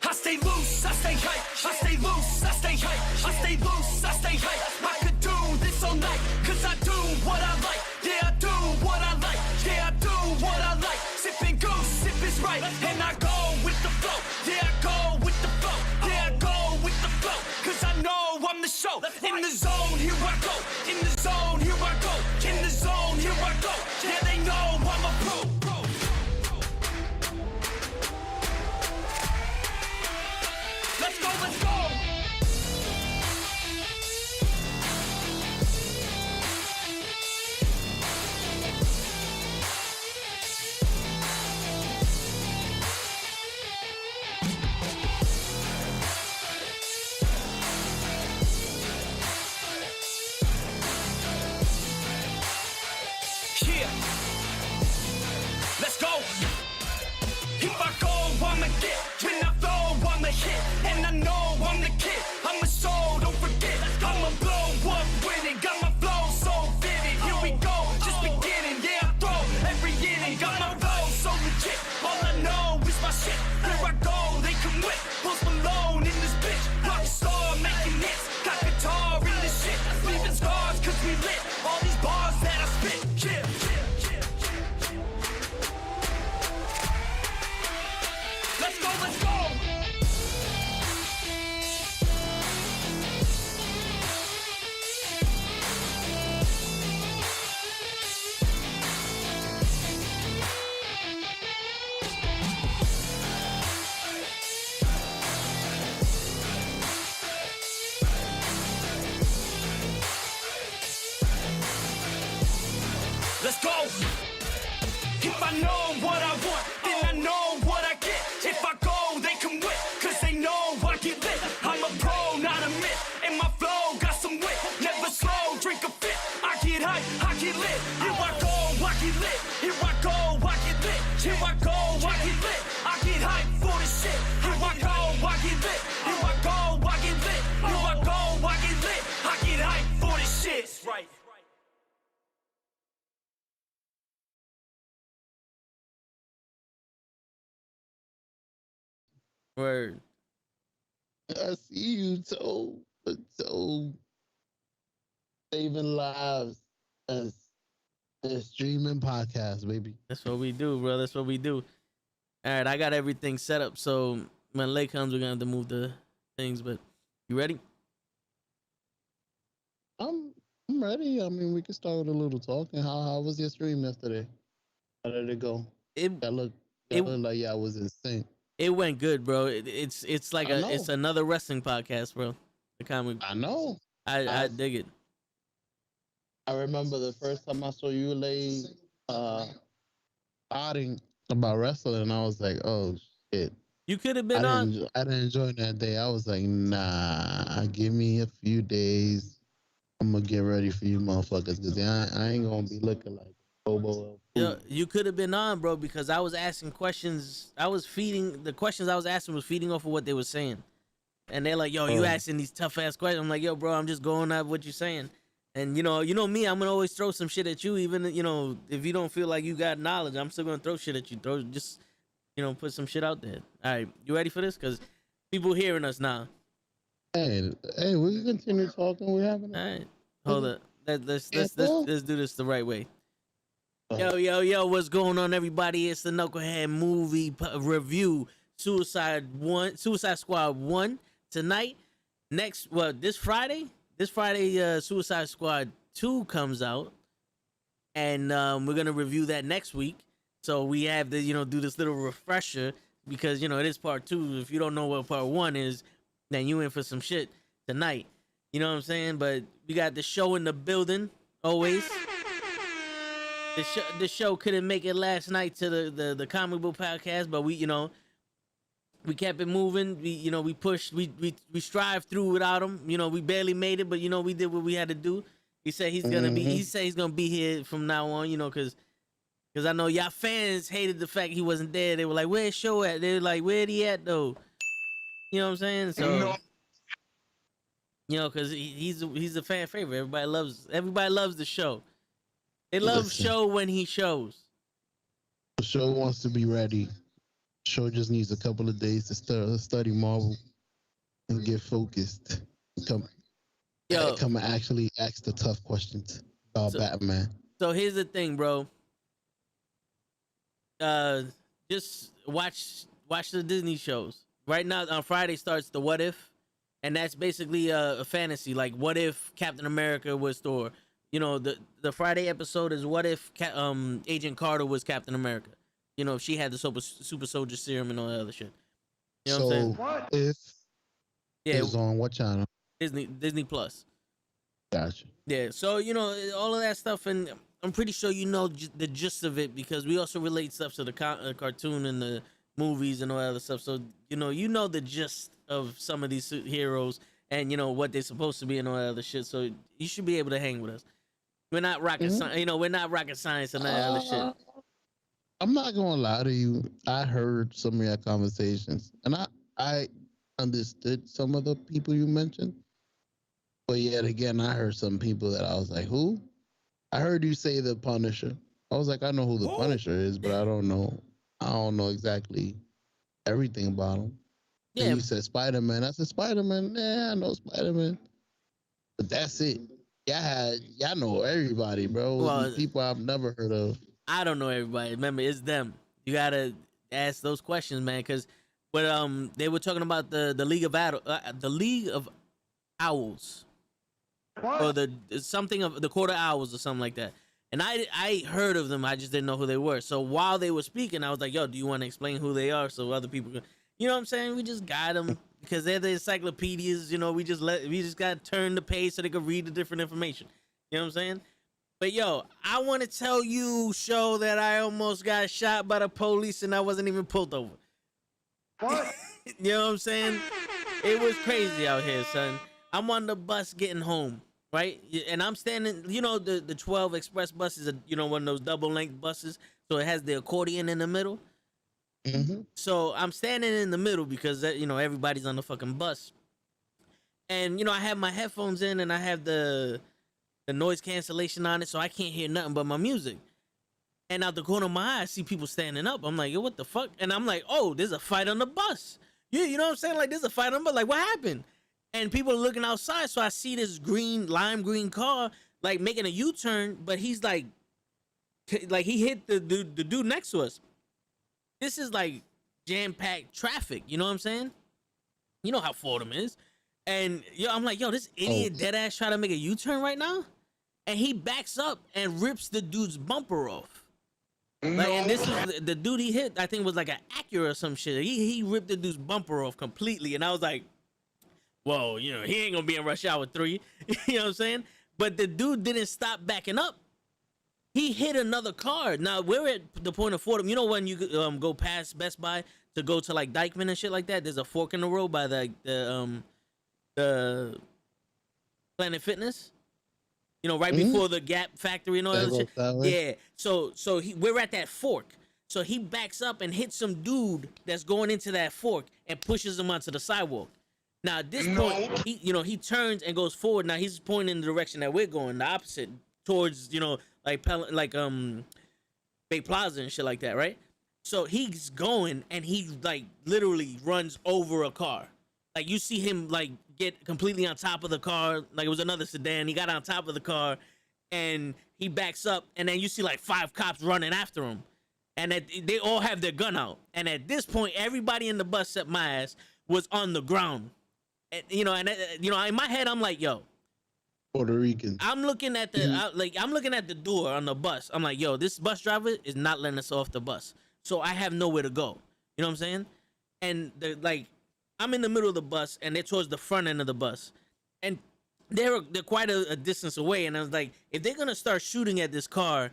I stay loose, I stay hype. I stay loose, I stay hype. I stay loose, I stay hype. I could do this all night, cause I do what I like. Yeah, I do what I like. Yeah, I do what I like. Sipping goose, sip is right. And I go with the flow. Yeah, I go with the flow. Yeah, I go with the flow. Cause I know I'm the show. In the zone, here I go. In the zone, here I go. In the zone, here I go. Yeah, they know I'm a pro. Let's go, let's go! Yeah. Let's go! If I go, I'ma get. When I flow, I'ma hit. And I know I'm the kid. I'm a soul, don't forget. I'ma blow up winning. Got my flow so vivid. Here we go, just beginning. Yeah, I throw every inning. Got my flow so legit. All I know is my shit. Here I go, they come with. Post Malone in this bitch. Rock star making hits. Got guitar in this shit. Leaving scars cause we lit. All these bars that I spit. Yeah. Let's go, let's go! Let's go! If I know what I want, then I know what I get. If I go, they come with, cause they know I get lit. I'm a pro, not a myth, and my flow got some wit. Never slow, drink a fit. I get hype, I get lit. Here I go, I get lit. Here I go, I get lit. Here I go, I get lit. I get hype for this shit. Here I go, I get lit. Here I go, I get lit. Here I go, I get lit. I get hype for this shit. Right. Word. I see you, so saving lives as streaming podcast, baby. That's what we do, bro. That's what we do. All right, I got everything set up. So when late comes, we're gonna have to move the things. But you ready? I'm ready. I mean, we can start with a little talking. How was your stream yesterday? How did it go? That looked like I was in sync. It went good, bro. It's like it's another wrestling podcast, bro. The comic. I know. I dig it. I remember the first time I saw you lay potting about wrestling, and I was like, oh shit. You could have been on. I didn't enjoy that day. I was like, nah, give me a few days. I'm gonna get ready for you motherfuckers, because I ain't gonna be looking like Bobo. Yeah, you could have been on, bro, because I was asking questions. The questions I was asking was feeding off of what they were saying. And they're like, yo, you asking these tough ass questions. I'm like, yo, bro, I'm just going off what you're saying. And you know me, I'm gonna always throw some shit at you, even if you don't feel like you got knowledge, I'm still gonna throw shit at you. Put some shit out there. All right, you ready for this? Because people hearing us now. Hey, we can continue talking. We're having. All right, hold up. Let's do this the right way. Yo, what's going on, everybody? It's the Nukkle HeDD Movie review. Suicide Squad 1 tonight. This Friday, Suicide Squad 2 comes out. And we're going to review that next week. So we have to, do this little refresher because, it is part 2. If you don't know what part 1 is, then you in for some shit tonight. You know what I'm saying? But we got the show in the building, always. The show couldn't make it last night to the comic book podcast, but we kept it moving. We pushed. We strived through without him. We barely made it, but we did what we had to do. He said he's gonna be. He said he's gonna be here from now on. Because I know y'all fans hated the fact he wasn't there. They were like, "Where's show at?" They were like, "Where'd he at though?" You know what I'm saying? So because he's a fan favorite. Everybody loves the show. They love show when he shows. The show wants to be ready. show just needs a couple of days to study Marvel and get focused. Come and actually ask the tough questions about Batman. So here's the thing, bro. Just watch the Disney shows. Right now on Friday starts the What If, and that's basically a fantasy. Like, what if Captain America was Thor? You know, the Friday episode is what if Agent Carter was Captain America? You know, if she had the super soldier serum and all that other shit. You know what I'm saying? What if? Yeah, it's on what channel? Disney Plus. Gotcha. Yeah, so you know all of that stuff, and I'm pretty sure you know the gist of it because we also relate stuff to the cartoon and the movies and all that other stuff. So you know the gist of some of these heroes and you know what they're supposed to be and all that other shit. So you should be able to hang with us. We're not rocket science, you know. We're not rocket science and all that other shit. I'm not gonna lie to you. I heard some of your conversations, and I understood some of the people you mentioned. But yet again, I heard some people that I was like, who? I heard you say the Punisher. I was like, I know who the Punisher is, but I don't know exactly everything about him. Yeah. And you said Spider-Man. I said Spider-Man. Yeah, I know Spider-Man. But that's it. Y'all know everybody, bro. Well, people I've never heard of. I don't know everybody. Remember, it's them. You gotta ask those questions, man. Because they were talking about the League of Owls. What? Or something of the Quarter Owls or something like that. And I heard of them. I just didn't know who they were. So while they were speaking, I was like, yo, do you want to explain who they are so other people can, you know what I'm saying? We just guide them because they're the encyclopedias. You know, we just got to turn the page so they can read the different information. You know what I'm saying? But yo, I want to tell you, show that I almost got shot by the police and I wasn't even pulled over. What? You know what I'm saying? It was crazy out here, son. I'm on the bus getting home, right? And I'm standing, you know, the 12 express buses are, you know, one of those double length buses. So it has the accordion in the middle. Mm-hmm. So I'm standing in the middle because, you know, everybody's on the fucking bus. And, you know, I have my headphones in and I have the noise cancellation on it. So I can't hear nothing but my music. And out the corner of my eye, I see people standing up. I'm like, yo, what the fuck? And I'm like, oh, there's a fight on the bus. Yeah, you know what I'm saying? Like, there's a fight on the bus. Like, what happened? And people are looking outside, so I see this lime green car, like making a U-turn, but he's like he hit the dude next to us. This is like jam-packed traffic, you know what I'm saying? You know how Fordham is. And I'm like, yo, this idiot dead ass trying to make a U-turn right now, and he backs up and rips the dude's bumper off. Like, and this is the dude he hit. I think was like an Acura or some shit. He ripped the dude's bumper off completely, and I was like, whoa, you know, he ain't gonna be in rush hour 3. You know what I'm saying? But the dude didn't stop backing up. He hit another car. Now, we're at the point of Fordham. You know when you go past Best Buy to go to, like, Dykeman and shit like that? There's a fork in the road by the Planet Fitness. You know, right before the Gap factory and all that shit. Yeah. So we're at that fork. So he backs up and hits some dude that's going into that fork and pushes him onto the sidewalk. Now at this point, he turns and goes forward. Now he's pointing in the direction that we're going, the opposite, towards Bay Plaza and shit like that, right? So he's going and he like literally runs over a car. Like you see him like get completely on top of the car. Like it was another sedan. He got on top of the car and he backs up, and then you see like 5 cops running after him, and they all have their gun out. And at this point, everybody in the bus except my ass was on the ground. In my head, I'm like, yo, Puerto Rican. I'm looking at the door on the bus. I'm like, yo, this bus driver is not letting us off the bus, so I have nowhere to go. You know what I'm saying? And I'm in the middle of the bus, and they're towards the front end of the bus, and they're quite a distance away. And I was like, if they're gonna start shooting at this car,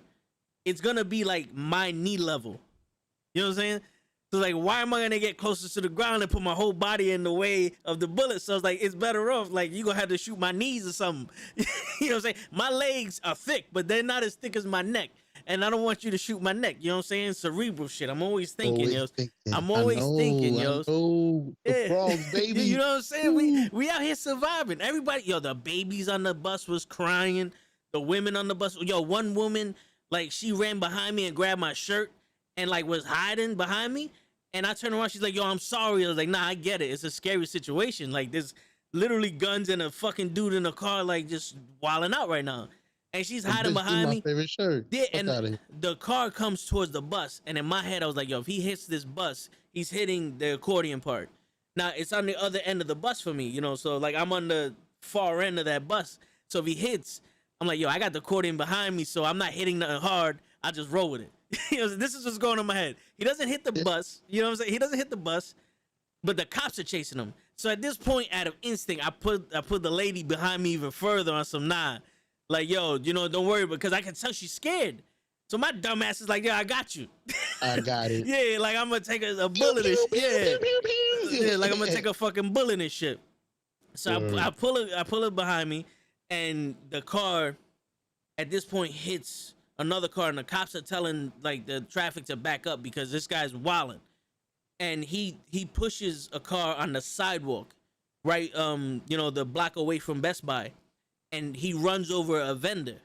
it's gonna be like my knee level. You know what I'm saying? So like, why am I gonna get closer to the ground and put my whole body in the way of the bullet? So it's like, it's better off like you gonna have to shoot my knees or something. You know what I'm saying? My legs are thick, but they're not as thick as my neck, and I don't want you to shoot my neck. You know what I'm saying? Cerebral shit. I'm always thinking, I'm always thinking, yo. The frogs, baby. You know what I'm saying? We out here surviving. Everybody, the babies on the bus was crying. The women on the bus, one woman, like she ran behind me and grabbed my shirt and like was hiding behind me. And I turned around, she's like, yo, I'm sorry. I was like, nah, I get it. It's a scary situation. Like, there's literally guns and a fucking dude in a car, like, just wilding out right now. And she's hiding behind me. My favorite shirt. Yeah, and the car comes towards the bus. And in my head, I was like, yo, if he hits this bus, he's hitting the accordion part. Now, it's on the other end of the bus for me, you know? So, like, I'm on the far end of that bus. So if he hits, I'm like, yo, I got the accordion behind me, so I'm not hitting nothing hard. I just roll with it. You know, this is what's going on in my head. He doesn't hit the bus. You know what I'm saying? He doesn't hit the bus, but the cops are chasing him. So at this point, out of instinct, I put the lady behind me even further on some like, yo, you know, don't worry, because I can tell she's scared. So my dumb ass is like, yeah, I got you. I got it. Yeah, like I'm gonna take a bullet and shit. Yeah, like I'm gonna take a fucking bullet and shit. So I pull it behind me, and the car at this point hits another car, and the cops are telling like the traffic to back up because this guy's wilding. And he pushes a car on the sidewalk, right? You know, the block away from Best Buy, and he runs over a vendor.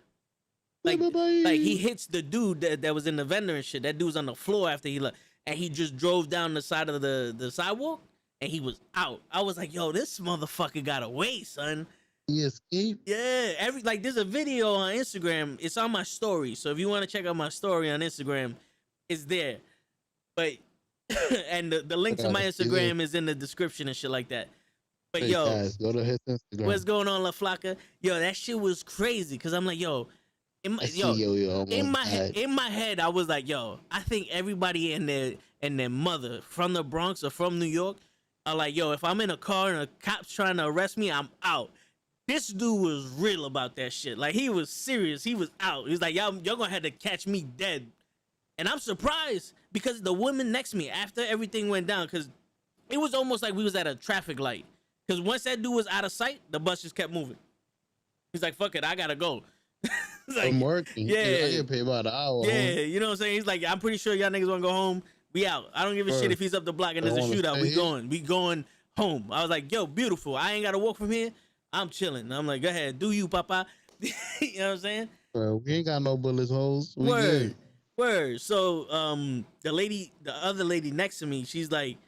Like he hits the dude that was in the vendor and shit. That dude's on the floor after he left, and he just drove down the side of the sidewalk, and he was out. I was like, yo, this motherfucker got away, son. He escaped? Yeah, there's a video on Instagram. It's on my story. So if you want to check out my story on Instagram, it's there. But and the link to my Instagram is in the description and shit like that. But hey, yo, guys, go to his Instagram. What's going on, La Flaca? Yo, that shit was crazy because I'm like, yo, in my head, I was like, yo, I think everybody and their mother from the Bronx or from New York are like, yo, if I'm in a car and a cop's trying to arrest me, I'm out. This dude was real about that shit. Like, he was serious. He was out. He's like, y'all gonna have to catch me dead. And I'm surprised because the woman next to me, after everything went down, because it was almost like we was at a traffic light. Because once that dude was out of sight, the bus just kept moving. He's like, fuck it, I gotta go. Like, I'm working. Yeah. I get paid about an hour. Yeah, you know what I'm saying? He's like, I'm pretty sure y'all niggas wanna go home. We out. I don't give a shit if he's up the block and there's a shootout. We going home. I was like, yo, beautiful. I ain't gotta walk from here. I'm chilling. I'm like, go ahead, do you, papa. You know what I'm saying? Bro, we ain't got no bullets holes. We Word. good. Word. So the other lady next to me, she's like,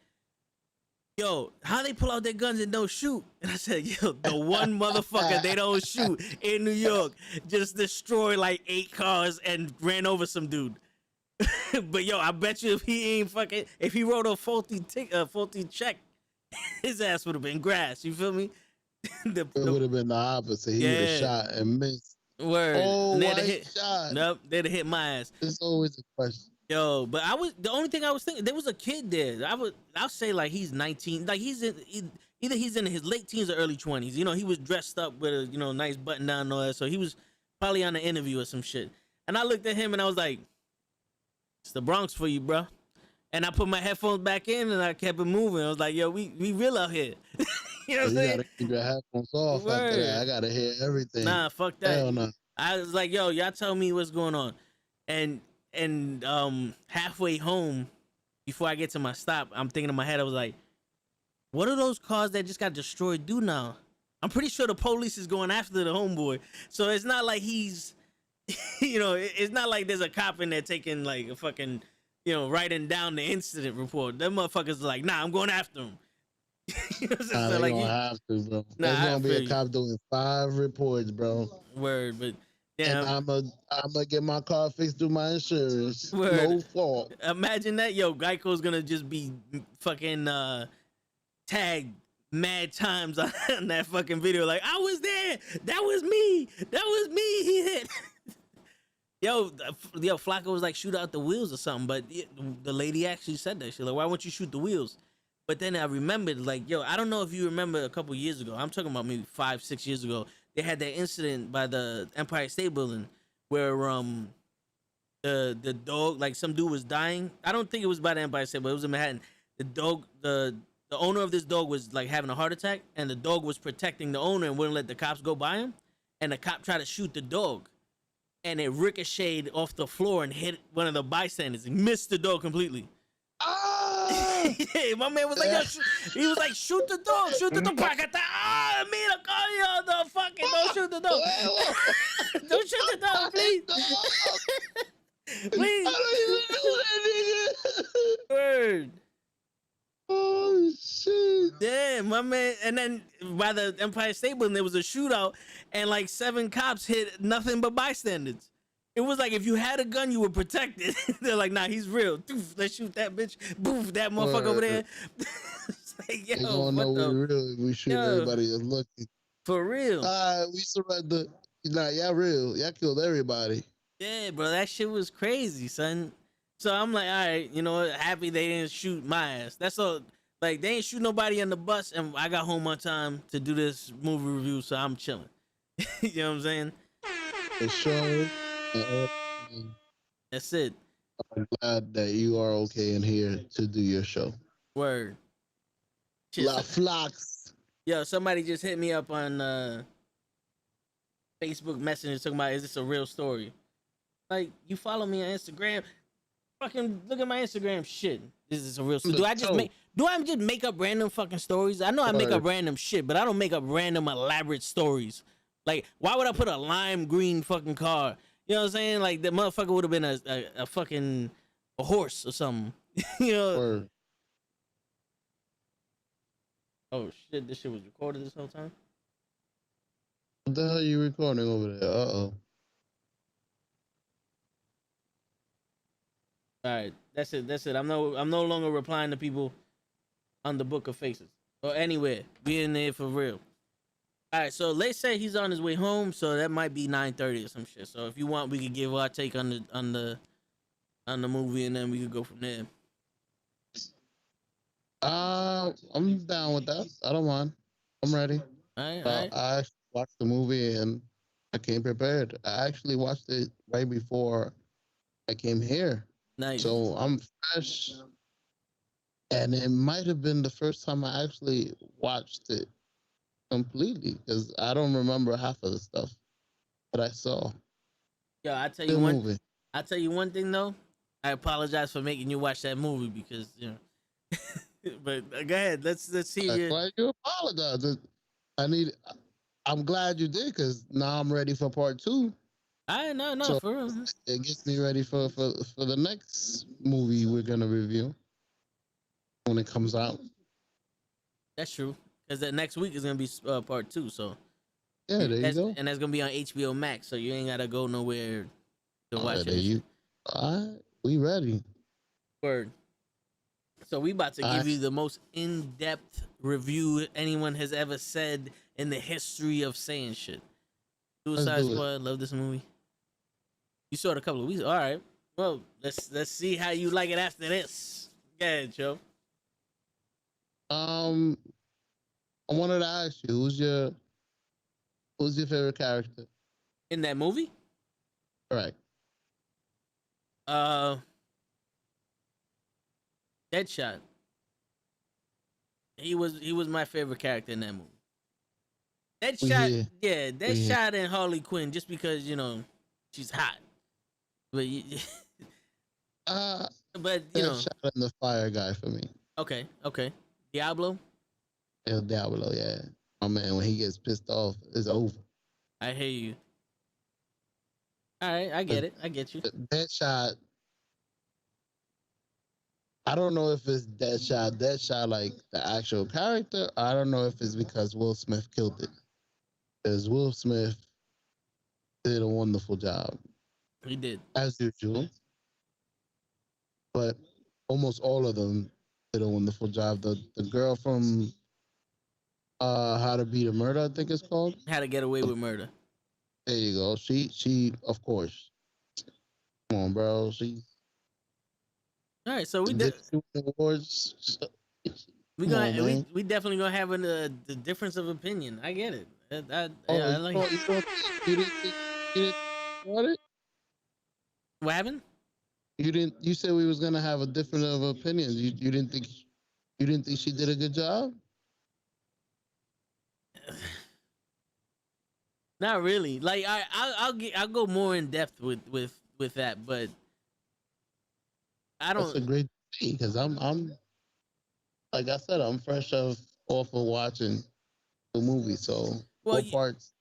yo, how they pull out their guns and don't shoot? And I said, yo, the one motherfucker they don't shoot in New York just destroyed like 8 cars and ran over some dude. But yo, I bet you if he wrote a faulty check, his ass would have been grass. You feel me? It would have been the opposite. He would have shot and missed. Word. Oh, shot. Nope, they'd have hit my ass. It's always a question. Yo, but the only thing I was thinking, there was a kid there. I'll say like he's 19, like either he's in his late teens or early 20s. You know, he was dressed up with a nice button down and all that. So he was probably on an interview or some shit. And I looked at him and I was like, it's the Bronx for you, bro. And I put my headphones back in and I kept it moving. I was like, yo, we real out here. You know what I'm saying? You gotta keep your headphones off after that. I gotta hear everything. Nah, fuck that. Hell no. I was like, yo, y'all tell me what's going on. And halfway home, before I get to my stop, I'm thinking in my head, I was like, what do those cars that just got destroyed do now? I'm pretty sure the police is going after the homeboy. So it's not like he's, it's not like there's a cop in there taking like a fucking, writing down the incident report. Them motherfuckers are like, nah, I'm going after him. You know what I'm saying? They like, gonna have to, bro. There's gonna be a cop doing 5 reports, bro. Word, but yeah, I'm gonna get my car fixed through my insurance. Word. No fault. Imagine that, yo. Geico's gonna just be fucking tagged mad times on that fucking video. Like, I was there. That was me. That was me. He hit. Yo, Flacco was like, shoot out the wheels or something. But the lady actually said that. She's like, why won't you shoot the wheels? But then I remembered, like, yo, I don't know if you remember a couple years ago. I'm talking about maybe 5-6 years ago. They had that incident by the Empire State Building where the dog, like some dude was dying. I don't think it was by the Empire State, but it was in Manhattan. The dog, the owner of this dog was like having a heart attack, and the dog was protecting the owner and wouldn't let the cops go by him. And the cop tried to shoot the dog, and it ricocheted off the floor and hit one of the bystanders. He missed the dog completely. Yeah, my man was like, he was like, shoot the dog, shoot the dog. The fucking don't shoot the dog. Don't shoot the dog, please. Please. I don't even know that nigga. Word. Yeah, my man. And then by the Empire State Building, there was a shootout, and like 7 cops hit nothing but bystanders. It was like if you had a gun, you were protected. They're like, nah, he's real. Doof, let's shoot that bitch. Boof, that motherfucker over there. It's like, They yo, gonna know what we the? real if we shoot Yo, everybody that's looking. for real. We surrender. Nah, y'all real. Y'all killed everybody. Yeah, bro, that shit was crazy, son. So I'm like, all right, you know what? Happy they didn't shoot my ass. That's all. Like, they ain't shoot nobody on the bus, and I got home on time to do this movie review, so I'm chilling. You know what I'm saying? The show. That's it. I'm glad that you are okay in here to do your show. Word. Shit, La Flux. yo, somebody just hit me up on Facebook Messenger talking about, is this a real story? Like, you follow me on Instagram? Fucking look at my Instagram shit. This is a real story. Do I just make up random fucking stories? I know I make up random shit, but I don't make up random elaborate stories. Like, why would I put a lime green fucking car? You know what I'm saying? Like, the motherfucker would have been a fucking a horse or something. You know? Word. Oh shit, this shit was recorded this whole time? What the hell are you recording over there? Uh-oh. All right, that's it. I'm no longer replying to people on the Book of Faces or anywhere. We in there for real. All right, so let's say he's on his way home, so that might be 9:30 or some shit. So if you want, we could give our take on the movie, and then we could go from there. I'm down with that. I don't mind. I'm ready. All right. I actually watched the movie and I came prepared. I actually watched it right before I came here. Nice. So I'm fresh. And it might have been the first time I actually watched it completely because I don't remember half of the stuff that I saw. Yo, I tell you one thing though. I apologize for making you watch that movie because you know. But go ahead. Let's see you. Why you apologize? I'm glad you did because now I'm ready for part 2. I no, So for real. it gets me ready for the next movie we're gonna review when it comes out. That's true. Because the next week is gonna be part 2. So Yeah, there you go. And that's gonna be on HBO Max. So you ain't gotta go nowhere to watch it. All right, we ready. Word. So we about to give you the most in-depth review anyone has ever said in the history of saying shit. Suicide Squad, love this movie. You saw it a couple of weeks. All right. Well, let's see how you like it after this. Go ahead, Joe. I wanted to ask you, who's your favorite character in that movie? Right. Deadshot. He was my favorite character in that movie. Deadshot, yeah, Deadshot and Harley Quinn, just because you know she's hot. But but you know, Deadshot and the fire guy for me. Okay. Diablo. El Diablo, yeah. My man, when he gets pissed off, it's over. I hear you. All right, I get it. I get you. Deadshot. I don't know if it's Deadshot like the actual character. I don't know if it's because Will Smith killed it. Because Will Smith did a wonderful job. He did. As usual. But almost all of them did a wonderful job. The girl from How to Beat a Murder, I think it's called. How to Get Away with Murder. There you go. She of course. Come on, bro. All right, so we awards. We definitely gonna have the difference of opinion. I get it. I like it. You didn't what it? What happened? You said we was gonna have a different of opinions. You didn't think she did a good job? Not really. Like I'll go more in depth with that, but I don't. That's a great thing because I'm like I said, I'm fresh off of watching the movie. So both parts.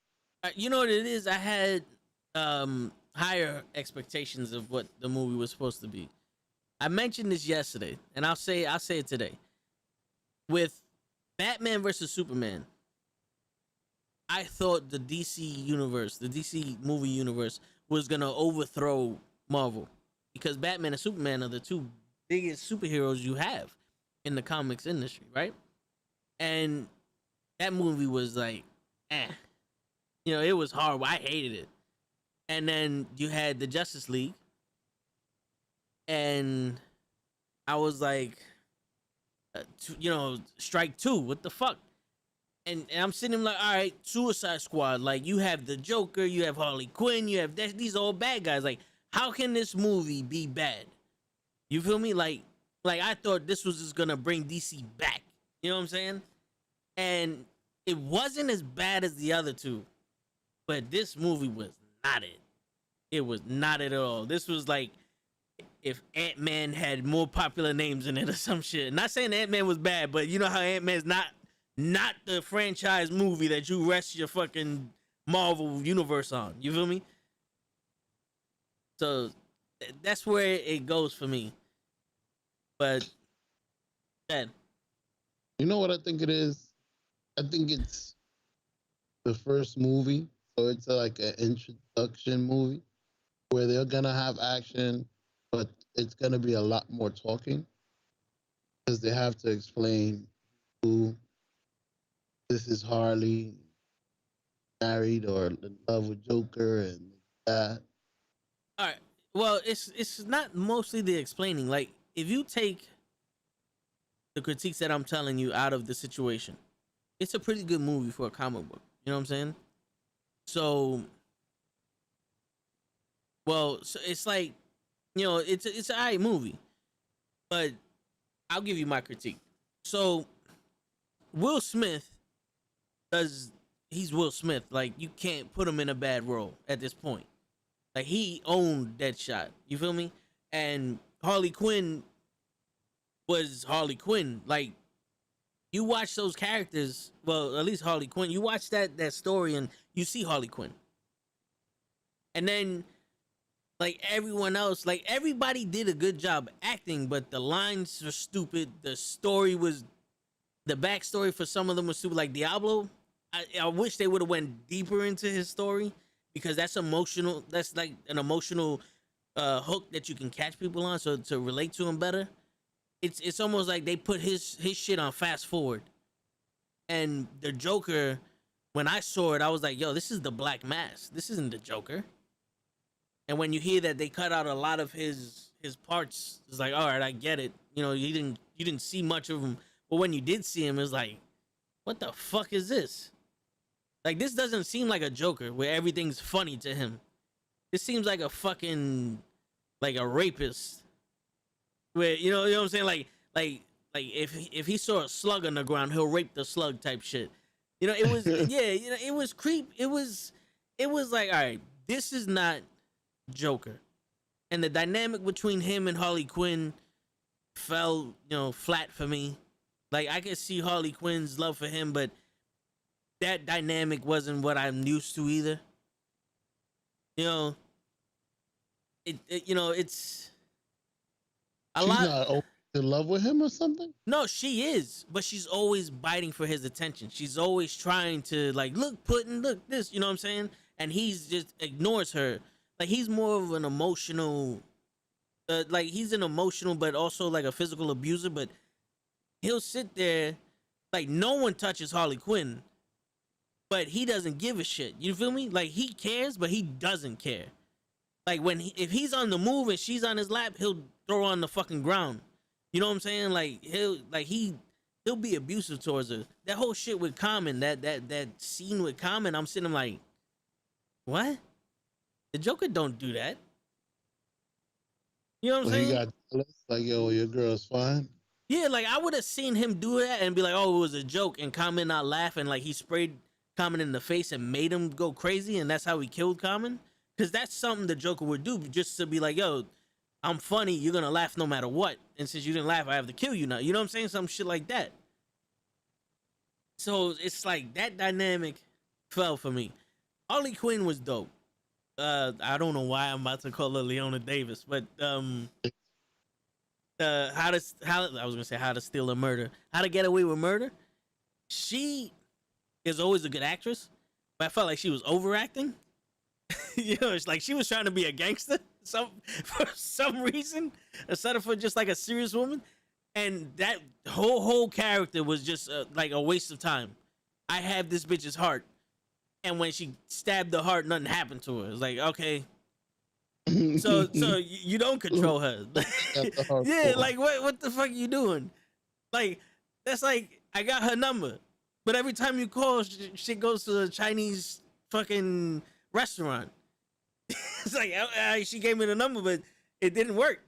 You know what it is? I had higher expectations of what the movie was supposed to be. I mentioned this yesterday, and I'll say it today. With Batman versus Superman. I thought the DC universe, the DC movie universe, was gonna overthrow Marvel because Batman and Superman are the two biggest superheroes you have in the comics industry, right? And that movie was like, it was horrible. I hated it. And then you had the Justice League, and I was like, strike two. What the fuck? And I'm sitting like, all right, Suicide Squad. Like, you have the Joker, you have Harley Quinn, you have these all bad guys. Like, how can this movie be bad? You feel me? Like I thought this was just gonna bring DC back. You know what I'm saying? And it wasn't as bad as the other two, but this movie was not it. It was not it at all. This was like if Ant-Man had more popular names in it or some shit. Not saying Ant-Man was bad, but you know how Ant-Man's not the franchise movie that you rest your fucking Marvel universe on. You feel me? So that's where it goes for me. But man, you know what I think it is? I think it's the first movie, so it's like an introduction movie where they're gonna have action, but it's gonna be a lot more talking because they have to explain who this is Harley, married or in love with Joker and that. all right. Well, it's not mostly the explaining. Like, if you take the critiques that I'm telling you out of the situation, it's a pretty good movie for a comic book. You know what I'm saying? So, so it's like, it's an alright movie, but I'll give you my critique. So, Will Smith he's Will Smith. Like, you can't put him in a bad role at this point. Like, he owned Deadshot. You feel me? And Harley Quinn was Harley Quinn. Like, you watch those characters, well, at least Harley Quinn, you watch that story and you see Harley Quinn. And then, like, everyone else, like, everybody did a good job acting, but the lines were stupid. The backstory for some of them was stupid. Like Diablo, I wish they would have went deeper into his story because that's emotional. That's like an emotional hook that you can catch people on, so to relate to him better. It's almost like they put his shit on fast forward. And the Joker, when I saw it, I was like, yo, this is the Black Mask. This isn't the Joker. And when you hear that they cut out a lot of his parts, it's like, all right, I get it. You didn't see much of him, but when you did see him, it's like, what the fuck is this? Like, this doesn't seem like a Joker where everything's funny to him. This seems like a fucking, like a rapist. Where, you know what I'm saying? Like if he saw a slug on the ground, he'll rape the slug type shit. It was, it was creep. It was like, all right, this is not Joker. And the dynamic between him and Harley Quinn fell, flat for me. Like, I could see Harley Quinn's love for him, but that dynamic wasn't what I'm used to either. It's a She's lot. not in love with him or something? No, she is, but she's always biting for his attention. She's always trying to, like, look this, you know what I'm saying? And he's just ignores her. Like, he's more of an emotional, he's an emotional, but also like a physical abuser, but he'll sit there, like, no one touches Harley Quinn, but he doesn't give a shit. You feel me? Like, he cares, but he doesn't care. Like, if he's on the move and she's on his lap, he'll throw her on the fucking ground. You know what I'm saying? Like, he'll be abusive towards her. That whole shit with Common, that scene with Common, I'm sitting like, what? The Joker don't do that. You know what I'm saying? He got jealous, like, yo, your girl's fine. Yeah, like, I would have seen him do that and be like, oh, it was a joke, and Common not laughing, like he sprayed Common in the face and made him go crazy, and that's how he killed Common. Because that's something the Joker would do, just to be like, yo, I'm funny, you're gonna laugh no matter what. And since you didn't laugh, I have to kill you now. You know what I'm saying? Some shit like that. So it's like that dynamic fell for me. Harley Quinn was dope. I don't know why I'm about to call her Leona Davis, but how to steal a murder, how to get away with murder. she is always a good actress, but I felt like she was overacting. You know, it's like she was trying to be a gangster for some reason instead of for just like a serious woman, and that whole character was just like a waste of time. I have this bitch's heart, and when she stabbed the heart, nothing happened to her. It's like, okay, so you don't control her. Yeah, like what the fuck are you doing? Like that's like I got her number, but every time you call, shit goes to a Chinese fucking restaurant. It's like she gave me the number, but it didn't work.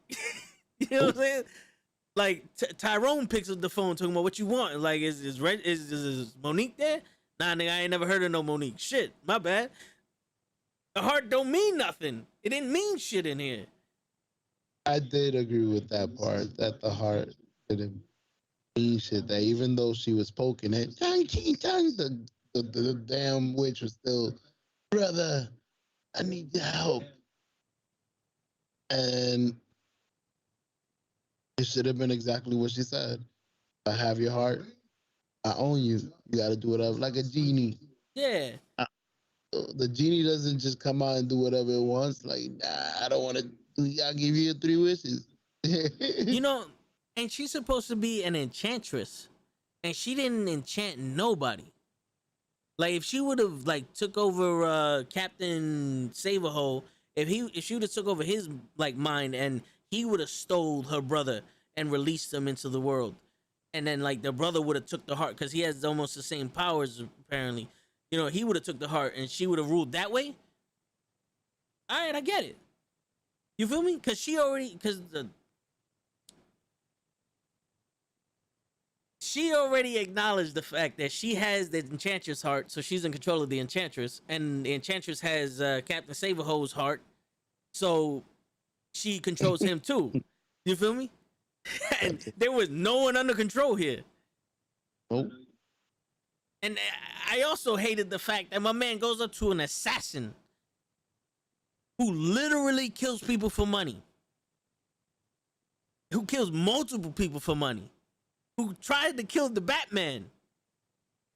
You know what I'm saying? Like Tyrone picks up the phone talking about what you want. Like is Monique there? Nah, nigga, I ain't never heard of no Monique. Shit, my bad. The heart don't mean nothing. It didn't mean shit in here. I did agree with that part, that the heart didn't mean shit. That even though she was poking it, the damn witch was still, brother, I need your help. And it should have been exactly what she said. I have your heart. I own you. You got to do whatever, like a genie. Yeah. The genie doesn't just come out and do whatever it wants. Like, nah, I don't want to. I'll give you your 3 wishes. You know, and she's supposed to be an enchantress, and she didn't enchant nobody. Like if she would have like took over Captain Saverhole, if she would have took over his like mind, and he would have stole her brother and released them into the world, and then like the brother would have took the heart because he has almost the same powers apparently. You know, he would have took the heart and she would have ruled that way. All right, I get it. You feel me? Because she already acknowledged the fact that she has the enchantress heart, so she's in control of the enchantress, and the enchantress has Captain Saverhole's heart, so she controls him too. You feel me? And there was no one under control here. Nope. And I also hated the fact that my man goes up to an assassin who literally kills people for money, who kills multiple people for money, who tried to kill the Batman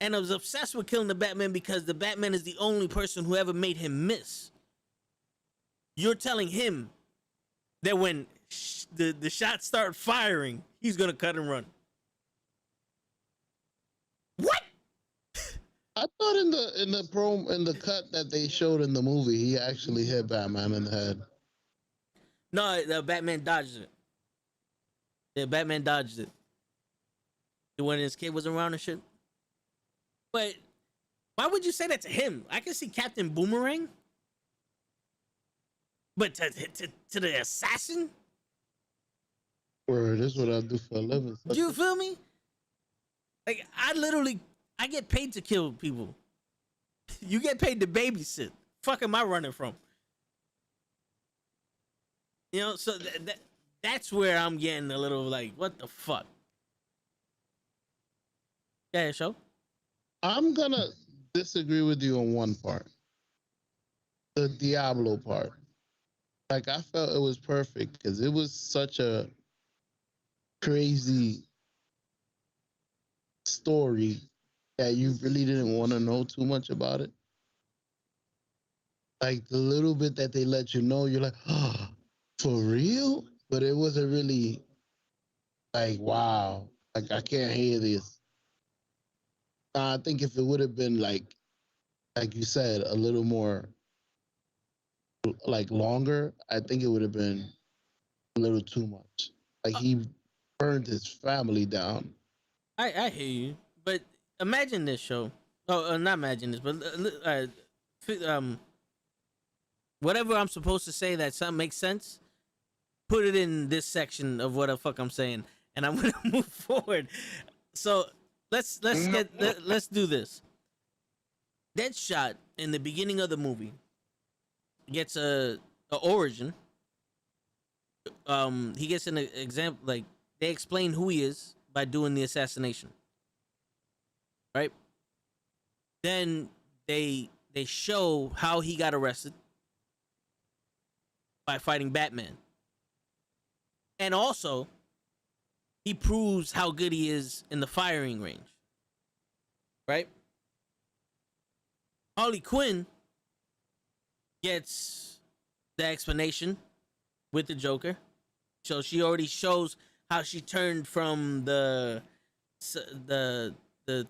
and was obsessed with killing the Batman because the Batman is the only person who ever made him miss. You're telling him that when the shots start firing, he's going to cut and run. What? I thought in the cut that they showed in the movie, he actually hit Batman in the head. No, the Batman dodged it. The Batman dodged it. When his kid was around and shit. But why would you say that to him? I can see Captain Boomerang. But to the assassin? Word, this is what I do for a living. Do you feel me? Like, I get paid to kill people. You get paid to babysit. Fuck am I running from? You know, so that's where I'm getting a little like, what the fuck? Yeah, show. I'm gonna disagree with you on one part. The Diablo part. Like, I felt it was perfect because it was such a crazy story that you really didn't want to know too much about it. Like, the little bit that they let you know, you're like, oh, for real? But it wasn't really like, wow, like, I can't hear this. I think if it would have been like you said, a little more like longer, I think it would have been a little too much. Like, he burned his family down. I hear you, but imagine this show. Oh, not imagine this, but whatever I'm supposed to say that something makes sense, put it in this section of what the fuck I'm saying, and I'm gonna move forward. So let's do this. Deadshot in the beginning of the movie gets a origin. He gets an example, like they explain who he is by doing the assassination, right? Then they show how he got arrested by fighting Batman, and also he proves how good he is in the firing range. right? Harley Quinn gets the explanation with the Joker. So she already shows how she turned from the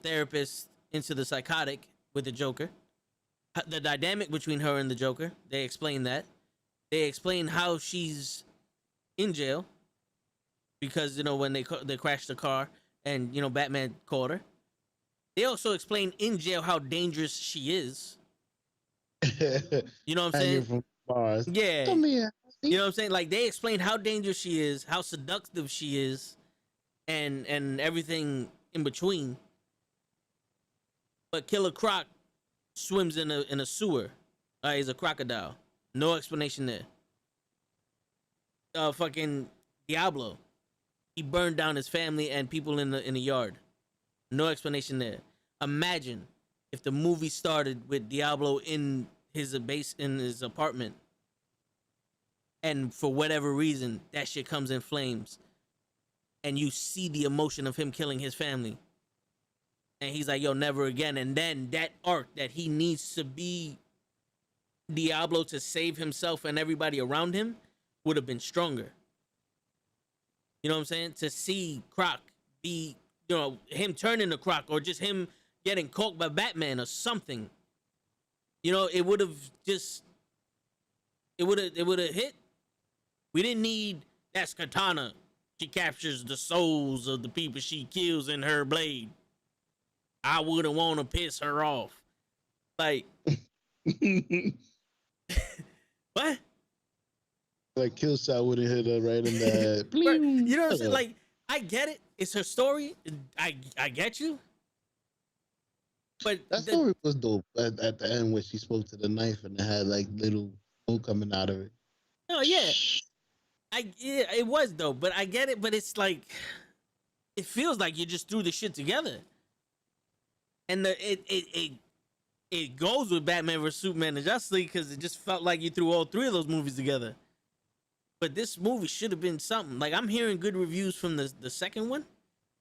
therapist into the psychotic with the Joker. The dynamic between her and the Joker, they explain that. They explain how she's in jail because when they crashed the car and Batman caught her. They also explain in jail how dangerous she is. You know what I'm saying? From bars. Yeah. Come here. You know what I'm saying? Like they explain how dangerous she is, how seductive she is, and everything in between. But Killer Croc swims in a sewer. He's a crocodile. No explanation there. Fucking Diablo. He burned down his family and people in the yard. No explanation there. Imagine if the movie started with Diablo in his apartment, and for whatever reason that shit comes in flames, and you see the emotion of him killing his family, and he's like, "Yo, never again." And then that arc that he needs to be Diablo to save himself and everybody around him would have been stronger. You know what I'm saying? To see Croc be, him turning to Croc, or just him getting caught by Batman or something. It would have hit. We didn't need that's Katana. She captures the souls of the people she kills in her blade. I wouldn't want to piss her off. Like, what? Like Killshot would have hit her right in the head. You know what I'm saying? Like, I get it. It's her story. I get you. But that story was dope at the end when she spoke to the knife and it had like little smoke coming out of it. Oh yeah. It was dope, but I get it. But it's like, it feels like you just threw the shit together, and it goes with Batman vs Superman and Justice League because it just felt like you threw all three of those movies together. But this movie should have been something. Like, I'm hearing good reviews from the second one,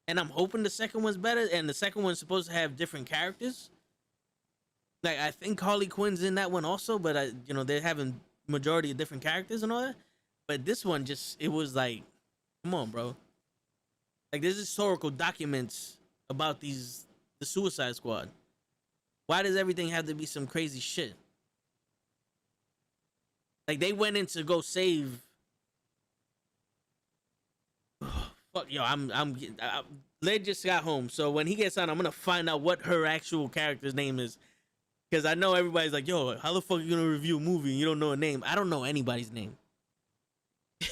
and I'm hoping the second one's better. And the second one's supposed to have different characters. Like, I think Harley Quinn's in that one also, but they're having majority of different characters and all that. But this one it was like, come on, bro. Like, there's historical documents about the Suicide Squad. Why does everything have to be some crazy shit? Like, they went in to go save. Fuck, yo, Led just got home, so when he gets on, I'm gonna find out what her actual character's name is, because I know everybody's like, yo, how the fuck are you gonna review a movie and you don't know a name? I don't know anybody's name.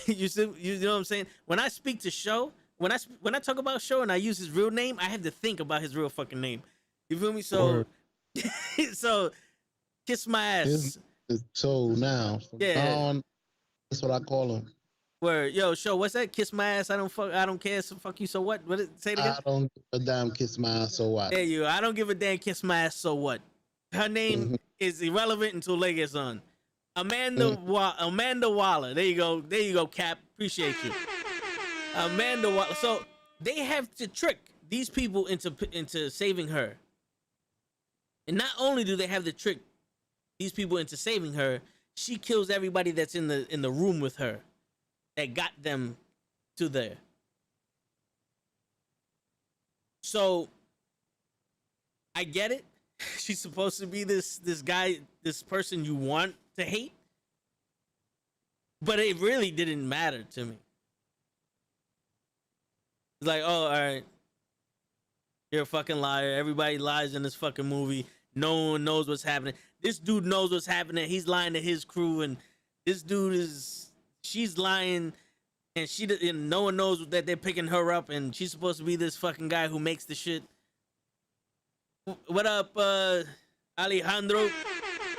You know what I'm saying? When I speak to Show, when I talk about Show and I use his real name, I have to think about his real fucking name. You feel me? So, so kiss my ass. So now, on, that's what I call him. Where, yo, Show, what's that? Kiss my ass. I don't care. So fuck you. So what? Say it again. I don't give a damn. Kiss my ass. So what? There you go. I don't give a damn. Kiss my ass. So what? Her name is irrelevant until Leg gets on. Amanda Waller. There you go, Cap. Appreciate you. Amanda Waller. So they have to trick these people into saving her. And not only do they have to trick these people into saving her, she kills everybody that's in the room with her that got them to there. So I get it. She's supposed to be this guy, this person you want to hate. But it really didn't matter to me. It's like, oh, all right. You're a fucking liar. Everybody lies in this fucking movie. No one knows what's happening. This dude knows what's happening. He's lying to his crew, and this dude she's lying, and no one knows that they're picking her up, and she's supposed to be this fucking guy who makes the shit. What up, Alejandro?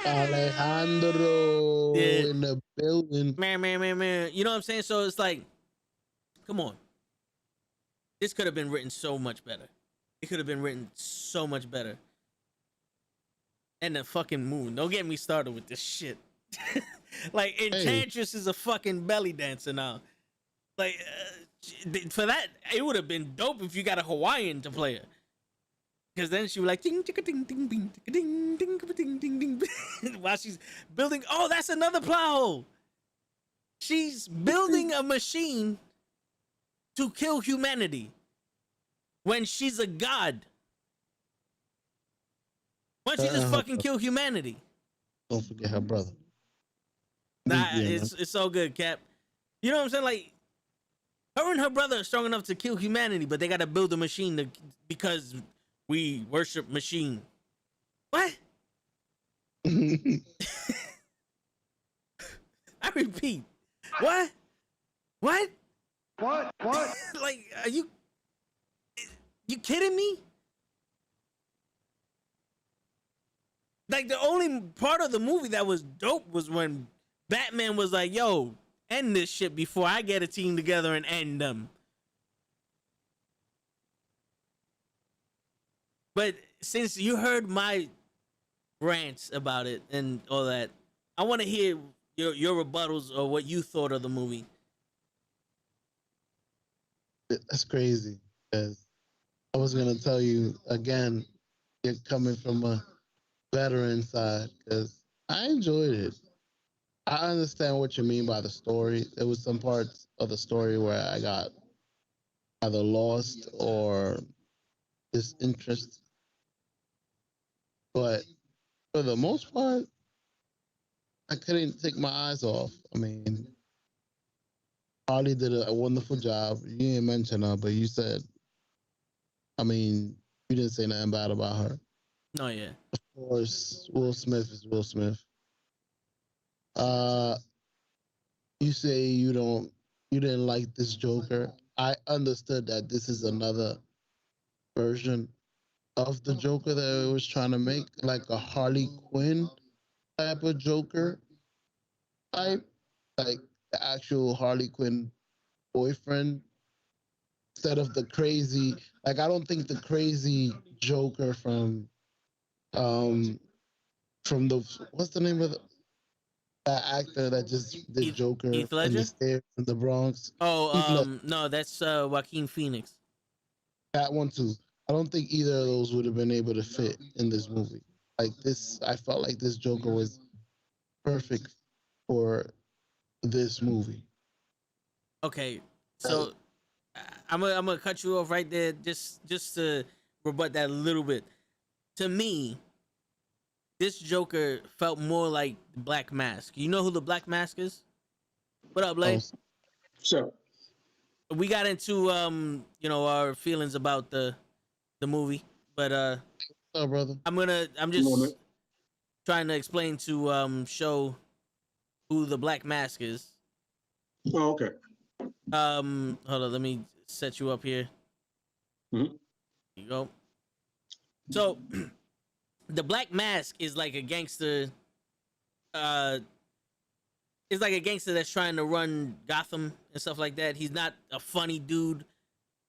Alejandro in the building. Man. You know what I'm saying? So it's like, come on. This could have been written so much better. It could have been written so much better. And the fucking movie. Don't get me started with this shit. Like, Enchantress is a fucking belly dancer now. Like, for that, it would have been dope if you got a Hawaiian to play her. Because then she was like ding ding ding ding ding ding ding ding ding ding while she's building. Oh, that's another plot hole. She's building a machine to kill humanity when she's a god. Why don't you just fucking kill humanity? Don't forget her brother. Nah, it's so good, Cap. You know what I'm saying? Like, her and her brother are strong enough to kill humanity, but they gotta build a machine because we worship machine. What? I repeat. What? What? What? Like, are you kidding me? Like, the only part of the movie that was dope was when Batman was like, yo, end this shit before I get a team together and end them. But since you heard my rants about it and all that, I want to hear your rebuttals or what you thought of the movie. That's crazy. Because I was gonna tell you again, you're coming from a veteran side because I enjoyed it. I understand what you mean by the story. There was some parts of the story where I got either lost or disinterest, but for the most part, I couldn't take my eyes off. I mean, Harley did a wonderful job. You didn't mention her, but you said, I mean, you didn't say nothing bad about her. Oh yeah. Of course, Will Smith is Will Smith. You say you didn't like this Joker. I understood that this is another version of the Joker that it was trying to make, like a Harley Quinn type of Joker type, like the actual Harley Quinn boyfriend instead of the crazy. Like, I don't think the crazy Joker from the, what's the name of that actor that just did Joker Heath in Ledger? the stairs in the Bronx? Oh, no, that's Joaquin Phoenix. That one too. I don't think either of those would have been able to fit in this movie. Like this, I felt like this Joker was perfect for this movie. Okay, so I'm gonna cut you off right there, just to rebut that a little bit. To me, this Joker felt more like Black Mask. You know who the Black Mask is? What up, Blake? So, We got into our feelings about the movie, but Oh, brother. I'm just trying to explain to show who the Black Mask is. oh, okay. Hold on, let me set you up here. Mhm. Here you go. So the Black Mask is like a gangster. Is like a gangster that's trying to run Gotham and stuff like that. He's not a funny dude,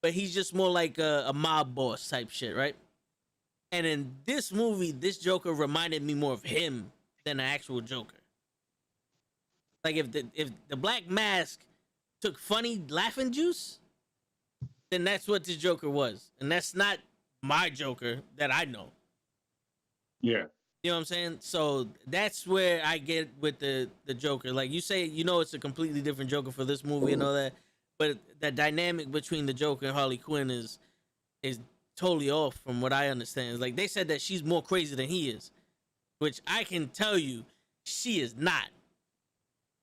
but he's just more like a mob boss type shit, right? And in this movie, this Joker reminded me more of him than an actual Joker. Like if the Black Mask took funny laughing juice, then that's what this Joker was, and that's not my Joker that I know. Yeah. You know what I'm saying? So that's where I get with the Joker. Like you say, it's a completely different Joker for this movie and all that, but the dynamic between the Joker and Harley Quinn is totally off from what I understand. It's like they said that she's more crazy than he is, which I can tell you she is not.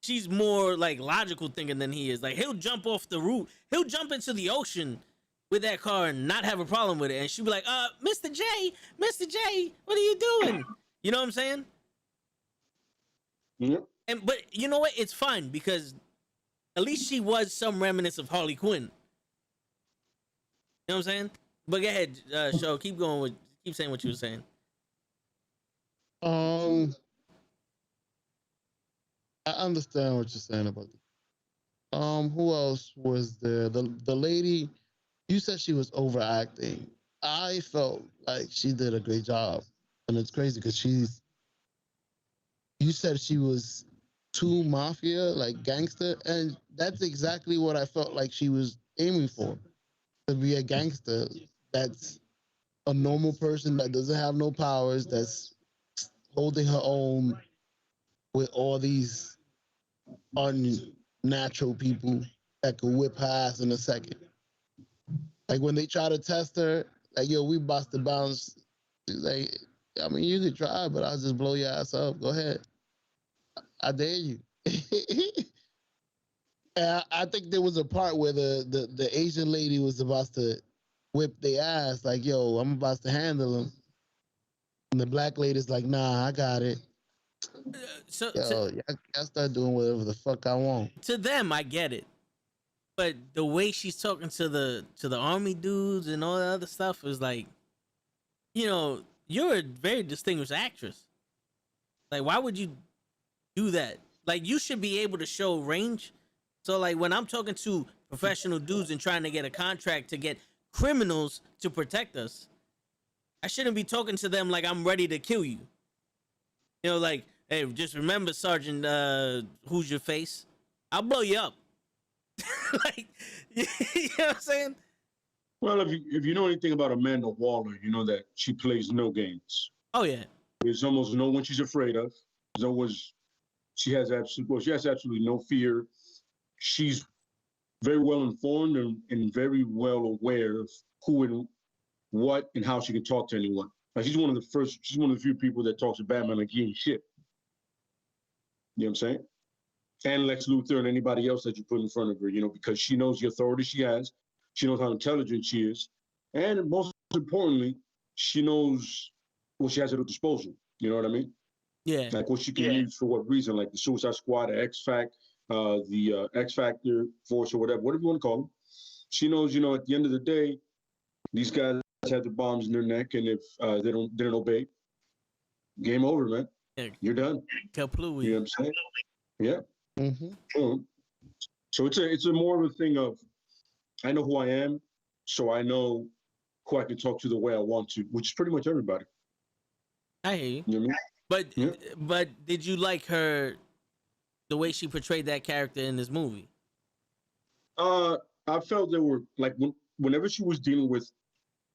She's more like logical thinking than he is. Like he'll jump off the roof, he'll jump into the ocean with that car and not have a problem with it, and she'll be like, Mr. J, what are you doing? You know what I'm saying? Yep. But you know what? It's fine because at least she was some remnants of Harley Quinn. You know what I'm saying? But go ahead, show. Keep saying what you were saying. I understand what you're saying about it. Who else was there? The lady, you said she was overacting. I felt like she did a great job. And it's crazy because you said she was too mafia, like gangster. And that's exactly what I felt like she was aiming for, to be a gangster that's a normal person that doesn't have no powers, that's holding her own with all these unnatural people that could whip her ass in a second. Like when they try to test her, like, yo, we about to bounce. She's like, I mean, you could try, but I'll just blow your ass up. Go ahead. I dare you. And I think there was a part where the Asian lady was about to whip their ass, like, yo, I'm about to handle him. And the black lady's like, nah, I got it. So Yo, I start doing whatever the fuck I want. to them, I get it, but the way she's talking to the army dudes and all that other stuff is like, you know, you're a very distinguished actress. Like, why would you do that? Like, you should be able to show range. So, like, when I'm talking to professional dudes and trying to get a contract to get criminals to protect us, I shouldn't be talking to them like I'm ready to kill you. You know, like, hey, just remember, Sergeant, who's your face? I'll blow you up. Like, you know what I'm saying? Well, if you know anything about Amanda Waller, you know that she plays no games. Oh yeah. There's almost no one she's afraid of. There's always she has absolutely no fear. She's very well informed and very well aware of who and what and how she can talk to anyone. Like she's one of the few people that talks to Batman like he ain't shit. You know what I'm saying? And Lex Luthor and anybody else that you put in front of her, you know, because she knows the authority she has. She knows how intelligent she is. And most importantly, she knows what she has at her disposal. You know what I mean? Yeah. Like what she can use for what reason, like the Suicide Squad, the X Factor Force or whatever you want to call them. She knows, you know, at the end of the day, these guys have the bombs in their neck, and if they don't obey, game over, man. Yeah. You're done. Kaplooey. You know what I'm saying? Yeah. Mm-hmm. So it's a more of a thing of I know who I am, so I know who I can talk to the way I want to, which is pretty much everybody. I hear you. You know what I mean? But Yeah. but did you like her, the way she portrayed that character in this movie? I felt there were like whenever she was dealing with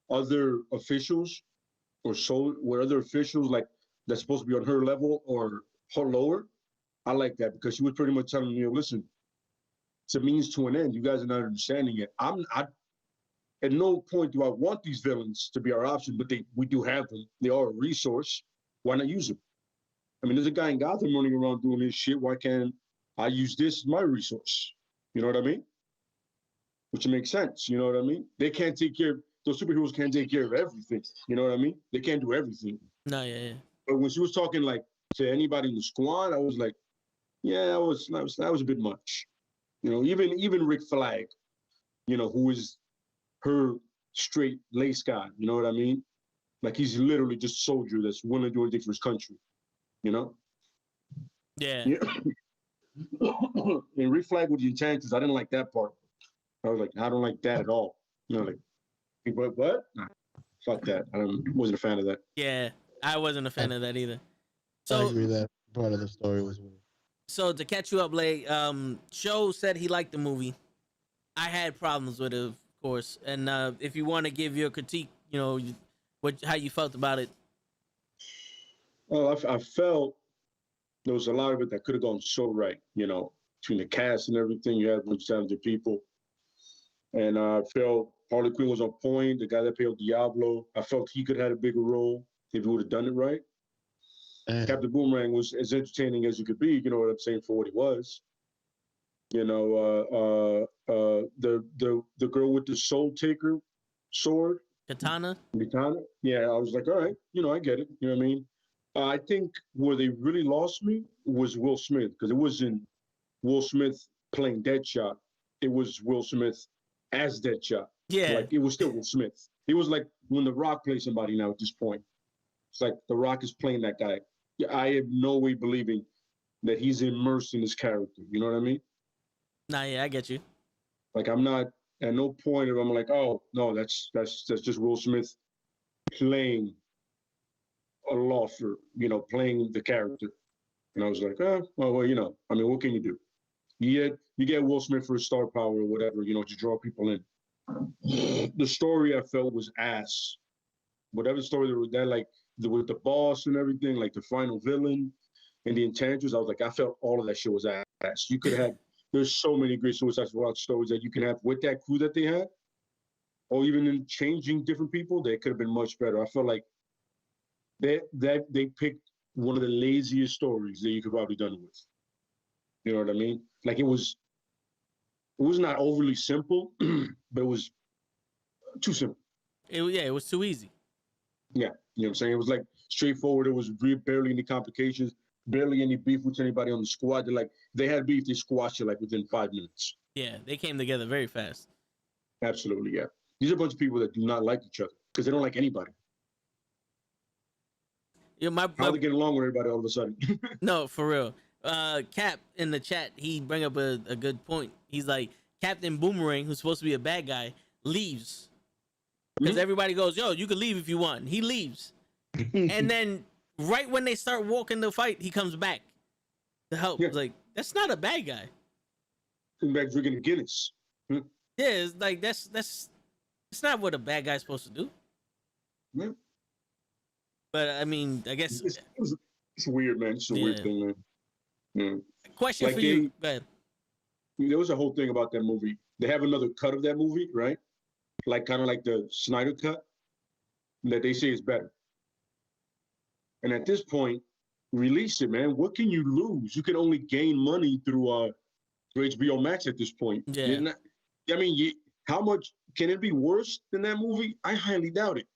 other officials where other officials like that's supposed to be on her level or her lower, I like that because she was pretty much telling me, listen, it's a means to an end. You guys are not understanding it. At no point do I want these villains to be our option, but we do have them. They are a resource. Why not use them? I mean, there's a guy in Gotham running around doing this shit. Why can't I use this as my resource? You know what I mean? Which makes sense. You know what I mean? Those superheroes can't take care of everything. You know what I mean? They can't do everything. No, yeah. But when she was talking like to anybody in the squad, I was like, yeah, that was a bit much. You know, even Rick Flag, you know, who is her straight lace guy, you know what I mean? Like he's literally just a soldier that's willing to do anything for his country, you know? Yeah. And Rick Flag with the enchanters, I didn't like that part. I was like, I don't like that at all. You know, like, what? Nah, fuck that. Wasn't a fan of that. Yeah. I wasn't a fan of that either. I So agree that part of the story was weird. So to catch you up, Blake, Show said he liked the movie. I had problems with it, of course. And if you want to give your critique, you know, how you felt about it. Well, I felt there was a lot of it that could have gone so right, you know, between the cast and everything. You had a bunch of talented people. And I felt Harley Quinn was on point. The guy that played Diablo, I felt he could have had a bigger role if he would have done it right. Captain Boomerang was as entertaining as you could be, you know what I'm saying, for what he was. You know, the girl with the Soul Taker sword. Katana? Yeah, I was like, all right, you know, I get it. You know what I mean? I think where they really lost me was Will Smith, because it wasn't Will Smith playing Deadshot. It was Will Smith as Deadshot. Yeah. Like, it was still Will Smith. It was like when The Rock plays somebody now at this point. It's like The Rock is playing that guy. I have no way believing that he's immersed in his character. You know what I mean? Nah, yeah, I get you. Like, I'm not, at no point of I'm like, oh, no, that's just Will Smith playing a lawyer, you know, playing the character. And I was like, well, you know, I mean, what can you do? You get Will Smith for his star power or whatever, you know, to draw people in. The story I felt was ass. whatever story that like with the boss and everything, like the final villain and the Enchantress, I was like, I felt all of that shit was ass. You could have, there's so many great Suicide Squad stories that you can have with that crew that they had, or even in changing different people, they could have been much better. I felt like they picked one of the laziest stories that you could probably done it with. You know what I mean? Like it was not overly simple, but it was too simple. It was too easy. Yeah, you know what I'm saying? It was like straightforward. It was barely any complications, barely any beef with anybody on the squad. They had beef, they squashed it like within 5 minutes. Yeah, they came together very fast. Absolutely, yeah. These are a bunch of people that do not like each other because they don't like anybody. Yeah, how they get along with everybody all of a sudden? No, for real. Cap in the chat, he bring up a good point. He's like, Captain Boomerang, who's supposed to be a bad guy, leaves. Because everybody goes, yo, you can leave if you want. And he leaves. And then right when they start walking the fight, he comes back to help. Yeah. It's like, that's not a bad guy. Come back drinking Guinness. Yeah, it's like that's not what a bad guy's supposed to do. Yeah. But I mean, I guess it's weird, man. It's a weird thing, man. Yeah. Question like for you. Go ahead. There was a whole thing about that movie. They have another cut of that movie, right? Like kind of like the Snyder cut that they say is better. And at this point, release it, man. What can you lose? You can only gain money through HBO Max at this point. Yeah. I mean, how much can it be worse than that movie? I highly doubt it.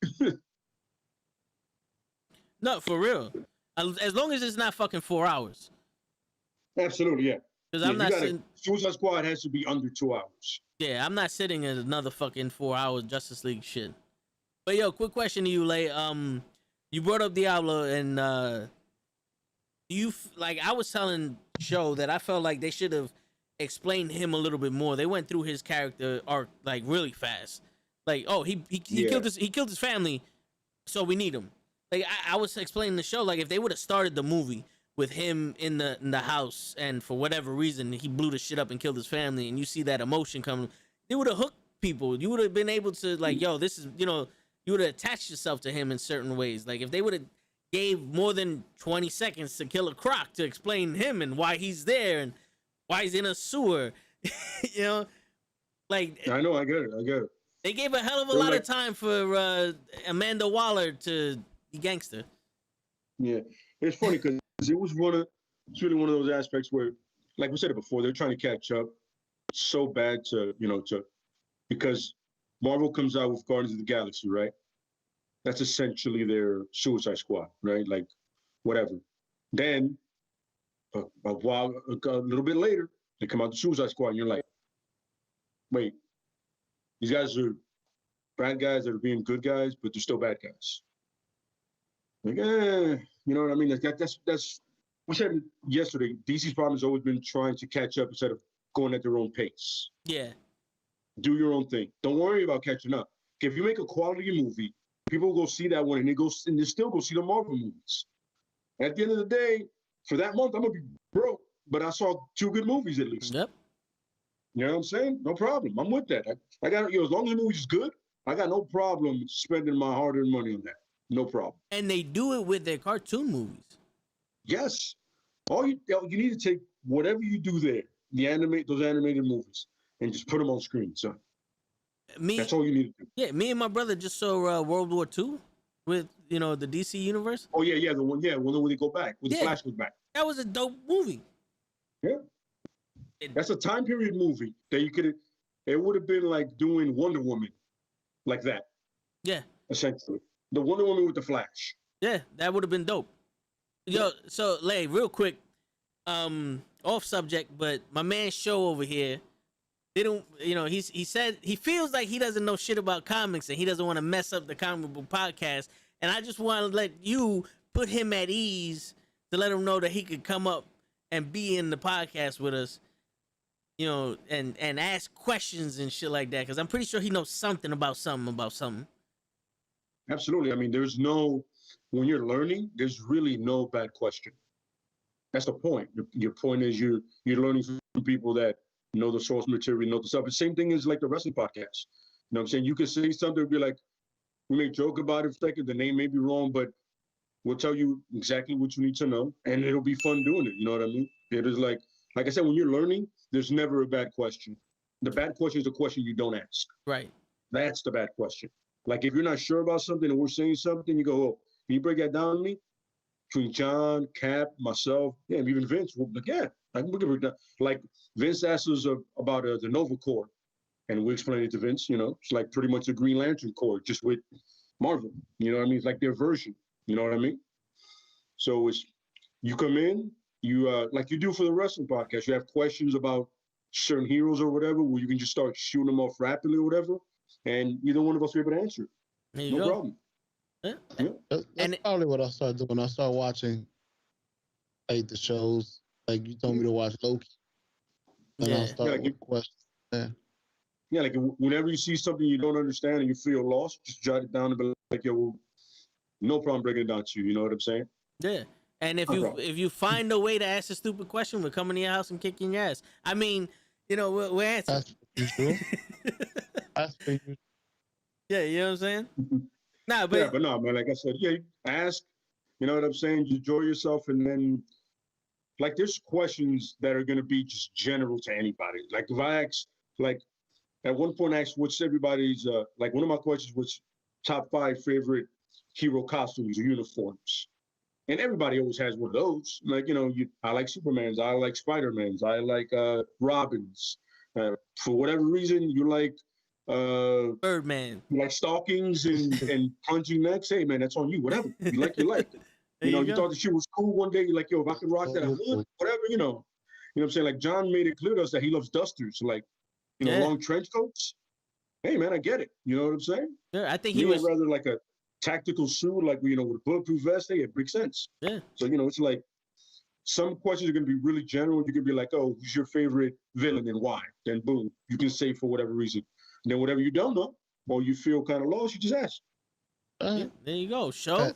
No, for real. As long as it's not fucking 4 hours. Absolutely, yeah. Because I'm not sitting. Suicide Squad has to be under 2 hours. Yeah, I'm not sitting in another fucking 4 hour Justice League shit. But yo, quick question to you, Lay. You brought up Diablo, and I was telling Joe that I felt like they should have explained him a little bit more. They went through his character arc like really fast. Like, oh, he killed his family, so we need him. Like I was explaining the show, like if they would have started the movie with him in the house, and for whatever reason he blew the shit up and killed his family, and you see that emotion coming, it would have hooked people. You would have been able to like, yo, this is, you know, you would have attached yourself to him in certain ways. Like if they would have gave more than 20 seconds to Killer Croc to explain him and why he's there and why he's in a sewer, you know, like I know, I get it. They gave a hell of a lot of time for Amanda Waller to be gangster. Yeah, it's funny because it's really one of those aspects where, like we said it before, they're trying to catch up so bad because Marvel comes out with Guardians of the Galaxy, right? That's essentially their Suicide Squad, right? Like, whatever. Then, a little bit later, they come out the Suicide Squad, and you're like, wait, these guys are bad guys that are being good guys, but they're still bad guys. Like, you know what I mean? That's we said yesterday. DC's problem has always been trying to catch up instead of going at their own pace. Yeah. Do your own thing. Don't worry about catching up. If you make a quality movie, people will go see that one, and they still go see the Marvel movies. At the end of the day, for that month, I'm gonna be broke, but I saw 2 good movies at least. Yep. You know what I'm saying? No problem. I'm with that. I got as long as the movie's good, I got no problem spending my hard-earned money on that. No problem. And they do it with their cartoon movies. Yes. You need to take whatever you do there, those animated movies, and just put them on screen. So that's all you need to do. Yeah, me and my brother just saw World War II with the DC universe. Oh yeah, the one when they go back, when the Flash goes back. That was a dope movie. Yeah. That's a time period movie that you could. It would have been like doing Wonder Woman, like that. Yeah. Essentially, the Wonder Woman with the Flash. Yeah, that would have been dope. Yo, so Lay, real quick, off subject, but my man Show over here, he said he feels like he doesn't know shit about comics and he doesn't want to mess up the comic book podcast. And I just want to let you put him at ease to let him know that he could come up and be in the podcast with us, and ask questions and shit like that. Because I'm pretty sure he knows something about something. Absolutely. I mean, when you're learning, there's really no bad question. That's the point. Your point is you're learning from people that know the source material, know the stuff. The same thing is like the wrestling podcast. You know what I'm saying? You could say something and be like, We may joke about it for a second. The name may be wrong, but we'll tell you exactly what you need to know, and it'll be fun doing it. You know what I mean? It is like I said, when you're learning, there's never a bad question. The bad question is a question you don't ask. Right. That's the bad question. Like if you're not sure about something and we're saying something, you go, "Oh, can you break that down to me?" Between John, Cap, myself, yeah, and even Vince, we'll be like, yeah, I can break it down. Like Vince asked us about the Nova Corps, and we explained it to Vince. You know, it's like pretty much the Green Lantern Corps, just with Marvel. You know what I mean? It's like their version. You know what I mean? So it's you come in, you like you do for the wrestling podcast. You have questions about certain heroes or whatever, where you can just start shooting them off rapidly or whatever, and either one of us will be able to answer it. There you No go. problem. Yeah. That's probably what I start doing. I start watching like the shows. Like you told me to watch Loki, and I'll start with questions. Yeah. Yeah, like whenever you see something you don't understand and you feel lost, just jot it down and be like, yo, well, no problem breaking it down to you. You know what I'm saying? Yeah. And if you find a way to ask a stupid question, we're coming to your house and kicking your ass. I mean, you know, we're answering. That's true. That's true. Yeah, you know what I'm saying? Nah, but Yeah, but no, man, like I said, yeah, ask, you know what I'm saying? You enjoy yourself, and then, like, there's questions that are going to be just general to anybody. Like, if I ask, like, at one point, I asked what's everybody's, like, one of my questions was top 5 favorite hero costumes or uniforms. And everybody always has one of those. Like, you know, I like Superman's, I like Spider-Man's, I like Robin's. For whatever reason, you like Birdman. You like stockings and plunging necks. Hey, man, that's on you. Whatever. You like, you like. You know, you thought the shit was cool one day. You're like, yo, if I could rock that, I would. Whatever, you know. You know what I'm saying? Like, John made it clear to us that he loves dusters. Like, you know, long trench coats. Hey, man, I get it. You know what I'm saying? Yeah, I think he was rather like a tactical suit, like, you know, with a bulletproof vest. Hey, it makes sense. Yeah. So, you know, it's like some questions are going to be really general. You can be like, oh, who's your favorite villain and why? Then, boom, you can say for whatever reason. And then whatever you don't know, or you feel kind of lost, you just ask. Yeah, there you go. Show.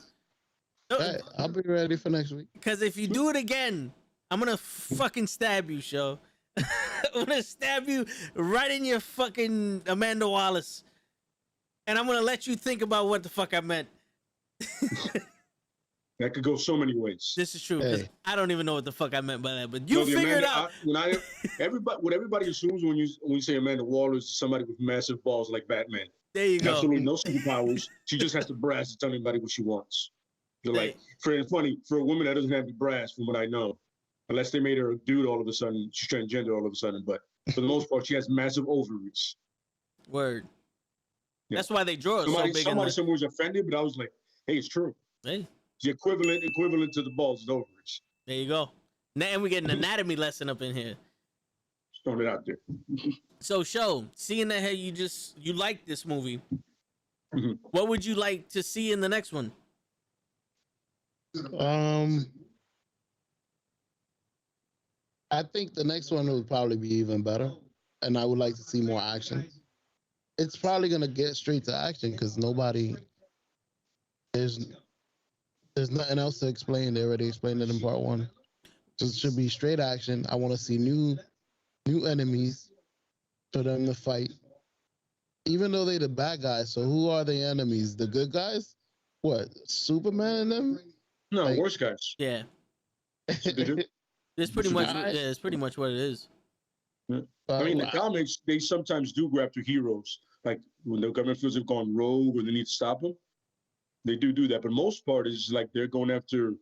I'll be ready for next week. Because if you do it again, I'm gonna fucking stab you, Show. I'm gonna stab you right in your fucking Amanda Wallace, and I'm gonna let you think about what the fuck I meant. That could go so many ways. This is true. Hey. I don't even know what the fuck I meant by that, but you figure it out. What everybody assumes when you say Amanda Wallace is somebody with massive balls like Batman. There you go. Absolutely no superpowers. She just has to brass to tell anybody what she wants. You're like, for a woman that doesn't have the brass, from what I know, unless they made her a dude all of a sudden, she's transgender all of a sudden. But for the most part, she has massive ovaries. Word. Yeah. That's why they draw it so big. Somebody somewhere was offended, but I was like, hey, it's true. Hey. The equivalent to the balls is ovaries. There you go. Now we get an anatomy lesson up in here. Just throwing it out there. So, Show, seeing that you like this movie, what would you like to see in the next one? I think the next one would probably be even better, and I would like to see more action. It's probably gonna get straight to action because there's nothing else to explain. They already explained it in part 1. So it should be straight action. I want to see new enemies for them to fight. Even though they're the bad guys, so who are the enemies? The good guys? What? Superman and them? No, like, worse guys. Yeah. It's pretty much it's pretty much what it is. Yeah. I mean, the comics, they sometimes do go after heroes. Like when the government feels they've gone rogue or they need to stop them. They do that, but most part is like they're going after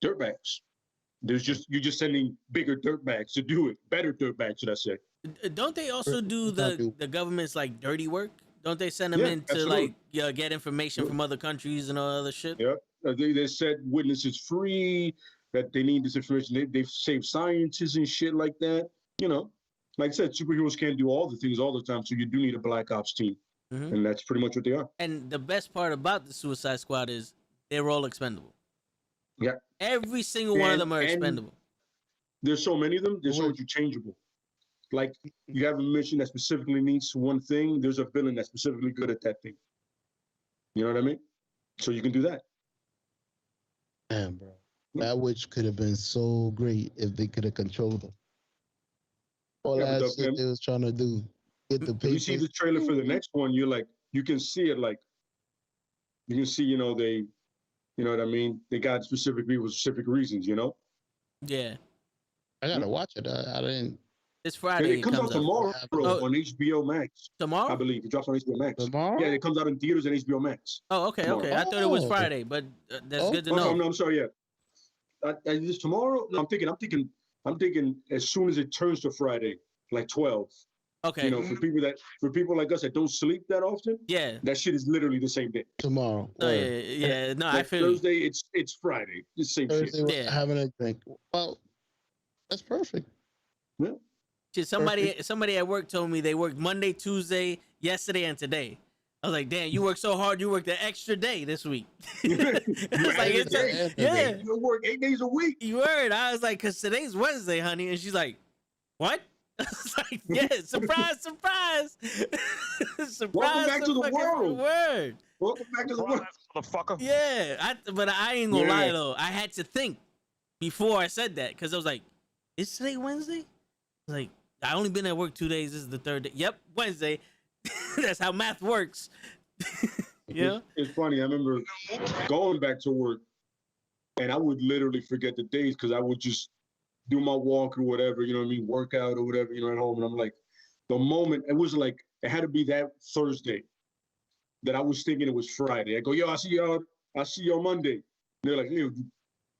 dirtbags. You're just sending bigger dirtbags to do it, better dirtbags, should I say? Don't they also do the government's like dirty work? Don't they send them in to like get information from other countries and all other shit? Yeah, they set witnesses free. That they need this information. They've saved scientists and shit like that. You know, like I said, superheroes can't do all the things all the time, so you do need a Black Ops team. And that's pretty much what they are. And the best part about the Suicide Squad is they're all expendable. Yeah. Every single one of them are expendable. There's so many of them, they're so interchangeable. Like, you have a mission that specifically needs one thing, there's a villain that's specifically good at that thing. You know what I mean? So you can do that. Damn, bro. That witch could have been so great if they could have controlled her. All that shit they was trying to do. Get the you see the trailer for the next one, you're like, you can see it like, you can see, you know, they, you know what I mean? They got specific people with specific reasons, you know? Yeah. I gotta watch it. I didn't. It's And Friday. it comes out tomorrow Oh. on HBO Max. Tomorrow? I believe it drops on HBO Max. Tomorrow? Yeah, it comes out in theaters and HBO Max. Oh, okay, Tomorrow. okay. I thought it was Oh. Friday, but that's good to Oh, know. no, I'm sorry. Yeah, is this tomorrow? No, I'm thinking as soon as it turns to Friday, like 12. Okay. You know, for people like us that don't sleep that often, Yeah. that shit is literally the same day. Tomorrow. Oh, yeah. No, I Like feel you. Thursday, it's Friday. It's the same shit. Thursday, Yeah. having a drink. Well, that's perfect. Yeah. Shit, somebody at work told me they worked Monday, Tuesday, yesterday, and today. I was like, damn, you worked so hard, you worked an extra day this week. It's like, yeah. You work 8 days a week. You heard. I was like, because today's Wednesday, honey. And she's like, what? I was like, yeah, surprise, surprise. Surprise. Welcome back to the fucking world. Word. Welcome back to the world. Motherfucker. Yeah, but I ain't gonna lie, Yeah. though. I had to think before I said that because I was like, is today Wednesday? Like, I only been at work 2 days. This is the third day. Yep, Wednesday. That's how math works. Yeah. It's funny. I remember going back to work, and I would literally forget the days because I would just do my walk or whatever, you know what I mean, workout or whatever, you know, at home. And I'm like, the moment it was like, it had to be that Thursday that I was thinking it was Friday. I go, yo, I see you on Monday. And they're like, yo,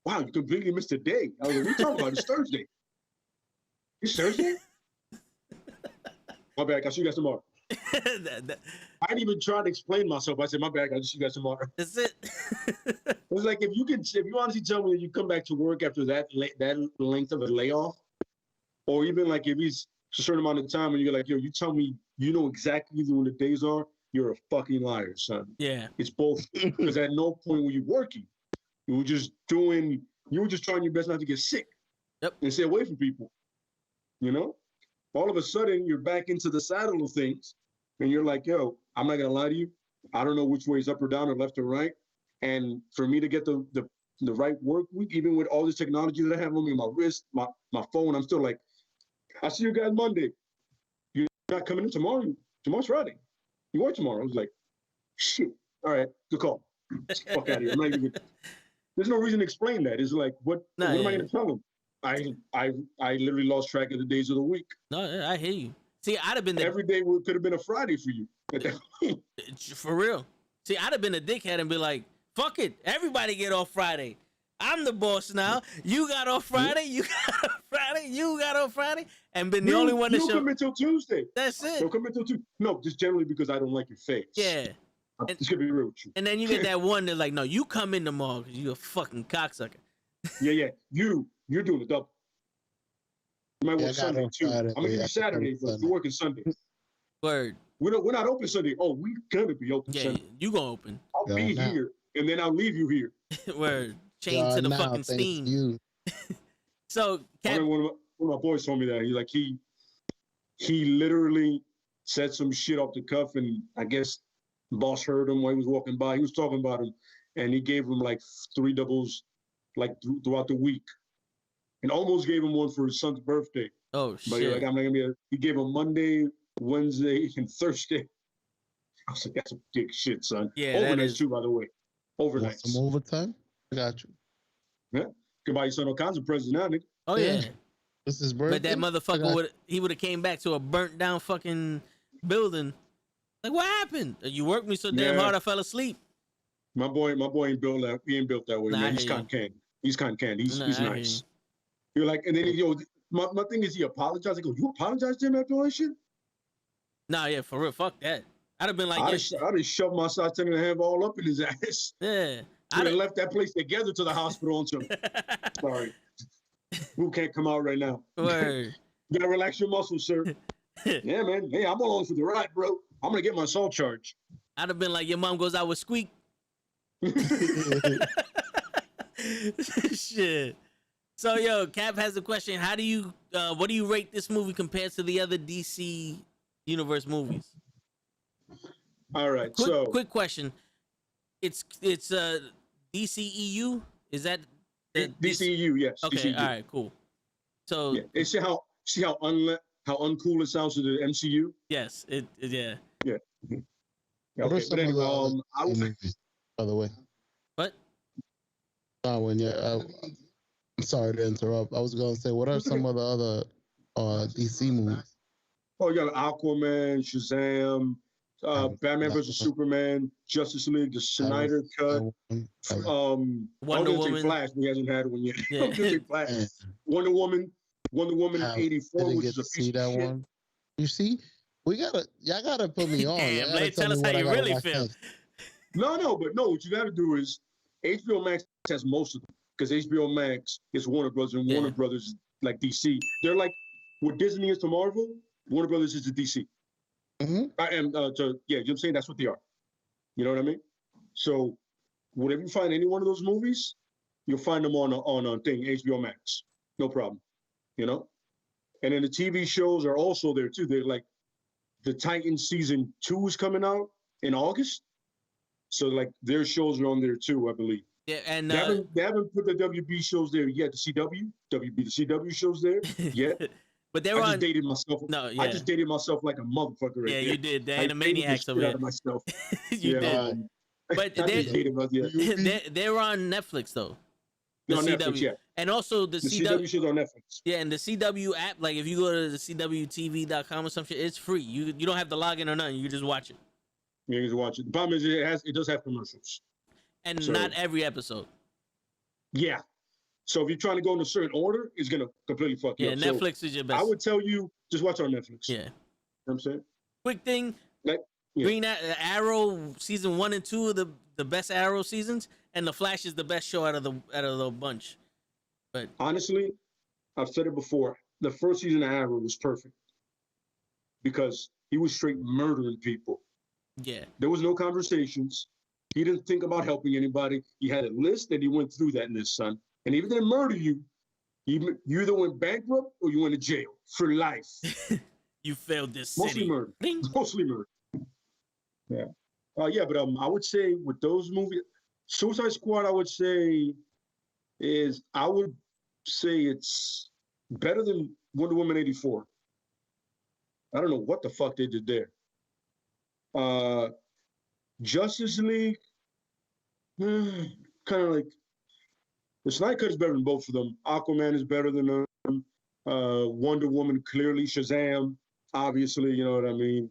wow, you completely missed a day. I was like, what are you talking about? It's Thursday. It's Thursday? My bad. I'll see you guys tomorrow. I didn't even try to explain myself. I said, my bad. I'll see you guys tomorrow. That's it. It was like, if you honestly tell me that you come back to work after that length of a layoff, or even like if it's a certain amount of time and you're like, yo, you tell me you know exactly when the days are, you're a fucking liar, son. Yeah. It's both. Because at no point were you working. You were just trying your best not to get sick. Yep. And stay away from people. You know? All of a sudden, you're back into the saddle of things. And you're like, yo, I'm not going to lie to you. I don't know which way is up or down or left or right. And for me to get the right work week, even with all this technology that I have on me, my wrist, my phone, I'm still like, I'll see you guys Monday. You're not coming in tomorrow? Tomorrow's Friday. You work tomorrow. I was like, shit. All right, good call. Fuck out of here. I'm not even, there's no reason to explain that. It's like, what am I going to tell them? I literally lost track of the days of the week. No, I hear you. See, I'd have been every day could have been a Friday for you. For real. See, I'd have been a dickhead and be like, fuck it. Everybody get off Friday. I'm the boss now. You got off Friday. You got off Friday. You got off Friday. And been the only one to show. You don't come until Tuesday. That's it. Don't come until Tuesday. No, just generally because I don't like your face. Yeah. I'm just going to be real with you. And then you get that one that's like, no, you come in tomorrow because you a fucking cocksucker. Yeah. You're doing the double. You might work Sunday too. I'm going to give you Saturday, but you're working Sunday. Word. We're not open Sunday. Oh, we're going to be open Sunday. You going to open. I'll be here, and then I'll leave you here. Word. Chained to the fucking steam. So, one of my boys told me that. He's like, he literally said some shit off the cuff, and I guess the boss heard him while he was walking by. He was talking about him, and he gave him like 3 doubles like throughout the week, and almost gave him one for his son's birthday. Oh, shit. But like, I'm not going to be he gave him Monday, Wednesday, and Thursday. I was like, that's some big shit, son. Yeah, overnight too, by the way. Overnight. Some overtime? I got you. Yeah. Can buy your son all kinds of presents now, nigga. Oh, yeah. This is birthday. But that motherfucker would have came back to a burnt down fucking building. Like, what happened? You worked me so damn hard I fell asleep. My boy ain't built that. He ain't built that way, man. He's cotton candy. He's cotton candy. He's nice. You're like, and then my thing is he apologized. I go, you apologize to him after all that shit? Nah, yeah, for real. Fuck that. I'd have been like, I'd have shoved my size 10.5 all up in his ass. Yeah. I'd have left that place together to the hospital until. Sorry. Who can't come out right now? Word. You gotta relax your muscles, sir. Yeah, man. Hey, I'm along for the ride, bro. I'm gonna get my assault charge. I'd have been like, your mom goes out with Squeak. Shit. So, yo, Cap has a question. What do you rate this movie compared to the other DC Universe movies? All right. Quick question. It's DCEU? Is that DCEU? Yes. Okay. DCEU. All right. Cool. So yeah. See how uncool it sounds to the MCU? Yes. Yeah. Yeah. What okay. But anyway, by the way. What? When I'm sorry to interrupt. I was gonna say, what are some of the other DC movies? Oh, you got Aquaman, Shazam, Batman vs Superman, Justice League, the Snyder Cut. Wonder I was gonna Woman. say Flash, but he hasn't had one yet. Yeah. I was gonna say Flash. Wonder Woman '84, didn't which get is a to see piece that of shit. one. You see, y'all gotta put me on. Damn, Y'all gotta Blade, tell me us how what I you gotta really watch feel. next. No, what you gotta do is HBO Max has most of them because HBO Max is Warner Brothers, and Warner Brothers is like DC. They're like what Disney is to Marvel, Warner Brothers is to DC. Mm-hmm. You know what I'm saying? That's what they are. You know what I mean? So whenever you find any one of those movies, you'll find them on a thing, HBO Max. No problem. You know? And then the TV shows are also there too. They're like the Titans season 2 is coming out in August. So like their shows are on there too, I believe. Yeah, and they haven't put the WB shows there yet. The CW shows there yet. But I just dated myself. No, yeah. I just dated myself like a motherfucker. Right Yeah, there. you did. The I Animaniacs over out here. of myself. You did. But they're on Netflix though. The on CW. Netflix, yeah. And also the CW shows on Netflix. Yeah, and the CW app, like if you go to the CWTV.com or some shit, it's free. You don't have to log in or nothing. You just watch it. You can watch it. The problem is it does have commercials. And not every episode. Yeah. So if you're trying to go in a certain order, it's gonna completely fuck you up. Yeah, Netflix is your best. I would tell you just watch it on Netflix. Yeah. You know what I'm saying? Quick thing. Green Arrow season 1 and 2 are the best Arrow seasons, and the Flash is the best show out of the bunch. But honestly, I've said it before. The first season of Arrow was perfect because he was straight murdering people. Yeah. There was no conversations. He didn't think about helping anybody. He had a list and he went through that list, son. And even they murder you, you either went bankrupt or you went to jail for life. You failed this Mostly city. murder. Mostly murder. Yeah. But I would say with those movies, Suicide Squad, I would say it's better than Wonder Woman 84. I don't know what the fuck they did there. Justice League, kind of like the Snyder Cut is better than both of them. Aquaman is better than them. Wonder Woman, clearly. Shazam, obviously, you know what I mean.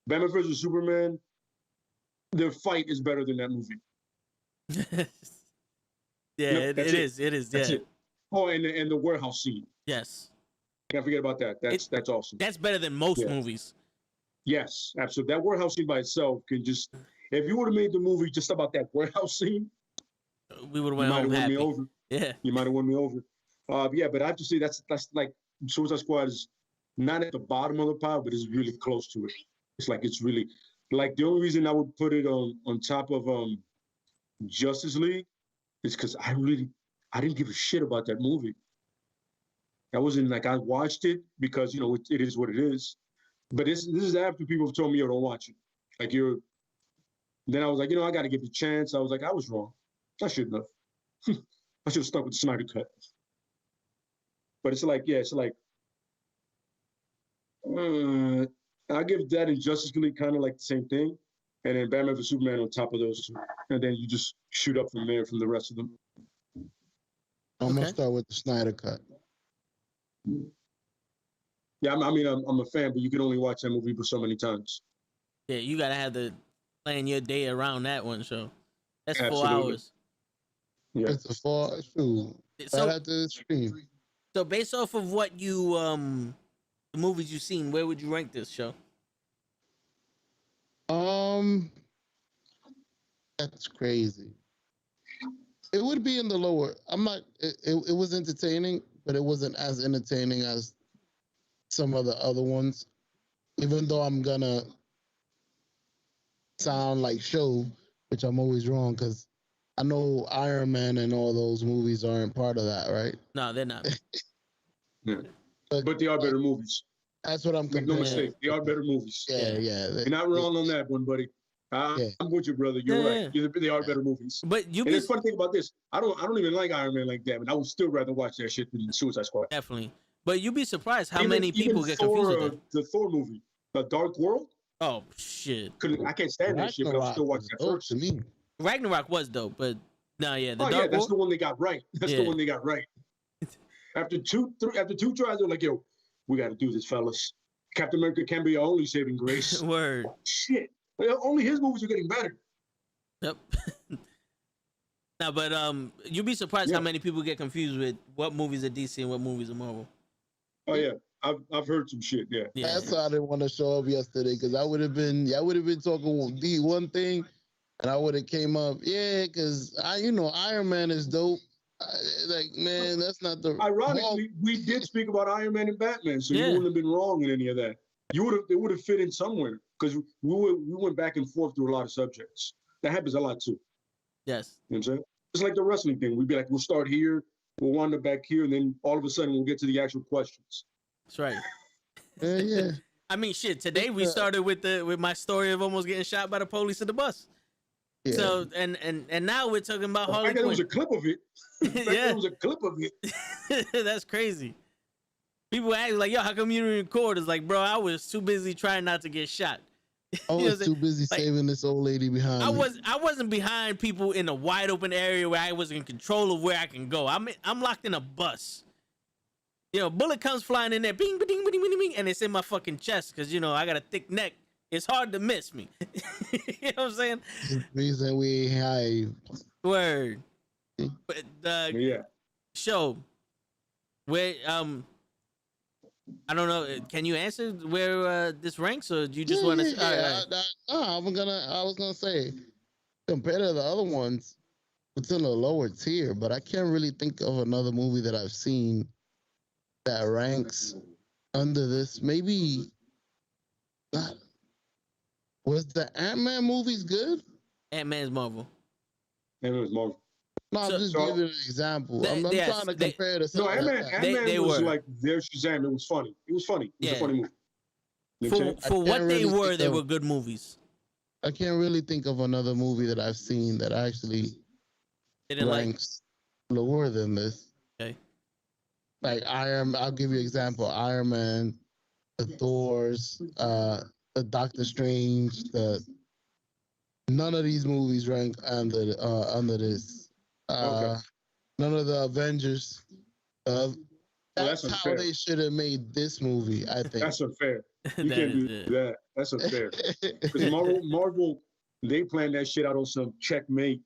Batman vs Superman, their fight is better than that movie. It is. That's it. Oh, and the warehouse scene. Yes. Can't forget about that. That's awesome. That's better than most movies. Yes, absolutely. That warehouse scene by itself can just, if you would have made the movie just about that warehouse scene, we would have went home happy. Me over. Yeah. You might have won me over. But I have to say that's like Suicide Squad is not at the bottom of the pile, but it's really close to it. It's really like the only reason I would put it on top of Justice League is because I didn't give a shit about that movie. I wasn't like, I watched it because it is what it is. But this is after people have told me, don't watch it. Then I was like, I got to give it a chance. I was like, I was wrong. I shouldn't have. I should have stuck with the Snyder Cut. But it's like, I give that and Justice League kind of like the same thing. And then Batman vs Superman on top of those two. And then you just shoot up from there from the rest of them. I'm going to start with the Snyder Cut. Yeah, I'm a fan, but you can only watch that movie for so many times. Yeah, you gotta have to plan your day around that one show. That's Absolutely. 4 hours. Yeah, it's a 4 shoot. So, right after the stream. So based off of what you the movies you've seen, where would you rank this show? That's crazy. It would be in the lower. I'm not. It was entertaining, but it wasn't as entertaining as some of the other ones. Even though I'm gonna sound like show, which I'm always wrong because I know Iron Man and all those movies aren't part of that, right? No, they're not. Yeah. But they are better movies. That's what I'm comparing. Make no mistake, they are better movies. Yeah. You're not wrong on that one, buddy. I'm with you, brother. You're right. They are better movies. But the funny thing about this, I don't even like Iron Man like that, but I would still rather watch that shit than Suicide Squad. Definitely. But you'd be surprised how many people get confused with it. The Thor movie, The Dark World. Oh shit! I can't stand that shit, but I'll still watch that first. To me. Ragnarok was dope, but no, yeah, the Oh yeah, Dark that's War. the one they got right. That's the Yeah. one they got right. After two tries, they're like, "Yo, we got to do this, fellas. Captain America can be our only saving grace." Word. Shit, only his movies are getting better. Yep. No, but you'd be surprised Yeah. how many people get confused with what movies are DC and what movies are Marvel. Oh yeah, I've heard some shit. Yeah. Yeah. That's why I didn't want to show up yesterday because I would have been talking the one thing, and I would have came up, yeah, because Iron Man is dope. Like, man, that's not the. Ironically, we did speak about Iron Man and Batman, so Yeah. you wouldn't have been wrong in any of that. It would have fit in somewhere because we went back and forth through a lot of subjects. That happens a lot too. Yes. You know what I'm saying? It's like the wrestling thing. We'd be like, we'll start here, we'll wind up back here, and then all of a sudden we'll get to the actual questions. That's right. Yeah. I mean, shit. Today we started with my story of almost getting shot by the police at the bus. Yeah. So and now we're talking about The Harley fact that Quinn. there was a clip of it. The fact that Yeah. there was a clip of it. That's crazy. People ask like, "Yo, how come you didn't record?" It's like, bro, I was too busy trying not to get shot. I You know was what I'm too busy Like, saving this old lady behind me. I wasn't behind people in a wide open area where I was in control of where I can go. I'm locked in a bus. Bullet comes flying in there, bing, bing, bing, bing, bing, and it's in my fucking chest because I got a thick neck. It's hard to miss me. You know what I'm saying? The reason we high. Word. But Yeah. show where I don't know. Can you answer where this ranks, or do you just want to? Yeah. I was gonna say, compared to the other ones, it's in a lower tier. But I can't really think of another movie that I've seen that ranks under this. Maybe was the Ant-Man movies good? Ant-Man's Marvel. And it was Marvel. No, I'm So- just so- giving an example. I'm Yes, trying to compare to No, something. Ant-Man, like that. Ant-Man was were. like their Shazam. It was funny. It was funny. It was Yeah. a funny movie. You know what I'm saying? For what can't they really were, think they of- were good movies. I can't really think of another movie that I've seen that actually Didn't like. ranks lower than this. Okay. Like I'll give you an example. Iron Man, the Thors, the Doctor Strange, none of these movies rank under this. Okay. None of the Avengers. Well, That's that's how unfair. they should have made this movie, I think. That's unfair. You That can't is do it. that. That's unfair. Because Marvel, they planned that shit out on some checkmate.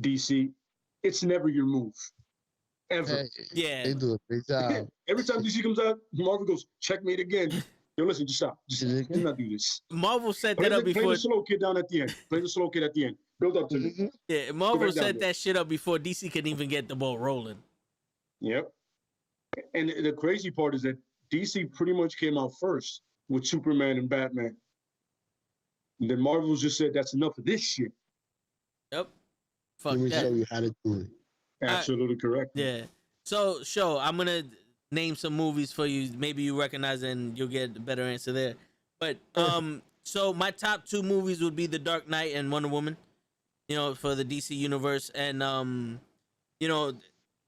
DC, it's never your move, ever. Hey, Yeah. they do a great job. Every time DC comes out, Marvel goes checkmate again. Yo, listen, just stop. Just Did it do not do this. Marvel set Play that up the before. slow kid down at the end. Play the slow kid at the end. Build up to it. Mhm. Yeah, Marvel Go back down set there. that shit up before DC could even get the ball rolling. Yep. And the crazy part is that DC pretty much came out first with Superman and Batman. And then Marvel just said, that's enough of this shit. Yep. Fuck Let me that. show you how to do it. Absolutely correct. Yeah. So, show, I'm gonna name some movies for you. Maybe you recognize it and you'll get a better answer there. But so my top two movies would be The Dark Knight and Wonder Woman. For the DC universe, and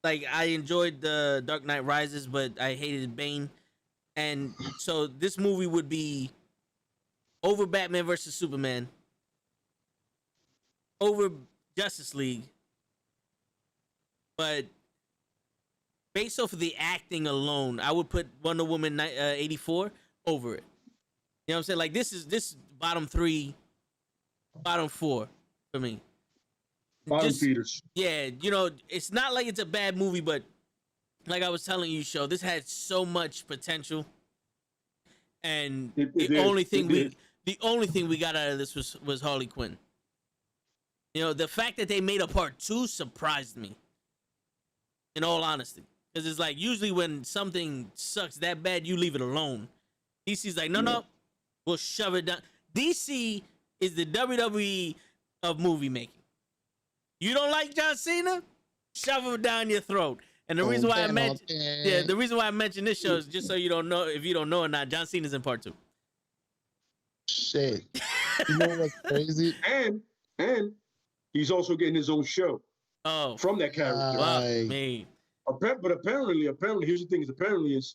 like I enjoyed the Dark Knight Rises, but I hated Bane, and so this movie would be over Batman versus Superman, over Justice League, but based off of the acting alone, I would put Wonder Woman 84 over it. You know what I'm saying? Like this is bottom three, bottom four for me. Bottom Just- feeders. Yeah, it's not like it's a bad movie, but like I was telling you, show this had so much potential, and It the did. only thing It the only thing we got out of this was Harley Quinn. The fact that they made a part 2 surprised me. In all honesty, because it's like usually when something sucks that bad, you leave it alone. DC's like, no, we'll shove it down. DC is the WWE of movie making. You don't like John Cena? Shove him down your throat. And the reason why I mentioned the reason why I mentioned this show is just so you don't know, if you don't know or not, John Cena's in part 2. Shit. You know what's crazy? And he's also getting his own show Oh, from that character. fuck Right. me. But apparently, here's the thing: apparently, it's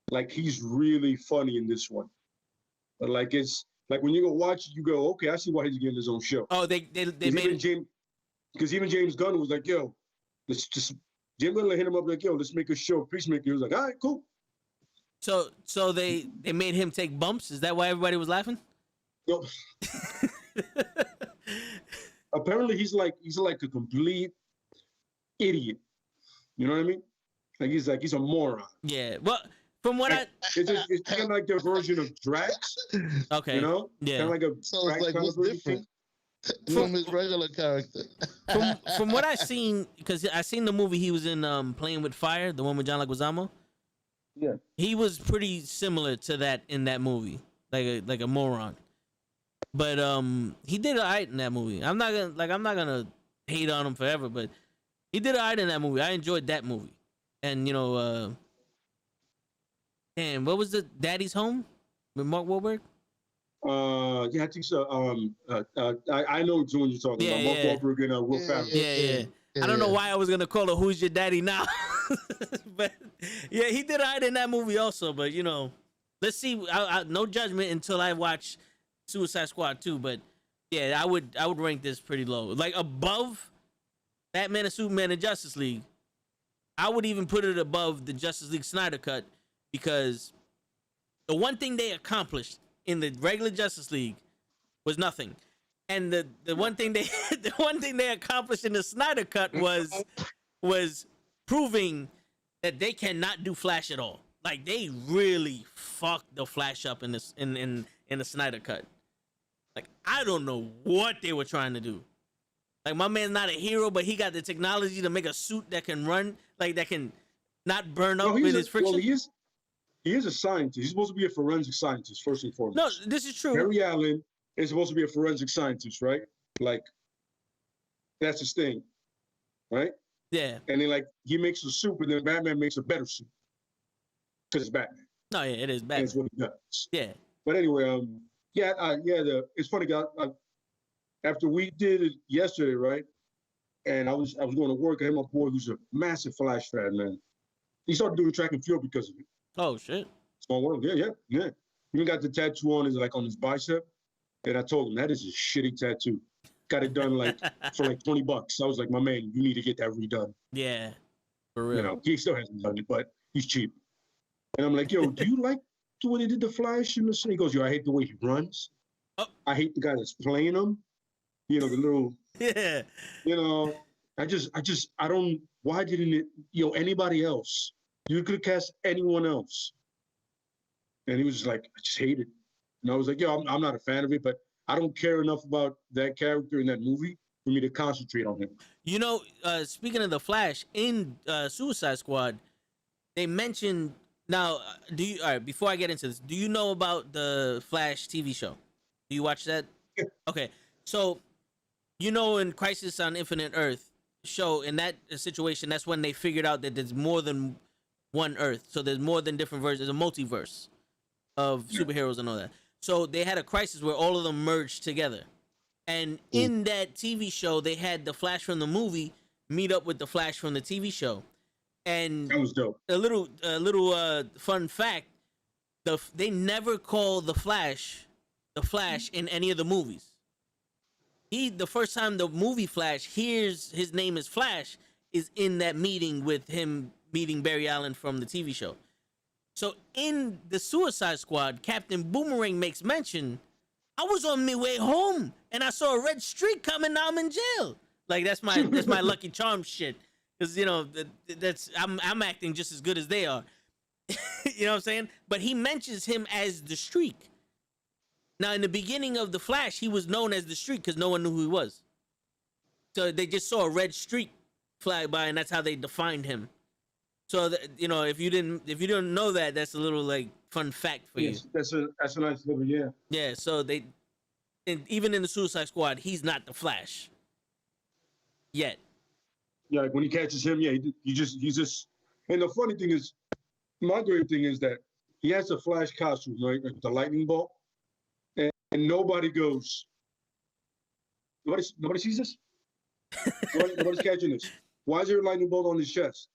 like he's really funny in this one. But like it's Like when you go watch, you go, okay, I see why he's getting his own show. Oh, they made it. Because even James Gunn was like, yo, let's just James Gunn hit him up like, yo, let's make a show. Peacemaker. He was like, all right, cool. So they made him take bumps. Is that why everybody was laughing? No. Apparently he's like a complete idiot. You know what I mean? Like he's a moron. Yeah. Well, from what it's kind of like their version of Drax. Okay. You know? Yeah. Kind of like a So it's Drax like kind what's of different from his regular character. From what I seen, because I seen the movie he was in, Playing with Fire, the one with John Leguizamo. Yeah. He was pretty similar to that in that movie, like a moron. But he did alright in that movie. I'm not gonna hate on him forever, but he did alright in that movie. I enjoyed that movie. And and what was the Daddy's Home with Mark Wahlberg? Yeah, I think so. I know which one you're talking about. Mark Wahlberg and Will Ferrell. Yeah. I don't know why I was gonna call it "Who's Your Daddy Now," but yeah, he did alright in that movie also. But let's see. No judgment until I watch Suicide Squad 2. But yeah, I would rank this pretty low, like above Batman and Superman and Justice League. I would even put it above the Justice League Snyder Cut, because the one thing they accomplished in the regular Justice League was nothing. And the one thing they accomplished in the Snyder Cut was proving that they cannot do Flash at all. Like they really fucked the Flash up in the Snyder Cut. Like I don't know what they were trying to do. Like my man's not a hero, but he got the technology to make a suit that can run, like that can not burn up with his friction. Well, he is a scientist. He's supposed to be a forensic scientist first and foremost. No, this is true. Barry Allen is supposed to be a forensic scientist, right? Like that's his thing, right? Yeah. And then he makes a suit, and then Batman makes a better suit because it's Batman. No, yeah, it is Batman. That's what he does. Yeah. But anyway, it's funny, guys. After we did it yesterday, right? And I was going to work. I had my boy who's a massive Flash fan, man. He started doing track and field because of it. Oh shit. Small world, yeah. Even got the tattoo on his bicep. And I told him that is a shitty tattoo. Got it done for $20. I was like, my man, you need to get that redone. Yeah. For real. He still hasn't done it, but he's cheap. And I'm like, yo, do you like the way they did the Flash in the scene? He goes, yo, I hate the way he runs. Oh. I hate the guy that's playing him. The little. Yeah. I don't. Why didn't it? Anybody else? You could have cast anyone else. And he was just like, I just hate it. And I was like, yo, I'm not a fan of it, but I don't care enough about that character in that movie for me to concentrate on him. Speaking of the Flash in Suicide Squad, they mentioned. Now, all right, before I get into this, do you know about the Flash TV show? Do you watch that? Yeah. Okay, so in Crisis on Infinite Earth show, in that situation, that's when they figured out that there's more than one Earth. So there's more than different versions. There's a multiverse of superheroes and all that. So they had a crisis where all of them merged together. And in that TV show, they had the Flash from the movie meet up with the Flash from the TV show. And that was dope. A little fun fact: they never call the Flash in any of the movies. The first time the movie Flash hears his name is Flash is in that meeting with him meeting Barry Allen from the TV show. So in the Suicide Squad, Captain Boomerang makes mention, I was on my way home and I saw a red streak coming. Now I'm in jail. Like that's my Lucky Charm shit. Because I'm acting just as good as they are. You know what I'm saying? But he mentions him as the Streak. Now in the beginning of the Flash, he was known as the Streak because no one knew who he was. So they just saw a red streak fly by, and that's how they defined him. So if you didn't know that, that's a little fun fact for you. That's a nice little Yeah. So even in the Suicide Squad, he's not the Flash yet. Yeah, when he catches him, he's just. And the funny thing is, my great thing is that he has a Flash costume, right? The lightning bolt, and nobody goes. Nobody sees this. Nobody's catching this. Why is there a lightning bolt on his chest?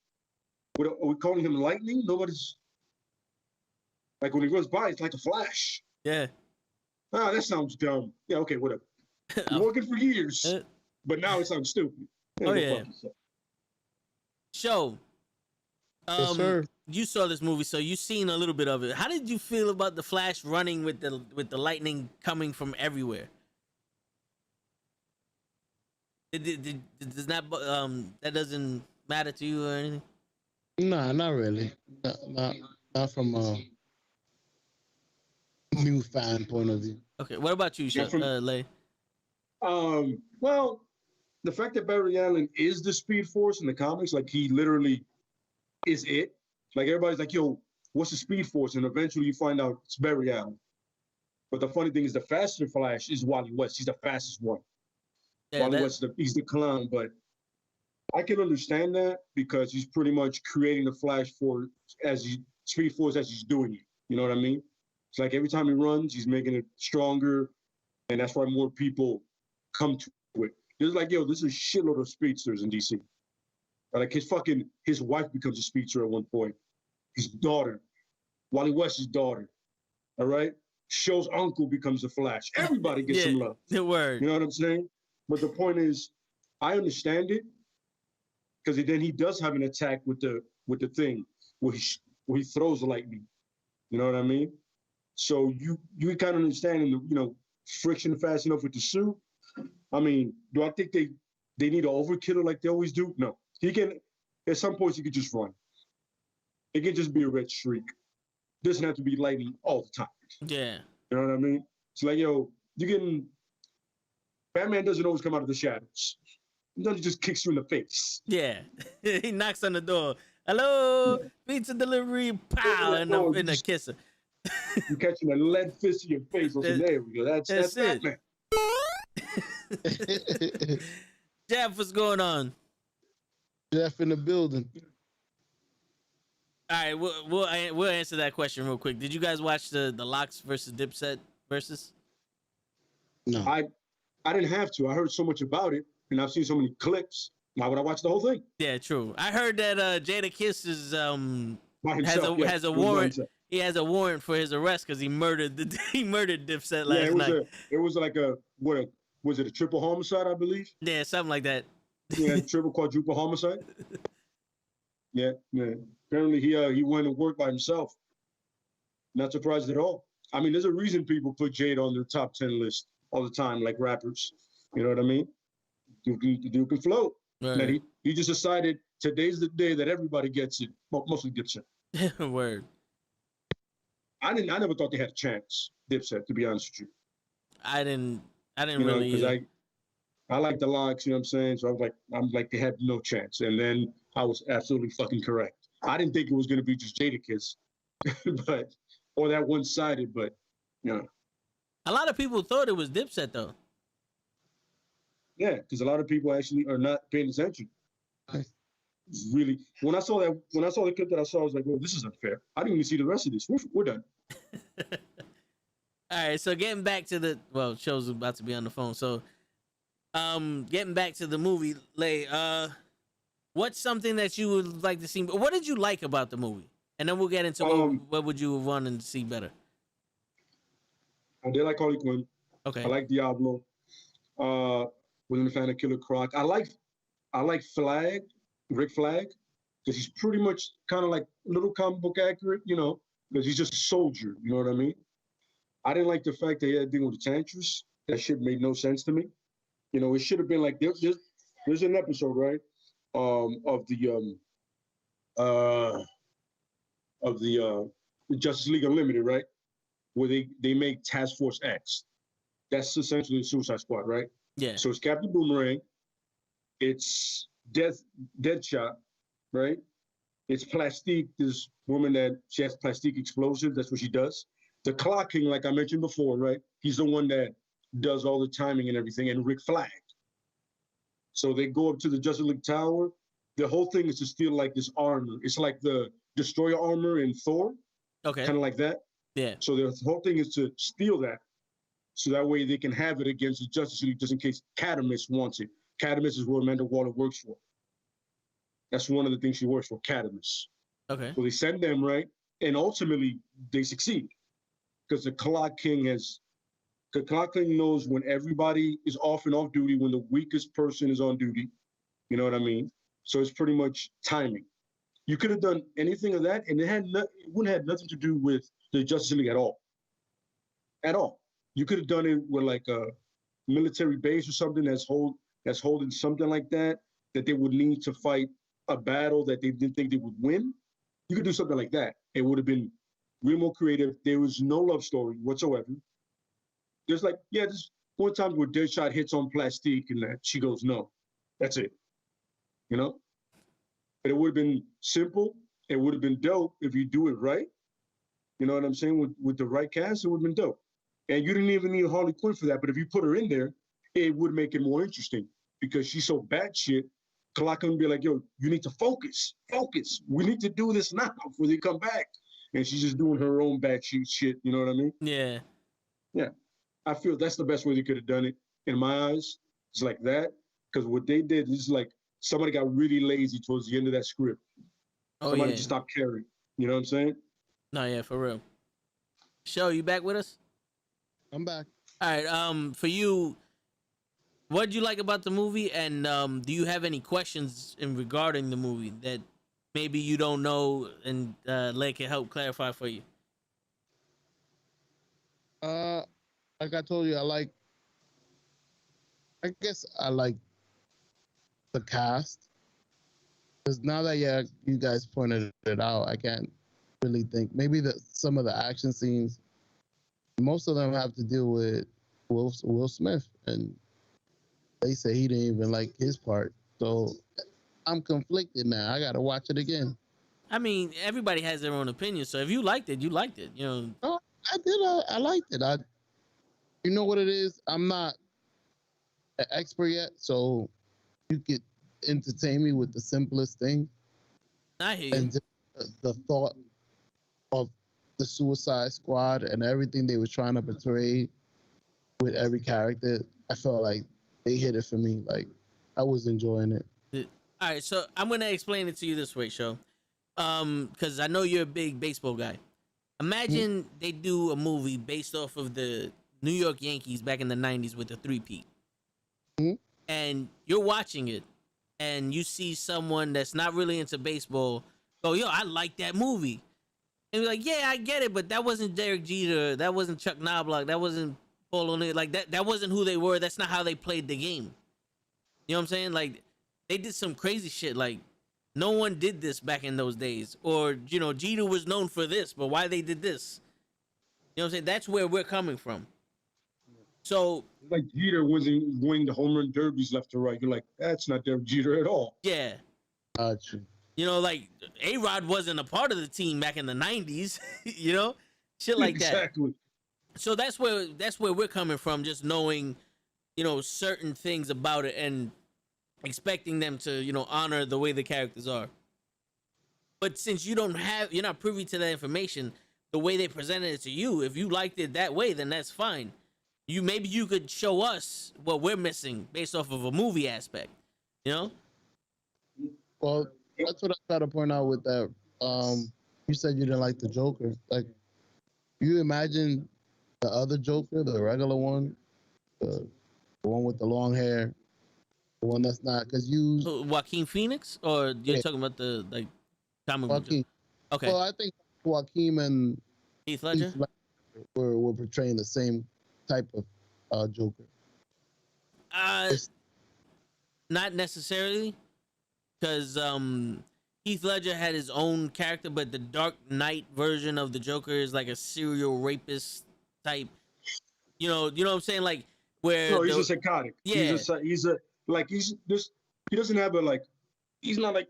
Are we calling him lightning? Nobody's. Like when he runs by, it's like a flash. Yeah. that sounds dumb. Yeah, okay, whatever. Been working for years, but now it sounds stupid. Oh, Go yeah. fuck yourself. Show. Yes, sir. You saw this movie, so you've seen a little bit of it. How did you feel about the Flash running with the lightning coming from everywhere? Does that doesn't matter to you or anything? Nah, not really. Not from a new fan point of view. Okay, what about you, Lay? Well, the fact that Barry Allen is the Speed Force in the comics, like he literally is it. Like everybody's like, yo, what's the Speed Force? And eventually you find out it's Barry Allen. But the funny thing is the faster Flash is Wally West. He's the fastest one. Yeah, Wally West, he's the clown, but I can understand that because he's pretty much creating the Flash Speed Force as he's doing it. You know what I mean? It's like every time he runs, he's making it stronger, and that's why more people come to it. It's like, yo, there's a shitload of speedsters in DC. Like his wife becomes a speedster at one point. His daughter, Wally West's daughter. All right, Show's uncle becomes the Flash. Everybody gets some love. The word. You know what I'm saying? But the point is, I understand it because then he does have an attack with the thing where he throws the lightning. You know what I mean? So you kind of understand the friction fast enough with the suit. I mean, do I think they need to overkill it like they always do? No. He can, at some points, he could just run. It can just be a red streak. Doesn't have to be lightning all the time. Yeah. You know what I mean? It's like, Batman doesn't always come out of the shadows. Then he just kicks you in the face. Yeah. He knocks on the door. Hello, pizza delivery, pow, and a kisser. You're catching a lead fist in your face. So there we go. That's Batman. Jeff, what's going on? Jeff in the building. All right, we'll answer that question real quick. Did you guys watch the Locks versus Dipset versus? No, I didn't have to. I heard so much about it, and I've seen so many clips. Why would I watch the whole thing? Yeah, true. I heard that Jada Kiss is has a warrant. He has a warrant for his arrest because he murdered Dipset last night. It was like was it a triple homicide, I believe? Yeah, something like that. Yeah, triple quadruple homicide. Yeah. Apparently he went and worked by himself. Not surprised at all. I mean, there's a reason people put Jade on their top 10 list all the time, like rappers. You know what I mean? Dude can float. Right. And he just decided today's the day that everybody gets it. Well, mostly Dipset. Word. I never thought they had a chance, Dipset, to be honest with you. I didn't really because I like the Locks, you know what I'm saying? So I'm like they had no chance. And then I was absolutely fucking correct. I didn't think it was gonna be just Jadakiss, or that one-sided, but a lot of people thought it was Dipset though. Yeah, because a lot of people actually are not paying attention. Really, when I saw the clip that I saw, I was like, "Well, this is unfair. I didn't even see the rest of this. We're done." All right, so getting back to show's about to be on the phone. So, getting back to the movie, Lay, what's something that you would like to see? What did you like about the movie? And then we'll get into what would you want to see better. I did like Harley Quinn. Okay. I like Diablo. Wasn't a fan of Killer Croc. I like Flag. Rick Flag, because he's pretty much kind of like little comic book accurate, because he's just a soldier, you know what I mean? I didn't like the fact that he had to deal with Enchantress. That shit made no sense to me. It should have been like there's an episode, right, of the Justice League Unlimited, right, where they make Task Force X. That's essentially the Suicide Squad, right? Yeah. So it's Captain Boomerang. It's Deadshot, right? It's Plastique, this woman that she has plastic explosives. That's what she does. The Clock King, like I mentioned before, right? He's the one that does all the timing and everything, and Rick Flag. So they go up to the Justice League Tower. The whole thing is to steal like this armor. It's like the Destroyer armor in Thor. Okay. Kind of like that. Yeah. So the whole thing is to steal that, so that way they can have it against the Justice League, just in case Catamus wants it. Catamus is where Amanda Waller works for. That's one of the things she works for, Catamus. Okay. So they send them, right? And ultimately, they succeed. Because the Clock King has Because clock cleaning knows when everybody is off and off duty, when the weakest person is on duty. You know what I mean? So it's pretty much timing. You could have done anything of that, and it wouldn't have nothing to do with the Justice League at all. At all. You could have done it with like a military base or something that's holding something like that they would need to fight a battle that they didn't think they would win. You could do something like that. It would have been real more creative. There was no love story whatsoever. There's like, yeah, there's one time where Deadshot hits on Plastique and that she goes, no. That's it. You know? But it would have been simple. It would have been dope if you do it right. You know what I'm saying? With the right cast, it would have been dope. And you didn't even need Harley Quinn for that. But if you put her in there, it would make it more interesting because she's so bad shit. Clock would be like, yo, you need to focus. Focus. We need to do this now before they come back. And she's just doing her own bad shit. You know what I mean? Yeah. Yeah. I feel that's the best way they could have done it. In my eyes, it's like that. Because what they did is like somebody got really lazy towards the end of that script. Somebody just stopped caring. You know what I'm saying? No, yeah, for real. Show, you back with us? I'm back. All right. For you, what did you like about the movie, and do you have any questions in regarding the movie that maybe you don't know, and Lake can help clarify for you? Like I told you, I guess I like the cast. Because now that you guys pointed it out, I can't really think. Maybe some of the action scenes, most of them have to do with Will Smith, and they say he didn't even like his part. So I'm conflicted now. I gotta watch it again. I mean, everybody has their own opinion. So if you liked it, you liked it. You know. Oh, I did. I liked it. You know what it is? I'm not an expert yet, so you could entertain me with the simplest thing. I hear you. And the thought of the Suicide Squad and everything they were trying to portray with every character, I felt like they hit it for me. Like I was enjoying it. All right, so I'm gonna explain it to you this way, Show. Because I know you're a big baseball guy. Imagine they do a movie based off of the New York Yankees back in the 90s with the three-peat. And you're watching it, and you see someone that's not really into baseball go, yo, I like that movie. And you're like, yeah, I get it, but that wasn't Derek Jeter. That wasn't Chuck Knobloch. That wasn't Paul O'Neill. Like, that wasn't who they were. That's not how they played the game. You know what I'm saying? Like, they did some crazy shit. Like, no one did this back in those days. Or, you know, Jeter was known for this, but why they did this? You know what I'm saying? That's where we're coming from. So, like Jeter wasn't winning the home run derbies left to right. You're like, that's not Derek Jeter at all. yeah. Gotcha. You know, like, A-Rod wasn't a part of the team back in the 90s. You know? Shit like that. Exactly. So that's where we're coming from, just knowing, you know, certain things about it and expecting them to, you know, honor the way the characters are. But since you're not privy to that information, the way they presented it to you, if you liked it that way, then that's fine. Maybe you could show us what we're missing based off of a movie aspect, you know? Well, that's what I try to point out with that. You said you didn't like the Joker. Like, you imagine the other Joker, the regular one, the one with the long hair, the one that's not, because you... Joaquin Phoenix? Or you're talking about the, like, comic book Joker? Okay. Well, I think Joaquin and Heath Ledger were portraying the same type of Joker. Not necessarily, because Heath Ledger had his own character, but the Dark Knight version of the Joker is like a serial rapist type. You know what I'm saying? Like where no, he's a psychotic. Yeah, he's he doesn't have a like. He's not like.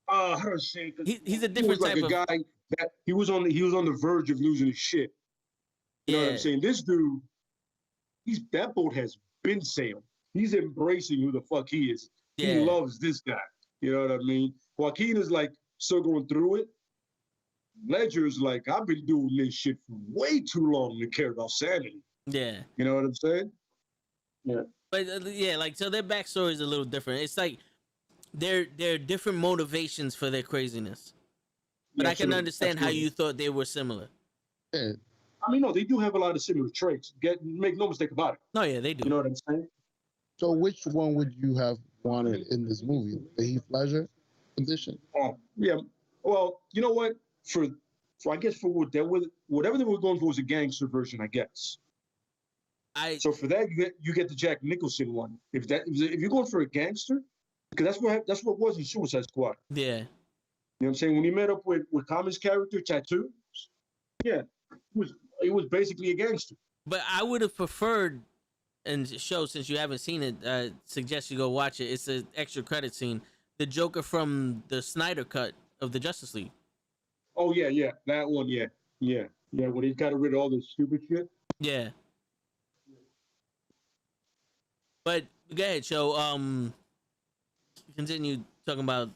How do I say it? He's a different type of guy that he was on the verge of losing his shit. You know what I'm saying? This dude, that boat has been sailed. He's embracing who the fuck he is. Yeah. He loves this guy. You know what I mean? Joaquin is like still going through it. Ledger's like, I've been doing this shit for way too long to care about sanity. Yeah. You know what I'm saying? Yeah. But like, so their backstory is a little different. It's like they're different motivations for their craziness. But I can understand how you thought they were similar. Yeah. I mean, no, they do have a lot of similar traits. Make no mistake about it. Oh yeah, they do. You know what I'm saying? So which one would you have wanted in this movie? The Heath Ledger edition? Oh, yeah. Well, you know what? For I guess for whatever they were going for was a gangster version, I guess. So for that, you get the Jack Nicholson one. If you're going for a gangster, because that's what was in Suicide Squad. Yeah. You know what I'm saying? When he met up with Common's character, Tattoo, yeah, it was basically a gangster. But I would have preferred, and show since you haven't seen it, suggest you go watch it. It's an extra credit scene. The Joker from the Snyder cut of the Justice League. Oh yeah, that one, yeah. When he got rid of all this stupid shit. Yeah. But go ahead, Joe. Continue talking about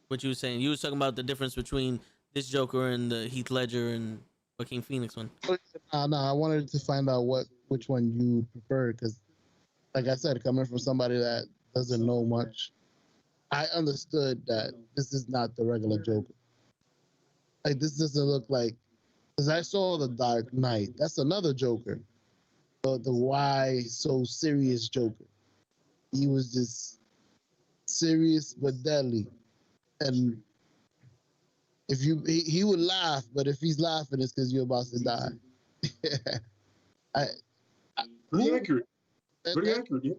what you were saying. You were talking about the difference between this Joker and the Heath Ledger and Joaquin Phoenix one. No, I wanted to find out which one you prefer, because, like I said, coming from somebody that doesn't know much, I understood that this is not the regular Joker. Like, this doesn't look like, because I saw the Dark Knight. That's another Joker. The why so serious Joker. He was just serious but deadly, and if he would laugh, but if he's laughing, it's because you're about to die. Pretty accurate. Pretty accurate. Yeah.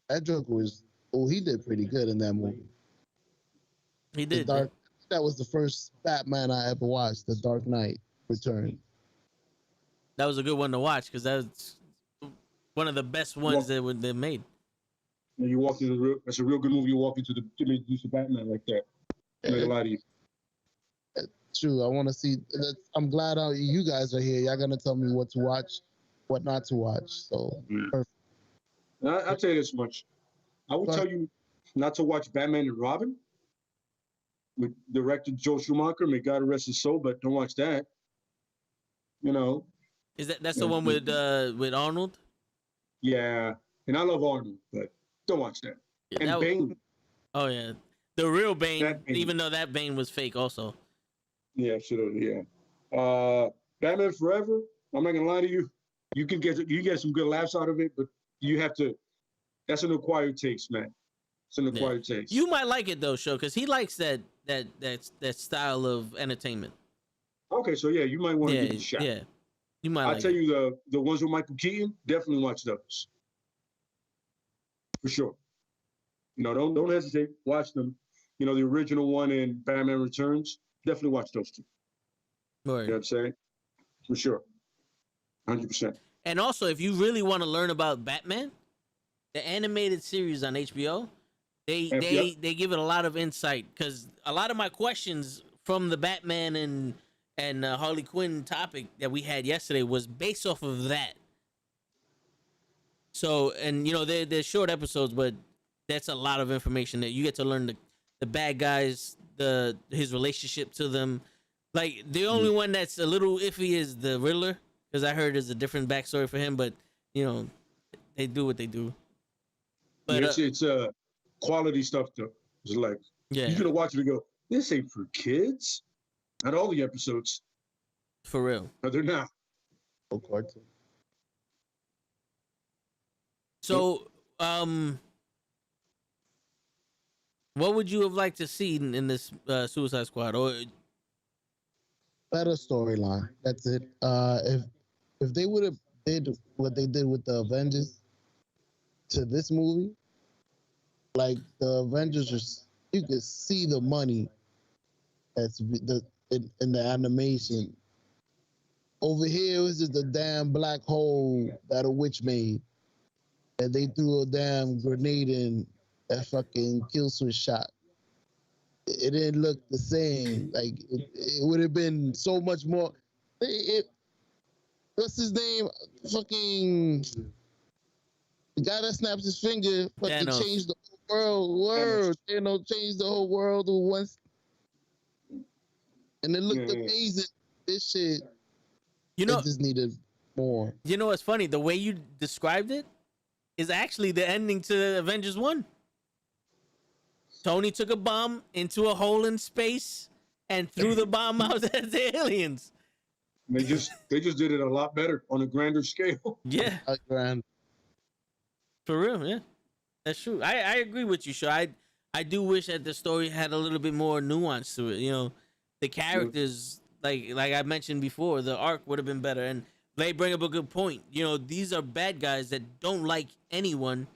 That Joker was. Oh, he did pretty good in that movie. He did. That was the first Batman I ever watched. The Dark Knight Returns. That was a good one to watch because that's one of the best ones that they made. And you walk into that's a real good movie. You walk into the introduce Batman like that. Make a lot of you. True. I want to see. I'm glad you guys are here. Y'all gonna tell me what to watch, what not to watch. So perfect. I'll tell you this much. I will tell you not to watch Batman and Robin with director Joe Schumacher. May God rest his soul, but don't watch that. You know. That's the one with Arnold? Yeah, and I love Arnold, but don't watch that. Yeah, and Bane. Oh yeah, the real Bane, even though that Bane was fake, also. Yeah, yeah. Batman Forever. I'm not gonna lie to you. You get some good laughs out of it, but you have to. That's an acquired taste, man. It's an acquired taste. You might like it though, Show, because he likes that style of entertainment. Okay, so yeah, you might want to give it a shot. Yeah, you might. I'll tell you the ones with Michael Keaton. Definitely watch those. For sure. You know, don't hesitate. Watch them. You know, the original one in Batman Returns. Definitely watch those two. Right. You know what I'm saying? For sure. 100%. And also, if you really want to learn about Batman, the animated series on HBO, they give it a lot of insight, because a lot of my questions from the Batman and Harley Quinn topic that we had yesterday was based off of that. So, and you know, they're short episodes, but that's a lot of information that you get to learn the bad guys, his relationship to them. Like, the only one that's a little iffy is the Riddler, because I heard there's a different backstory for him, but you know, they do what they do. But it's quality stuff though. It's like, you're gonna watch it and go, this ain't for kids. Not all the episodes. For real. No, they're not. No cartoon. So, what would you have liked to see in this Suicide Squad? Or better storyline. That's it. If they would have did what they did with the Avengers to this movie, like the Avengers, you could see the money that's in the animation. Over here, it was just a damn black hole that a witch made, and they threw a damn grenade in that fucking kill switch shot. It didn't look the same. Like, it would have been so much more. What's his name? Fucking the guy that snaps his finger fucking changed the whole world. You know, changed the whole world once, and it looked amazing. This shit, you know, it just needed more. You know what's funny? The way you described it is actually the ending to Avengers 1. Tony took a bomb into a hole in space and threw the bomb out at the aliens. They just did it a lot better on a grander scale. Yeah, Grand. for real. Yeah, that's true. I agree with you, sure. I do wish that the story had a little bit more nuance to it. You know, the characters, like I mentioned before, the arc would have been better. And they bring up a good point. You know, these are bad guys that don't like anyone.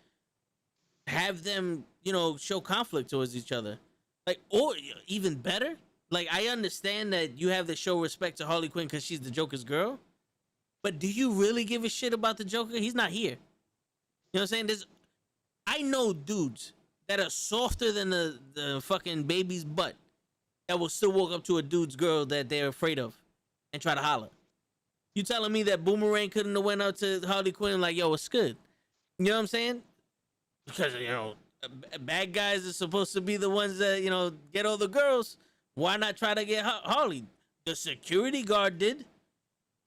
Have them, you know, show conflict towards each other. Like, or even better, like, I understand that you have to show respect to Harley Quinn because she's the Joker's girl. But do you really give a shit about the Joker? He's not here. You know what I'm saying? I know dudes that are softer than the fucking baby's butt that will still walk up to a dude's girl that they're afraid of and try to holler. You telling me that Boomerang couldn't have went out to Harley Quinn like, yo, what's good? You know what I'm saying? Because, you know, bad guys are supposed to be the ones that, you know, get all the girls. Why not try to get Harley? The security guard did.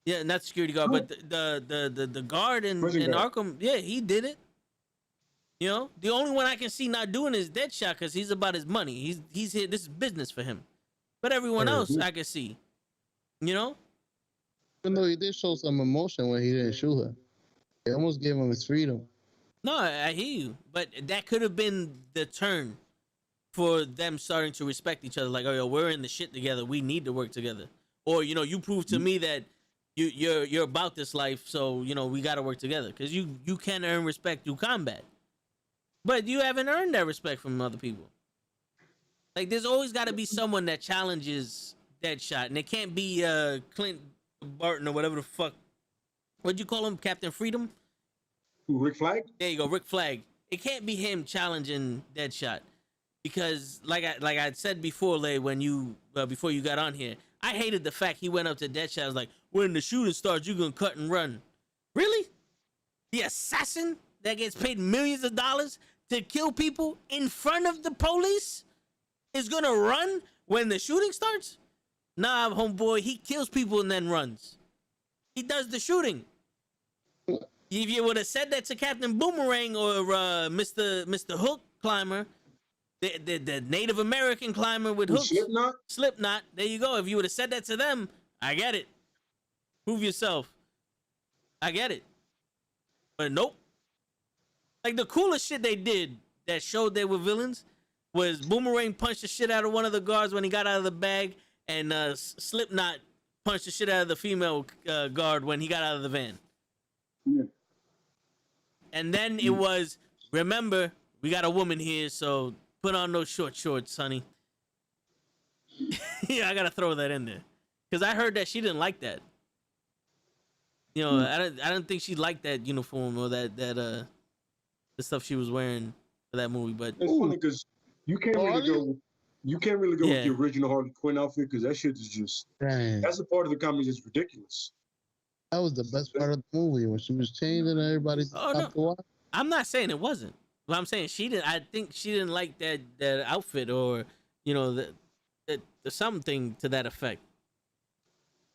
Yeah, not security guard, but the guard in Arkham, yeah, he did it. You know, the only one I can see not doing is Deadshot because he's about his money. He's here. This is business for him. But everyone else, I can see. You know. Even though he did show some emotion when he didn't shoot her, they almost gave him his freedom. No, I hear you, but that could have been the turn for them starting to respect each other. Like, oh, yo, we're in the shit together. We need to work together. Or, you know, you prove to me that you're about this life, so, you know, we got to work together. Because you can earn respect through combat. But you haven't earned that respect from other people. Like, there's always got to be someone that challenges Deadshot. And it can't be Clint Barton or whatever the fuck. What'd you call him? Captain Freedom? Rick Flag? There you go, Rick Flag. It can't be him challenging Deadshot. Because, like I said before, Lay, when you before you got on here, I hated the fact he went up to Deadshot. I was like, when the shooting starts, you're going to cut and run. Really? The assassin that gets paid millions of dollars to kill people in front of the police is going to run when the shooting starts? Nah, homeboy, he kills people and then runs. He does the shooting. If you would have said that to Captain Boomerang or Mr. Hook climber, the Native American climber with hooks, Slipknot, there you go. If you would have said that to them, I get it. Prove yourself. I get it. But nope. Like, the coolest shit they did that showed they were villains was Boomerang punched the shit out of one of the guards when he got out of the bag, and Slipknot punched the shit out of the female guard when he got out of the van. Yeah. And then it was, remember, we got a woman here, so put on those short shorts, honey. Yeah, I gotta throw that in there. Because I heard that she didn't like that. You know, I don't think she liked that uniform or that the stuff she was wearing for that movie. But it's funny because you can't really go with the original Harley Quinn outfit because that shit is just that's a part of the comedy that's ridiculous. That was the best part of the movie when she was changing and everybody stopped to watch. I'm not saying it wasn't. But I'm saying she didn't. I think she didn't like that outfit, or, you know, the something to that effect.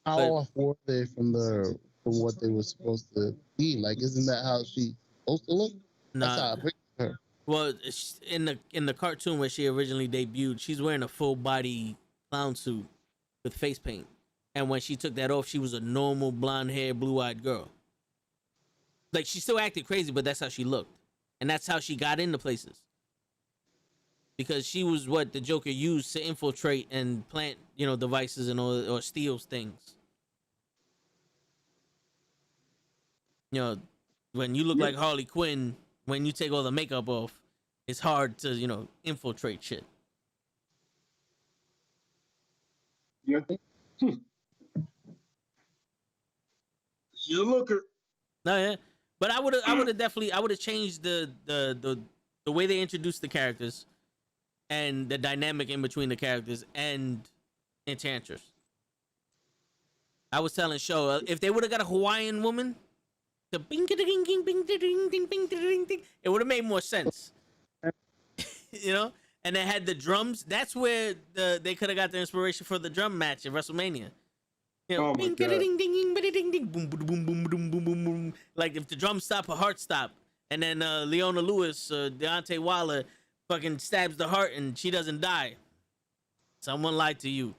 How off were they from what they were supposed to be? Like, isn't that how she's supposed to look? That's how I picture her. Well, in the cartoon where she originally debuted, she's wearing a full body clown suit with face paint, and when she took that off, she was a normal blonde hair, blue eyed girl. Like, she still acted crazy, but that's how she looked, and that's how she got into places. Because she was what the Joker used to infiltrate and plant, you know, devices and all, or steal things. You know, when you look like Harley Quinn, when you take all the makeup off, it's hard to, you know, infiltrate shit. Yeah. She's a looker. No, yeah. But I would have definitely changed the way they introduced the characters and the dynamic in between the characters and Enchantress. I was telling Show, if they would have got a Hawaiian woman, the bing ding ding bing ding ding bing ding ding, it would have made more sense. You know? And they had the drums. That's where they could have got the inspiration for the drum match at WrestleMania. You know, ding ding ding ding ding ding boom boom boom boom boom boom boom boom. Like, if the drums stop, her heart stop, and then Leona Lewis, Deontay Wilder, fucking stabs the heart and she doesn't die. Someone lied to you.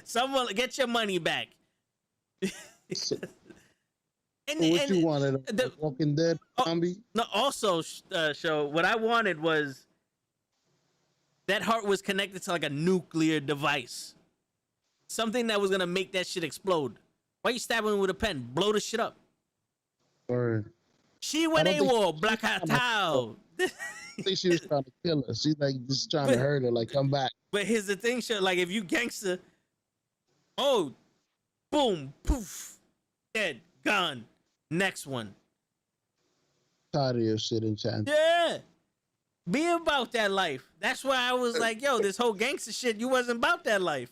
Someone get your money back. So, And, what you wanted? the, Walking Dead oh, zombie? no, also, show what I wanted was that heart was connected to like a nuclear device, something that was gonna make that shit explode. Why you stabbing him with a pen? Blow the shit up. Or She went I don't think AWOL, Black Hotel. I think she was trying to kill her. She's like just trying to hurt her. Like, come back. But here's the thing, shit. Like, if you gangster, oh, boom, poof, dead, gone. Next one. Tired of your shit, Enchanted. Yeah. Be about that life. That's why I was like, yo, this whole gangster shit, you wasn't about that life.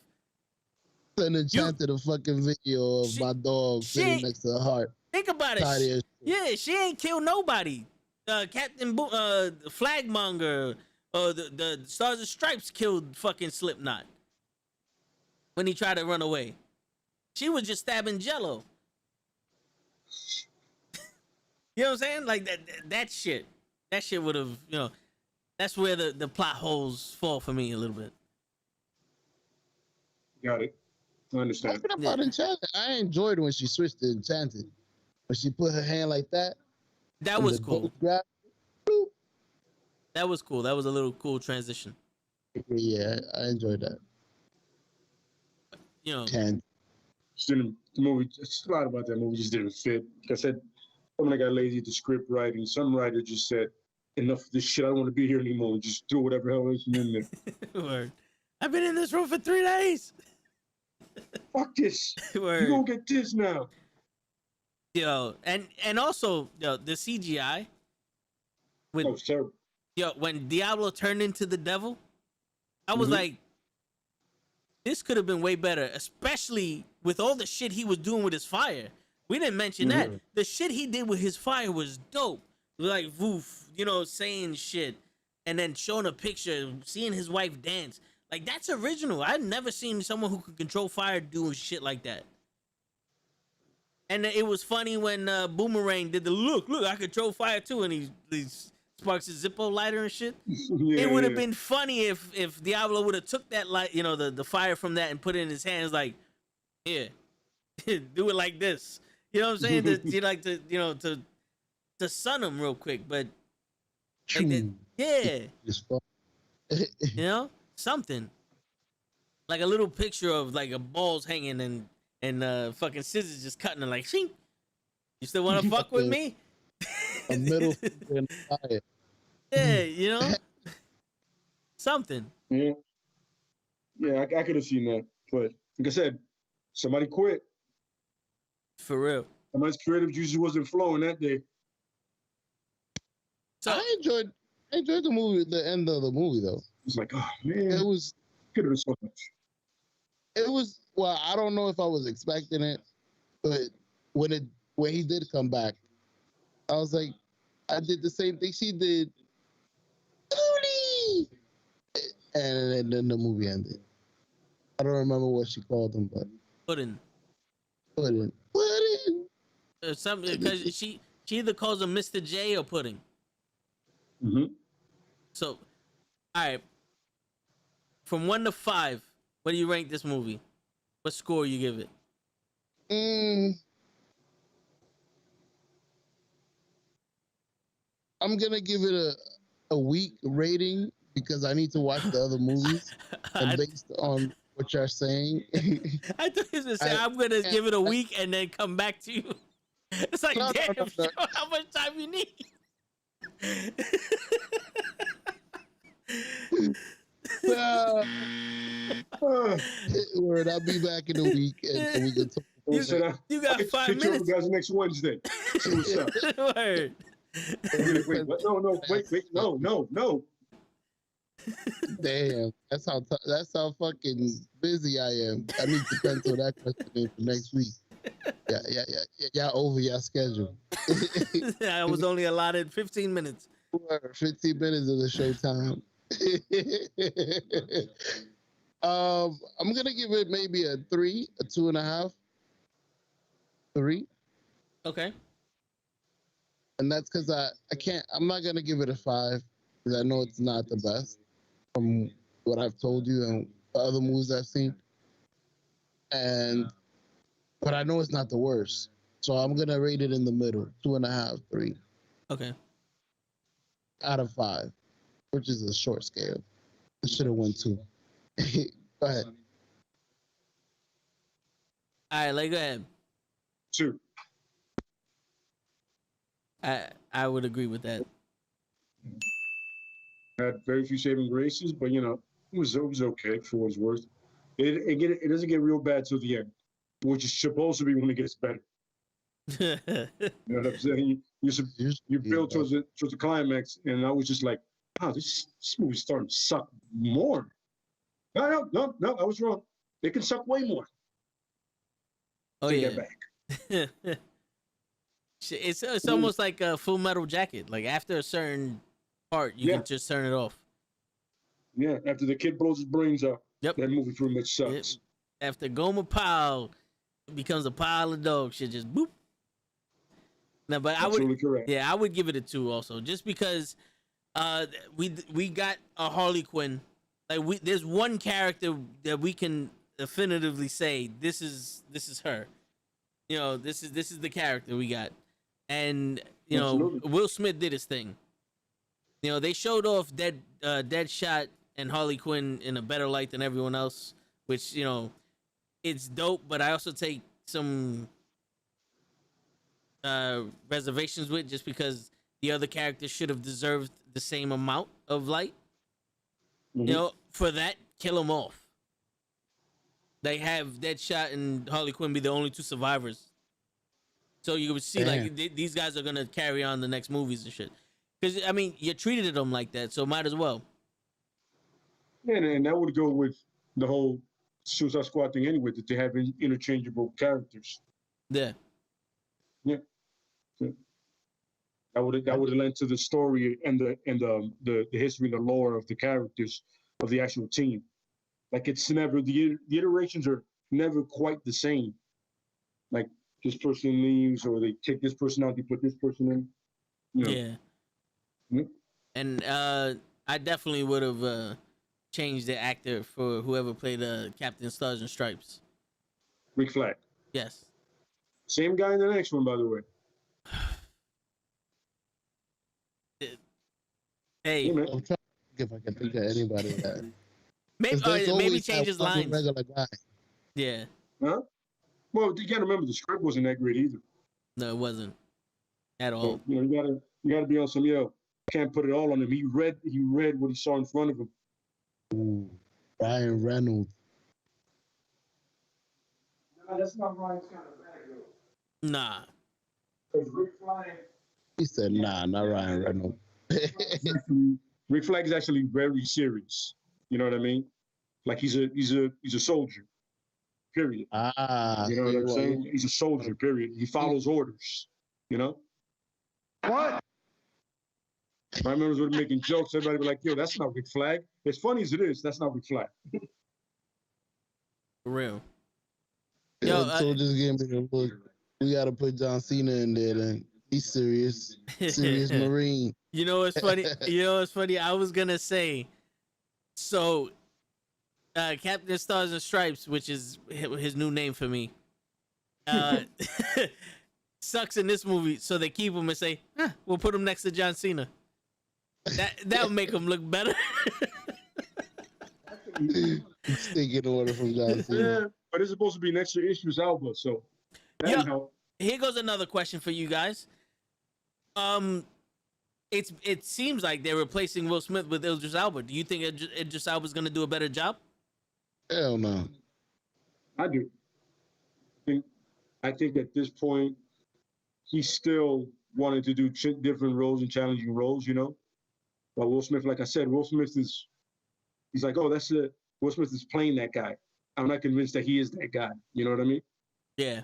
Send Enchanted a fucking video of my dog sitting next to the heart. Think about it. Yeah, she ain't killed nobody. Captain Flagmonger, the Stars and Stripes killed fucking Slipknot when he tried to run away. She was just stabbing Jello. You know what I'm saying? Like that shit. That shit would have, you know, that's where the plot holes fall for me a little bit. Got it. I understand. Talking about Enchanted, I enjoyed when she switched to Enchanted. When she put her hand like that. That was cool. That was cool. That was a little cool transition. Yeah, I enjoyed that. You know, just didn't, the movie, just a lot about that movie just didn't fit. Like I said, someone got lazy at the script writing. Some writer just said, enough of this shit. I don't want to be here anymore. And just do whatever hell is in there. Word. I've been in this room for 3 days. Fuck this. Word. You gonna get this now. Yo, and also, yo, the CGI with terrible. Yo, when Diablo turned into the devil, I was like, this could have been way better, especially with all the shit he was doing with his fire. We didn't mention that. The shit he did with his fire was dope. Like, woof, you know, saying shit and then showing a picture, seeing his wife dance. Like, that's original. I've never seen someone who could control fire doing shit like that. And it was funny when Boomerang did the look, I control fire too, and he sparks his Zippo lighter and shit. It would have been funny if Diablo would have took that light, you know, the fire from that and put it in his hands, like, here, do it like this. You know what I'm saying? You like to, you know, to sun him real quick, but like that, yeah, you know, something like a little picture of like a balls hanging and fucking scissors just cutting it like, shink. You still want to fuck with me? A middle finger in the fire. Yeah, you know, something. Yeah, I could have seen that, but like I said, somebody quit. For real. Somebody's creative juices wasn't flowing that day. So I enjoyed the movie. The end of the movie, though. It's like, oh man, It was. could have been so much. It was. Well, I don't know if I was expecting it, but when he did come back, I was like, I did the same thing she did. Tootie! And then the movie ended. I don't remember what she called him, but Puddin. Something, because she either calls him Mr. J or Pudding. So, all right. From 1 to 5, what do you rank this movie? What score you give it? I'm gonna give it a weak rating because I need to watch the other movies, and based on what you're saying, I thought you were gonna say I'm gonna give it a week and then come back to you. It's like, No, damn, no. how much time you need? Word, I'll be back in a week and we can talk. You got 5 minutes. Guys, next Wednesday. See what's up. Word. Wait, what? No, wait, no. Damn, that's how fucking busy I am. I need to pencil that question in for next week. Yeah. Y'all over your schedule. I was only allotted 15 minutes. 15 minutes of the show time. I'm gonna give it maybe a 3, a 2.5, 3. Okay. And that's because I'm not gonna give it a 5 because I know it's not the best from what I've told you and the other movies I've seen. and but I know it's not the worst. So I'm gonna rate it in the middle, 2.5, 3 Okay. out of 5, which is a short scale. It should have went 2. Go ahead. All right, like go ahead. 2. I would agree with that. Had very few saving graces, but you know, it was okay for what it's worth. It doesn't get real bad till the end, which is supposed to be when it gets better. You know what I'm saying? You build towards the climax, and I was just like, wow, this movie's starting to suck more. No, I was wrong. It can suck way more. Oh Take yeah. that back. It's almost like a Full Metal Jacket. Like after a certain part, you can just turn it off. Yeah, after the kid blows his brains out, Yep. that movie pretty much sucks. Yep. After Goma Pile becomes a pile of dog shit, just boop. No, but Absolutely correct. I would give it a 2 also, just because we got a Harley Quinn. Like there's one character that we can definitively say this is her. You know, this is the character we got, and you know, Will Smith did his thing. You know, they showed off Deadshot and Harley Quinn in a better light than everyone else, which, you know, it's dope, but I also take some reservations with, just because the other characters should have deserved the same amount of light. Mm-hmm. You know, for that, kill them off. They have Deadshot and Harley Quinn be the only 2 survivors. So you would see, like, these guys are going to carry on the next movies and shit. Because, I mean, you treated them like that, so might as well. Yeah, and that would go with the whole Suicide Squad thing anyway, that they have interchangeable characters. Yeah. Yeah. That would have lent to the story and the history and the lore of the characters of the actual team. Like, it's never, the iterations are never quite the same. Like, this person leaves, or they take this person out, they put this person in. You know. Yeah. Mm-hmm. And I definitely would have changed the actor for whoever played Captain Stars and Stripes. Rick Flag. Yes. Same guy in the next one, by the way. Hey. I'm trying to think if I can think of anybody that. Maybe change his lines. Regular guy. Yeah. Huh? Well, you gotta remember the script wasn't that great either. No, it wasn't at all. So, you know, you gotta be on some, can't put it all on him. He read what he saw in front of him. Ooh, Ryan Reynolds. No, that's not Ryan's kind of bag, though. Nah. Because Rick Flag. He said, nah, not Ryan Reynolds. Rick Flag is actually very serious. You know what I mean? Like he's a soldier. Period. You know what I'm saying? He's a soldier. Period. He follows orders. You know. What? My members were making jokes. Everybody be like, "Yo, that's not Rick Flag." As funny as it is, that's not Rick Flag. For real. Yo, soldiers gave me the look. We gotta put John Cena in there. Then he's serious. Serious Marine. You know what's funny? I was gonna say, so Captain Stars and Stripes, which is his new name for me, sucks in this movie. So they keep him and say, we'll put him next to John Cena. That'll make him look better. Taking order from John Cena. Yeah, but it's supposed to be next to Idris Elba, so that help. Here goes another question for you guys. It seems like they're replacing Will Smith with Idris Elba. Do you think Idris Elba's gonna do a better job? Hell no. I do. I think at this point, he still wanted to do different roles and challenging roles, you know. But Will Smith, like I said, he's like, oh, that's it. Will Smith is playing that guy. I'm not convinced that he is that guy. You know what I mean? Yeah.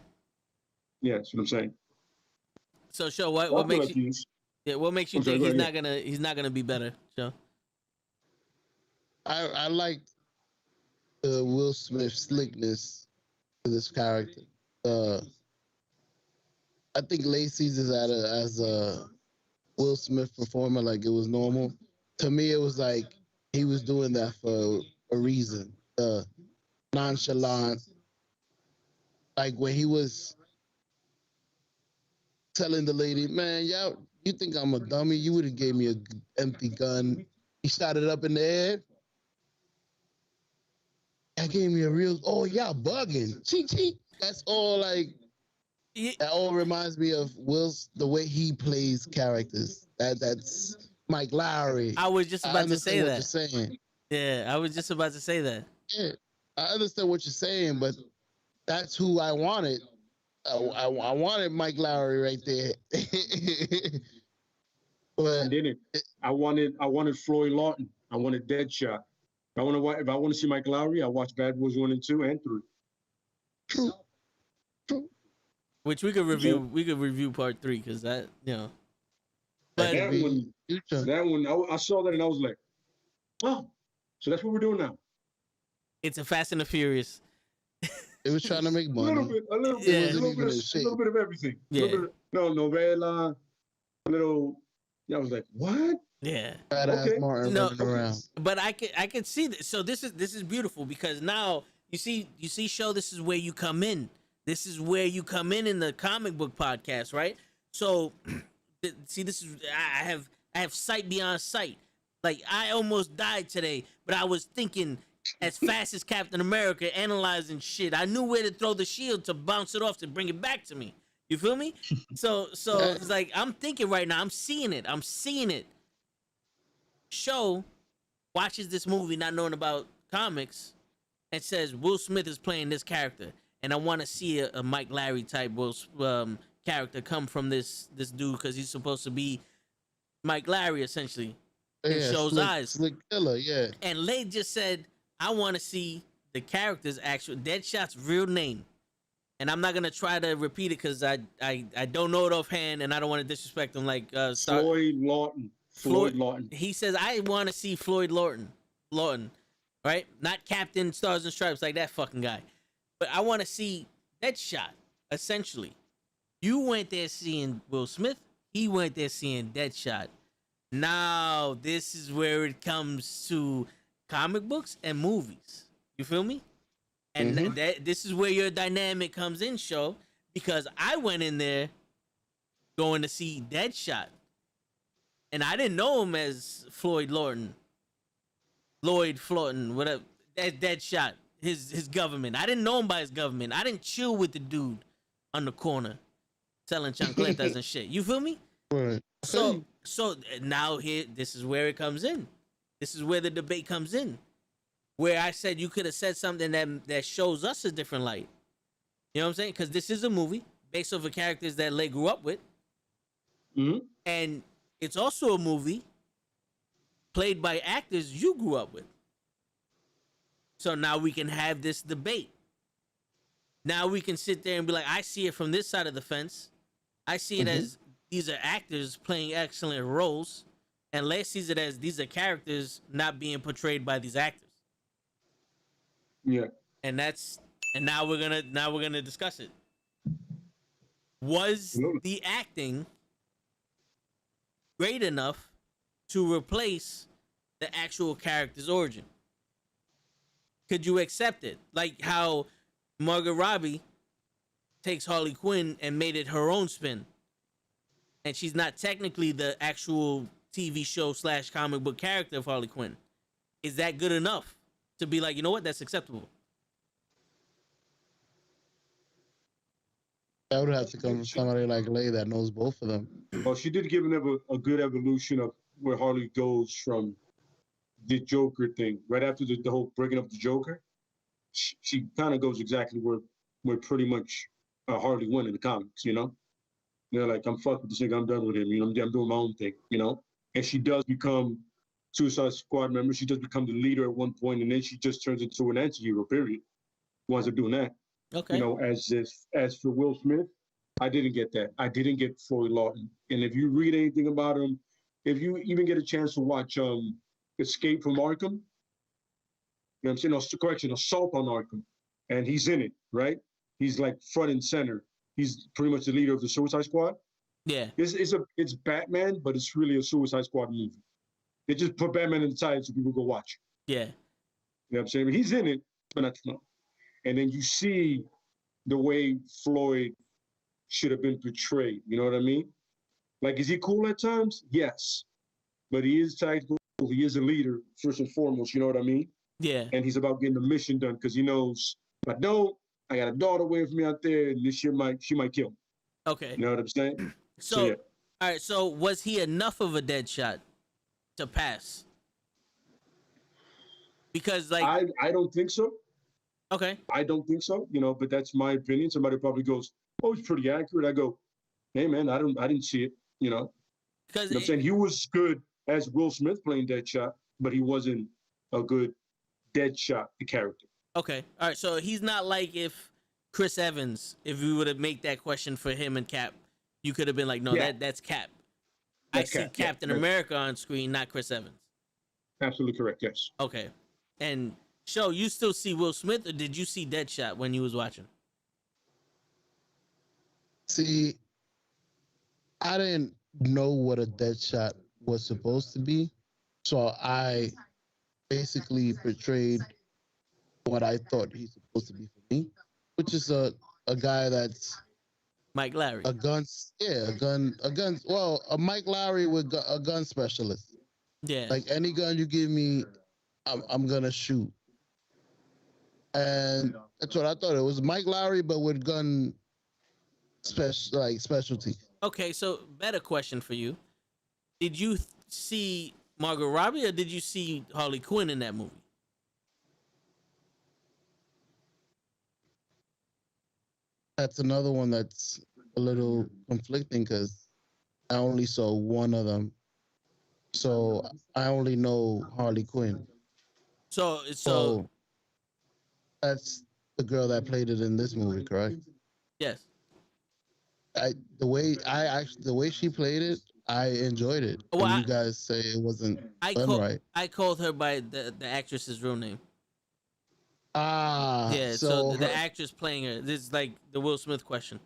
Yeah, that's what I'm saying. So, Show, what makes you? Yeah, what makes you think he's not gonna be better, Show? I like the Will Smith slickness to this character. I think Lacey's is as a Will Smith performer, like it was normal. To me, it was like he was doing that for a reason. Nonchalant, like when he was telling the lady, "Man, y'all, you think I'm a dummy? You would have gave me an empty gun." He shot it up in the air. That gave me a real. Oh, y'all bugging. Cheek cheek. That's all. Like that all reminds me of Will's the way he plays characters. That's Mike Lowry. I was just about to say what that. You're saying. Yeah, I was just about to say that. Yeah, I understand what you're saying, but that's who I wanted. I wanted Mike Lowry right there. I But didn't. I wanted Floyd Lawton. I wanted Deadshot. If I want to see Mike Lowry, I watch Bad Boys 1 and 2 and 3. true. Which we could review. We could review part 3 because that, you know. But that one, I saw that and I was like, oh, so that's what we're doing now. it's a Fast and the Furious. It was trying to make money. A little bit of everything. Yeah. Novella, a little. I was like, what? Yeah. Badass Martin running around. But I could see this. So this is beautiful because now you see show. This is where you come in. This is where you come in the comic book podcast, right? So see, this is I have sight beyond sight. Like I almost died today, but I was thinking as fast as Captain America, analyzing shit. I knew where to throw the shield to bounce it off to bring it back to me. You feel me? So it's like I'm thinking right now. I'm seeing it. Show watches this movie not knowing about comics and says Will Smith is playing this character, and I want to see a Mike Lowry type character come from this dude because he's supposed to be Mike Lowry essentially. Yeah, Show's eyes. Slick killer, yeah. And Lay just said, I want to see the character's actual Deadshot's real name. And I'm not gonna try to repeat it because I don't know it offhand and I don't want to disrespect him like Floyd Lawton. Floyd Lawton. He says I want to see Floyd Lawton, right? Not Captain Stars and Stripes like that fucking guy. But I want to see Deadshot, essentially. You went there seeing Will Smith. He went there seeing Deadshot. Now, this is where it comes to comic books and movies. You feel me? And this is where your dynamic comes in, show. Because I went in there going to see Deadshot. And I didn't know him as Floyd Lawton. Lloyd Florton, whatever. That's Deadshot. His government. I didn't know him by his government. I didn't chill with the dude on the corner selling chancletas and shit. You feel me? Right. So now here, this is where it comes in. This is where the debate comes in. Where I said you could have said something that shows us a different light. You know what I'm saying? Because this is a movie based off of characters that Lay grew up with. Mm-hmm. And it's also a movie played by actors you grew up with. So now we can have this debate. Now we can sit there and be like, I see it from this side of the fence. I see it as these are actors playing excellent roles. And Les sees it as these are characters not being portrayed by these actors. Yeah. And now we're gonna discuss it. Was the acting great enough to replace the actual character's origin? Could you accept it? Like how Margot Robbie takes Harley Quinn and made it her own spin. And she's not technically the actual TV show / comic book character of Harley Quinn. Is that good enough to be like, you know what, that's acceptable? That would have to come from somebody like Lay that knows both of them. Well, she did give a good evolution of where Harley goes from the Joker thing. Right after the whole breaking up the Joker, she kind of goes exactly where pretty much Harley went in the comics, you know? They're like, I'm fucked with this nigga, I'm done with him, you know, I'm doing my own thing, you know? And she does become Suicide Squad member. She does become the leader at one point, and then she just turns into an anti-hero, period. Winds up doing that. Okay. You know, as for Will Smith, I didn't get that. I didn't get Floyd Lawton. And if you read anything about him, if you even get a chance to watch Escape from Arkham, you know what I'm saying? No, correction, Assault on Arkham. And he's in it, right? He's like front and center. He's pretty much the leader of the Suicide Squad. Yeah. It's Batman, but it's really a Suicide Squad movie. They just put Batman in the title so people go watch. Yeah. You know what I'm saying? But he's in it, but not. And then you see the way Floyd should have been portrayed. You know what I mean? Like, is he cool at times? Yes, but he is tactical. He is a leader first and foremost. You know what I mean? Yeah. And he's about getting the mission done because he knows if I don't, I got a daughter waiting for me out there, and this year she might kill me. Okay. You know what I'm saying? So, yeah. all right. So, was he enough of a dead shot to pass? Because, like, I don't think so. okay, I don't think so. You know, but that's my opinion. Somebody probably goes, "Oh, he's pretty accurate." I go, "Hey, man, I didn't see it." You know, because you know what I'm saying? He was good as Will Smith playing Deadshot, but he wasn't a good Deadshot, the character. okay, all right. So he's not like if Chris Evans, if we would have made that question for him and Cap, you could have been like, no, Yeah. that's Cap. That's I see Cap, yeah, Captain yeah. America on screen, not Chris Evans. Absolutely correct. Yes. Okay, and Show, you still see Will Smith, or did you see Deadshot when you was watching? See, I didn't know what a dead shot was supposed to be, so I basically portrayed what I thought he's supposed to be for me, which is a guy that's Mike Larry. a gun well, a Mike Lowry with a gun specialist. Yeah. Like any gun you give me, I'm gonna shoot. And that's what I thought. It was Mike Lowry, but with gun specialty. Okay, so better question for you: did you see Margot Robbie, or did you see Harley Quinn in that movie? That's another one that's a little conflicting because I only saw one of them, so I only know Harley Quinn. So that's the girl that played it in this movie, correct? yes. The way she played it, I enjoyed it. Well, and you guys say it wasn't done right. I called her by the actress's real name. Yeah. So the actress playing her. This is like the Will Smith question.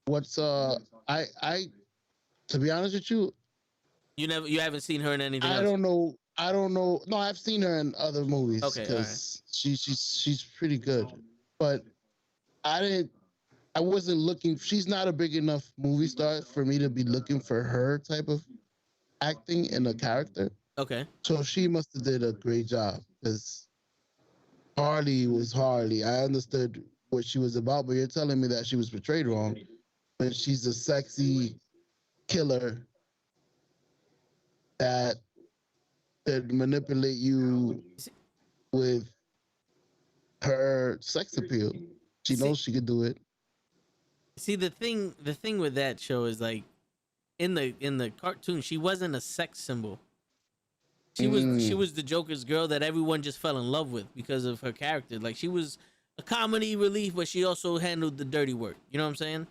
What's I to be honest with you, You haven't seen her in anything else? I don't know. No, I've seen her in other movies Okay, because she's pretty good. But I wasn't looking. She's not a big enough movie star for me to be looking for her type of acting in a character. Okay. So she must have did a great job because Harley was Harley. I understood what she was about, but you're telling me that she was portrayed wrong. But she's a sexy killer that could manipulate you with her sex appeal. She knows she could do it. See, the thing with that show is like in the cartoon, she wasn't a sex symbol. She was the Joker's girl that everyone just fell in love with because of her character. Like, she was a comedy relief, but she also handled the dirty work. You know what I'm saying?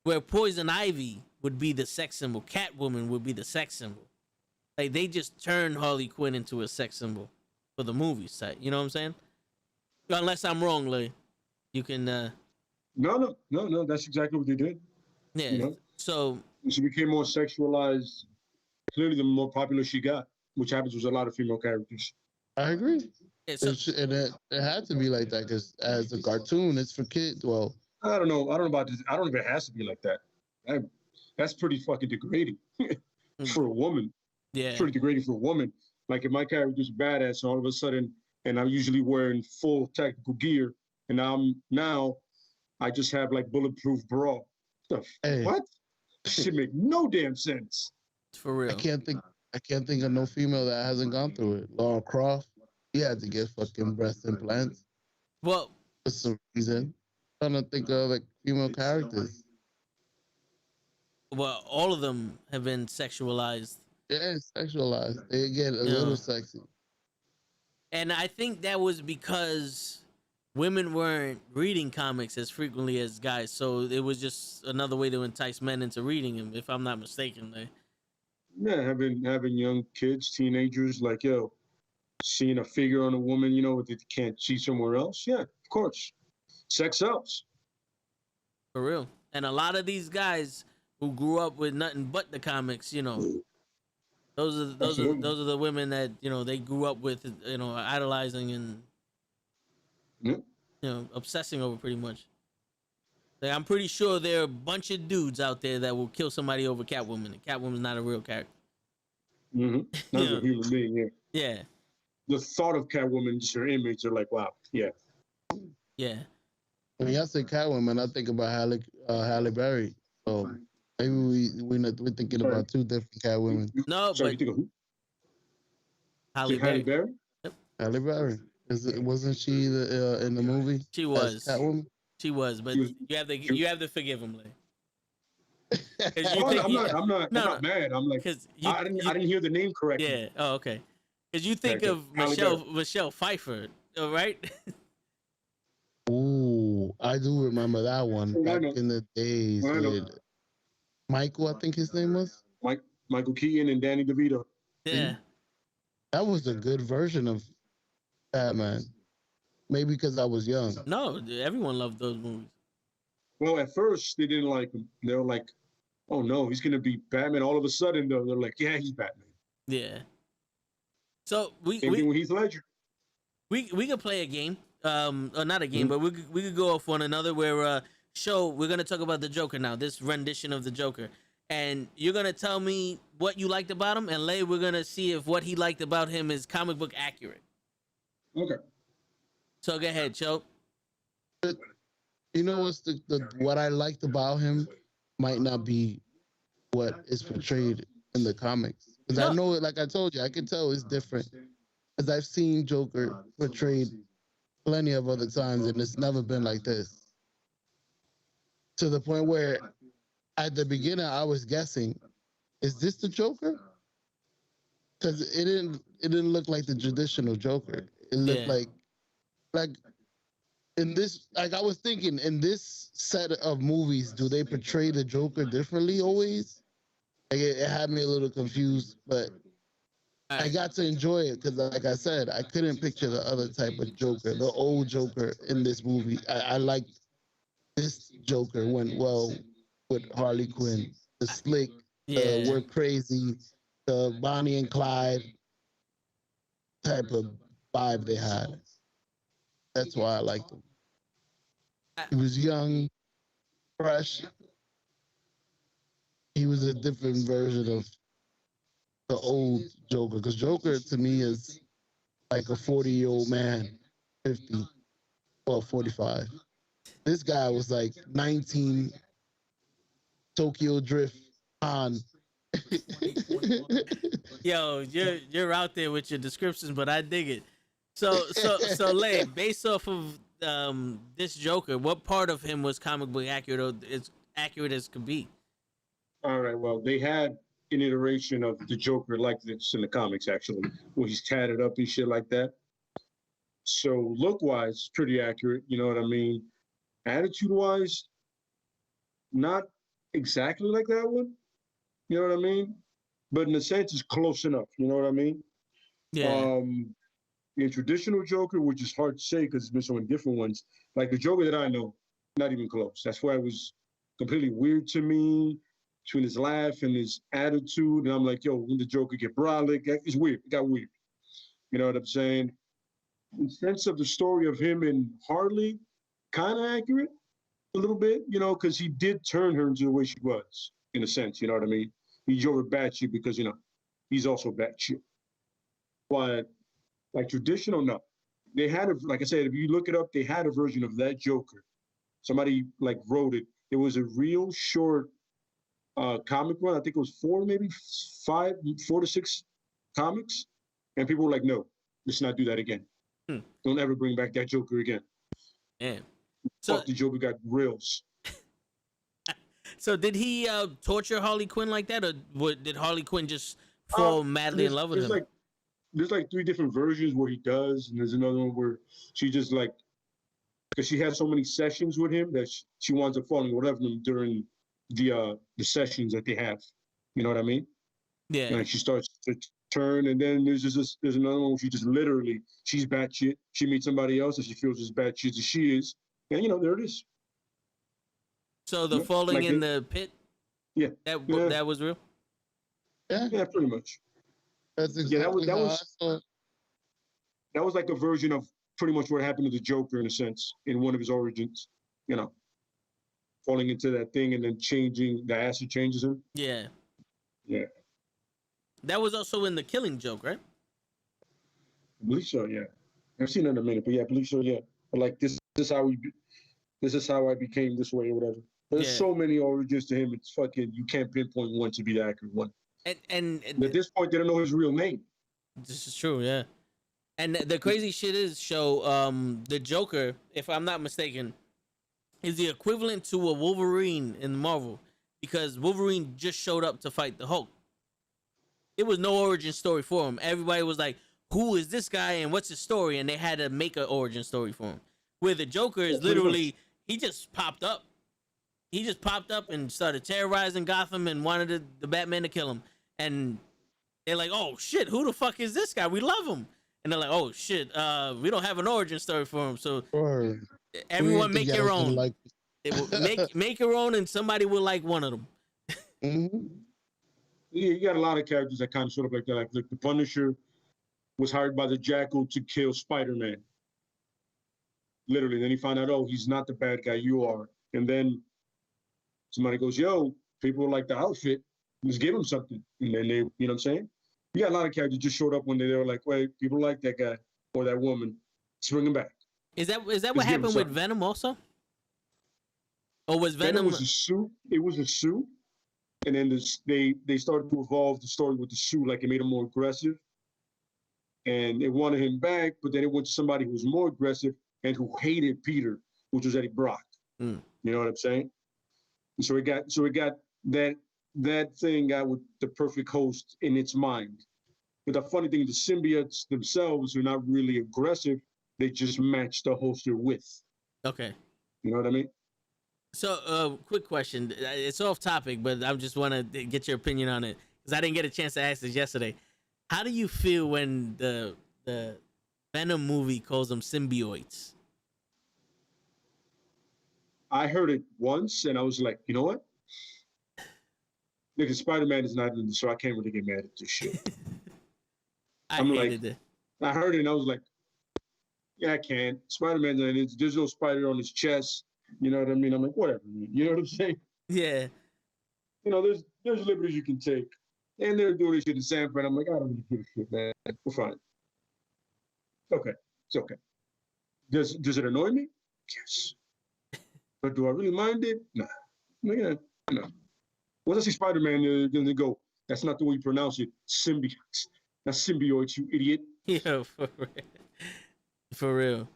Where Poison Ivy would be the sex symbol, Catwoman would be the sex symbol. Like, they just turned Harley Quinn into a sex symbol for the movie site. You know what I'm saying? Unless I'm wrong, Lee. You can. No. That's exactly what they did. Yeah. You know? So She became more sexualized. Clearly, the more popular she got, which happens with a lot of female characters. I agree. yeah, so It had to be like that because as a cartoon, it's for kids. Well, I don't know about this. I don't know if it has to be like that. That's pretty fucking degrading for a woman. yeah. It's pretty degrading for a woman. Like, if my character's a badass, and all of a sudden, and I'm usually wearing full tactical gear, and now I just have like bulletproof bra. Hey. What? Should make no damn sense. For real. I can't think of no female that hasn't gone through it. Laura Croft, she had to get fucking breast implants Well, for some reason. I'm trying to think of like female characters. all of them have been sexualized. Yeah, it's sexualized. They get a little sexy. And I think that was because women weren't reading comics as frequently as guys, so it was just another way to entice men into reading them, if I'm not mistaken. Yeah, having young kids, teenagers, like, yo, seeing a figure on a woman, you know, that you can't see somewhere else. Yeah, of course. Sex sells. For real. And a lot of these guys who grew up with nothing but the comics, you know, those are the women that, you know, they grew up with, you know, idolizing and Yeah. you know, obsessing over pretty much. Like, I'm pretty sure there are a bunch of dudes out there that will kill somebody over Catwoman. And Catwoman's not a real character. Mm-hmm. Not Yeah. a human being. Yeah. Yeah. The thought of Catwoman, just her image, are like, wow, yeah. Yeah. When y'all say Catwoman, I think about Halle Berry. So maybe we're thinking Sorry. about two different Catwomen. No, Sorry, you but think of who? Halle Halle Berry. Berry? Halle Berry. Wasn't she in the movie? She as was. Catwoman? She was, but She was- you have to forgive him, Lay. 'Cause you Oh, think I'm not no, mad. I'm like, because I didn't hear the name correctly. Yeah. Oh, okay. Because you think Okay, of Halle Michelle Pfeiffer, right? Ooh, I do remember that one Oh, I back know. in the days. I know. With Michael, I think his name was. Michael Keaton and Danny DeVito. Yeah. That was a good version of Batman. Maybe because I was young. No, everyone loved those movies. Well, at first they didn't like him. They were like, "Oh no, he's gonna be Batman." All of a sudden, though, they're like, "Yeah, he's Batman." Yeah. So Same thing with Heath Ledger. we could play a game, or not a game, Mhm. but we could go off one another. Where we're gonna talk about the Joker now. This rendition of the Joker, and you're gonna tell me what you liked about him, and Lay, we're gonna see if what he liked about him is comic book accurate. Okay. So go ahead, Cho. You know what's what I liked about him might not be what is portrayed in the comics. Because I know it, like I told you, I can tell it's different. Because I've seen Joker portrayed plenty of other times, and it's never been like this. To the point where, at the beginning, I was guessing, is this the Joker? Because it didn't look like the traditional Joker. It looked like in this, like I was thinking, in this set of movies, do they portray the Joker differently always? Like it had me a little confused, but I got to enjoy it because, like I said, I couldn't picture the other type of Joker, the old Joker in this movie. I liked this Joker went well with Harley Quinn, the slick, we're crazy, the Bonnie and Clyde type of vibe they had. That's why I liked him. He was young, fresh. He was a different version of the old Joker. Because Joker to me is like a 40-year-old man, 50, well, 45. This guy was like 19, Tokyo Drift on. Yo, you're out there with your descriptions, but I dig it. So Lay, based off of this Joker, what part of him was comic book accurate, or as accurate as could be? All right. Well, they had an iteration of the Joker like this in the comics, actually, where he's tatted up and shit like that. So look-wise, pretty accurate. You know what I mean? Attitude-wise, not exactly like that one. You know what I mean? But in a sense, it's close enough. You know what I mean? Yeah. In traditional Joker, which is hard to say because there's been so many different ones, like the Joker that I know, not even close. That's why it was completely weird to me between his laugh and his attitude. And I'm like, yo, when the Joker get brolic, it's weird. It got weird. You know what I'm saying? In sense of the story of him and Harley, kind of accurate a little bit, you know, because he did turn her into the way she was, in a sense, you know what I mean? He's over batshit because, you know, he's also batshit. But like traditional, no. They had like I said, if you look it up, they had a version of that Joker. Somebody like wrote it. It was a real short comic run. I think it was 4 to 6 comics. And people were like, no, let's not do that again. Don't ever bring back that Joker again. Damn. Fuck, the Joker got grills. So did he torture Harley Quinn like that, or did Harley Quinn just fall madly in love with him? There's like 3 different versions where he does, and there's another one where she just like, because she has so many sessions with him that she winds up falling in love with him during the sessions that they have. You know what I mean? Yeah. Like she starts to turn, and then there's another one where she just literally, she's batshit. She meets somebody else and she feels as batshit as she is, and you know, there it is. So the falling like in the pit, that was real. Yeah, pretty much. That's exactly that was like a version of pretty much what happened to the Joker in a sense, in one of his origins, you know. falling into that thing and then changing, the acid changes him. Yeah. Yeah. That was also in The Killing Joke, right? I believe so, yeah. I've seen it in a minute, but yeah, I believe so, yeah. But like this is how I became this way or whatever. There's so many origins to him. It's fucking, you can't pinpoint one to be the accurate one. And at this point, they don't know his real name. This is true, yeah. And the crazy shit is, the Joker, if I'm not mistaken, is the equivalent to a Wolverine in Marvel, because Wolverine just showed up to fight the Hulk. It was no origin story for him. Everybody was like, who is this guy and what's his story? And they had to make an origin story for him. Where the Joker is literally, he just popped up. He just popped up and started terrorizing Gotham and wanted the Batman to kill him. And they're like, oh shit, who the fuck is this guy? We love him. And they're like, oh shit, we don't have an origin story for him. So everyone make your own. Make your own, and somebody will like one of them. Mm-hmm. Yeah, you got a lot of characters that kind of sort of like that. Like the Punisher was hired by the Jackal to kill Spider-Man. Literally, then he found out, oh, he's not the bad guy, you are. And then somebody goes, yo, people like the outfit, let's give him something. And then they, you know what I'm saying? You got a lot of characters just showed up when they were like, wait, people like that guy or that woman. Let's bring him back. Is that what happened with Venom also? Or was Venom was a suit? It was a suit. And then they started to evolve the story with the suit, like it made him more aggressive. And they wanted him back, but then it went to somebody who was more aggressive and who hated Peter, which was Eddie Brock. You know what I'm saying? And so it got that thing got with the perfect host in its mind. But the funny thing, the symbiotes themselves are not really aggressive. They just match the host they're with. Okay. You know what I mean? So, quick question. It's off topic, but I just want to get your opinion on it because I didn't get a chance to ask this yesterday. How do you feel when the Venom movie calls them symbiotes? I heard it once, and I was like, you know what? Nigga, Spider-Man is not in this, so I can't really get mad at this shit. I hated it. I heard it, and I was like, yeah, I can't. Spider-Man's in it. There's no spider on his chest. You know what I mean? I'm like, whatever, man. You know what I'm saying? Yeah. You know, there's liberties you can take. And they're doing this shit in San Fran. I'm like, I don't really give a shit, man. We're fine. Okay. It's okay. Does it annoy me? Yes. But do I really mind it? Nah. Yeah, no. Once I see Spider-Man, then they go, that's not the way you pronounce it. Symbiotes. That's symbiotes, you idiot. Yeah, for real.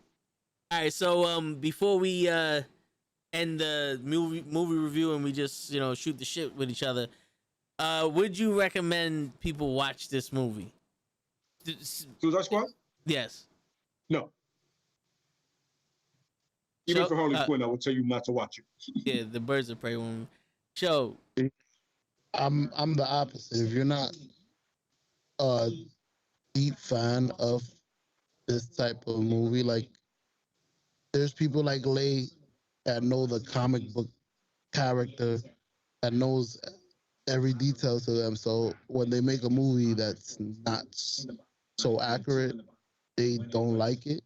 All right, so before we end the movie review and we just shoot the shit with each other, would you recommend people watch this movie? Suicide Squad? Yes. No. Even for Harley Quinn, I would tell you not to watch it. Yeah, the Birds of Prey one. Show. I'm the opposite. If you're not a deep fan of this type of movie, like there's people like Lay that know the comic book character, that knows every detail to them. So when they make a movie that's not so accurate, they don't like it.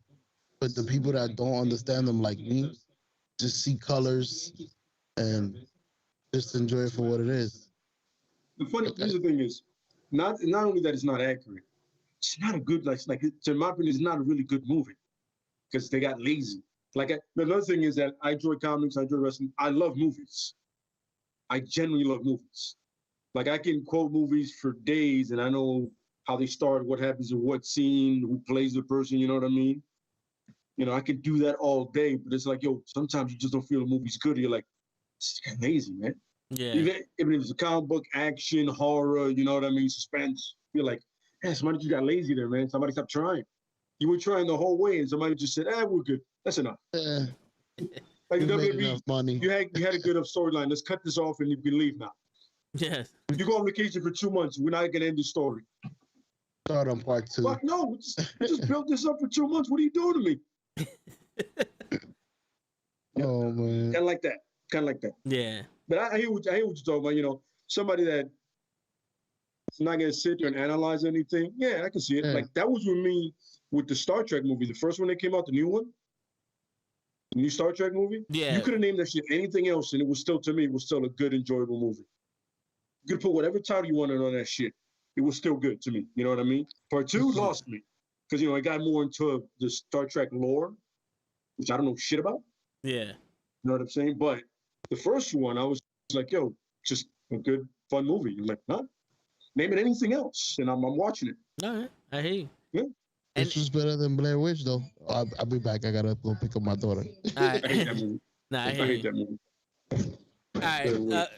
But the people that don't understand them, like me, just see colors and just enjoy it for what it is. The funny thing is, not only that it's not accurate, it's not a good, like to my opinion, it's not a really good movie because they got lazy. Another thing is that I enjoy comics, I enjoy wrestling, I love movies. I genuinely love movies. Like I can quote movies for days and I know how they start, what happens in what scene, who plays the person, you know what I mean? You know, I could do that all day, but it's like, yo, sometimes you just don't feel the movie's good. You're like, it's kind of lazy, man. Yeah. Even if it's a comic book, action, horror, you know what I mean, suspense, you're like, hey, somebody just got lazy there, man. Somebody stopped trying. You were trying the whole way, and somebody just said, we're good. That's enough. Like the WWE, money. You had a good enough storyline. Let's cut this off and you can leave now. Yes. You go on vacation for 2 months. We're not going to end the story. Start on part 2. Fuck no. We just built this up for 2 months. What are you doing to me? Oh, man. Kind of like that. Yeah. But I hear what you're talking about. You know, somebody that's not going to sit there and analyze anything. Yeah, I can see it. Yeah. Like that was with me with the Star Trek movie, the first one that came out, the new one. new Star Trek movie. Yeah. You could have named that shit anything else, and it was still, to me, it was still a good, enjoyable movie. You could put whatever title you wanted on that shit. It was still good to me. You know what I mean? Part 2 lost me because it got more into the Star Trek lore, which I don't know shit about. Yeah. You know what I'm saying? But the first one, I was like, yo, just a good, fun movie. I'm like, huh? Name it anything else, and I'm watching it. All right, I hear you. Yeah. This was better than Blair Witch, though. I'll be back. I gotta go pick up my daughter. All right. I hate that movie. Nah, I I hear hate you. that movie. All right,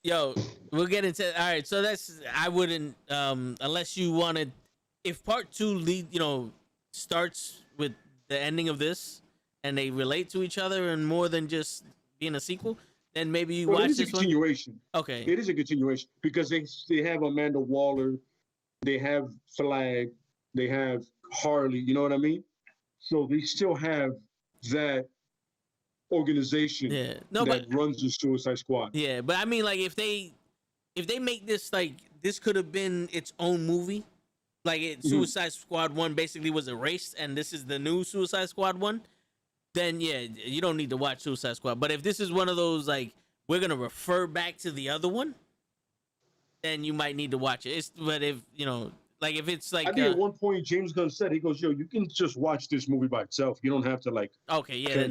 yo, we'll get into. All right, so I wouldn't unless you wanted. If part 2 starts with the ending of this and they relate to each other and more than just being a sequel, then maybe you watch it is this a continuation. one. Okay. It is a continuation because they have Amanda Waller, they have Flag, they have Harley. You know what I mean? So they still have that organization that runs the Suicide Squad. Yeah, but I mean, like, if they make this, like, this could have been its own movie, like Suicide Squad 1 basically was erased and this is the new Suicide Squad 1, then yeah, you don't need to watch Suicide Squad. But if this is one of those, like, we're gonna refer back to the other one, then you might need to watch it. But if like, if it's like, I think at one point James Gunn said, he goes, yo, you can just watch this movie by itself. You don't have to, like, okay, yeah,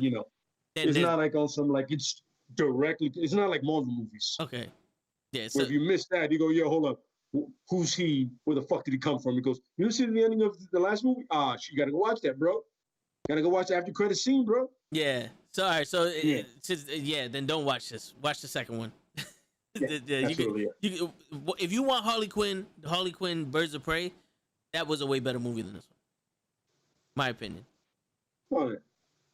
it's not like on some, like, it's not like Marvel movies. Okay. Yeah. So if you miss that, you go, yo, hold up. Who's he? Where the fuck did he come from? He goes, you see the ending of the last movie? You gotta go watch that, bro. Gotta go watch the after credit scene, bro. Yeah. So all right. So then don't watch this. Watch the second one. If you want Harley Quinn, Birds of Prey, that was a way better movie than this one. My opinion. All right.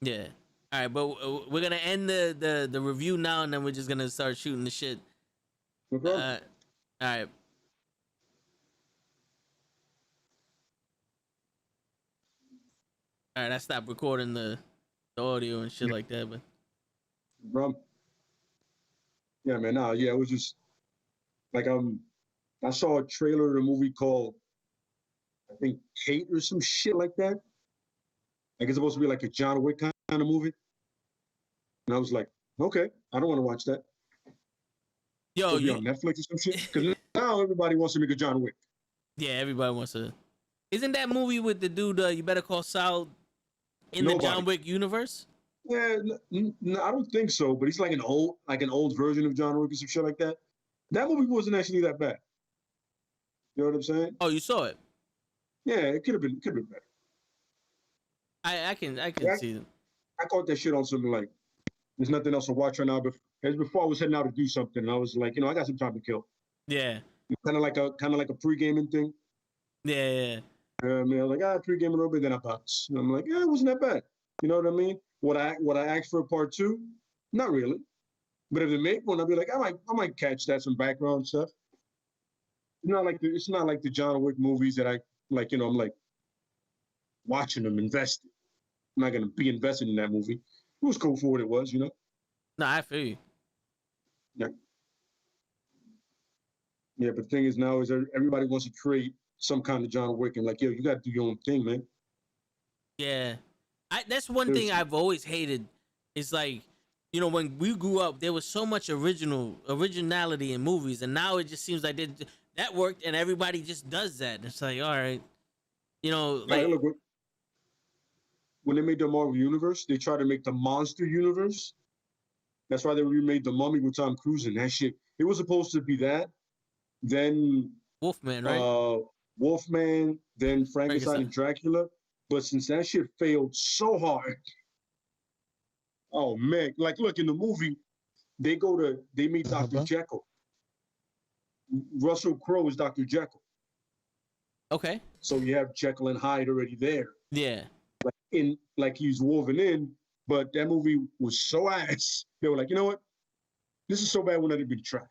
Yeah. All right, but we're gonna end the review now, and then we're just gonna start shooting the shit. No problem. All right. All right, I stopped recording the audio and shit like that, but. Bro. Yeah, man. It was just like I saw a trailer of a movie called, I think, Kate or some shit like that. Like, it's supposed to be like a John Wick kind of movie. And I was like, okay, I don't want to watch that. Yo, you on Netflix or some shit? Because now everybody wants to make a John Wick. Yeah, everybody wants to. Isn't that movie with the dude, You Better Call Saul, in the John Wick universe? Yeah, no, I don't think so. But he's like an old version of John Wick or some shit like that. That movie wasn't actually that bad. You know what I'm saying? Oh, you saw it? Yeah, it could have been better. I can see them. I caught that shit on something like, there's nothing else to watch right now. But as before I was heading out to do something, and I was like, I got some time to kill. Yeah. Kind of like a pre-gaming thing. Yeah. I mean, I was like, pre-game a little bit, then I bounce. And I'm like, it wasn't that bad. You know what I mean? Would I ask for a part 2? Not really. But if they make one, I'll be like, I might catch that, some background stuff. It's not like the John Wick movies that I like. I'm like watching them invested. I'm not gonna be invested in that movie. It was cool for what it was, No, I feel you. Yeah. Yeah, but the thing is now is everybody wants to create some kind of John Wick and like, yo, you got to do your own thing, man. Yeah. That's one thing I've always hated is like, when we grew up, there was so much originality in movies, and now it just seems like that worked and everybody just does that. It's like, all right, like. Look, when they made the Marvel Universe, they tried to make the monster universe. That's why they remade The Mummy with Tom Cruise and that shit. It was supposed to be that. Then Wolfman, right? Wolfman, then Frankenstein and Dracula. But since that shit failed so hard, oh man! Like, look in the movie, they meet Dr. Jekyll. Russell Crowe is Dr. Jekyll. Okay. So you have Jekyll and Hyde already there. Yeah. Like he's woven in, but that movie was so ass. They were like, you know what? This is so bad we'll let it be tried.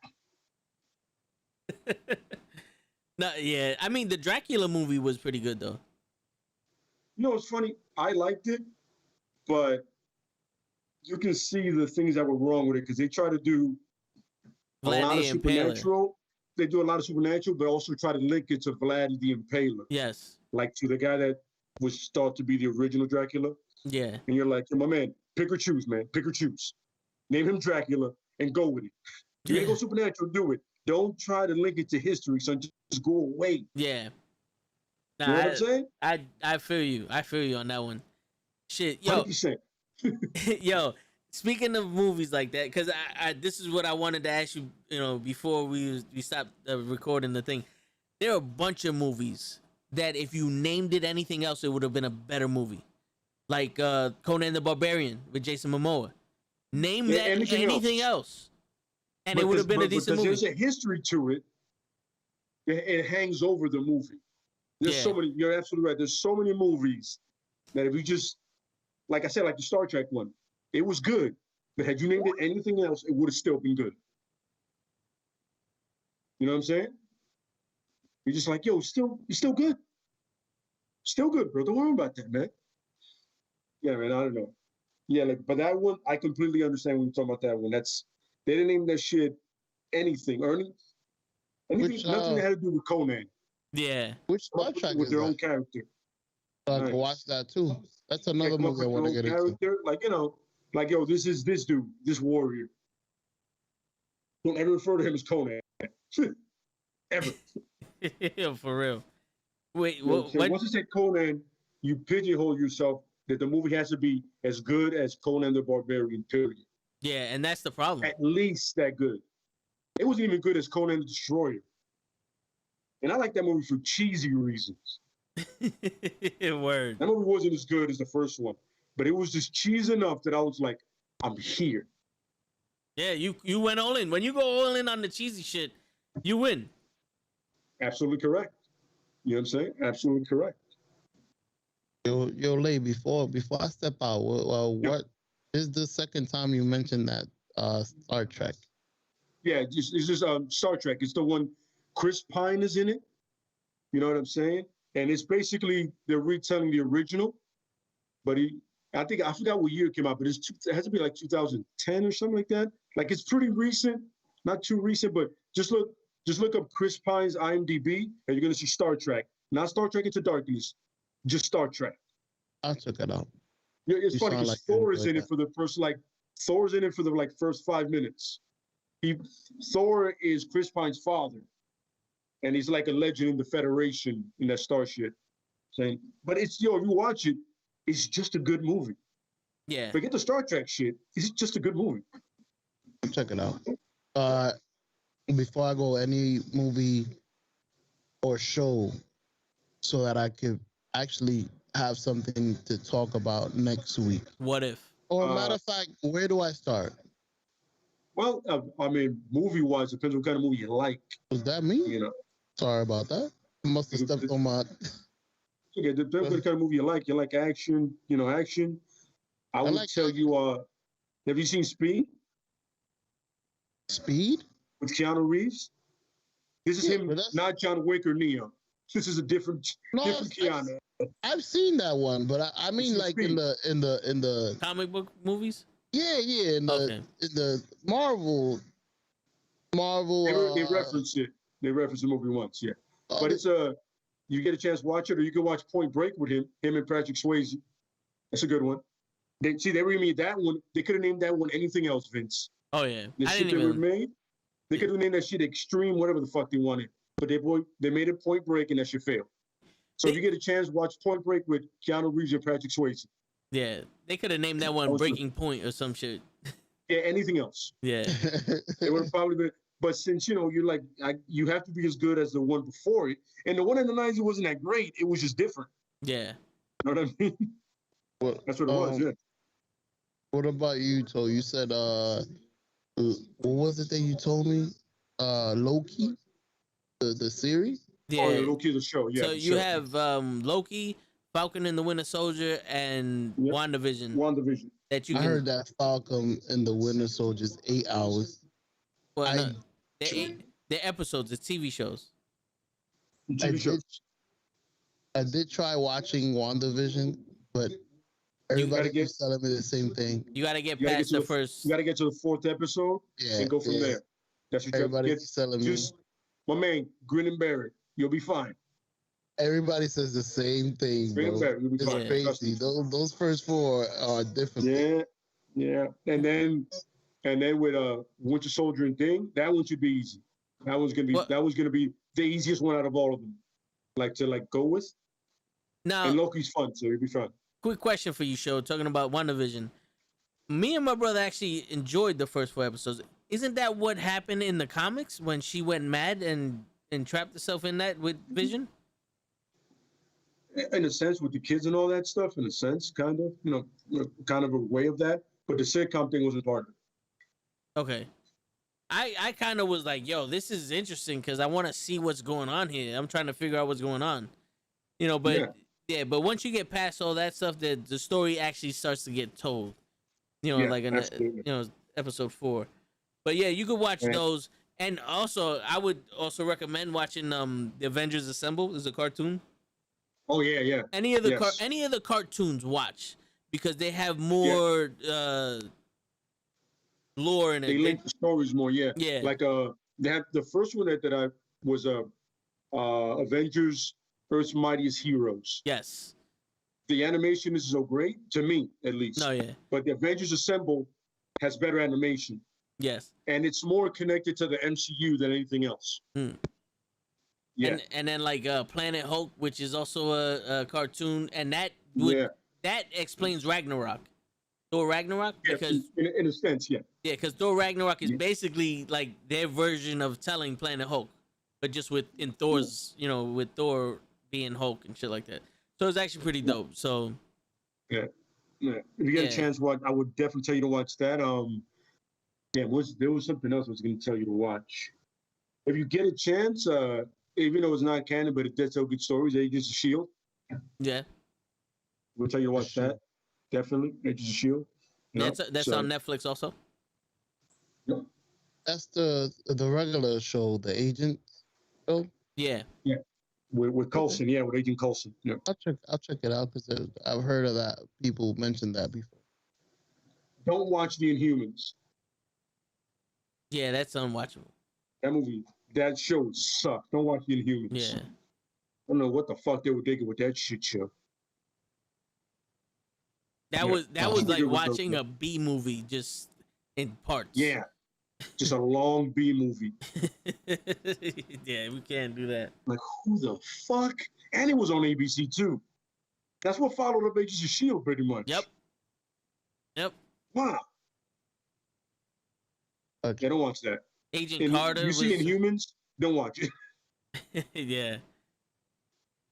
No, yeah. I mean, the Dracula movie was pretty good though. It's funny. I liked it, but you can see the things that were wrong with it because they try to do a lot of supernatural. They do a lot of supernatural, but also try to link it to Vlad the Impaler. Yes. Like to the guy that was thought to be the original Dracula. Yeah. And you're like, my man, pick or choose, man. Pick or choose. Name him Dracula and go with it. You're going to go supernatural, do it. Don't try to link it to history, son. Just go away. Yeah. Nah, you know what I'm saying? I feel you. I feel you on that one. Shit, yo. 100%. Yo, speaking of movies like that, because I this is what I wanted to ask you, before we stopped recording the thing. There are a bunch of movies that if you named it anything else, it would have been a better movie. Like Conan the Barbarian with Jason Momoa. Name that anything else. And it would have been a decent movie. There's a history to it. It hangs over the movie. There's so many, you're absolutely right. There's so many movies that if you just, like I said, like the Star Trek one, it was good. But had you named it anything else, it would have still been good. You know what I'm saying? You're just like, yo, you're still good. Still good, bro. Don't worry about that, man. Yeah, man, I don't know. Yeah, but that one, I completely understand when you're talking about that one. They didn't name that shit anything. Anything, nothing that had to do with Conan. Yeah. Which Star Trek with is their that? own character. I can watch that too. That's another movie I want to get into. Like, like, yo, this is this dude, this warrior. Don't ever refer to him as Conan. Ever. Yeah, for real. Wait, what? Once you say Conan, you pigeonhole yourself that the movie has to be as good as Conan the Barbarian, period. Yeah, and that's the problem. At least that good. It wasn't even good as Conan the Destroyer. And I like that movie for cheesy reasons. Word. That movie wasn't as good as the first one, but it was just cheesy enough that I was like, I'm here. Yeah, you went all in. When you go all in on the cheesy shit, you win. Absolutely correct. You know what I'm saying? Absolutely correct. Yo, Lay, before I step out, what is the second time you mentioned that Star Trek? Yeah, it's just Star Trek. It's the one Chris Pine is in it. You know what I'm saying? And it's basically they're retelling the original, but I forgot what year it came out, but it has to be like 2010 or something like that. Like it's pretty recent, not too recent, but just look up Chris Pine's IMDb, and you're gonna see Star Trek. Not Star Trek Into Darkness, just Star Trek. I'll check it out. Yeah, it's funny because Thor's in it for the first Thor's in it for the first 5 minutes. Thor is Chris Pine's father, and he's like a legend in the Federation in that Star shit. Saying, but if you watch it, it's just a good movie. Yeah. Forget the Star Trek shit. It's just a good movie. Check it out. Before I go, any movie or show so that I could actually have something to talk about next week. What if? Or matter of fact, where do I start? Well, I mean, movie-wise, depends what kind of movie you like. Was that me? You know. Sorry about that. I must have stepped on my. Okay, depends what kind of movie you like. You like action, action. I would tell you, have you seen Speed? Speed? With Keanu Reeves? This is him, not John Wick or Neo. This is a different Keanu. I've seen that one, but I mean like Speed. in the comic book movies? Yeah, in the Marvel. They reference it. They reference the movie once, yeah. But it's you get a chance to watch it, or you can watch Point Break with him and Patrick Swayze. That's a good one. They remade that one. They could have named that one anything else, Vince. Oh yeah, the shit they made. They could have named that shit Extreme, whatever the fuck they wanted. But they made it Point Break, and that shit failed. So if you get a chance, watch Point Break with Keanu Reeves and Patrick Swayze. Yeah, they could have named that one Breaking Point or some shit. Yeah, anything else. Yeah, it would have probably been. But since you're like, you have to be as good as the one before it, and the one in the '90s wasn't that great. It was just different. Yeah, you know what I mean? Well, that's what it was. Yeah. What about you, Toe? You said, what was it that you told me? Loki, the series. Yeah, Loki, the show. Yeah. So you have Loki, Falcon and the Winter Soldier, and WandaVision. WandaVision. I heard that Falcon and the Winter Soldier is 8 hours. Well, no, they're episodes. It's TV shows. I did try watching WandaVision, but everybody keeps telling me the same thing. You got to get past the first. You got to get to the 4th episode and go from there. That's what everybody keeps telling me. My man, grin and bear it. You'll be fine. Everybody says the same thing, Bring bro. them back. We'll be It's fine. Trust crazy. me. Those first four are different. Yeah, yeah. And then with Winter Soldier and Thing, that one should be easy. That one's What gonna be the easiest one out of all of them. To go with. now? And Loki's fun, so it'll be fun. Quick question for you, show. Talking about WandaVision. Me and my brother actually enjoyed the first 4 episodes. Isn't that what happened in the comics when she went mad and trapped herself in that with Vision? In a sense, with the kids and all that stuff, in a sense, kind of, kind of a way of that. But the sitcom thing wasn't part of it. Okay. I kind of was like, yo, this is interesting because I want to see what's going on here. I'm trying to figure out what's going on. But but once you get past all that stuff, the story actually starts to get told. Like in episode 4. But yeah, you could watch those. And also, I would also recommend watching the Avengers Assemble. Is a cartoon. Oh yeah. Any of the cartoons, watch because they have more lore in it. They link the stories more. Yeah. Yeah. Like they have the first one that I was Avengers Earth's Mightiest Heroes. Yes. The animation is so great to me, at least. Oh yeah. But the Avengers Assemble has better animation. Yes. And it's more connected to the MCU than anything else. Hmm. Yeah. And then like Planet Hulk, which is also a cartoon, and that explains Ragnarok. Thor Ragnarok, because in a sense, yeah. Yeah, because Thor Ragnarok is basically like their version of telling Planet Hulk, but just with Thor's, with Thor being Hulk and shit like that. So it's actually pretty dope. So yeah. If you get a chance, I would definitely tell you to watch that. There was something else I was going to tell you to watch. If you get a chance, even though it's not canon, but it does tell good stories, Agents of Shield. Yeah, we'll tell you to watch that. Definitely, Agents of Shield. That's on Netflix also. No. That's the regular show, the Agent show. Yeah. With Coulson, with Agent Coulson. Yeah. I'll check it out because I've heard of that. People mentioned that before. Don't watch The Inhumans. Yeah, that's unwatchable. That show sucked. Don't watch The Inhumans. Yeah. I don't know what the fuck they were thinking with that shit show. That was like watching a B movie just in parts. Yeah. Just a long B movie. Yeah, we can't do that. Like, who the fuck? And it was on ABC too. That's what followed up Agents of S.H.I.E.L.D. pretty much. Yep. Wow. Okay. Yeah, don't watch that. Agent Carter. You see Inhumans? Don't watch it. Yeah.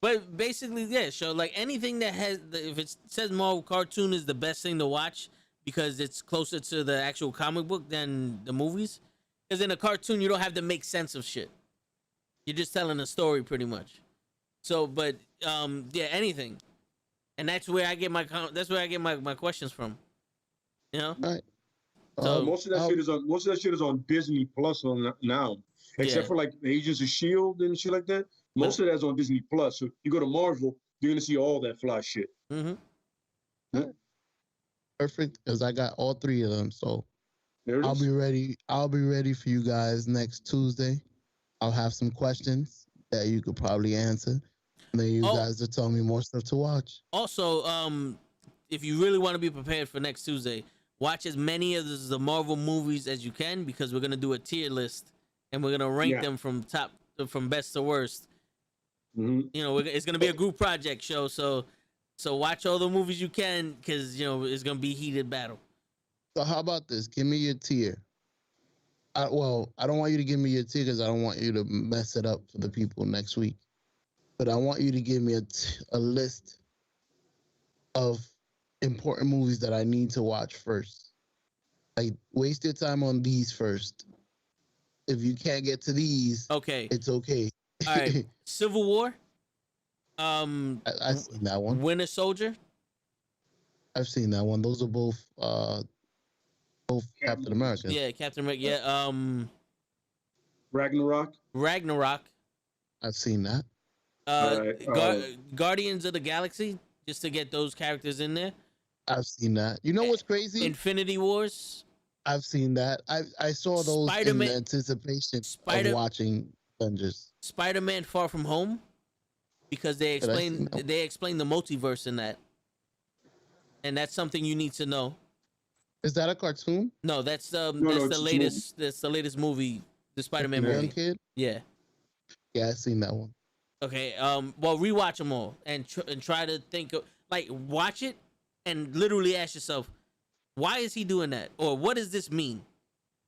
But basically, yeah, so like anything that has, if it says Marvel cartoon is the best thing to watch because it's closer to the actual comic book than the movies. Because in a cartoon, you don't have to make sense of shit. You're just telling a story pretty much. So, but anything, and that's where I get my questions from. All right. So most of that shit is on Disney Plus now, except for like Agents of Shield and shit like that. Most of that's on Disney Plus. So you go to Marvel, you're gonna see all that fly shit. Mm-hmm. Yeah. Perfect, because I got all 3 of them. So I'll be ready. I'll be ready for you guys next Tuesday. I'll have some questions that you could probably answer. And then you guys will tell me more stuff to watch. Also, if you really want to be prepared for next Tuesday, watch as many of the Marvel movies as you can because we're gonna do a tier list and we're gonna rank them from best to worst. Mm-hmm. It's gonna be a group project show, so watch all the movies you can because it's gonna be heated battle. So how about this? Give me your tier. I don't want you to give me your tier because I don't want you to mess it up for the people next week. But I want you to give me a list of important movies that I need to watch first. Like, waste your time on these first. If you can't get to these, it's okay. All right, Civil War. I've seen that one. Winter Soldier. I've seen that one. Those are both Captain America. Yeah, Captain America. Yeah. Ragnarok. I've seen that. Guardians of the Galaxy, just to get those characters in there. I've seen that. You know what's crazy? Infinity Wars. I've seen that. I saw those in anticipation of watching Avengers. Spider-Man Far From Home. because they But I seen explain that. they explain the multiverse in that, and that's something you need to know. Is that a cartoon? No, that's No, that's the it's a movie. latest. That's the latest movie, the Spider-Man Young movie. kid? Yeah. Yeah, I seen that one. Okay. Well, rewatch them all and try to think of, like, watch it and literally ask yourself, why is he doing that, or what does this mean?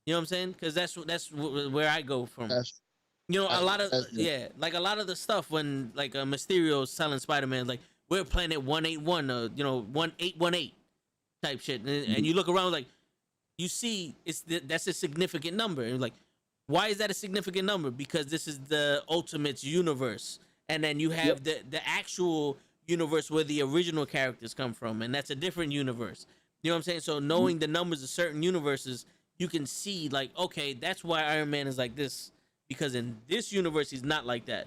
You know what I'm saying? Because that's where I go from. That's You know, a lot of that's it. like a lot of the stuff when like Mysterio's telling Spider-Man like we're Planet 181, 1818 type shit, and you look around like you see that's a significant number, and you're like, why is that a significant number? Because this is the Ultimates universe, and then you have the actual universe where the original characters come from, and that's a different universe. You know what I'm saying? So knowing the numbers of certain universes, you can see like, okay, that's why Iron Man is like this, because in this universe he's not like that.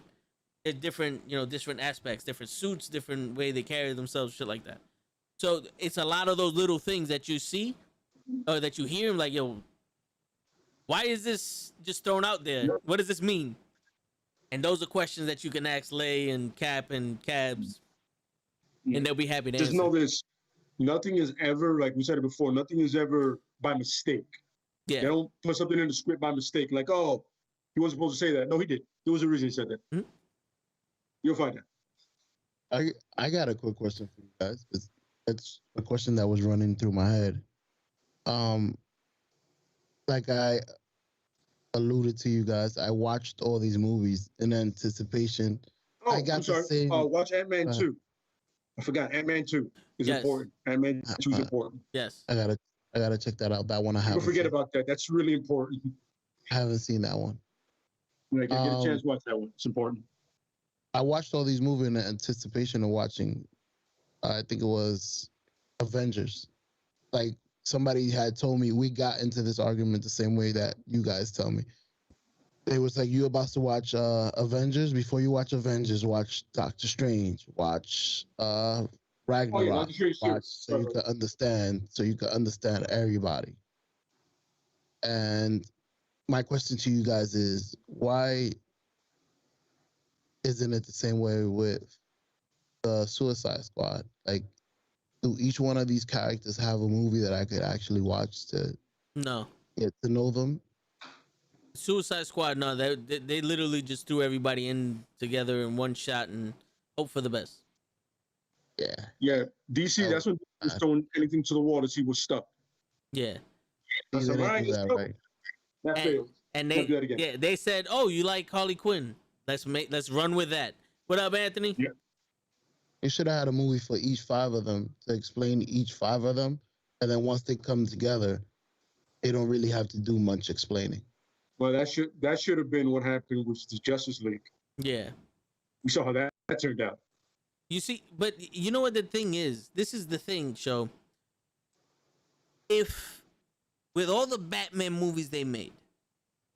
They're different, different aspects, different suits, different way they carry themselves, shit like that. So it's a lot of those little things that you see or that you hear, like, yo, why is this just thrown out there? What does this mean? And those are questions that you can ask Lay and Cap and Cabs, and they'll be happy to Just answer. know this: nothing is ever, like we said it before, nothing is ever by mistake. They Yeah. don't put something in the script by mistake, like, oh, he wasn't supposed to say that. No, he did. There was a reason he said that. Mhm. You'll find out. I got a quick question for you guys. It's a question that was running through my head. Like I alluded to you guys, I watched all these movies in anticipation. Oh, I got I'm sorry. the same. Watch Ant-Man 2. I forgot. Ant-Man 2 is Yes. important. Ant-Man 2 is important. Yes. I gotta check that out. That one I Don't haven't. forget seen. about that. That's really important. I haven't seen that one. Like, get a chance to watch that one. It's important. I watched all these movies in anticipation of watching. I think it was Avengers. Like somebody had told me, we got into this argument the same way that you guys tell me. It was like, you about to watch Avengers. Before you watch Avengers, watch Doctor Strange. Watch Ragnarok. Doctor Strange too. Watch so you can understand. So you can understand everybody. And my question to you guys is, why isn't it the same way with the Suicide Squad? Like, do each one of these characters have a movie that I could actually watch to No. get to know them? Suicide Squad, no, they literally just threw everybody in together in one shot and hope for the best. Yeah. Yeah, DC, that's when they was throwing anything to the wall to see what's stuck. Yeah. That's They all didn't right. do that, right? That failed. And Can't do that again. they said, "Oh, you like Harley Quinn? Let's run with that." What up, Anthony? Yeah. They should have had a movie for each 5 of them to explain each 5 of them, and then once they come together, they don't really have to do much explaining. Well, that should have been what happened with the Justice League. Yeah. We saw how that turned out. You see, but you know what the thing is? This is the thing, Show. If with all the Batman movies they made,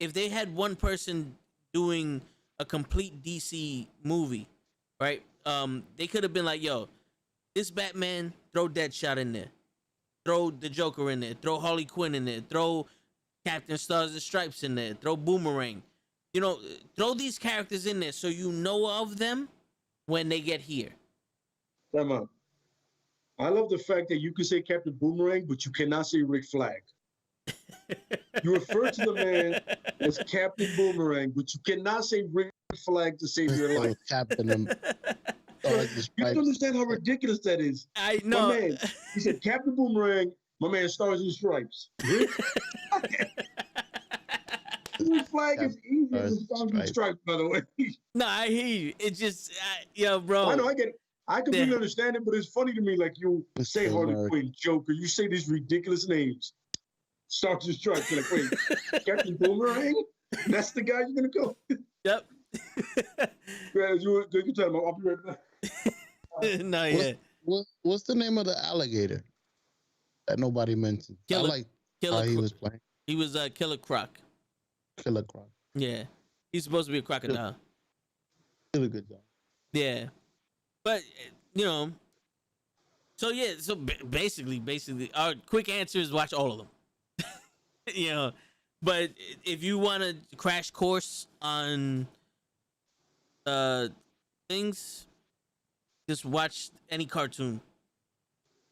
if they had one person doing a complete DC movie, right? They could have been like, yo, this Batman, throw Deadshot in there. Throw the Joker in there. Throw Harley Quinn in there. Throw Captain Stars and Stripes in there. Throw Boomerang. Throw these characters in there so you know of them when they get here. Time out. I love the fact that you can say Captain Boomerang, but you cannot say Rick Flag. You refer to the man as Captain Boomerang, but you cannot say Rick Flag to save your life. Captain them. You don't understand how ridiculous that is. I know. My man, he said Captain Boomerang, my man Stars and Stripes. Rick Flag is easier than Stars and Stripes, by the way. No, I hear you. It's just, yo, bro. I know, I get it. I completely understand it, but it's funny to me, like you say Harley Quinn, Joker, you say these ridiculous names. Stars and Stripes. You're like, wait, Captain Boomerang? That's the guy you're going to go? Yep. Yeah, you can tell him. I'll be right back. No, yeah. What's the name of the alligator that nobody mentioned? I like how he was playing. He was Killer Croc. Killer Croc. Yeah. He's supposed to be a crocodile. Did a good job. Yeah. But, so yeah, so basically, our quick answer is watch all of them. But if you want to crash course on things, Just watch any cartoon.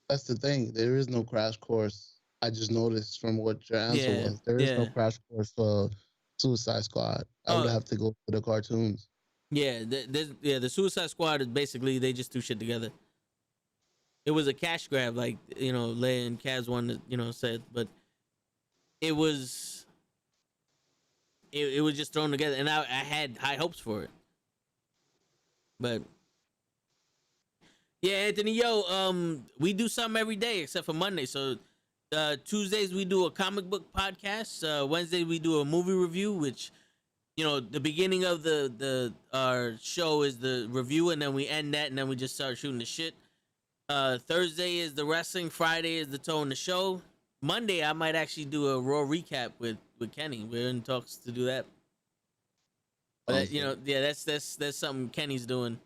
That's the thing. There is no crash course. I just noticed from what your answer was. There is no crash course for Suicide Squad. I would have to go to the cartoons. Yeah, the Suicide Squad is basically they just do shit together. It was a cash grab, like Leia and Kaz one, said, but it was just thrown together, and I had high hopes for it. But yeah, Anthony, we do something every day except for Monday. So Tuesdays we do a comic book podcast. Wednesday we do a movie review, which the beginning of our show is the review, and then we end that, and then we just start shooting the shit. Thursday is the wrestling. Friday is the tone the show. Monday I might actually do a Raw recap with Kenny. We're in talks to do that. But that's something Kenny's doing.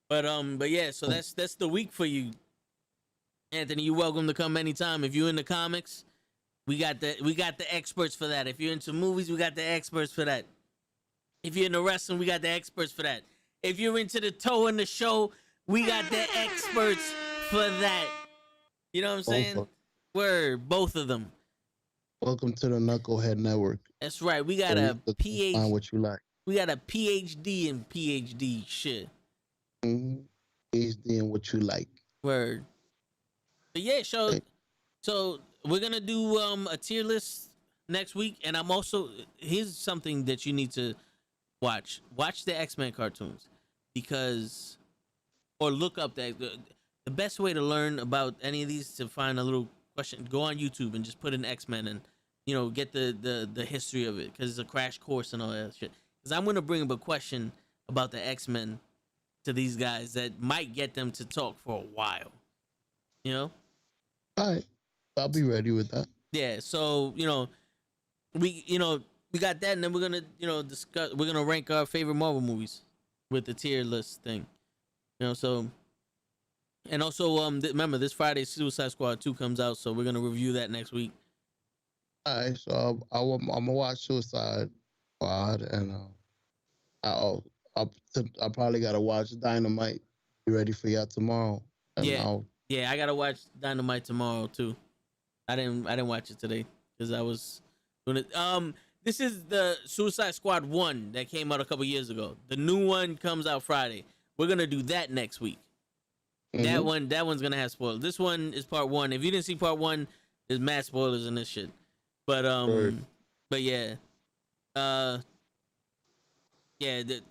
But yeah, so that's the week for you, Anthony. You're welcome to come anytime. If you're into comics, we got the experts for that. If you're into movies, we got the experts for that. If you're into wrestling, we got the experts for that. If you're into the toe in the show, we got the experts for that. You know what I'm saying? We're both of them. Welcome to the Knucklehead Network. That's right. We got a PhD. Find what you like. We got a PhD in PhD shit. PhD in what you like. Word. But yeah, so we're gonna do a tier list next week, and here's something that you need to watch. Watch the X-Men cartoons, or look up the best way to learn about any of these, to find a little question. Go on YouTube and just put in X-Men and get the history of it, because it's a crash course and all that shit. Because I'm gonna bring up a question about the X-Men to these guys that might get them to talk for a while. All right, I'll be ready with that. Yeah, so we got that, and then we're gonna discuss. We're gonna rank our favorite Marvel movies with the tier list thing. So, and also remember, this Friday Suicide Squad 2 comes out, so we're gonna review that next week. All right, so I'm gonna watch Suicide Squad, and I'll probably gotta watch Dynamite. Be ready for y'all tomorrow. Yeah, I gotta watch Dynamite tomorrow too. I didn't watch it today because I was doing it. This is the Suicide Squad 1 that came out a couple years ago. The new one comes out Friday. We're gonna do that next week. Mm-hmm. That one's gonna have spoilers. This one is part 1. If you didn't see part 1, there's mad spoilers in this shit. But but yeah,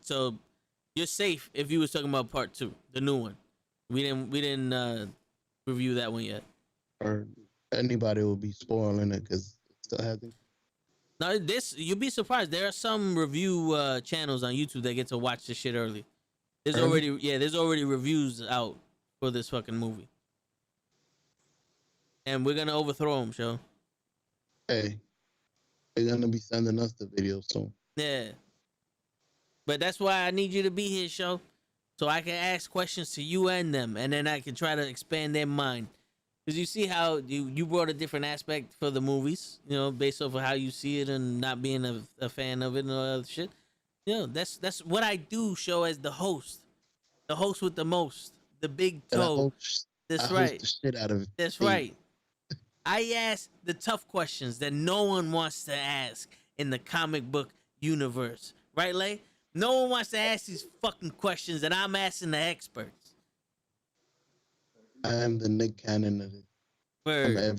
so you're safe if you was talking about part 2, the new one. We didn't review that one yet. Or anybody will be spoiling it because it still hasn't. No, you'll be surprised. There are some review channels on YouTube that get to watch this shit early. There's already reviews out for this fucking movie, and we're gonna overthrow them, Joe. Hey, they're gonna be sending us the video soon. Yeah, but that's why I need you to be here, Joe, so I can ask questions to you and them, and then I can try to expand their mind. Because you see how you brought a different aspect for the movies, based off of how you see it and not being a fan of it and all that other shit. That's what I do, show as the host with the most, the big toe. That's right. Host the shit out of it. That's right. I ask the tough questions that no one wants to ask in the comic book universe, right, Lay? No one wants to ask these fucking questions that I'm asking the experts. I am the Nick Cannon of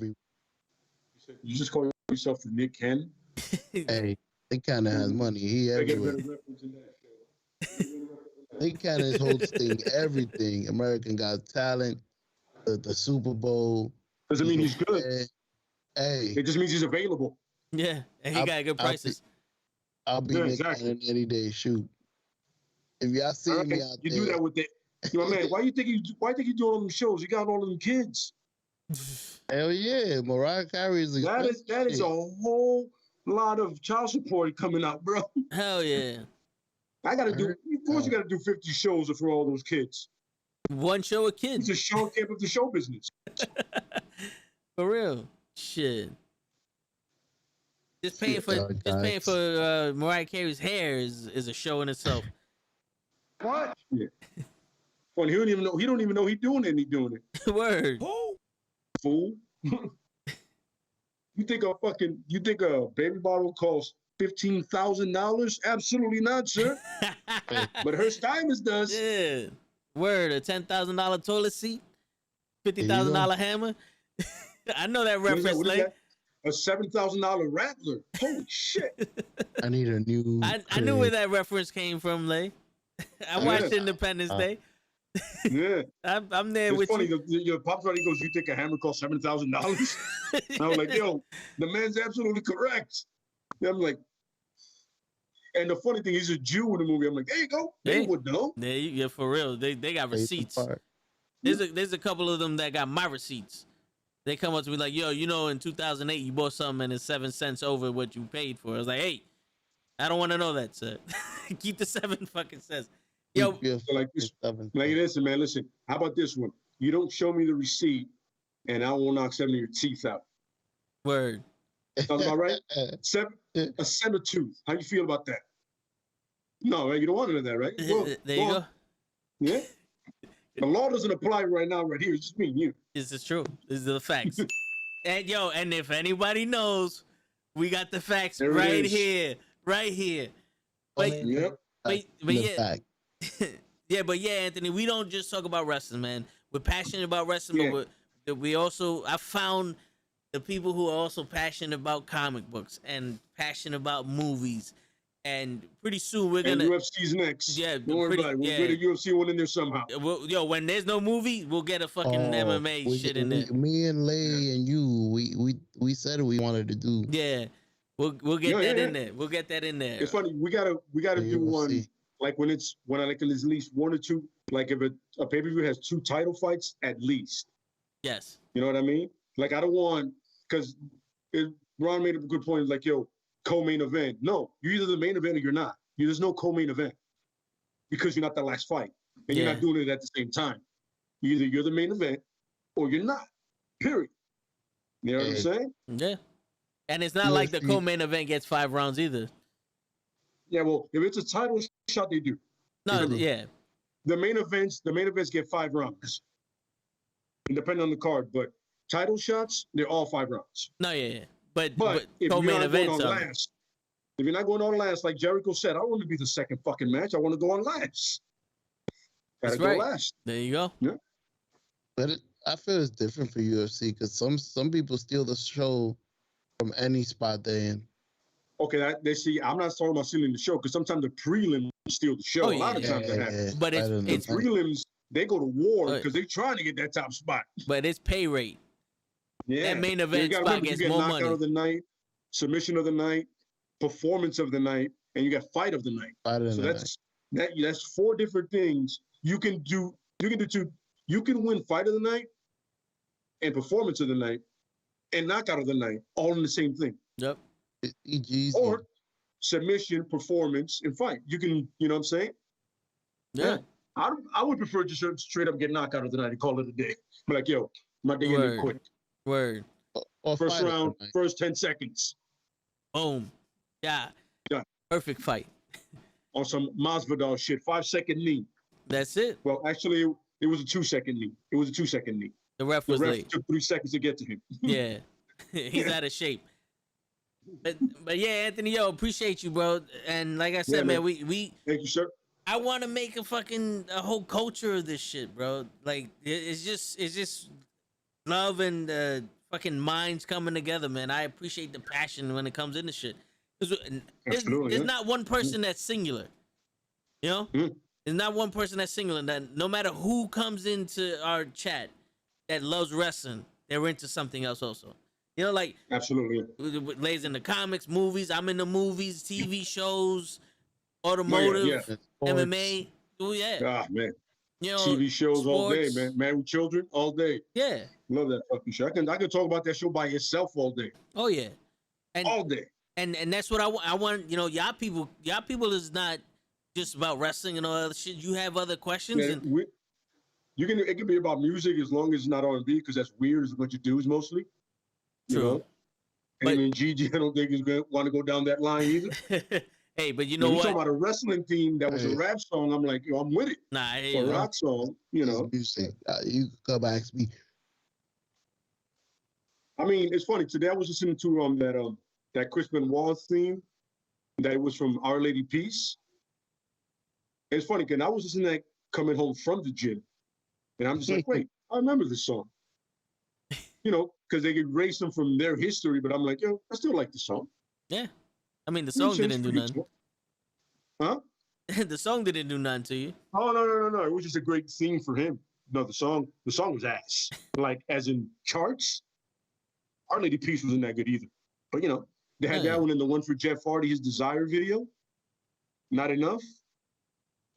it. You just call yourself the Nick Cannon? Hey, Nick Cannon has money. He everywhere. Nick Cannon is hosting everything. American Got Talent, the Super Bowl. Doesn't mean he's good. Hey, it just means he's available. Yeah, and he got good prices. I'll be Nick Cannon any day. Shoot, if y'all see me out you there, do that with it. Man, why you think you doing all them shows? You got all of them kids. Hell yeah, Mariah Carey is that is a whole lot of child support coming out, bro. Hell yeah. I gotta do. Of course, you gotta do 50 shows for all those kids. One show a kid. It's a show camp of the show business. For real, shit. Just paying for Mariah Carey's hair is a show in itself. What? Yeah. funny. He don't even know. He don't even know he doing it. And he doing it. Word. Fool. You think a baby bottle costs $15,000? Absolutely not, sir. But her stylist does. Yeah. Word. A $10,000 toilet seat. $50,000 hammer. I know that reference. What is that? A $7,000 rattler. Holy shit! I need a new. I knew where that reference came from, Lay. I watched Independence Day. Yeah, I'm there it's with funny. you. Your pop buddy goes, "You think a hammer costs $7,000?" I was like, "Yo, the man's absolutely correct." And I'm like, and the funny thing, he's a Jew in the movie. I'm like, there you go. They would know. Yeah, for real. They got receipts. There's a couple of them that got my receipts. They come up to me like, yo, you know, in 2008, you bought something and it's 7 cents over what you paid for. I was like, hey, I don't want to know that, sir. Keep the 7 fucking cents. Yo, so like listen, man, listen. How about this one? You don't show me the receipt, and I will knock 7 of your teeth out. Word. Sounds about right? A center tooth. How you feel about that? No, right? You don't want none of that, right? Well, there you go. Yeah. The law doesn't apply right now, right here. It's just me and you. This is true. These are the facts. And if anybody knows, we got the facts right here. But, yep. but yeah. Yeah, but yeah, Anthony, we don't just talk about wrestling, man. We're passionate about wrestling, but I found the people who are also passionate about comic books and passionate about movies. And pretty soon we're gonna. UFC's next. Yeah, don't worry about it. We'll get a UFC one in there somehow. When there's no movie, we'll get a fucking MMA shit in there. Me and Lay and you, we said we wanted to do. Yeah, we'll get that in there. We'll get that in there. It's funny. We gotta do one like when I like at least 1 or 2. Like if a pay-per-view has 2 title fights at least. Yes. You know what I mean? Like I don't want because Ron made a good point. Like co-main event. No, you're either the main event or you're not. There's no co-main event because you're not the last fight and you're not doing it at the same time. Either you're the main event or you're not. Period. You know what I'm saying? Yeah. And it's not like the co-main event gets 5 rounds either. Yeah, well, if it's a title shot, they do. No, yeah. The main events get 5 rounds. Depending on the card, but title shots, they're all 5 rounds. No, yeah. But if co-main you're not going events on last, if you're not going on last, like Jericho said, I want to be the second fucking match. I want to go on last. Gotta go last. There you go. Yeah. But I feel it's different for UFC because some people steal the show from any spot they're in. Okay, they see. I'm not talking about stealing the show because sometimes the prelims steal the show. A lot of times that happens. But it's prelims. They go to war because they're trying to get that top spot. But it's pay rate. Yeah, that main event spot gets more money. Knockout of the night, submission of the night, performance of the night, and you got fight of the night. So that's 4 different things you can do. You can do 2. You can win fight of the night and performance of the night and knockout of the night all in the same thing. Yep. Or submission, performance, and fight. You can, you know what I'm saying? Yeah. I would prefer just straight up get knockout of the night and call it a day. Be like, yo, my day ended quick. Word. First round, first 10 seconds. Boom. Yeah. Perfect fight. On some Masvidal shit, 5-second knee. That's it. Well, actually, it was a 2-second knee. The ref was late. Took 3 seconds to get to him. Yeah. He's out of shape. But yeah, Anthony, appreciate you, bro. And like I said, man, we thank you, sir. I want to make a whole culture of this shit, bro. Like it's just love and fucking minds coming together, man. I appreciate the passion when it comes into shit. There's not one person that's singular. You know? There's not one person that's singular. That no matter who comes into our chat that loves wrestling, they're into something else also. You know, like absolutely. Lays in the comics, movies. I'm in the movies, TV shows, automotive, MMA. Oh yeah. Ah man. You know, TV shows sports. All day, man. Man with Children all day. Yeah. Love that fucking show. I can talk about that show by itself all day. Oh yeah. And all day. And that's what I want. I want, you know, y'all people is not just about wrestling and all other shit. You have other questions. Yeah, and it can be about music as long as it's not R&B because that's weird is what you do is mostly. True. You know? And I mean, Gigi, I don't think he's going to want to go down that line either. Hey, but you When know you what? talking about a wrestling theme that was a Hey. rap song, I'm like, yo, I'm with it. Nah, hey, Or a yo, rock song, you It's know. music. You can come ask me. I mean, it's funny. Today I was listening to that Chris Benoit theme that was from Our Lady Peace. It's funny because I was listening to that coming home from the gym, and I'm just like, wait, I remember this song. You know, because they erase them from their history, but I'm like, yo, I still like the song. yeah. I mean, the Let me song change didn't do for you, nothing. Huh? The song didn't do nothing to you. Oh no! It was just a great theme for him. No, the song was ass. Like as in charts, Our Lady Peace wasn't that good either. But you know, they had Yeah. that one and the one for Jeff Hardy, his Desire video. Not enough.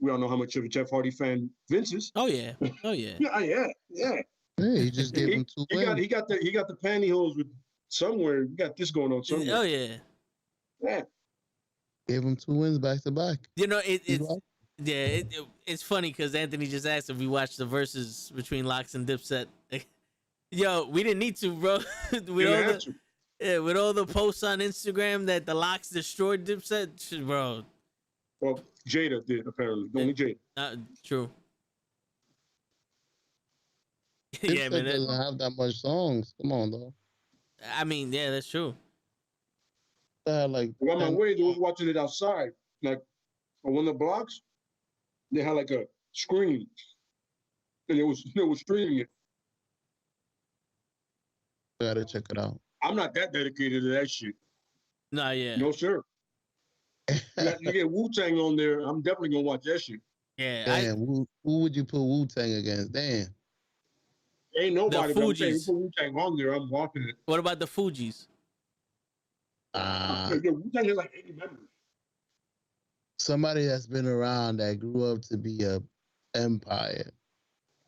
We all know how much of a Jeff Hardy fan Vince is. Oh yeah. Oh yeah. Yeah. Hey, you just gave him two wins. He got the pantyhose with somewhere. You got this going on somewhere. Oh yeah. Yeah. Gave him 2 wins back to back. You know, He's right. it's funny because Anthony just asked if we watched the verses between Locks and Dipset. Yo, we didn't need to, bro. With all the posts on Instagram that the Locks destroyed Dipset, bro. Well, Jada did apparently. Only Jada. True. Dipset doesn't have that much songs. Come on, though. I mean, yeah, that's true. Like On my way, they was watching it outside, like on one of the blocks. They had like a screen, and it was streaming it. Gotta check it out. I'm not that dedicated to that shit. Nah, yeah. No, sir. You get Wu-Tang on there, I'm definitely gonna watch that shit. Yeah. Damn, who would you put Wu-Tang against? Damn. Ain't nobody. The But I'm saying, you Fugees. put Wu-Tang on there, I'm watching it. What about the Fugees? Wu-Tang has like 80 members. Somebody that's been around that grew up to be a empire.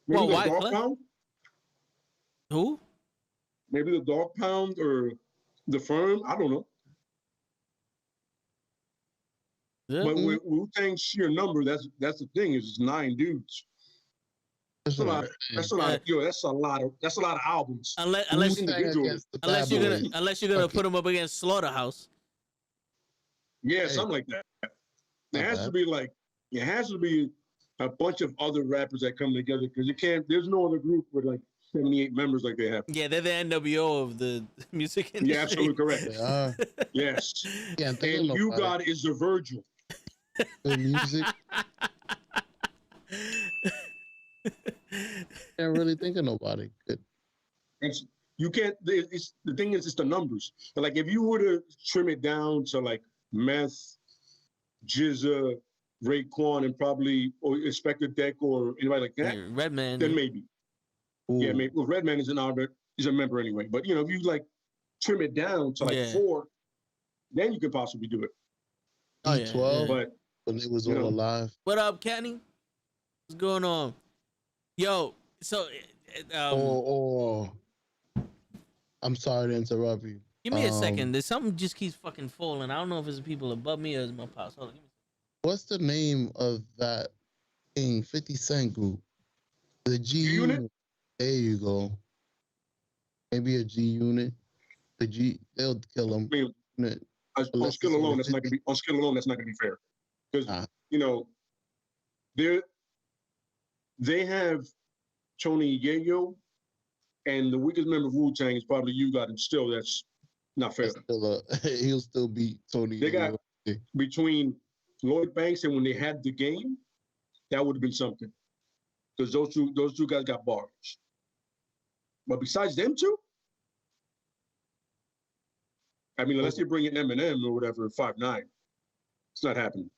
Maybe Well, the why, Dog Cliff? Pound? Who? Maybe the Dog Pound or the Firm. I don't know. Yeah. But with Wu-Tang's sheer number, that's the thing, is it's 9 dudes. That's a lot. That's a lot. That's a lot of albums. Unless you're gonna Okay. put them up against Slaughterhouse. Yeah, something like that. It has to be a bunch of other rappers that come together because there's no other group with like 78 members like they have. Yeah, they're the NWO of the music industry. Yeah, absolutely correct. Yes. Yeah, And You God is the Virgil. Good music. Can't really think of nobody good. You can't. The thing is, it's the numbers. Like if you were to trim it down to like Meth, Jizza, Raekwon, and probably or Inspector Deck or anybody like that, Redman. then maybe. Ooh. Yeah, maybe. Well, Redman is a member anyway. But you know, if you like trim it down to like 4, then you could possibly do it. Oh, yeah, E12, But when they was all alive. What up, Kenny? What's going on? Yo, so I'm sorry to interrupt you. give me a second. There's something just keeps fucking falling. I don't know if it's the people above me or it's my pops. Hold on. What's the name of that thing? 50 Cent group. The G Unit. There you go. Maybe a G Unit. The G. They'll kill them. On skill alone, that's not gonna be fair. Because you know, they have Tony Yayo, and the weakest member of Wu-Tang is probably You God, and still that's not fair. He'll still beat Tony. They got between Lloyd Banks and when they had the game, that would have been something. Because those two guys got bars. But besides them two, I mean, unless you bring in Eminem or whatever, 5'9", it's not happening.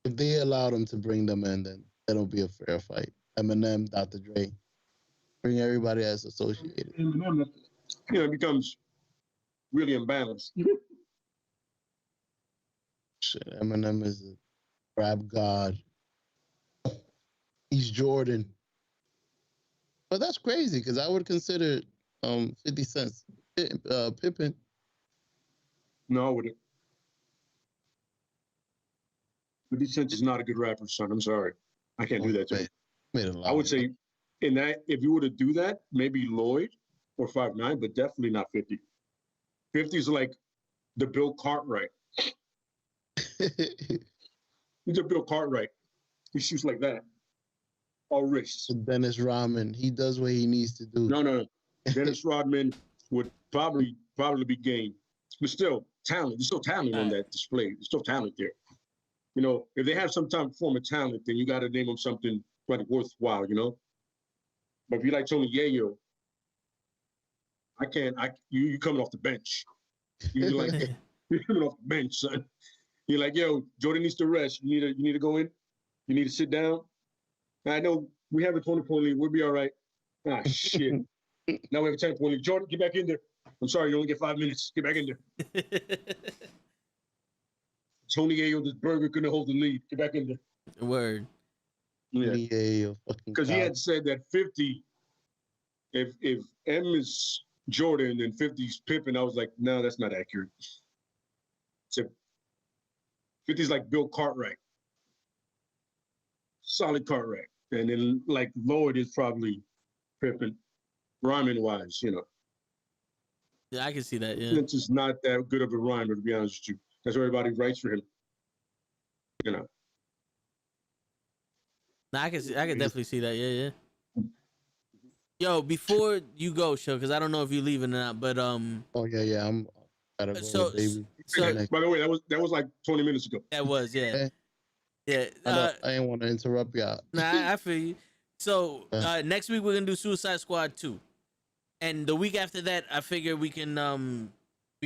If they allow them to bring them in, then that'll be a fair fight. Eminem, Dr. Dre, bring everybody that's associated. Eminem, it becomes really imbalanced. Shit, Eminem is a rap god. He's Jordan. But that's crazy because I would consider 50 Cent's Pippin. No, I wouldn't. 50 Cent is not a good rapper, son. I'm sorry. I can't do that to him. I would say in that, if you were to do that, maybe Lloyd or 5'9", but definitely not 50. 50 is like the Bill Cartwright He's a Bill Cartwright. He shoots like that. All wrists. Dennis Rodman, he does what he needs to do. No. Dennis Rodman would probably be game. But still, talent. There's still talent on that display. There's still talent there. You know, if they have some type of form of talent, then you got to name them something like worthwhile, you know? But if you like Tony Yayo, you coming off the bench. You're coming off the bench, son. You're like, yo, Jordan needs to rest. You need to go in. You need to sit down. I know we have a 20-point lead. We'll be all right. Ah, shit. Now we have a 10-point lead. Jordan, get back in there. I'm sorry, you only get 5 minutes. Get back in there. Tony Yayo, this burger couldn't hold the lead. Get back in there. Word. Yeah. Because he had said that 50, if M is Jordan and 50's Pippen, I was like, no, that's not accurate. So 50's like Bill Cartwright. Solid Cartwright. And then like Lloyd is probably Pippen, rhyming wise, you know. Yeah, I can see that. Yeah, It's just not that good of a rhymer, to be honest with you. That's why everybody writes for him. You know. I can definitely see that. Yeah. Yo, before you go, show, because I don't know if you're leaving or not, but Oh yeah, I'm gotta go, So- baby. so- By the way, that was like 20 minutes ago. that was yeah. I didn't want to interrupt y'all. Nah, I feel you. So next week we're gonna do Suicide Squad 2, and the week after that, I figure we can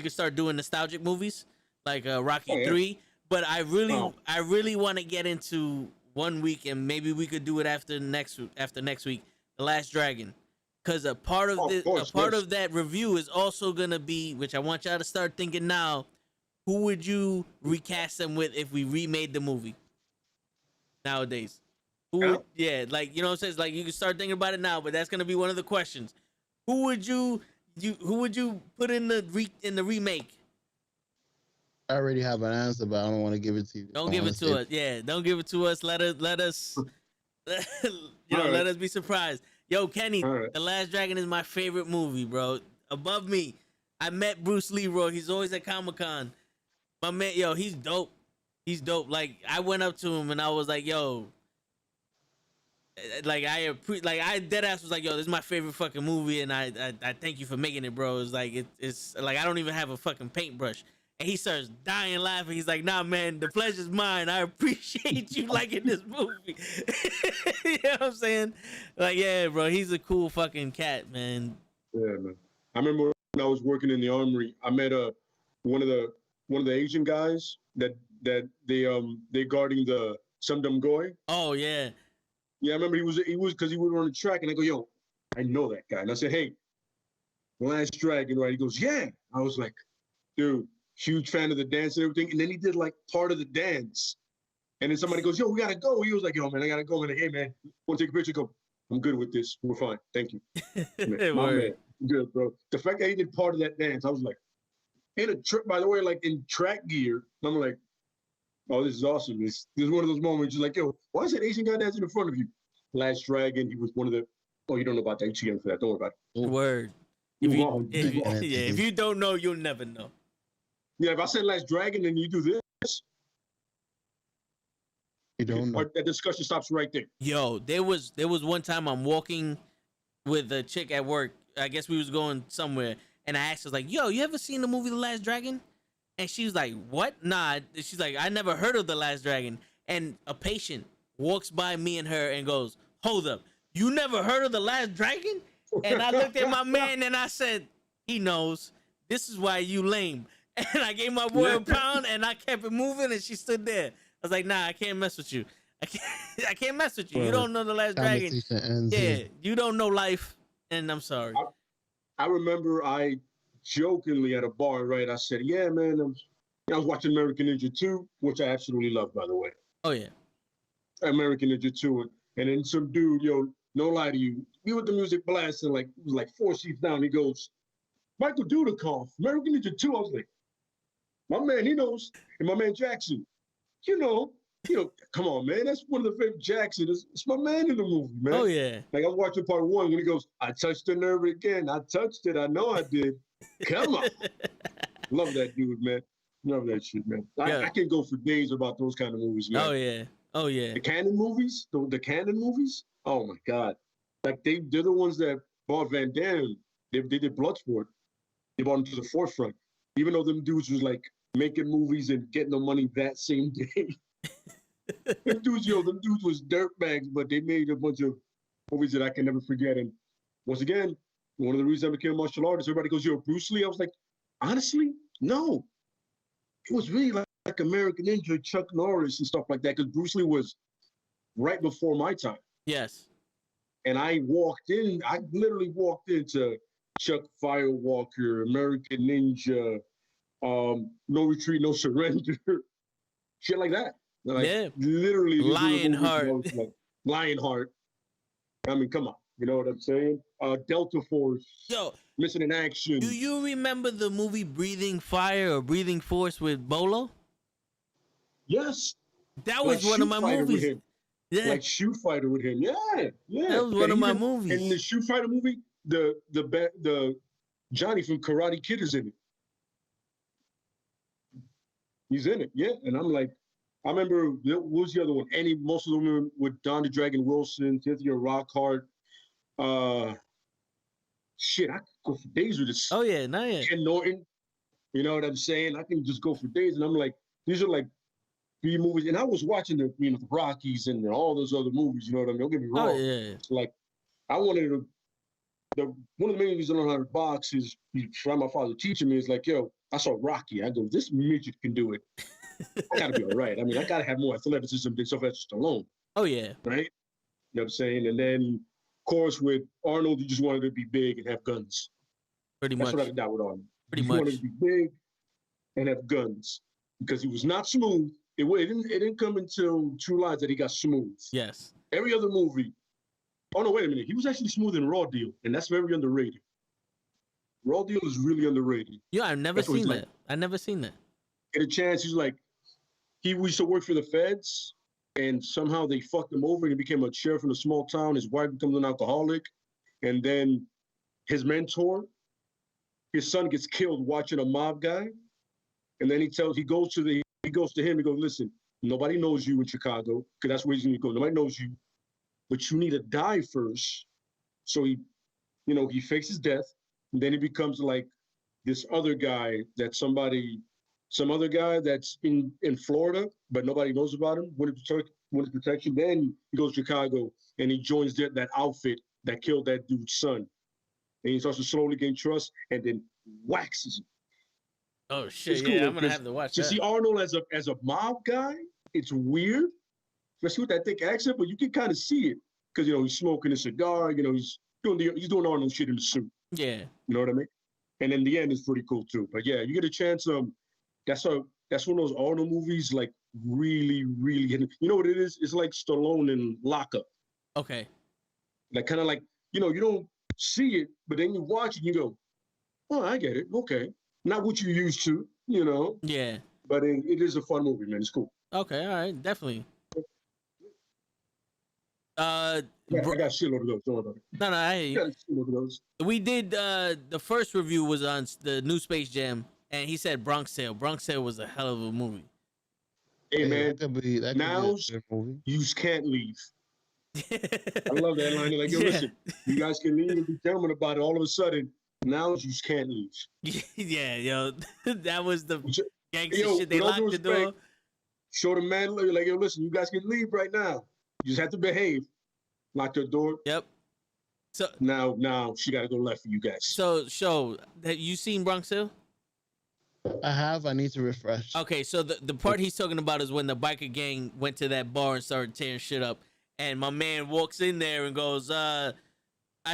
start doing nostalgic movies like Rocky 3. But I really want to get into 1 week, and maybe we could do it after next week, The Last Dragon, because a part of of that review is also gonna be, which I want y'all to start thinking now. Who would you recast them with if we remade the movie nowadays? Who would, like, you know what I'm saying? It's like you can start thinking about it now, but that's gonna be one of the questions. Who would you put in the remake? I already have an answer, but I don't want to give it to you. Don't give it to us. Yeah, don't give it to us. Let us let us be surprised. Yo, Kenny, The Last Dragon is my favorite movie, bro. Above me. I met Bruce Leroy. He's always at Comic-Con. My man, yo, he's dope. He's dope. Like, I went up to him and I was like, yo, like I deadass was like, yo, this is my favorite fucking movie, and I thank you for making it, bro. It's like it's like I don't even have a fucking paintbrush. And he starts dying laughing. He's like, nah, man, the pleasure's mine. I appreciate you liking this movie. You know what I'm saying? Like, yeah, bro, he's a cool fucking cat, man. Yeah, man. I remember when I was working in the armory, I met one of the Asian guys that they guarding the Sundom Goy. Oh yeah. Yeah, I remember he was because he would run the track, and I go, yo, I know that guy. And I said, hey, Last Dragon, right? He goes, yeah. I was like, dude, huge fan of the dance and everything. And then he did like part of the dance. And then somebody goes, yo, we gotta go. He was like, yo, man, I gotta go. And hey, man, want to take a picture? Go, I'm good with this. We're fine. Thank you. Man, good, bro. The fact that he did part of that dance, I was like, in a trip, by the way, like in track gear, I'm like, oh, this is awesome. This is one of those moments you're like, yo, why is that Asian guy dancing in front of you? Last Dragon, he was one of the, oh, you don't know about that. You see him for that. Don't worry about it. Word. If you don't know, you'll never know. Yeah, if I said Last Dragon and you do this, you don't know. That discussion stops right there. Yo, there was one time I'm walking with a chick at work. I guess we was going somewhere, and I asked her, like, yo, you ever seen the movie The Last Dragon? And she was like, what? Nah. She's like, I never heard of The Last Dragon. And a patient walks by me and her and goes, hold up, you never heard of The Last Dragon? And I looked at my man and I said, he knows. This is why you lame. And I gave my boy a pound and I kept it moving, and she stood there. I was like, nah, I can't mess with you. I can't mess with you. You don't know The Last Dragon. Yeah, you don't know life, and I'm sorry. I remember I jokingly at a bar, right? I said, yeah, man, I was watching American Ninja 2, which I absolutely love, by the way. Oh, yeah. American Ninja 2. And then some dude, yo, no lie to you, he with the music blasting, like, it was like 4 seats down. He goes, Michael Dudikoff, American Ninja 2. I was like, my man, he knows. And my man Jackson, you know, come on, man. That's one of the favorite Jackson. It's my man in the movie, man. Oh, yeah. Like, I was watching part 1 when he goes, I touched the nerve again. I touched it. I know I did. Come on. Love that dude, man. Love that shit, man. Yeah. I can go for days about those kind of movies, man. Oh yeah. Oh yeah. The canon movies, the canon movies. Oh my god, like they're the ones that brought Van Damme. They did Bloodsport. They brought him to the forefront, even though them dudes was like making movies and getting the money that same day. them dudes was dirtbags, but they made a bunch of movies that I can never forget. And once again, one of the reasons I became a martial artist, everybody goes, "Yo, Bruce Lee." I was like, honestly, no. It was really like American Ninja, Chuck Norris, and stuff like that, because Bruce Lee was right before my time. Yes. And I literally walked into Chuck Firewalker, American Ninja, No Retreat, No Surrender, shit like that. Like, yeah. Literally. Lionheart. Like, Lionheart. I mean, come on. You know what I'm saying? Delta Force. Yo. Missing in Action. Do you remember the movie Breathing Fire or Breathing Force with Bolo? Yes. That was one of my movies. Yeah. Like Shoot Fighter with him. Yeah. That was one of my movies. And the Shoot Fighter movie, the Johnny from Karate Kid is in it. He's in it, yeah. And I'm like, I remember, what was the other one? Most of them were with Don the Dragon Wilson, Cynthia Rockhart. Shit, I could go for days with this. Oh yeah, no, yeah. Ken Norton. You know what I'm saying? I can just go for days, and I'm like, these are like B movies. And I was watching the Rockies and all those other movies. You know what I mean? Don't get me wrong. Oh yeah. Like, I wanted to. One of the main reasons I don't know how to box is from my father teaching me is like, yo, I saw Rocky. I go, this midget can do it. I gotta be all right. I mean, I gotta have more athleticism than Sylvester Stallone. Oh yeah. Right? You know what I'm saying? And then, of course, with Arnold, you just wanted to be big and have guns. Pretty much. That's what I did with Arnold. Pretty he much. wanted to be big and have guns because he was not smooth. It didn't come until True Lies that he got smooth. Yes. Every other movie. Oh no, wait a minute. He was actually smooth in Raw Deal, and that's very underrated. Raw Deal is really underrated. Yeah, I've never seen that. I never seen that. Get a chance. He's like, he used to work for the feds, and somehow they fucked him over, and he became a sheriff in a small town. His wife becomes an alcoholic, and then his mentor, his son gets killed watching a mob guy, and then he goes to him. He goes, listen, nobody knows you in Chicago, because that's where he's gonna go. Nobody knows you, but you need to die first. So he fakes his death, and then he becomes like this other guy that some other guy that's in Florida, but nobody knows about him. When his protection, then he goes to Chicago and he joins that outfit that killed that dude's son. And he starts to slowly gain trust and then waxes him. Oh shit! Cool, yeah, I'm gonna have to watch that. To see Arnold as a mob guy, it's weird, especially with that thick accent. But you can kind of see it because he's smoking a cigar. He's doing Arnold shit in the suit. Yeah. You know what I mean? And in the end, it's pretty cool too. But yeah, you get a chance. That's one of those Arnold movies, like really, really hitting. You know what it is? It's like Stallone in Lockup. Okay. Like kind of like you don't see it, but then you watch it, and you go, "Oh, I get it. Okay." Not what you used to, Yeah. But it is a fun movie, man. It's cool. Okay, all right, definitely. Yeah, I got a shitload of those. Don't worry about it. No, I hear you. Got a shitload of those. We did the first review was on the new Space Jam, and he said Bronx Tale. Bronx Tale was a hell of a movie. Hey man, that could be a good movie. You can't leave. I love that line. They're like, yo, listen, you guys can leave and be gentlemen about it. All of a sudden, now you can't leave. Yeah, yo, that was the gangster Yo, shit. They locked the door. Show the man, like, yo, listen, you guys can leave right now. You just have to behave. Lock the door. Yep. So now she got to go left for you guys. So, have you seen Bronx Tale? I have. I need to refresh. Okay, so the part he's talking about is when the biker gang went to that bar and started tearing shit up, and my man walks in there and goes, "I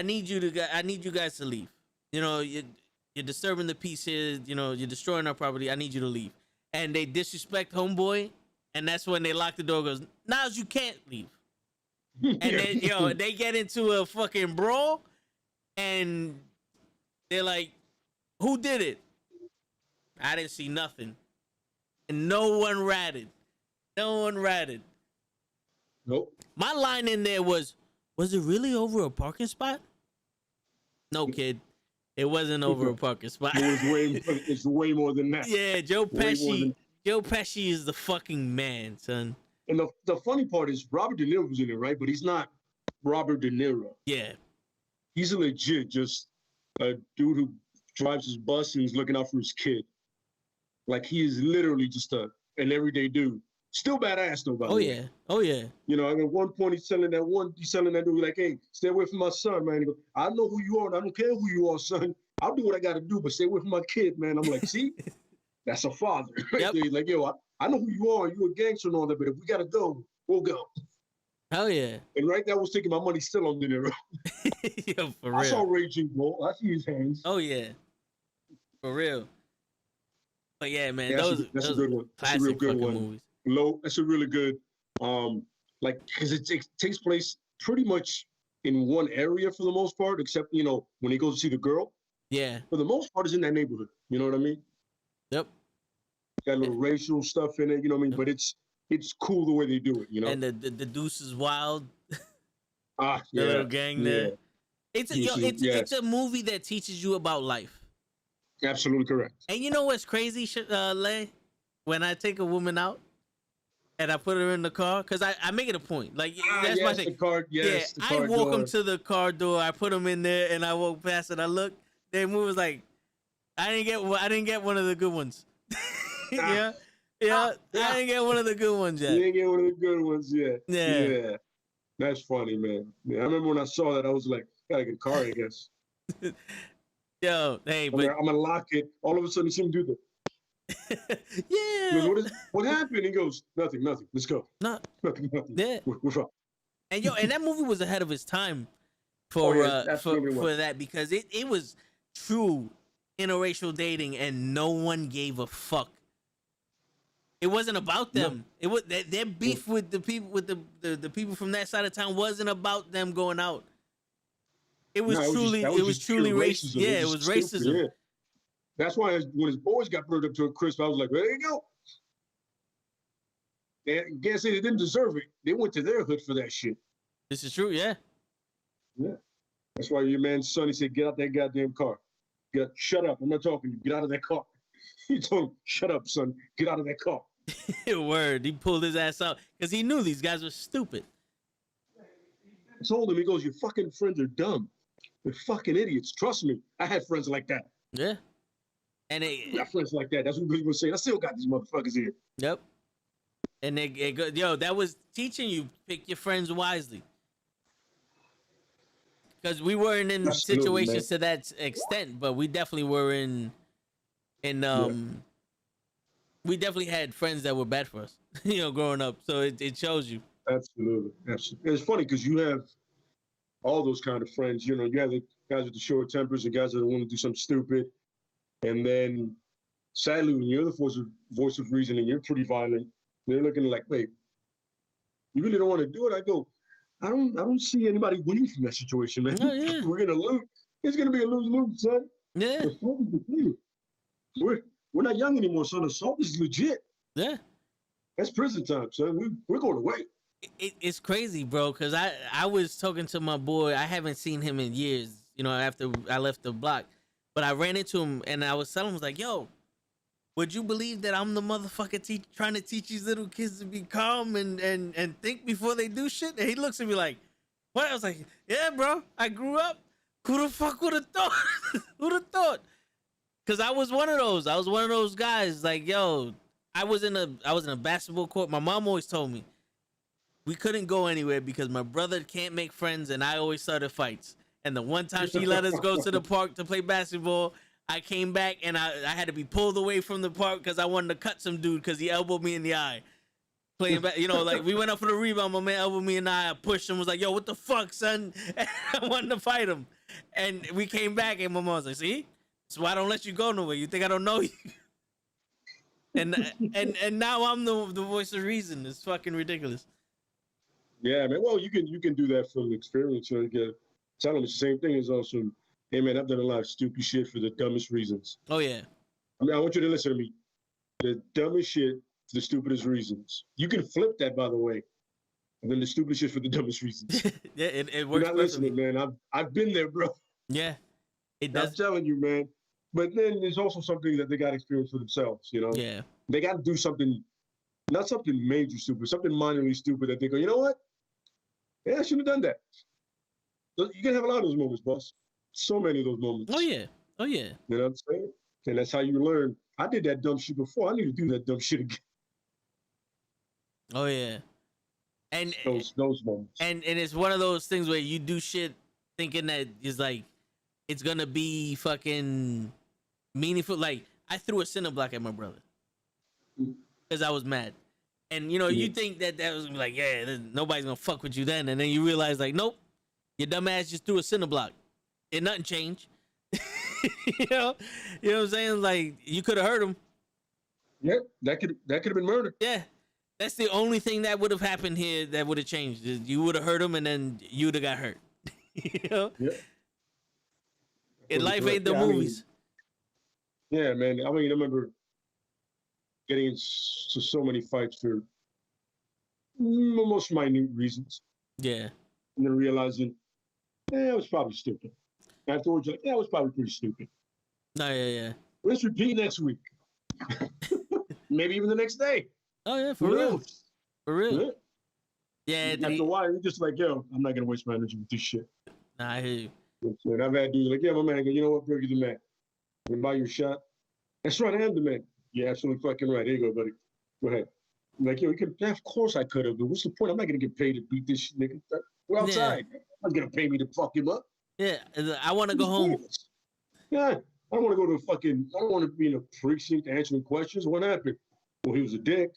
need you guys to leave. You're disturbing the peace here. You're destroying our property. I need you to leave." And they disrespect homeboy, and that's when they lock the door. Goes, "Now you can't leave." And then they get into a fucking brawl, and they're like, "Who did it?" I didn't see nothing, and no one ratted. Nope. My line in there was it really over a parking spot? No, kid. It wasn't over a parking spot. It was way. It's way more than that. Yeah, Joe Way more Pesci. than- Joe Pesci is the fucking man, son. And the funny part is Robert De Niro was in it, right? But he's not Robert De Niro. Yeah. He's a legit just a dude who drives his bus and is looking out for his kid. Like he is literally just an everyday dude. Still badass though, by the way. Yeah. Oh yeah. You know, at one point he's telling that dude like, "Hey, stay away from my son, man." He goes, "I know who you are, and I don't care who you are, son. I'll do what I got to do, but stay away from my kid, man." I'm like, see, that's a father. Right Yep. there. He's like, "Yo, I know who you are. You a gangster and all that, but if we gotta go, we'll go." Hell yeah. And right now, I was taking my money still on De Niro. Yo, for I saw real. Raging Bull. I see his hands. Oh yeah. For real. But yeah, man, Yeah, that's a good one. That's a real classic good fucking one. movies. That's a really good, like, because it takes place pretty much in one area for the most part, except, you know, when he goes to see the girl. Yeah. For the most part, it's in that neighborhood. You know what I mean? Yep. Got a little racial stuff in it, you know what I mean? But it's cool the way they do it, you know? And the Deuce is Wild, the the little gang there. It's a movie that teaches you about life. Absolutely correct. And you know what's crazy, Lay? When I take a woman out and I put her in the car, because I make it a point. Like, that's my thing. I walk them to the car door, I put them in there, and I walk past and I look. Then movie was like, I didn't get one of the good ones. I didn't get one of the good ones yet. You didn't get one of the good ones yet. Yeah. That's funny, man. Yeah, I remember when I saw that, I was like, gotta get a car, I guess. Yo, hey, I'm but gonna lock it. All of a sudden, you see him do the. He yeah. goes, what happened? He goes, nothing. Let's go. No, Nothing. yeah. We're fine. And that movie was ahead of its time for that, because it was true interracial dating and no one gave a fuck. It wasn't about them. No. It was their beef with the people the people from that side of town wasn't about them going out. It was truly racism. Yeah, it was racism. Yeah. That's why when his boys got burned up to a crisp, I was like, there you go. They can't say they didn't deserve it. They went to their hood for that shit. This is true, yeah. Yeah. That's why your man Sonny said, get out that goddamn car. Shut up. I'm not talking to you. Get out of that car. He told him, shut up, son. Get out of that car. Word. He pulled his ass out because he knew these guys were stupid. I told him, he goes, your fucking friends are dumb. They're fucking idiots. Trust me. I had friends like that. Yeah. And I got friends like that. That's what people were saying. I still got these motherfuckers here. Yep. And that was teaching you, pick your friends wisely. Because we weren't in situations to that extent, but we definitely were in we definitely had friends that were bad for us, growing up. So it shows you. Absolutely. It's funny because you have all those kind of friends. You have the guys with the short tempers, the guys that want to do something stupid. And then, sadly, when you're the voice of reason and you're pretty violent, they're looking like, wait, you really don't want to do it? I go, I don't see anybody winning from that situation, man. Oh, yeah. We're gonna lose. It's gonna be a lose-lose, son. Yeah. We're not young anymore, son. Assault is legit. Yeah. That's prison time, son. We're going away. It's crazy, bro, because I was talking to my boy. I haven't seen him in years, after I left the block. But I ran into him, and I was telling him, I was like, yo, would you believe that I'm the motherfucker trying to teach these little kids to be calm and think before they do shit? And he looks at me like, what? I was like, yeah, bro, I grew up. Who the fuck would have thought? Who'd have thought? Because I was one of those. I was one of those guys. Like, yo, I was in a basketball court. My mom always told me we couldn't go anywhere because my brother can't make friends, and I always started fights. And the one time she let us go to the park to play basketball, I came back and I had to be pulled away from the park because I wanted to cut some dude because he elbowed me in the eye. Playing back, like we went up for the rebound. My man elbowed me in the eye. I pushed him. Was like, yo, what the fuck, son? And I wanted to fight him. And we came back and my mom was like, see? That's why I don't let you go nowhere. You think I don't know you? And now I'm the voice of reason. It's fucking ridiculous. Yeah, man. Well, you can do that from experience. You get tell them it's the same thing as also, hey man, I've done a lot of stupid shit for the dumbest reasons. Oh yeah. I mean, I want you to listen to me. The dumbest shit for the stupidest reasons. You can flip that, by the way. And then the stupidest shit for the dumbest reasons. Yeah, it works. You're not listening, man. I've been there, bro. Yeah. It I'm does. telling you, man. But then there's also something that they got to experience for themselves. Yeah. They got to do something, not something major stupid, something minorly stupid that they go, you know what? Yeah, I shouldn't have done that. You're gonna have a lot of those moments, boss. So many of those moments. Oh yeah. Oh yeah. You know what I'm saying? And that's how you learn. I did that dumb shit before. I need to do that dumb shit again. Oh yeah. And Those moments. and it's one of those things where you do shit thinking that is like it's gonna be fucking meaningful. Like I threw a cinder block at my brother because I was mad, and you think that was gonna be like, yeah, nobody's gonna fuck with you then, and then you realize like, nope, your dumb ass just threw a cinder block, and nothing changed. you know what I'm saying? Like you could have hurt him. Yeah, that could have been murder. Yeah. That's the only thing that would have happened here that would have changed. You would have hurt him, and then you would have got hurt. Yeah. And life ain't the movies. Yeah, man. I remember getting into so many fights for most minute reasons. Yeah. And then realizing, it was probably stupid. Afterwards, you're like, it was probably pretty stupid. No, yeah. Let's repeat next week. Maybe even the next day. Oh yeah, for real. For real. Yeah. After a while, you're just like, yo, I'm not gonna waste my energy with this shit. Nah, I hear you. And I've had dudes like, yeah, my man. I go, you know what, bro, you're the man. I'm gonna buy you a shot. That's right, I am the man. Yeah, absolutely fucking right. Here you go, buddy. Go ahead. I'm like, yo, you could. Of course I could have. But what's the point? I'm not gonna get paid to beat this shit, nigga. We're outside. Yeah. I'm not gonna pay me to fuck him up. Yeah, I want to go home. Yeah, I don't want to go to I don't want to be in a precinct answering questions. What happened? Well, he was a dick.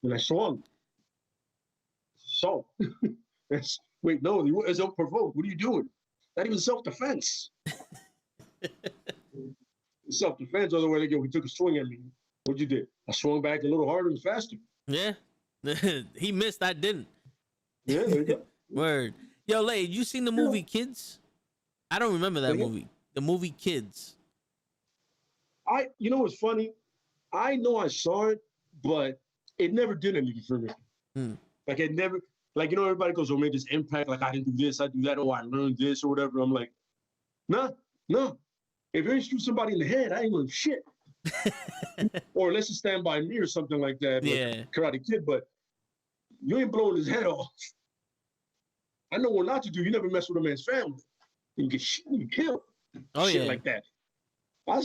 And I swung. So, wait, no, it's unprovoked. What are you doing? Not even self-defense. Self-defense, otherwise, he took a swing at me. What'd you do? I swung back a little harder and faster. Yeah. He missed, I didn't. Yeah, there you go. Word. Yo, Lay, you seen the movie Kids? I don't remember that movie. The movie Kids. You know what's funny? I know I saw it, but it never did anything for me. Like it never, everybody goes, oh man, this impact, like I didn't do this, I do that, oh I learned this or whatever. I'm like, no. If you shoot somebody in the head, I ain't learned shit. Or unless you Stand By Me or something like that, like Karate Kid, but you ain't blowing his head off. I know what not to do. You never mess with a man's family. You get shit, you killed. Oh shit like that. I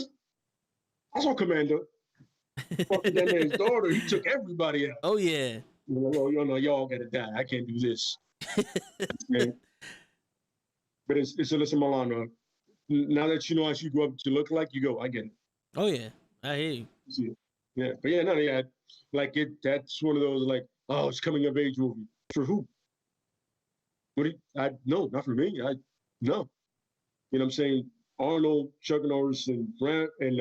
saw Commando. Fucking that man's daughter, he took everybody out. Oh yeah. Y'all gotta die. I can't do this. Okay. But it's Alyssa Milano. Now that you know how she grew up to look like, you go, I get it. Oh yeah, I hear you. See, yeah, but yeah, like it. That's one of those like, oh, it's coming of age movie for who? No, not for me. No. You know what I'm saying? Arnold, Chuck Norris, and Grant, and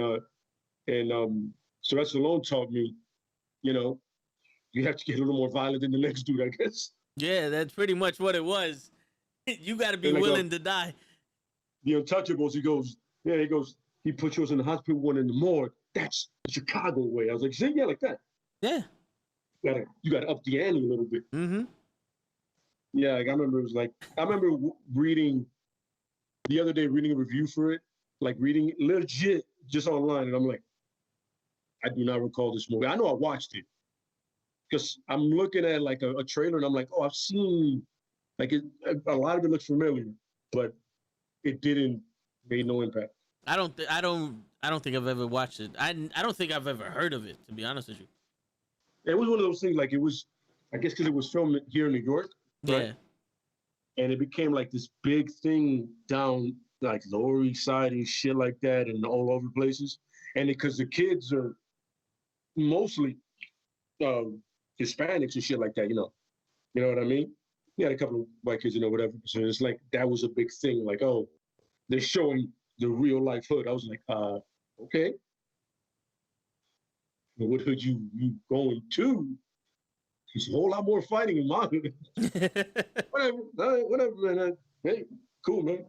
Sylvester Stallone taught me, you have to get a little more violent than the next dude, I guess. Yeah, that's pretty much what it was. You got to be willing to die. The Untouchables, he put yours in the hospital, one in the morgue. That's the Chicago way. I was like, see, yeah, like that. Yeah. You gotta up the ante a little bit. Mm-hmm. Yeah, like I remember reading the other day, a review for it, like reading legit just online, and I'm like, I do not recall this movie. I know I watched it because I'm looking at like a trailer, and I'm like, oh, I've seen like a lot of it looks familiar, but it made no impact. I don't think I've ever watched it. I don't think I've ever heard of it, to be honest with you. It was one of those things, like it was, I guess because it was filmed here in New York. Right? Yeah. And it became like this big thing down like Lower East Side and shit like that and all over places. And because the kids are mostly Hispanics and shit like that, you know what I mean? You had a couple of white kids, whatever. So it's like, that was a big thing. Like, oh, they're showing the real life hood. I was like, okay. But what hood you going to? There's a whole lot more fighting in my hood. Whatever, man. Hey, cool, man.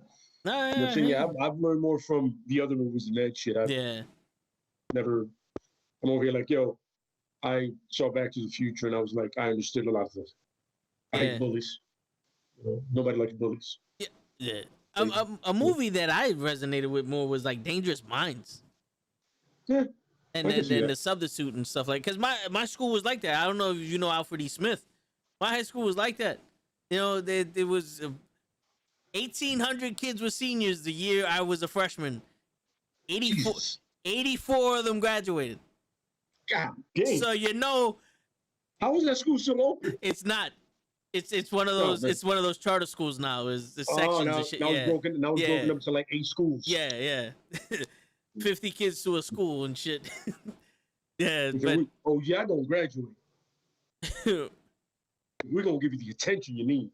I've learned more from the other movies than that shit. I'm over here like, yo, I saw Back to the Future and I was like, I understood a lot of this. I hate bullies. Nobody likes bullies. Yeah. A movie that I resonated with more was like Dangerous Minds. Yeah. And I can see then that. the substitute and stuff like, because my school was like that. I don't know if you know Alfred E. Smith. My high school was like that. You know, there was 1,800 kids were seniors the year I was a freshman. 84, Jesus. 84 of them graduated. God dang. So you know, How is that school still open? it's not. It's one of those. man. It's one of those charter schools now. Is the Oh, sections now, and shit. now Yeah. it's broken. Now it's Yeah. broken up to like 8 schools. Yeah. 50 kids to a school and shit. Yeah, He said, but oh, yeah, I gonna graduate. We're gonna give you the attention you need.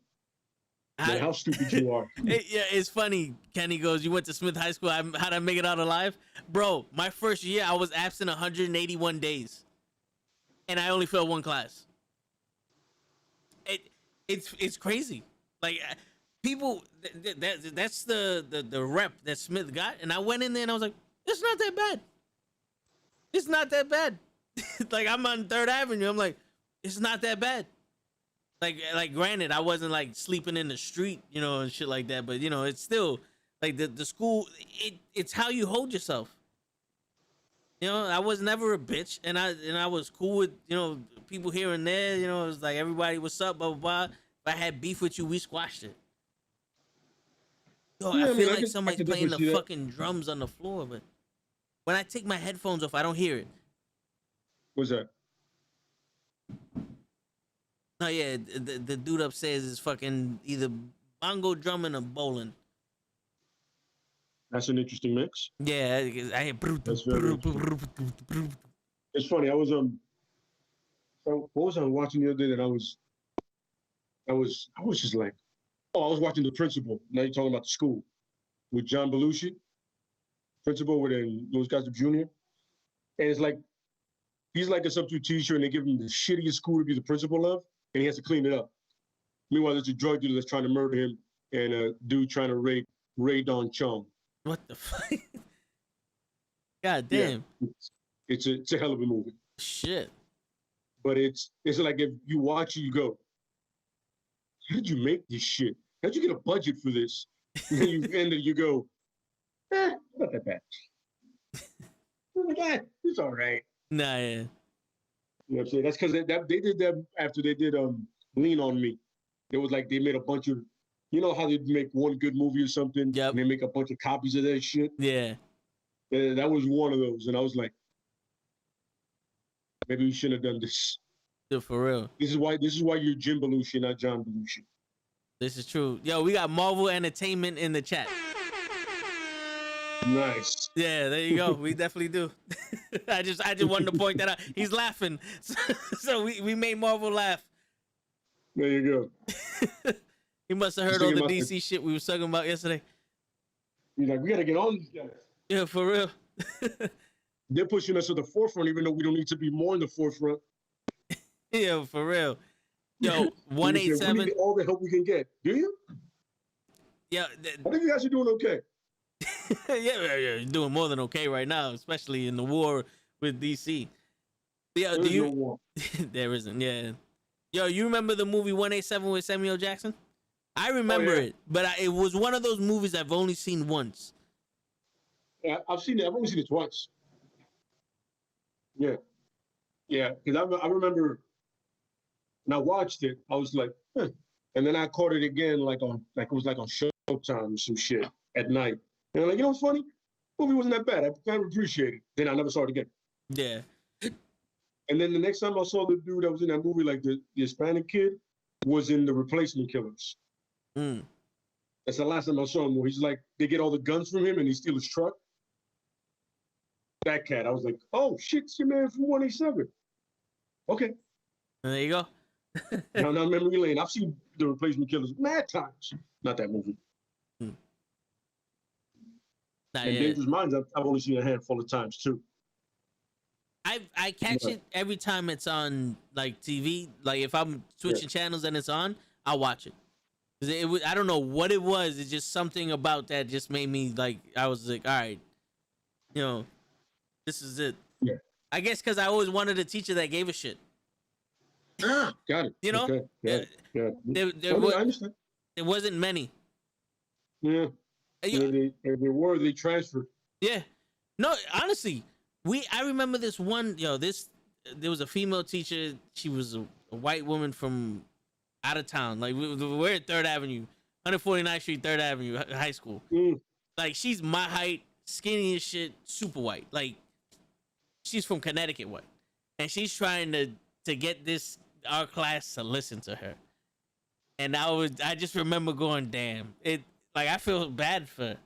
Man, how stupid you are. It's funny. Kenny goes, "You went to Smith High School. How'd I make it out alive, bro? My first year, I was absent 181 days, and I only failed one class. It's crazy. Like people, that's the rep that Smith got, and I went in there and I was like, it's not that bad. It's not that bad. Like I'm on 3rd Avenue. I'm like, it's not that bad. Like granted, I wasn't like sleeping in the street, you know, and shit like that. But you know, it's still like the school. It's how you hold yourself. You know, I was never a bitch, and I was cool with, you know, people here and there. You know, it was like everybody, what's up, blah blah blah. If I had beef with you, we squashed it. Yo, Yeah, I feel like I somebody's can playing the definitely see that. fucking drums on the floor, but when I take my headphones off, I don't hear it. What's that? No, yeah, the dude upstairs is fucking either bongo drumming or bowling. That's an interesting mix. Yeah, I hear. That's very It's funny. I was so what was I watching the other day that I was just like, oh, I was watching The Principal. Now you're talking about the school with John Belushi, principal with Louis Gossett Jr. And it's like he's like a substitute teacher, and they give him the shittiest school to be the principal of, and he has to clean it up. Meanwhile, there's a drug dealer that's trying to murder him, and a dude trying to rape Ray Don Chong. What the fuck? God damn. Yeah, it's a hell of a movie. Shit. But it's like if you watch it, you go, how did you make this shit? How'd you get a budget for this? And then you end it, you go, not that bad. Oh my God, it's all right. Nah, yeah. You know what I'm saying? That's because they did that after they did Lean on Me. It was like they made a bunch of, you know how they make one good movie or something, Yep. and they make a bunch of copies of that shit? Yeah. And that was one of those. And I was like, maybe we shouldn't have done this. Dude, for real. This is why you're Jim Belushi, not John Belushi. This is true. Yo, we got Marvel Entertainment in the chat. Nice. Yeah, there you go. We definitely do. I just wanted to point that out. He's laughing. So we made Marvel laugh. There you go. He must have heard all the DC shit we was talking about yesterday. He's like, we got to get on these guys. Yeah, for real. They're pushing us to the forefront, even though we don't need to be more in the forefront. Yeah, for real. Yo, We 187. need all the help we can get. Do you? Yeah, I think you guys are doing okay. yeah, you're doing more than okay right now, especially in the war with DC. Yeah, There's no war. There isn't. Yeah. Yo, you remember the movie 187 with Samuel Jackson? I remember it, but it was one of those movies I've only seen once. Yeah, I've seen it. I've only seen it twice. Yeah. Yeah, because I remember when I watched it, I was like, huh. And then I caught it again, it was like on Showtime or some shit at night. And I'm like, you know what's funny? The movie wasn't that bad. I kind of appreciate it. Then I never saw it again. Yeah. And then the next time I saw the dude that was in that movie, like the Hispanic kid, was in The Replacement Killers. Mm. That's the last time I saw him, where he's like, they get all the guns from him and he steals his truck. That cat, I was like, oh shit, it's your man from 187. Okay. There you go. now memory lane. I've seen The Replacement Killers mad times. Not that movie. Not And yet. Dangerous Minds, I've only seen a handful of times too. I catch it every time it's on like TV. Like if I'm switching channels and it's on, I'll watch it. 'Cause it was, I don't know what it was. It's just something about that just made me like, I was like, all right, you know, this is it. Yeah. I guess because I always wanted a teacher that gave a shit. Got it. You know? Okay. Yeah. There I understand. wasn't many. Yeah. If they were, they transferred. Yeah. No, honestly, I remember this one, there was a female teacher. She was a white woman from out of town. Like, we're at 3rd Avenue, 149th Street, 3rd Avenue High School. Like, she's my height, skinny as shit, super white. Like, she's from Connecticut white. And she's trying to get our class to listen to her. And I just remember going, damn, I feel bad for her.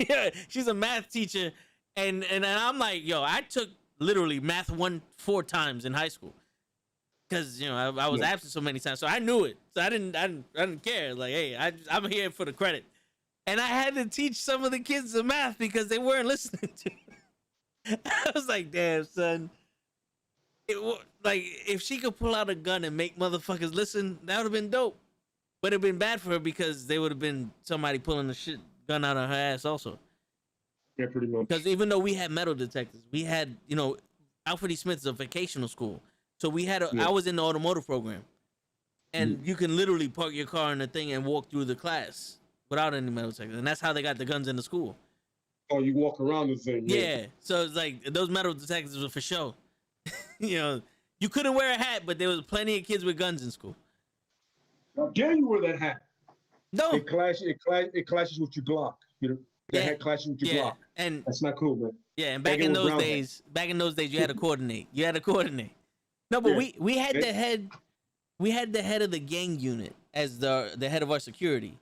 Yeah, she's a math teacher, and I'm like, I took literally math 4 times in high school because I was absent so many times, so I knew it. So I didn't care. Like, hey, I'm here for the credit, and I had to teach some of the kids the math because they weren't listening to me. I was like, damn, son. If she could pull out a gun and make motherfuckers listen, that would have been dope. But it'd been bad for her because they would have been somebody pulling the gun out of her ass also. Yeah, pretty much. Because even though we had metal detectors, we had, Alfred E. Smith is a vocational school. So we had I was in the automotive program. And you can literally park your car in the thing and walk through the class without any metal detectors. And that's how they got the guns in the school. Oh, you walk around the thing. Yeah. So it's like those metal detectors were for show. You couldn't wear a hat, but there was plenty of kids with guns in school. How dare you wear that hat? No. It clashes with your Glock. That hat clashes with your Glock. And that's not cool, man. Yeah, and back in those days, you had to coordinate. No, but we had the head of the gang unit as the head of our security.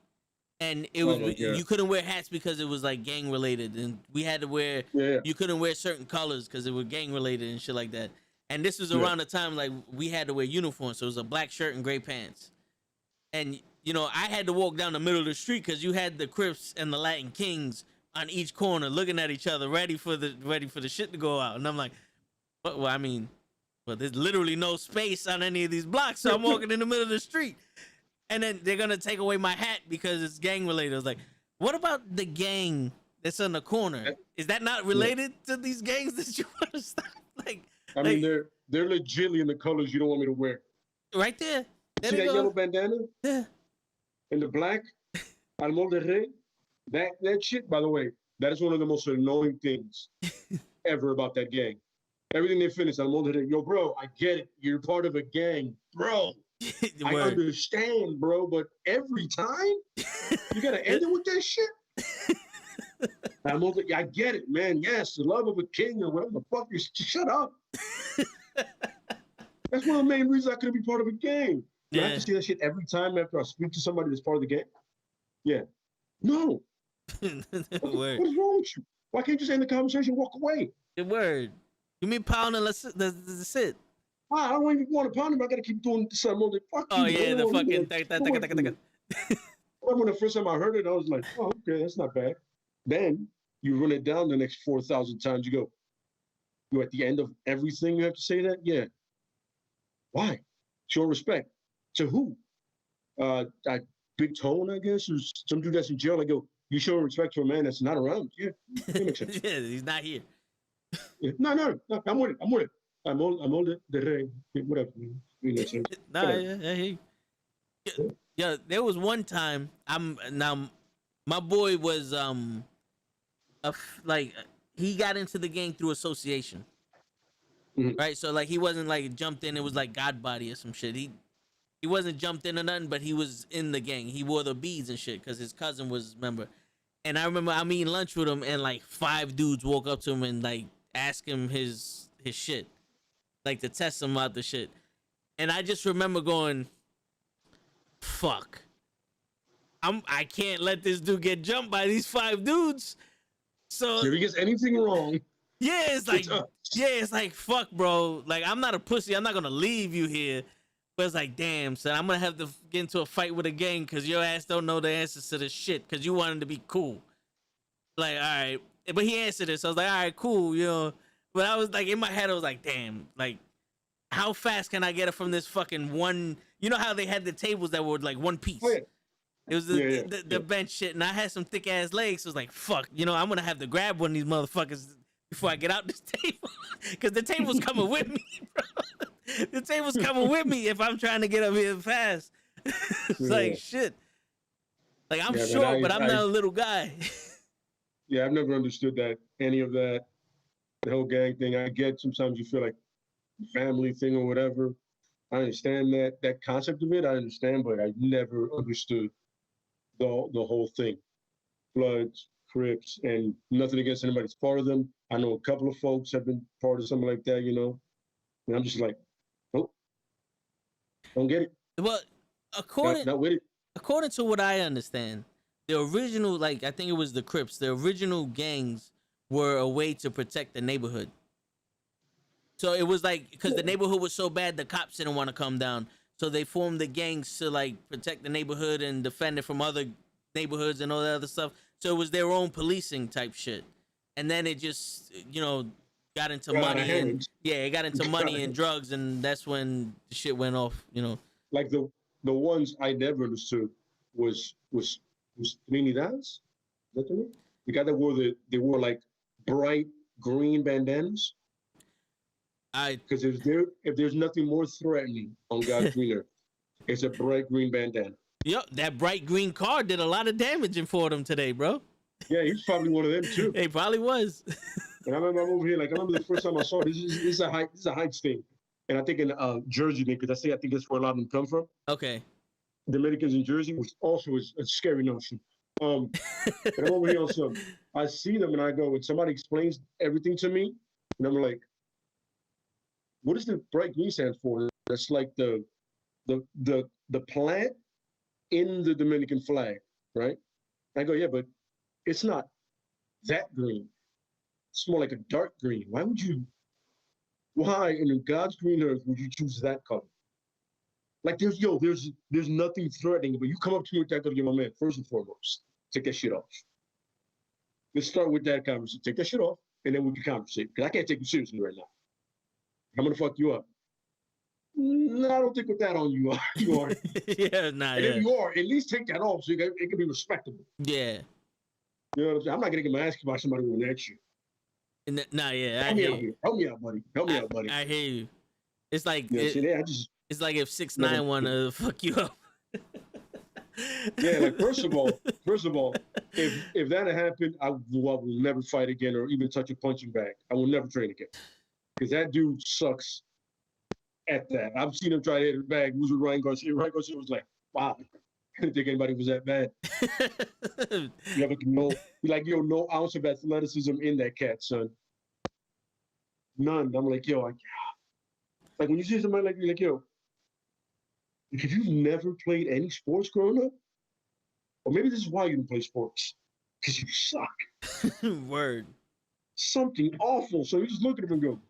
And it was you couldn't wear hats because it was like gang related, and we had to wear you couldn't wear certain colors because it was gang related and shit like that. And this was around the time like we had to wear uniforms, so it was a black shirt and gray pants. And I had to walk down the middle of the street because you had the Crips and the Latin Kings on each corner looking at each other, ready for the shit to go out. And I'm like, but there's literally no space on any of these blocks, so I'm walking in the middle of the street. And then they're gonna take away my hat because it's gang related. I was like, what about the gang that's on the corner? Is that not related to these gangs that you want to stop? I mean, they're legitly in the colors you don't want me to wear. Right there. See that yellow bandana? Yeah. And the black, Almol de Rey. That shit, by the way, that is one of the most annoying things ever about that gang. Everything they finish, Almol de Rey. Yo, bro, I get it. You're part of a gang, bro. I understand, bro, but every time you gotta end it with that shit. I get it, man. Yes, the love of a king or whatever the fuck. Shut up. That's one of the main reasons I couldn't be part of a gang. I have to see that shit every time after I speak to somebody that's part of the gang. Yeah. No. What is wrong with you? Why can't you just end the conversation and walk away? Good word. Give me a pound and let's sit. I don't even want to pound him. I gotta keep doing something more than fuck you. Oh yeah, the fucking When the first time I heard it, I was like, oh, okay, that's not bad. Then you run it down the next 4,000 times. You go, you're at the end of everything you have to say that? Yeah. Why? Show respect. To who? Big Tone, I guess, or some dude that's in jail. I go, you show respect to a man that's not around. Yeah, that makes sense. Yeah, he's not here. Yeah. No, I'm with it. I'm older. Whatever. Yeah. There was one time my boy was he got into the gang through association, right? So like he wasn't like jumped in. It was like God body or some shit. He wasn't jumped in or nothing, but he was in the gang. He wore the beads and shit because his cousin was a member. And I remember I'm eating lunch with him, and like 5 dudes walk up to him and like ask him his shit, like to test him out the shit. And I just remember going, fuck. I can't let this dude get jumped by these 5 dudes. So if he gets anything wrong, it's like fuck, bro. Like I'm not a pussy. I'm not gonna leave you here. But it's like, damn, son, I'm gonna have to get into a fight with a gang because your ass don't know the answers to this shit because you wanted to be cool. Like, all right, but he answered it, so I was like, all right, cool, But I was like, in my head, I was like, damn, like, how fast can I get it from this fucking one? You know how they had the tables that were like one piece. Oh, yeah. It was the bench shit, and I had some thick ass legs. So it was like, fuck, I'm gonna have to grab one of these motherfuckers before I get out this table, because the table's coming with me, bro. The table's coming with me if I'm trying to get up here fast. It's like shit. Like I'm Yeah, man, short, but I'm not a little guy. yeah, I've never understood that, any of that, the whole gang thing. I get sometimes you feel like family thing or whatever. I understand that concept of it. I understand, but I never understood the whole thing. Bloods, Crips, and nothing against anybody's part of them. I know a couple of folks have been part of something like that, you know. And I'm just like, nope, don't get it. Well, according Not with it. according to what I understand, the original, like I think it was the Crips, the original gangs were a way to protect the neighborhood. So it was like because the neighborhood was so bad, the cops didn't want to come down, so they formed the gangs to like protect the neighborhood and defend it from other neighborhoods and all that other stuff. So it was their own policing type shit, and then it just got into money and it got into money and drugs, and that's when the shit went off. Like the ones I never understood was Trinidad's. Is that the name? The guy that they wore like bright green bandanas. Because if there's nothing more threatening on God's green earth, it's a bright green bandana. Yep, that bright green car did a lot of damage in Fordham today, bro. Yeah, he's probably one of them too. He probably was. And I remember I'm over here, like I remember the first time I saw it, this is a Heights thing, and I think in Jersey, because I think that's where a lot of them come from. Okay. Dominicans in Jersey, which also is a scary notion. And I'm over here on some. I see them and I go, when somebody explains everything to me, and I'm like, what does the bright green stand for? That's like the plant in the Dominican flag, right? I go, yeah, but it's not that green. It's more like a dark green. Why in God's green earth would you choose that color? Like there's nothing threatening, but you come up to me with that, go to get my man, first and foremost, take that shit off. Let's start with that conversation. Take that shit off, and then we can conversate. Because I can't take you seriously right now. I'm gonna fuck you up. No, I don't think with that on you are. Yeah, nah, and yeah. if you are, at least take that off so it can be respectable. Yeah. You know what I'm saying? I'm not gonna get my ass kicked by somebody who next you. Nah, yeah. Help me out, buddy. Help me out, buddy. I hear you. It's like it's like if 6ix9ine wanna fuck you up. Yeah, like first of all, if that had happened, I will never fight again or even touch a punching bag. I will never train again. Because that dude sucks at that. I've seen him try to hit his bag. Who's with Ryan Garcia? Ryan Garcia was like, wow, I didn't think anybody was that bad. You have no ounce of athleticism in that cat, son. None. I'm like, like when you see somebody like me, like, yo, if you've never played any sports growing up, or maybe this is why you didn't play sports, because you suck. Word. Something awful. So you just look at him and go,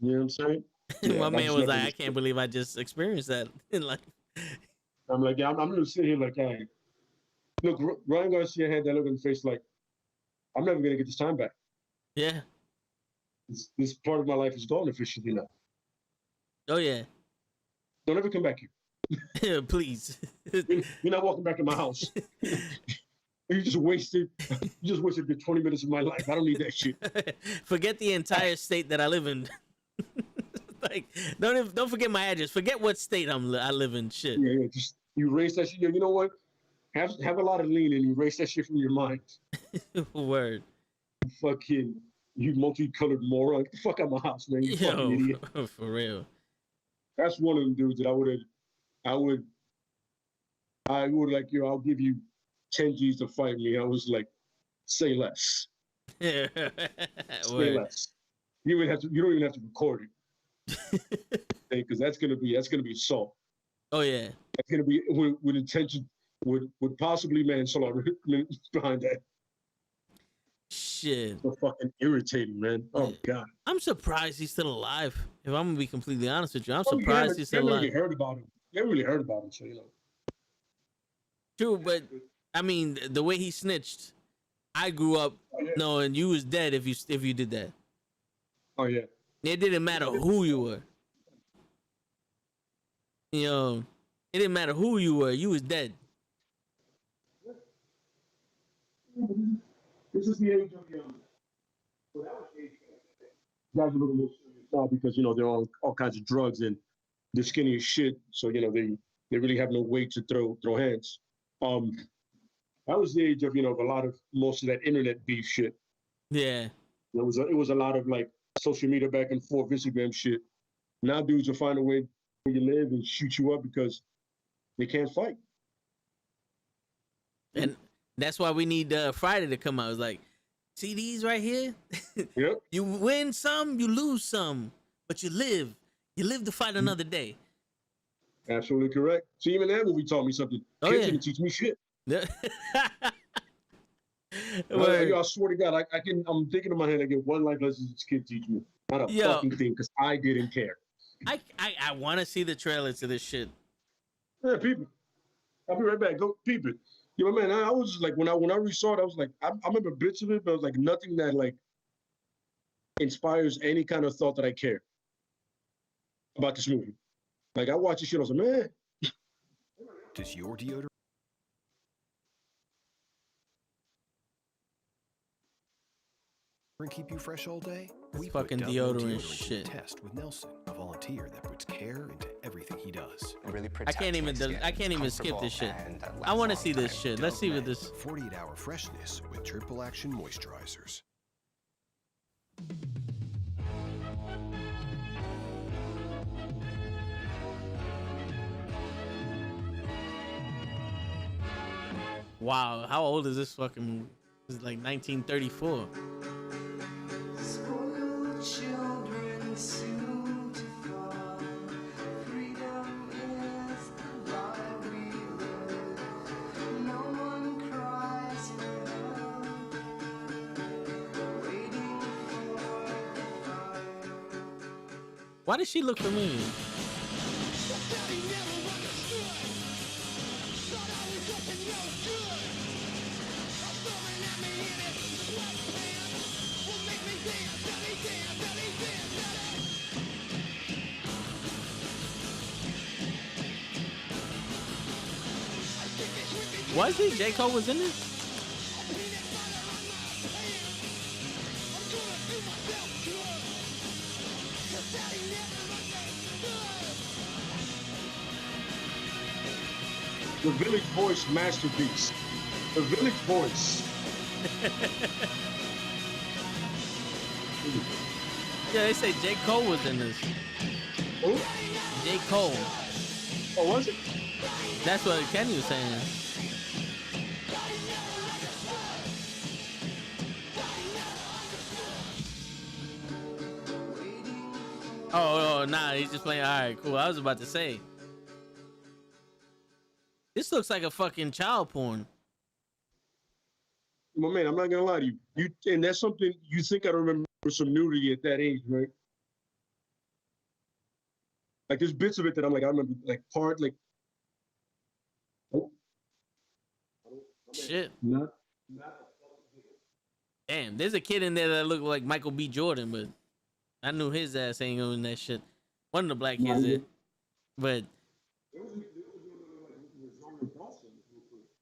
you know what I'm saying? Yeah, my man was like, I can't believe I just experienced that in life. I'm like, yeah, I'm gonna sit here like, hey, look, Ryan Garcia had that look in the face like, I'm never gonna get this time back. Yeah. This part of my life is gone officially now. Oh yeah. Don't ever come back here. Please. You're not walking back in my house. You just wasted your 20 minutes of my life. I don't need that shit. Forget the entire state that I live in. Like, don't forget my address. Forget what state I live in. Shit. Yeah, just you erase that shit. You know what? Have a lot of lean and erase that shit from your mind. Word. Fucking you multicolored moron. Get the fuck out of my house, man. You fucking idiot. For real. That's one of them dudes that I would like, I'll give you 10 G's to fight me. I was like, say less. Say less. You don't even have to record it. Because that's gonna be assault. Oh yeah. That's gonna be with intention, with possibly manslaughter behind that. Shit. So fucking irritating, man. Oh God. I'm surprised he's still alive. If I'm gonna be completely honest with you, I'm surprised he's still alive. They really heard about him, so you know. True, but I mean, the way he snitched, I grew up knowing you was dead if you did that. Oh yeah. It didn't matter who you were. You know, it didn't matter who you were. You was dead. This is the age of young. So that was the age. Guys are a little more serious now because they're on all kinds of drugs and they're skinny as shit. So they They really have no way to throw hands. That was the age of of a lot of most of that internet beef shit. Yeah. It was a lot of like social media back and forth, Instagram shit. Now dudes will find a way where you live and shoot you up because they can't fight. And that's why we need Friday to come out. It's like, see these right here? Yep. You win some, you lose some, but you live. You live to fight another day. Absolutely correct. See, even that movie taught me something. Oh, Kids yeah. didn't teach me shit. Word. I swear to God, I'm thinking in my head, I get one life lesson this kid teach me. Not a fucking thing, because I didn't care. I want to see the trailer to this shit. Yeah, people. I'll be right back. Go peep it. You know, man, I was just like, when I really saw it, I was like, I remember bits of it, but it was like nothing that like inspires any kind of thought that I care about this movie. Like, I watched this shit, I was like, man. Does your deodorant keep you fresh all day? This We put fucking Dublin deodorant to the shit. Test with Nelson, a volunteer that puts care into everything he does. It really I can't even skip this shit. I want to see this shit. Let's see what this. 48-hour freshness with triple action moisturizers. Wow, how old is this fucking movie? This is like 1934. Spoiled children soon to fall. Freedom is the life we live. No one cries for help. Waiting for the fire. Why does she look familiar? Was he? J. Cole was in this? The Village Voice masterpiece. The Village Voice. Yeah, they say J. Cole was in this. Who? J. Cole. Oh, was it? That's what Kenny was saying. Oh, nah, he's just playing. All right, cool. I was about to say. This looks like a fucking child porn. My man, I'm not gonna lie to you. And that's something you think I remember some nudity at that age, right? Like there's bits of it that I'm like, I remember like part like. Oh. Shit. Not. Damn, there's a kid in there that looked like Michael B. Jordan, but I knew his ass ain't on that shit. One of the black kids did. But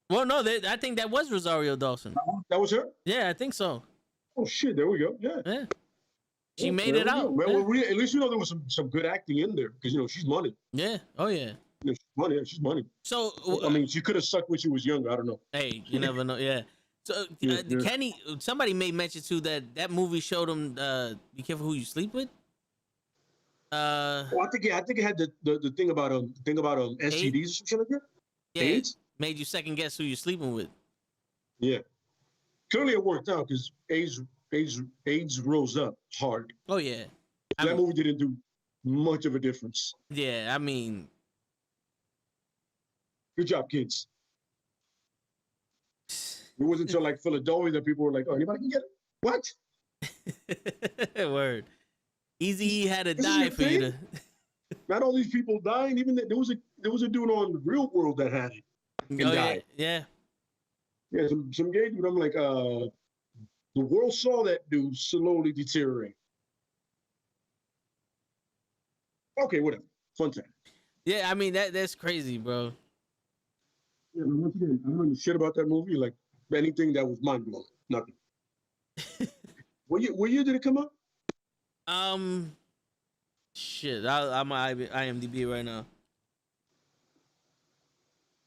well, no, I think that was Rosario Dawson. That was her? Yeah, I think so. Oh shit, there we go. Yeah. Yeah. She Yeah, made there it we out. go. Well, Yeah. at least there was some good acting in there because she's money. Yeah. Oh yeah. She's money. She's money. So I mean, she could have sucked when she was younger. I don't know. hey, you never know. Yeah. So Yeah. Kenny, somebody made mention too that movie showed him be careful who you sleep with. Well, I think it had the thing about STDs or something like that. Yeah, AIDS? made you second guess who you're sleeping with. Yeah. Clearly, it worked out because AIDS rose up hard. Oh yeah. That movie didn't do much of a difference. Yeah, I mean, Good job, kids. It wasn't until like Philadelphia that people were like, "Oh, anybody can get it? What?" word. Easy had to This is die your for you thing? to. Not all these people dying. Even there was a dude on the Real World that had it and Oh, yeah, died. yeah. Yeah, some gay dude. I'm like, the world saw that dude slowly deteriorate. Okay, whatever. Fun time. Yeah, I mean that's crazy, bro. Yeah, but once again, I don't know shit about that movie. Like anything that was mind blowing. Nothing. What year did it come out? Shit, I'm on IMDb right now.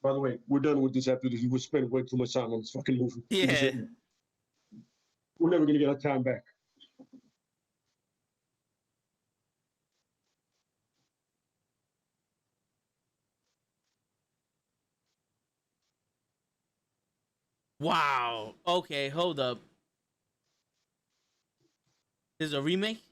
By the way, we're done with this after this. We spent way too much time on this fucking movie. Yeah. We're never gonna get our time back. Wow. Okay, hold up. This is a remake?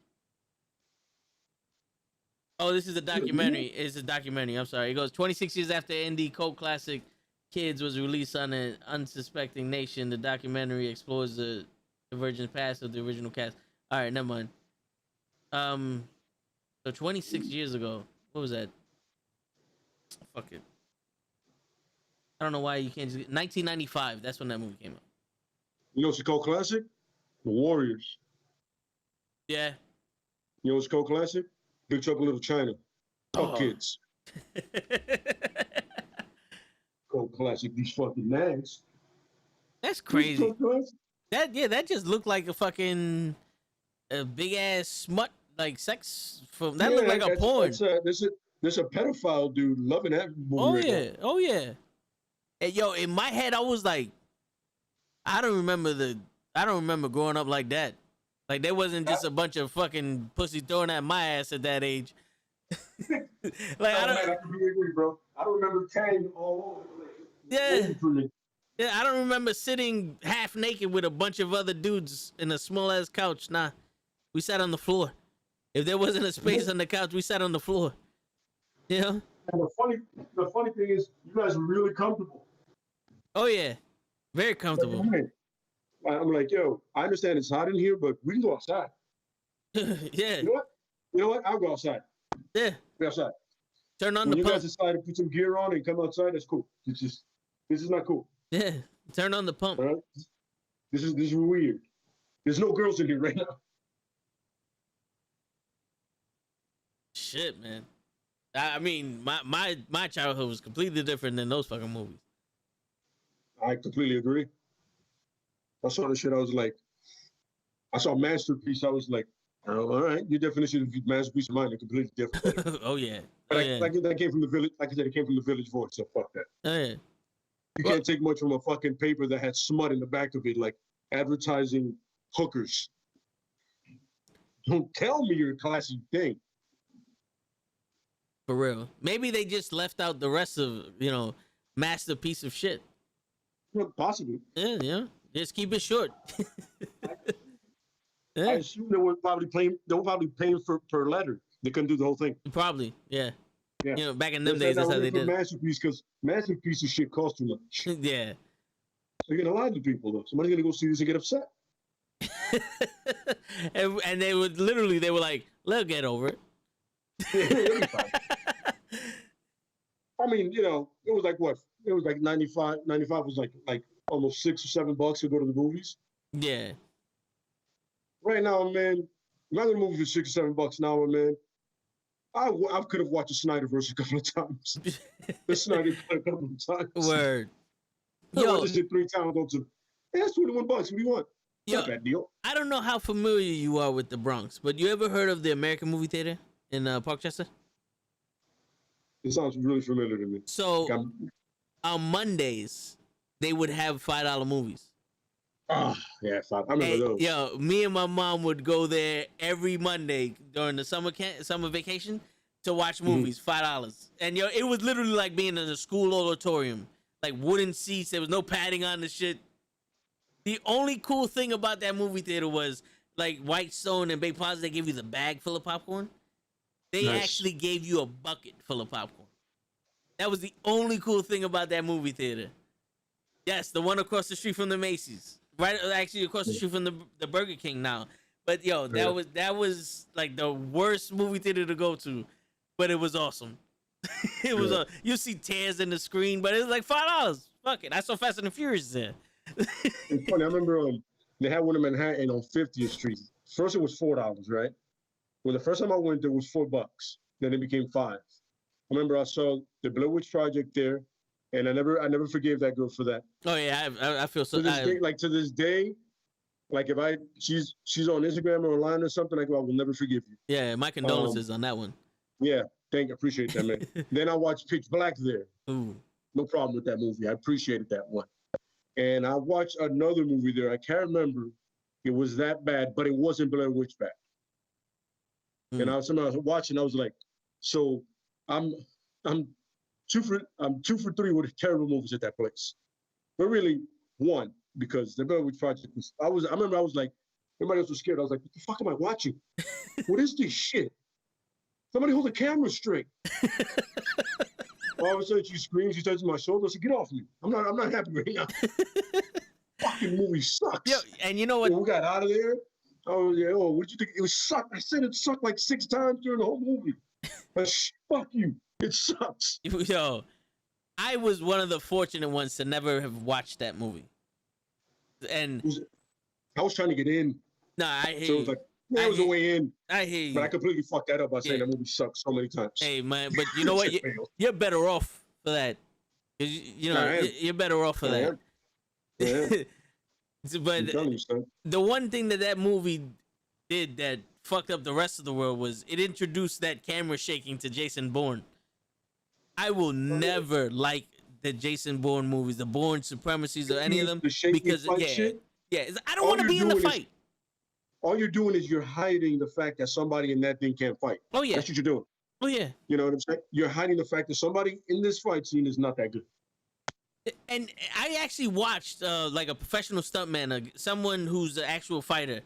Oh, this is a documentary. It's a documentary. I'm sorry. It goes 26 years after indie cult classic Kids was released on an unsuspecting nation. The documentary explores the divergent past of the original cast. All right, never mind. So 26 years ago. What was that? Fuck it. I don't know why you can't just... 1995. That's when that movie came out. You know what's a cult classic? The Warriors. Yeah. You know what's a cult classic? Big Trouble in Little China. Fuck kids. Cult classic. These fucking nags. That's crazy. That just looked like a fucking big ass smut, like sex film. That looked like a porn. There's a pedophile dude loving that movie. Oh right yeah, now. oh yeah. And yo, in my head, I was like, I don't remember growing up like that. Like there wasn't just a bunch of fucking pussy throwing at my ass at that age. Like I don't. Man, I can be agree, bro. I don't remember Tang all over. Yeah. Yeah, I don't remember sitting half naked with a bunch of other dudes in a small ass couch. Nah, we sat on the floor. If there wasn't a space on the couch, we sat on the floor. You know? And the funny thing is, you guys are really comfortable. Oh yeah, very comfortable. I'm like, yo, I understand it's hot in here, but we can go outside. Yeah. You know what? I'll go outside. Yeah. Go outside. Turn on When the you pump. guys decide to put some gear on and come outside, that's cool. This is not cool. Yeah. Turn on the pump. All right? This is weird. There's no girls in here right now. Shit, man. I mean, my childhood was completely different than those fucking movies. I completely agree. I saw the shit. I was like, I saw Masterpiece. I was like, oh, all right, your definition of Masterpiece and mine are completely different. Oh yeah. But Oh, yeah. like that came from the village. Like I said, it came from the Village Voice. So fuck that. Oh, yeah. You Well- can't take much from a fucking paper that had smut in the back of it, like advertising hookers. Don't tell me you're a classy thing. For real. Maybe they just left out the rest of, masterpiece of shit. Well, possibly. Yeah. Just keep it short. I Yeah, assume they were probably paying for per letter. They couldn't do the whole thing. probably. Yeah. Yeah. Back in them They days, said that's how that they was for did it. Masterpiece because Masterpiece of shit costs too much. Yeah. So you're gonna lie to people though. Somebody's gonna go see this and get upset. and they were like, "Let's get over it." It'll be fine. I mean, it was like what? It was like 95. 95 was like almost $6 or $7 to go to the movies. Yeah. Right now, man, I'm not gonna move for $6 or $7 an hour, man. I could have watched the Snyderverse a couple of times. The Snyder Cut a couple of times. Word. I Yo, watched this shit 3 times. That's $21. What do you want? Not a bad deal. I don't know how familiar you are with the Bronx, but you ever heard of the American Movie Theater in Parkchester? It sounds really familiar to me. So Like I'm- on Mondays, they would have $5 movies. Yeah, I remember Hey, those. yo, me and my mom would go there every Monday during the summer vacation to watch movies, $5. And yo, it was literally like being in a school auditorium, like wooden seats. There was no padding on the shit. The only cool thing about that movie theater was like White Stone and Bay Plaza. They gave you the bag full of popcorn. They Nice. actually gave you a bucket full of popcorn. That was the only cool thing about that movie theater. Yes, the one across the street from the Macy's. Right, actually across the street from the Burger King now. But yo, that was like the worst movie theater to go to, but it was awesome. It was you see tears in the screen, but it was like $5. Fuck it, I saw Fast and the Furious there. It's funny. I remember they had one in Manhattan on 50th Street. First it was $4, right? Well, the first time I went there was $4. Then it became $5. I remember I saw the Blair Witch Project there, and I never forgave that girl for that. Oh yeah, I feel so. To this day, like if she's on Instagram or online or something, I will never forgive you. Yeah, my condolences on that one. Yeah, appreciate that, man. Then I watched Pitch Black there. Ooh, no problem with that movie. I appreciated that one. And I watched another movie there. I can't remember. It was that bad, but it wasn't Blair Witch bad. And I was watching. I was like, so I'm 2 for 3 with terrible movies at that place. But really, one, because the Blair Witch Project was. I remember I was like, everybody else was scared. I was like, what the fuck am I watching? What is this shit? Somebody hold the camera straight. All of a sudden she screams, she touches my shoulder. I said, get off me. I'm not happy right now. Fucking movie sucks. Yo, and you know what? When we got out of there, oh yeah, oh, what did you think? It was sucked. I said it sucked like 6 times during the whole movie. But fuck you. It sucks. Yo, I was one of the fortunate ones to never have watched that movie. And I was trying to get in. nah, I hear So it you. was like, there was a way in. I hear you. But I completely fucked that up by saying that movie sucks so many times. Hey man, but you know what? Shit failed. You're better off for that. You know, I am. you're better off for I that. am. Yeah. But I'm telling you, son. the one thing that movie did that fucked up the rest of the world was it introduced that camera shaking to Jason Bourne. I will never like the Jason Bourne movies, the Bourne Supremacies or any of them, The shaky because fight shit? I don't All want to you're be in the doing is- fight. All you're doing is you're hiding the fact that somebody in that thing can't fight. Oh yeah, That's what you're doing. oh yeah. You know what I'm saying? You're hiding the fact that somebody in this fight scene is not that good. And I actually watched like a professional stuntman, someone who's an actual fighter,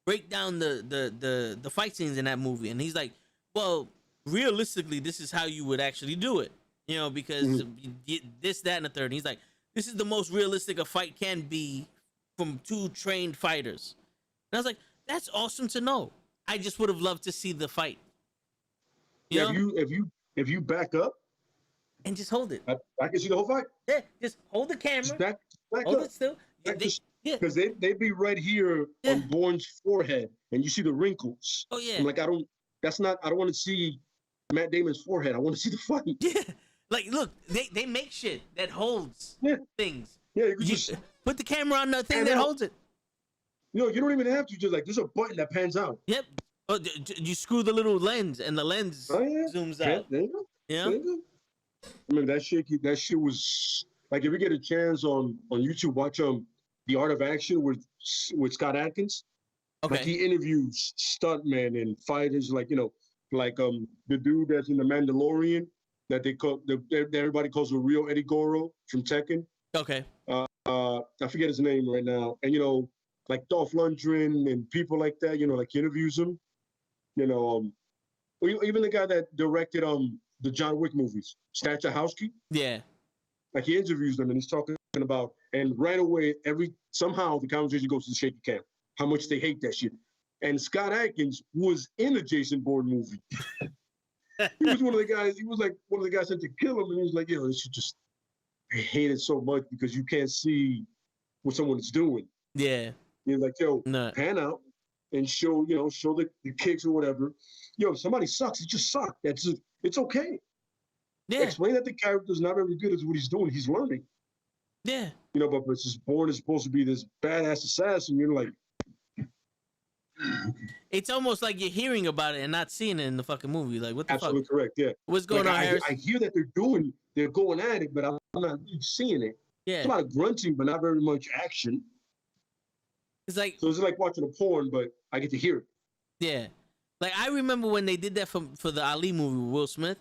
break down the fight scenes in that movie, and he's like, well, realistically, this is how you would actually do it, you know, because this, that, and the third. And he's like, this is the most realistic a fight can be from 2 trained fighters. And I was like, that's awesome to know. I just would have loved to see the fight. You Yeah, know? if you back up, And just hold it. I can see the whole fight. Yeah, just hold the Just camera. back Hold up. it still. Yeah, yeah. Because they'd be right here Yeah. on Bourne's forehead, and you see the wrinkles. Oh yeah. I'm like, I don't want to see Matt Damon's forehead. I want to see the fight. Yeah. Like, look, they make shit that holds Yeah. things. Yeah, you could You just, put the camera on the thing Pan that out. holds it. you don't even have to. Just like, there's a button that pans out. Yep. Oh, you screw the little lens, and the lens Oh, yeah. zooms Yeah, out. there you go. Yeah. There you go. I mean, that shit was like, if you get a chance on YouTube, watch The Art of Action with Scott Adkins. Like, Okay. he interviews stuntmen and fighters, like, you know, like the dude that's in The Mandalorian that that everybody calls the real Eddie Goro from Tekken. Okay. I forget his name right now. And, you know, like Dolph Lundgren and people like that, you know, like, he interviews them. You know, even the guy that directed the John Wick movies, Stachowski, Yeah. like, he interviews them and he's talking about, and right away, somehow the conversation goes to the shaky cam, how much they hate that shit. And Scott Adkins was in a Jason Bourne movie. He was one of the guys, sent to kill him, and he was like, yo, this is just, I hate it so much because you can't see what someone is doing. Yeah. He's like, yo, No. pan out and show the kicks or whatever. Yo, if somebody sucks, it just sucked. It's okay. Yeah. Explain that the character's not very good at what he's doing. He's learning. Yeah. You know, but it's just Bourne is supposed to be this badass assassin. You're like, It's almost like you're hearing about it and not seeing it in the fucking movie. Like, what the absolutely fuck? correct. Yeah. What's going Like, on, Harris? I hear that they're going at it, but I'm not really seeing it. Yeah. It's a lot of grunting, but not very much action. It's like, So it's like watching a porn, but I get to hear it. yeah. Like, I remember when they did that for the Ali movie with Will Smith,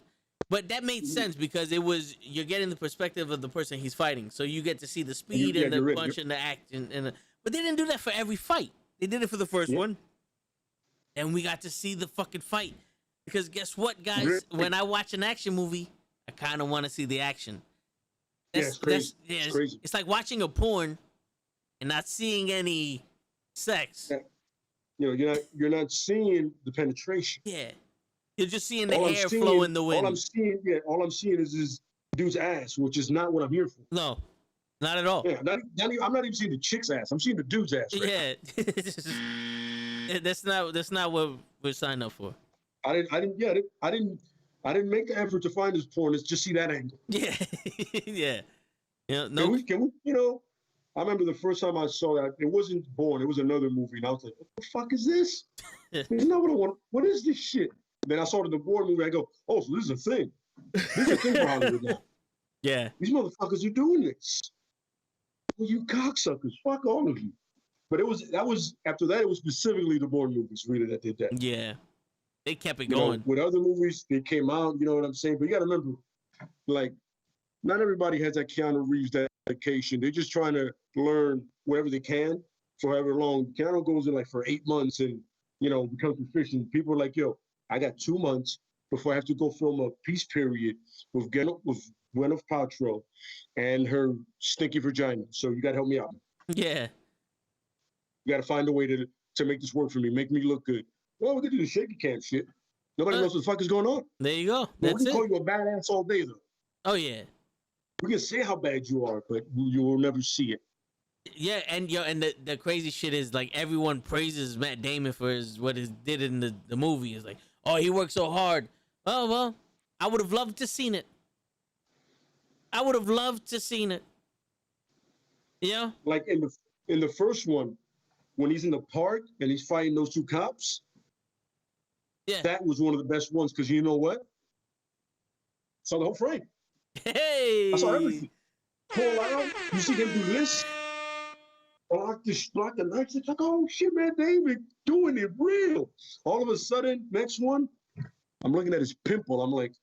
but that made sense because you're getting the perspective of the person he's fighting. So you get to see the speed Yeah, and the you're right. punch and the act. But they didn't do that for every fight. They did it for the first one. And we got to see the fucking fight. Because guess what, guys? Really? When I watch an action movie, I kind of want to see the action. It's crazy. It's crazy. It's like watching a porn and not seeing any sex. Yeah. You know, you're not seeing the penetration. Yeah. You're just seeing the All I'm air seeing- flow in the wind. All I'm seeing is this dude's ass, which is not what I'm here for. No, not at all. Yeah, I'm not even seeing the chick's ass. I'm seeing the dude's ass. Right Yeah. That's not what we're signed up for. I didn't make the effort to find this porn. It's just see that angle. Yeah. Yeah. You know, Can no. we, you know, I remember the first time I saw that, it wasn't Born, it was another movie. And I was like, what the fuck is this? It's not what I want. What is this shit? Then I saw it in the Bourne movie. I go, oh, so this is a thing. This is a thing for Hollywood now. Yeah. These motherfuckers are doing this. Well, you cocksuckers, fuck all of you. But after that, it was specifically the Bourne movies really that did that. Yeah. They kept it You know, going. with other movies, they came out, you know what I'm saying? But you gotta remember, like, not everybody has that Keanu Reeves dedication. They're just trying to learn whatever they can for however long. Keanu goes in like for 8 months and, you know, becomes proficient. People are like, yo, I got 2 months before I have to go film a peace period with Gwyneth Paltrow and her stinky vagina. So you gotta help me out. Yeah. You gotta find a way to make this work for me, make me look good. Well, we can do the shaky cam shit. Nobody knows what the fuck is going on. There you go. Well, That's we can call it. you a badass all day though. Oh yeah. We can say how bad you are, but you will never see it. Yeah, and the crazy shit is like everyone praises Matt Damon for what he did in the movie. It's like, oh, he worked so hard. Oh well, I would have loved to seen it. I would have loved to seen it. You know? Like in the first one, when he's in the park and he's fighting those 2 cops, Yeah. that was one of the best ones because you know what? Saw the whole frame. Hey. I saw everything. Pull out. You see him do this. Block the knife. It's like, oh shit, man, David doing it real. All of a sudden, next one, I'm looking at his pimple. I'm like,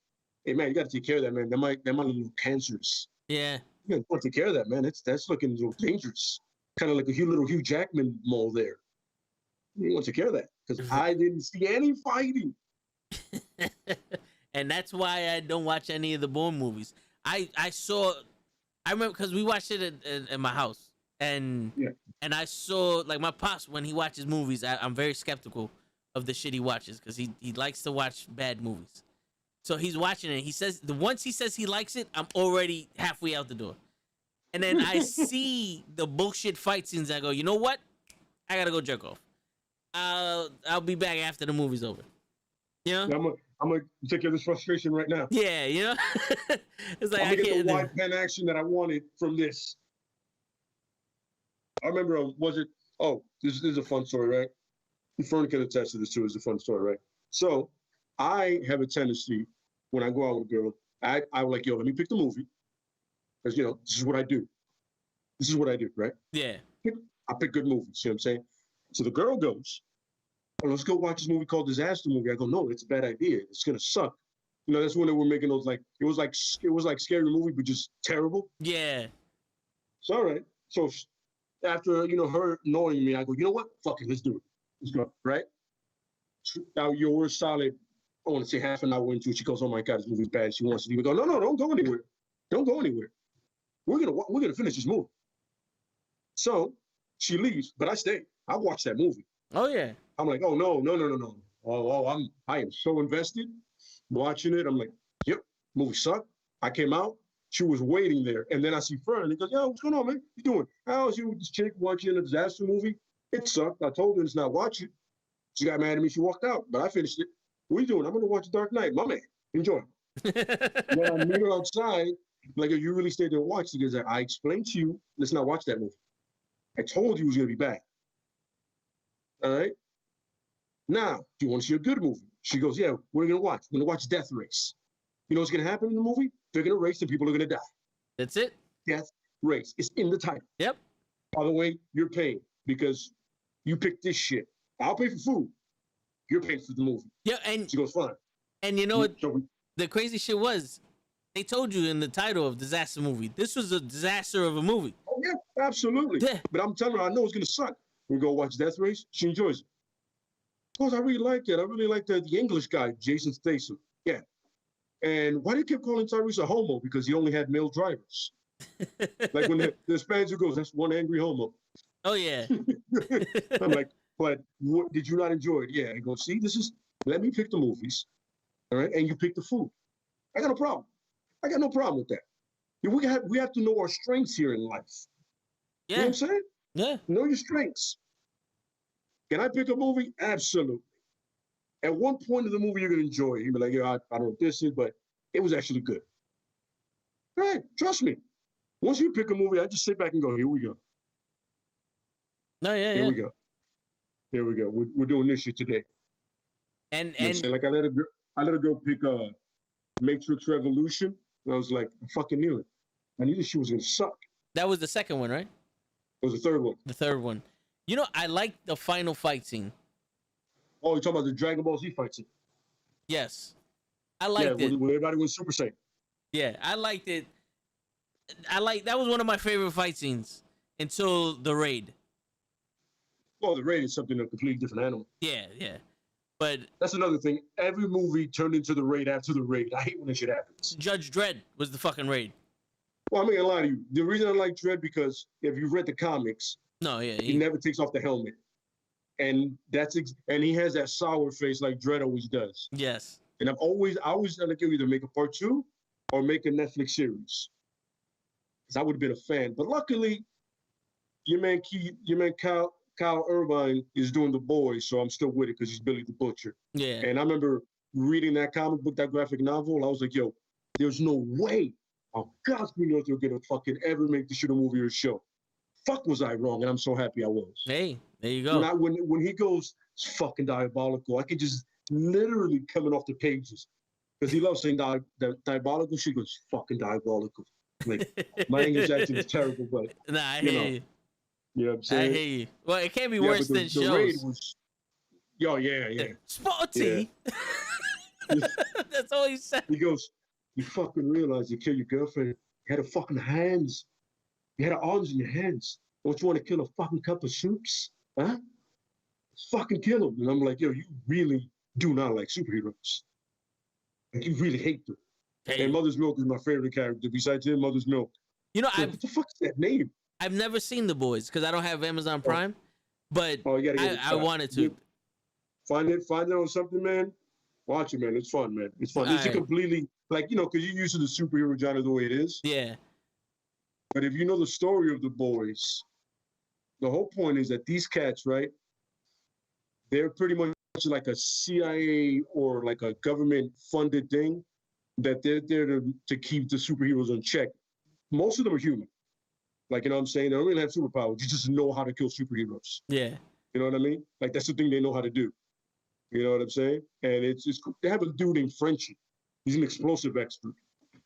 hey man, you got to take care of that, man. That might look cancerous. Yeah. You got to take care of that, man. That's looking a little dangerous. Kind of like a little Hugh Jackman mole there. You want to take care of that because I didn't see any fighting. And that's why I don't watch any of the Bourne movies. I remember because we watched it in my house, and Yeah. and I saw like my pops when he watches movies. I'm very skeptical of the shit he watches because he likes to watch bad movies. So he's watching it. He says once he says he likes it, I'm already halfway out the door. And then I see the bullshit fight scenes. I go, you know what? I gotta go jerk off. I'll be back after the movie's over. You know? I'm gonna take care of this frustration right now. Yeah, you know. It's like I'm I gonna get can't. the wide pen action that I wanted from this. I remember, this is a fun story, right? Fern can attest to this too. It's a fun story, right? So I have a tendency when I go out with a girl, I like, yo, let me pick the movie. Because, you know, this is what I do. This is what I do, right? Yeah. I pick good movies, you know what I'm saying? So the girl goes, oh, let's go watch this movie called Disaster Movie. I go, no, it's a bad idea. It's gonna suck. You know, that's when they were making those like it was like Scary Movie, but just terrible. Yeah. So all right. So after her annoying me, I go, you know what? Fuck it, let's do it. Let's go. Right? Now we're solid. I want to say half an hour into it. She goes, oh my God, this movie's bad. She wants to leave. We go, no, don't go anywhere. Don't go anywhere. We're gonna finish this movie. So she leaves, but I stay. I watch that movie. Oh yeah. I'm like, oh no. I am so invested watching it. I'm like, yep, movie sucked. I came out. She was waiting there, and then I see Fern. He goes, yo, what's going on, man? What you doing? I was here with this chick watching a disaster movie. It sucked. I told her it's not watch it. She got mad at me. She walked out, but I finished it. What are you doing? I'm gonna watch Dark Knight. My man, enjoy. When I meet her outside, like, if you really stayed there and watched it, because I explained to you, let's not watch that movie. I told you it was gonna be bad. All right. Now, do you want to see a good movie? She goes, yeah, what are you gonna watch? We're gonna watch Death Race. You know what's gonna happen in the movie? They're gonna race and people are gonna die. That's it. Death Race. It's in the title. Yep. By the way, you're paying because you picked this shit. I'll pay for food. You're paying for the movie. Yeah, and She goes, fine. you know what? So The crazy shit was, they told you in the title of disaster movie, this was a disaster of a movie. oh yeah, absolutely. Yeah. But I'm telling her, I know it's gonna suck. We go watch Death Race. She enjoys it. Of course, I really like it. I really like the English guy, Jason Statham. Yeah. And why do you keep calling Tyrese a homo? Because he only had male drivers. Like when the Spanish goes, that's one angry homo. Oh yeah. I'm like, but what, did you not enjoy it? Yeah. I go, see, let me pick the movies, all right, and you pick the food. I got no problem. I got no problem with that. We have to know our strengths here in life. You know what Yeah. I'm saying? Yeah. Know your strengths. Can I pick a movie? Absolutely. At one point of the movie, you're gonna enjoy it. You'll be like, yeah, I don't know what this is, but it was actually good. All right, trust me. Once you pick a movie, I just sit back and go, here we go. No, yeah, Here yeah. we go. Here we go. We're doing this shit today. And You know what I'm saying? Like I let a girl pick Matrix Revolution. And I was like, I fucking knew it. I knew this shit was gonna suck. That was the second one, right? It was the third one. The third one. You know, I like the final fight scene. Oh, you're talking about the Dragon Ball Z fight scene? Yes, I Yeah, liked it. where everybody went Super Saiyan. Yeah, I liked it. That was one of my favorite fight scenes until the raid. Well, the raid is something a completely different animal. Yeah, yeah. But That's another thing. Every movie turned into the raid after the raid. I hate when that shit happens. Judge Dredd was the fucking raid. Well, I'm not gonna lie to you. The reason I like Dredd because if you've read the comics, No, yeah, he never takes off the helmet, and and he has that sour face like Dredd always does. yes. And I always trying to either make a part 2 or make a Netflix series. Because I would have been a fan. But luckily, your man Kyle Irvine is doing The Boys, so I'm still with it because he's Billy the Butcher. Yeah. And I remember reading that comic book, that graphic novel. I was like, yo, there's no way on God's green earth they're gonna fucking ever make this shit a movie or a show. Fuck was I wrong, and I'm so happy I was. Hey, there you go. When he goes, it's fucking diabolical. I can just literally coming off the pages because he loves saying diabolical. She goes fucking diabolical. Like my English accent is terrible, but Nah, I hear you. You know what I'm saying? I hear you. Well, it can't be Yeah, worse but than the raid shows. was, yo, yeah. Spotty. That's all he said. He goes, you fucking realize you killed your girlfriend. You had her fucking hands. You had her arms in your hands. Don't you want to kill a fucking cup of soups? Huh? Fucking kill him. And I'm like, yo, you really do not like superheroes. Like, you really hate them. Hey. And Mother's Milk is my favorite character. Besides him, Mother's Milk. You know, So what the fuck is that name? I've never seen The Boys because I don't have Amazon Prime, but Oh, you gotta get it. I wanted to. Find it on something, man. Watch it, man. It's fun, man. It's fun. It's Alright. completely, like, because you're used to the superhero genre the way it is. Yeah. But if you know the story of The Boys, the whole point is that these cats, right, they're pretty much like a CIA or like a government-funded thing that they're there to keep the superheroes in check. Most of them are human. Like, you know what I'm saying? They don't really have superpowers. You just know how to kill superheroes. Yeah. You know what I mean? Like, that's the thing they know how to do. You know what I'm saying? And it's they have a dude named Frenchie. He's an explosive expert. You know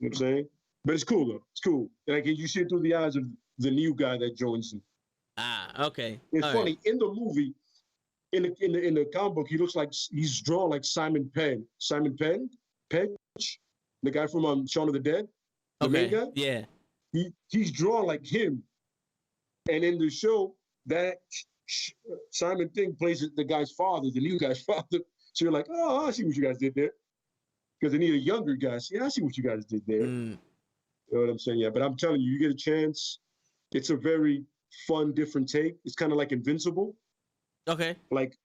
what I'm saying? But it's cool, though. It's cool. Like, you see it through the eyes of the new guy that joins them. Ah, okay. It's All funny. right. In the movie, in the comic book, he looks like he's drawn like Simon Pegg. Simon Pegg? The guy from Shaun of the Dead? The main guy? Yeah. He's drawn like him. And in the show, that Simon Thing plays the guy's father, the new guy's father. So you're like, oh, I see what you guys did there. Because they need a younger guy. Yeah, I see what you guys did there. Mm. You know what I'm saying? Yeah, but I'm telling you, you get a chance. It's a very fun, different take. It's kind of like Invincible. Okay. Like,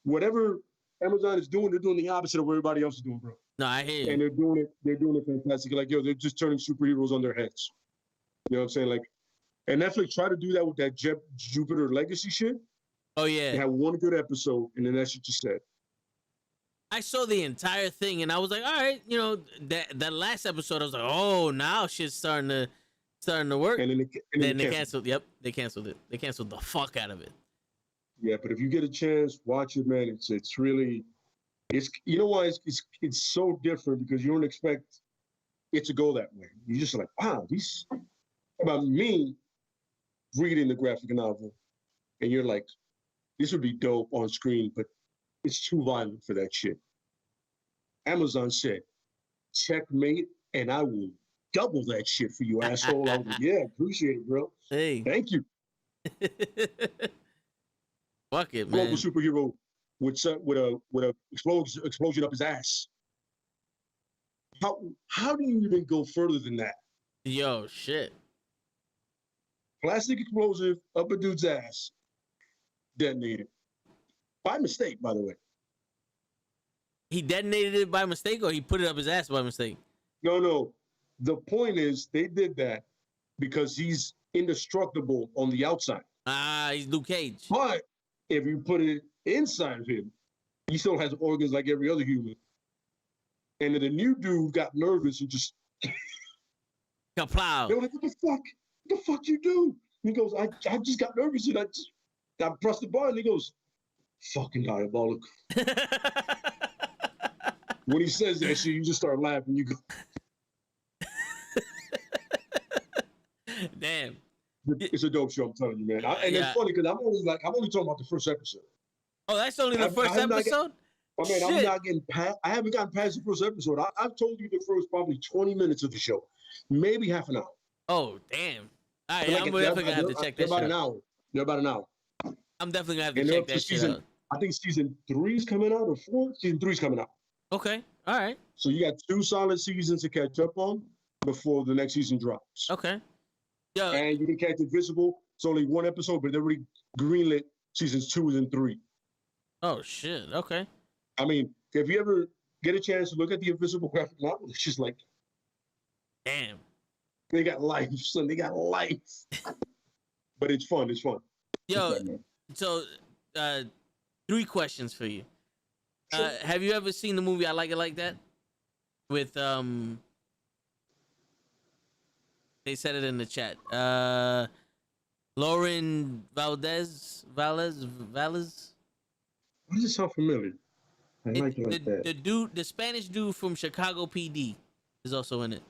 whatever Amazon is doing, they're doing the opposite of what everybody else is doing, bro. No, I hear And you. they're doing it fantastic. Like, yo, they're just turning superheroes on their heads. You know what I'm saying? Like, and Netflix tried to do that with that Jupiter Legacy shit. Oh They yeah. had one good episode, and then that shit just said. I saw the entire thing and I was like, all right, that last episode, I was like, oh, now shit's starting to work. And then They canceled. Yep, they canceled it. They canceled the fuck out of it. Yeah, but if you get a chance, watch it, man. It's really, you know why it's so different, because you don't expect it to go that way. You're just like, wow, these about me reading the graphic novel, and you're like, this would be dope on screen, but it's too violent for that shit. Amazon said, checkmate, and I will double that shit for you, asshole. I was like, yeah, appreciate it, bro. Hey. Thank you. Fuck it, Global man. superhero with a explosion up his ass. How do you even go further than that? Yo, shit. Plastic explosive up a dude's ass, detonated by mistake, by the way. He detonated it by mistake, or he put it up his ass by mistake? No. The point is, they did that because he's indestructible on the outside. Ah, he's Luke Cage. But if you put it inside of him, he still has organs like every other human. And then the new dude got nervous and just, Kaplow. they were like, what the fuck? What the fuck you do? And he goes, I just got nervous and I pressed the button. And he goes, fucking diabolical. When he says that shit, you just start laughing. You go, Damn. It's a dope show, I'm telling you, man. And Yeah. it's funny because I'm only talking about the first episode. Oh, that's only the I- first I'm not episode? I mean, I'm Shit. not getting past. I haven't gotten past the first episode. I've told you the first probably 20 minutes of the show, maybe half an hour. Oh, damn. All right, They're I'm like- definitely gonna have to check they're that about shit an out. hour. They're about an hour. I'm definitely gonna have to And they're check up to that shit season. out. I think season 3 is coming out or 4. Season 3 is coming out. Okay. All right. So you got 2 solid seasons to catch up on before the next season drops. Okay. Yo, And you can catch Invisible. It's only 1 episode, but they already greenlit seasons 2 and 3. oh shit. Okay. I mean, if you ever get a chance to look at the Invisible graphic novel, it's just like Damn. they got life, son. They got life. But it's fun. It's fun. Yo, so 3 questions for you. Have you ever seen the movie I Like It Like That? With they said it in the chat. Lauren Valdez. Why does it sound familiar? I It- like it like that. the Spanish dude from Chicago PD is also in it.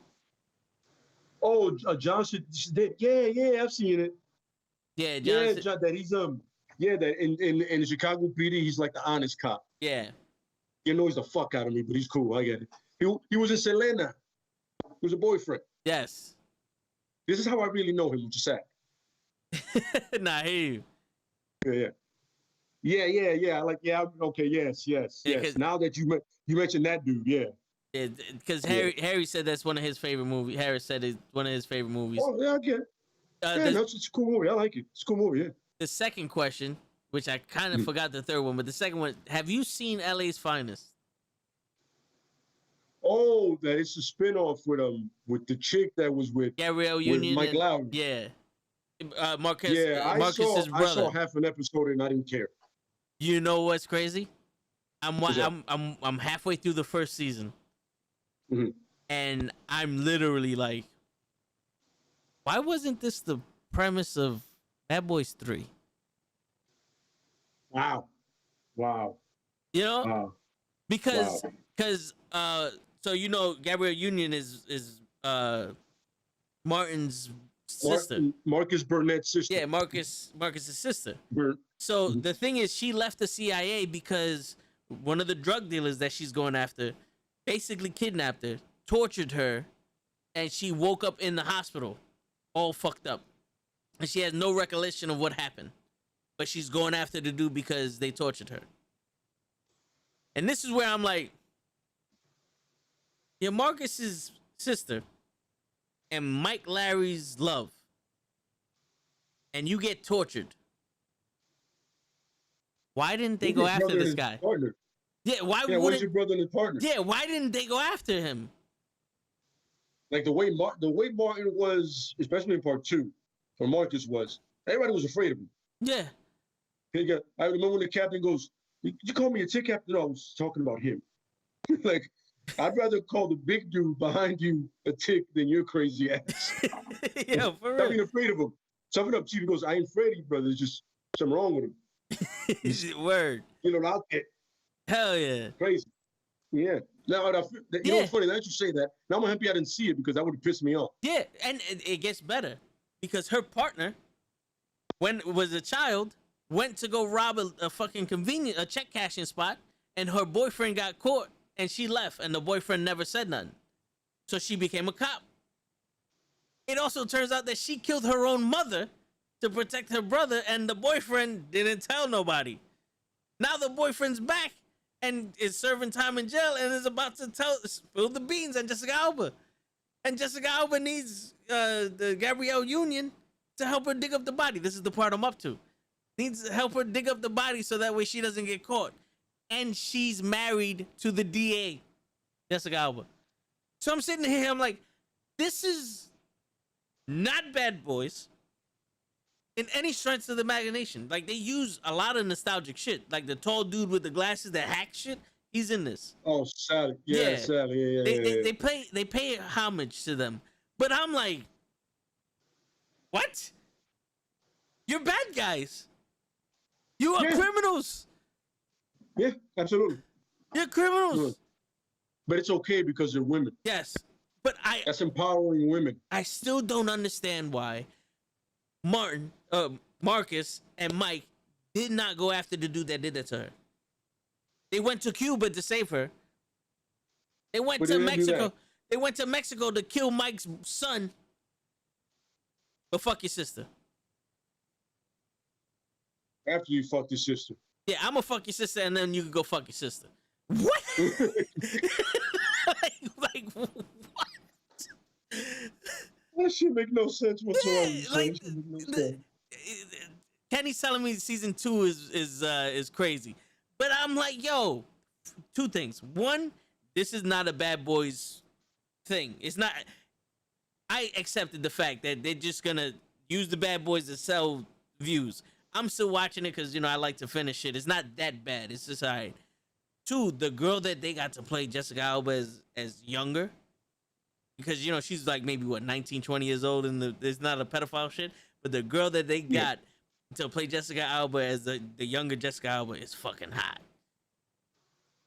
Oh, Johnson. Yeah, I've seen it. Yeah, Yeah, Johnson. John, that he's that in the Chicago PD, he's like the honest cop. Yeah. He annoys the fuck out of me, but he's cool. I get it. He was in Selena. He was a boyfriend. Yes. This is how I really know him, which is sad. Nah, I hear you. Yeah. Okay, yes. Yeah, 'cause- Now that you mentioned that dude, yeah. Yeah, because Harry said that's one of his favorite movies. Harris said it's one of his favorite movies. Oh yeah, I get it. Yeah, no, it's a cool movie. I like it. It's a cool movie. Yeah. The second question, which I kind of forgot the third one, but the second one, have you seen LA's Finest? Oh, that it's a spinoff with the chick that was with Gabrielle Union. Mike and- Lowry. Yeah. Marcus. Yeah, Marcus's brother. I saw half an episode and I didn't care. You know what's crazy? What's that? I'm halfway through the first season, Mhm. and I'm literally like, why wasn't this the premise of Bad Boys 3? Wow. You know, because Wow. so you know Gabrielle Union is Martin's sister. Marcus Burnett's sister. Yeah, Marcus's sister. Bur- So the thing is, she left the CIA because one of the drug dealers that she's going after basically kidnapped her, tortured her, and she woke up in the hospital, all fucked up, and she has no recollection of what happened. But she's going after the dude because they tortured her. And this is where I'm like, you're Marcus's sister and Mike Larry's love, and you get tortured. Why didn't they Who's go his after brother and this his guy? Partner? Yeah, why Yeah, where's wouldn't? your brother and his partner? Yeah, why didn't they go after him? Like the way Martin was, especially in part 2, for Marcus was, everybody was afraid of him. Yeah, I remember when the captain goes, "Did you call me a tick captain?" No, I was talking about him. Like, I'd rather call the big dude behind you a tick than your crazy ass. yeah, for Stop being real. afraid of him. Something up, Chief. He goes, "I ain't afraid of you, brother. There's just something wrong with him." Word. You know, I'll get Hell yeah. crazy. Yeah. Now, you know what's funny? Now that you say that, now I'm happy I didn't see it because that would have pissed me off. Yeah, and it gets better because her partner, when was a child, went to go rob a fucking a check cashing spot, and her boyfriend got caught, and she left, and the boyfriend never said nothing, so she became a cop. It also turns out that she killed her own mother to protect her brother, and the boyfriend didn't tell nobody. Now the boyfriend's back and is serving time in jail and is about to spill the beans on Jessica Alba. And Jessica Alba needs the Gabrielle Union to help her dig up the body. This is the part I'm up to. Needs to help her dig up the body so that way she doesn't get caught. And she's married to the DA, Jessica Alba. So I'm sitting here, I'm like, this is not Bad Boys in any stretch of the imagination. Like, they use a lot of nostalgic shit. Like the tall dude with the glasses that hacks shit, he's in this. Oh, Sally. Yeah, Yeah. Sally. Yeah. They pay homage to them. But I'm like, what? You're bad guys. You are Yeah. criminals. Yeah, absolutely. You're criminals. But it's okay because they're women. Yes. But That's empowering women. I still don't understand why Marcus and Mike did not go after the dude that did that to her. They went to Cuba to save her. They went But to they didn't do Mexico. that. They went to Mexico to kill Mike's son. But fuck your sister. After you fuck your sister. Yeah, I'm gonna fuck your sister, and then you can go fuck your sister. What? like what? That shit make no sense whatsoever. Yeah, son. like, It shit make no sense. Kenny's telling me season 2 is crazy, but I'm like, yo, two things. One, this is not a Bad Boys thing. It's not. I accepted the fact that they're just gonna use the Bad Boys to sell views. I'm still watching it because I like to finish it. It's not that bad. It's just alright. Two, the girl that they got to play Jessica Alba as younger, because she's like maybe 19, 20 years old, and it's not a pedophile shit. But the girl that they got to play Jessica Alba as the younger Jessica Alba is fucking hot.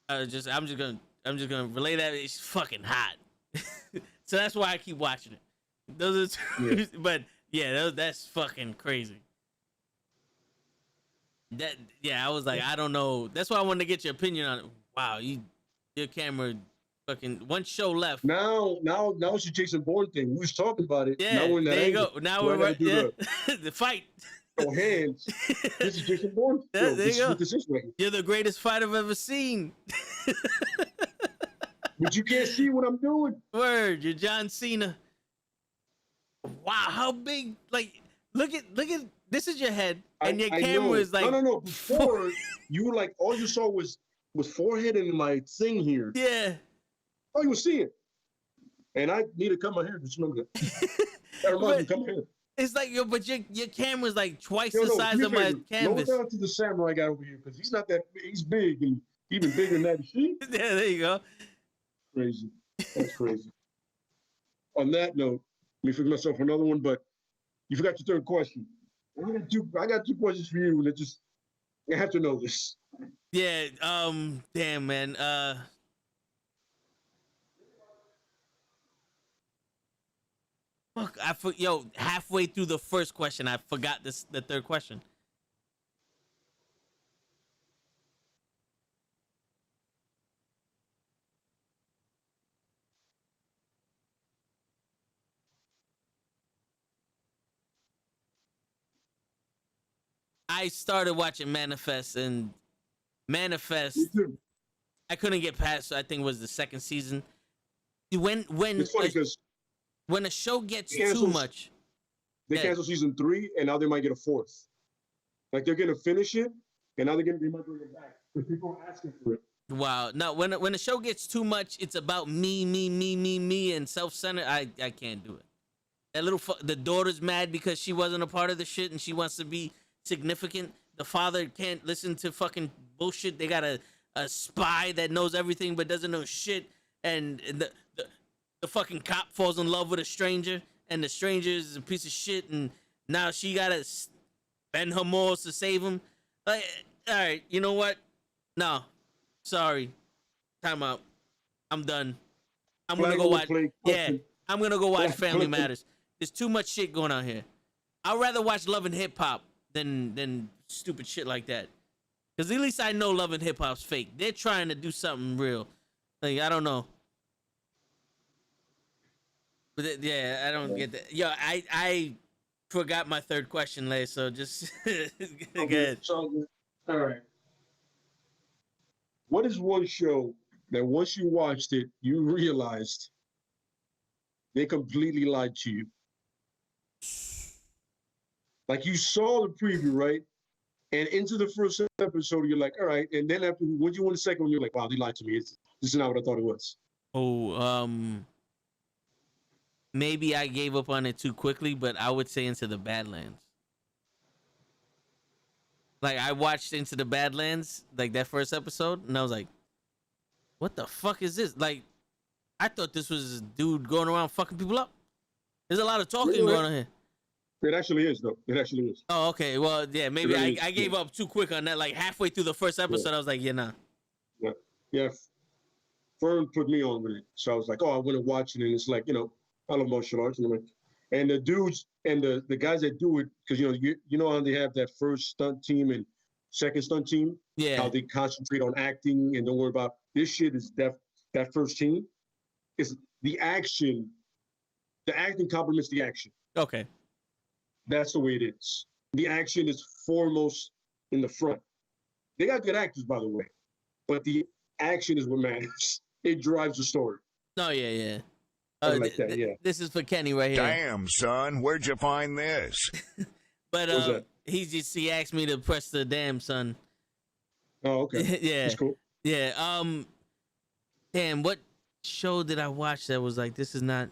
I'm just gonna relay that it's fucking hot. So that's why I keep watching it. Those are two, but yeah, that's fucking crazy. I was like, I don't know. That's why I wanted to get your opinion on it. Wow, your camera fucking one show left. Now it's a Jason Bourne thing. We was talking about it. Yeah, now we're in that there you angle. go. Now So we're I gotta right. do Yeah. The fight. the hands. This is Jason Bourne. Yeah, Yo, there this you is go. what this is right. You're the greatest fight I've ever seen. But you can't see what I'm doing. Word, you're John Cena. Wow, how big? Like, look at. This is your head, and your I camera know. is like. No. Before you were like, all you saw was forehead and my thing here. Yeah. Oh, you were seeing. And I need to cut my hair. Just remember that. That reminds me, cut my hair. It's like but your camera's like twice Yo, the no, size do of me a my favor. canvas. Go down to the samurai guy over here because he's not that. He's big and even bigger than that. See? Yeah, there you go. Crazy. That's crazy. On that note, let me figure myself another one. But you forgot your third question. I got two questions for you. I have to know this. Yeah. Damn, man. Fuck. Halfway through the first question, I forgot the third question. I started watching Manifest, and Manifest, Me too. I couldn't get past. I think it was the second season. When It's funny because when a show gets too Cancels- much, they Yeah. canceled season 3, and now they might get a 4th. Like they're gonna finish it, and now they might bring it back because people are asking for it. wow. No, when a show gets too much, it's about me, and self-centered. I can't do it. That the daughter's mad because she wasn't a part of the shit, and she wants to be significant. The father can't listen to fucking bullshit. They got a spy that knows everything but doesn't know shit, and the fucking cop falls in love with a stranger, and the stranger is a piece of shit, and now she gotta spend her morals to save him. Like, all right, you know what? No, sorry, time out. I'm done. I'm gonna go watch. Yeah, I'm gonna go watch Family Matters. There's too much shit going on here. I'd rather watch Love and Hip Hop than stupid shit like that. Because at least I know Love and Hip Hop's fake. They're trying to do something real. Like, I don't know. But I don't get that. Yo, I forgot my third question, Lay, so just go ahead. So, all right. What is one show that once you watched it, you realized they completely lied to you? Like you saw the preview, right? And into the first episode, you're like, all right. And then after, when you went the second one, you're like, wow, they lied to me. This is not what I thought it was. Oh, maybe I gave up on it too quickly, but I would say Into the Badlands. Like, I watched Into the Badlands, like that first episode, and I was like, what the fuck is this? Like, I thought this was a dude going around fucking people up. There's a lot of talking going on here. It actually is, though. It actually is. Oh, okay. Well, yeah, maybe It is, I gave up too quick on that. Like, halfway through the first episode, I was like, yeah, nah. Yeah. Fern put me on with it. So I was like, oh, I went and watched it. And it's like, I love martial arts. And the dudes and the guys that do it, because, you know how they have that first stunt team and second stunt team? Yeah. How they concentrate on acting and don't worry about this shit is that first team. Is the action. The acting complements the action. Okay. That's the way it is. The action is foremost in the front. They got good actors, by the way, but the action is what matters. It drives the story. Oh, yeah. Like that, yeah. This is for Kenny right here. Damn, son, where'd you find this? But What's that? he asked me to press the damn son. Oh, okay. Yeah. That's cool. Yeah. Damn, what show did I watch that was like, this is not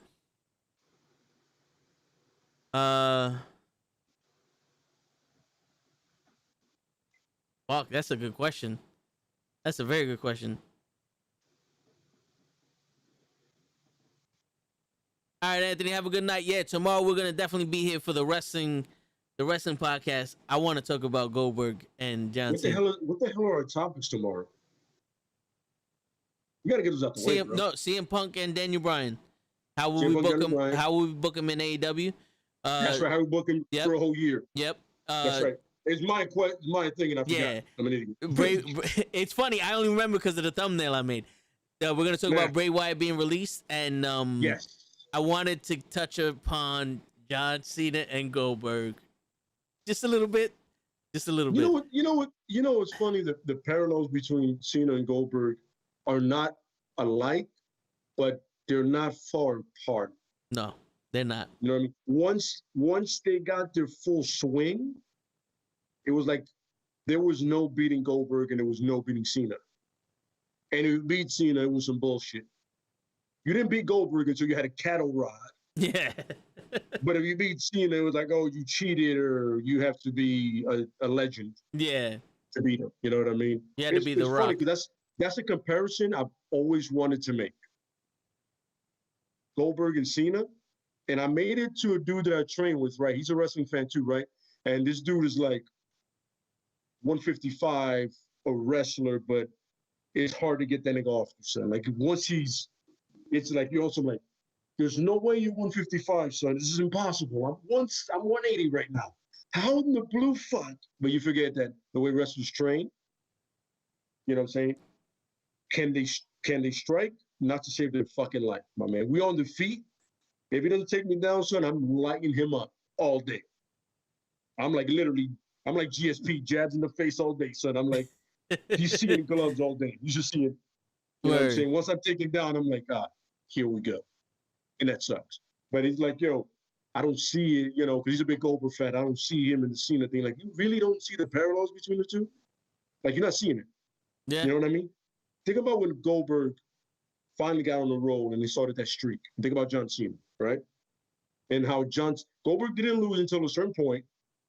fuck, that's a good question. That's a very good question. All right, Anthony, have a good night. Yeah, tomorrow we're gonna definitely be here for the wrestling podcast. I want to talk about Goldberg and John What the Cena. hell are our topics tomorrow? You gotta get those out the way, bro. CM Punk and Daniel Bryan. How will CM we Punk, book Daniel them? Bryan. How will we book them in AEW? That's right. How we book him yep. for a whole year? Yep. That's right. It's my thing, and I forgot. Yeah. I'm an idiot. It's funny. I only remember because of the thumbnail I made. We're gonna talk about Bray Wyatt being released, and Yes. I wanted to touch upon John Cena and Goldberg, just a little bit. Just a little bit. You know what's funny? The parallels between Cena and Goldberg are not alike, but they're not far apart. No, they're not. You know what I mean? Once they got their full swing, it was like there was no beating Goldberg and there was no beating Cena. And if you beat Cena, it was some bullshit. You didn't beat Goldberg until you had a cattle rod. Yeah. But if you beat Cena, it was like, oh, you cheated or you have to be a legend Yeah. to beat him. You know what I mean? You had to be The funny Rock. 'cause that's a comparison I've always wanted to make. Goldberg and Cena. And I made it to a dude that I train with, right? He's a wrestling fan too, right? And this dude is like 155, a wrestler, but it's hard to get that nigga off you, son. Like once it's like you're also like, there's no way you're 155, son. This is impossible. I'm 180 right now. How in the blue fuck? But you forget that the way wrestlers train, you know what I'm saying? Can they strike? Not to save their fucking life, my man. We on the feet. If he doesn't take me down, son, I'm lighting him up all day. I'm like GSP, jabs in the face all day, son. I'm like, you see it in gloves all day. You should see it. You know what I'm saying? Once I'm taken down, I'm like, here we go. And that sucks. But he's like, yo, I don't see it, because he's a big Goldberg fan. I don't see him in the Cena thing. Like, you really don't see the parallels between the two? Like, you're not seeing it. Yeah. You know what I mean? Think about when Goldberg finally got on the roll and they started that streak. Think about John Cena, right? And how Goldberg didn't lose until a certain point,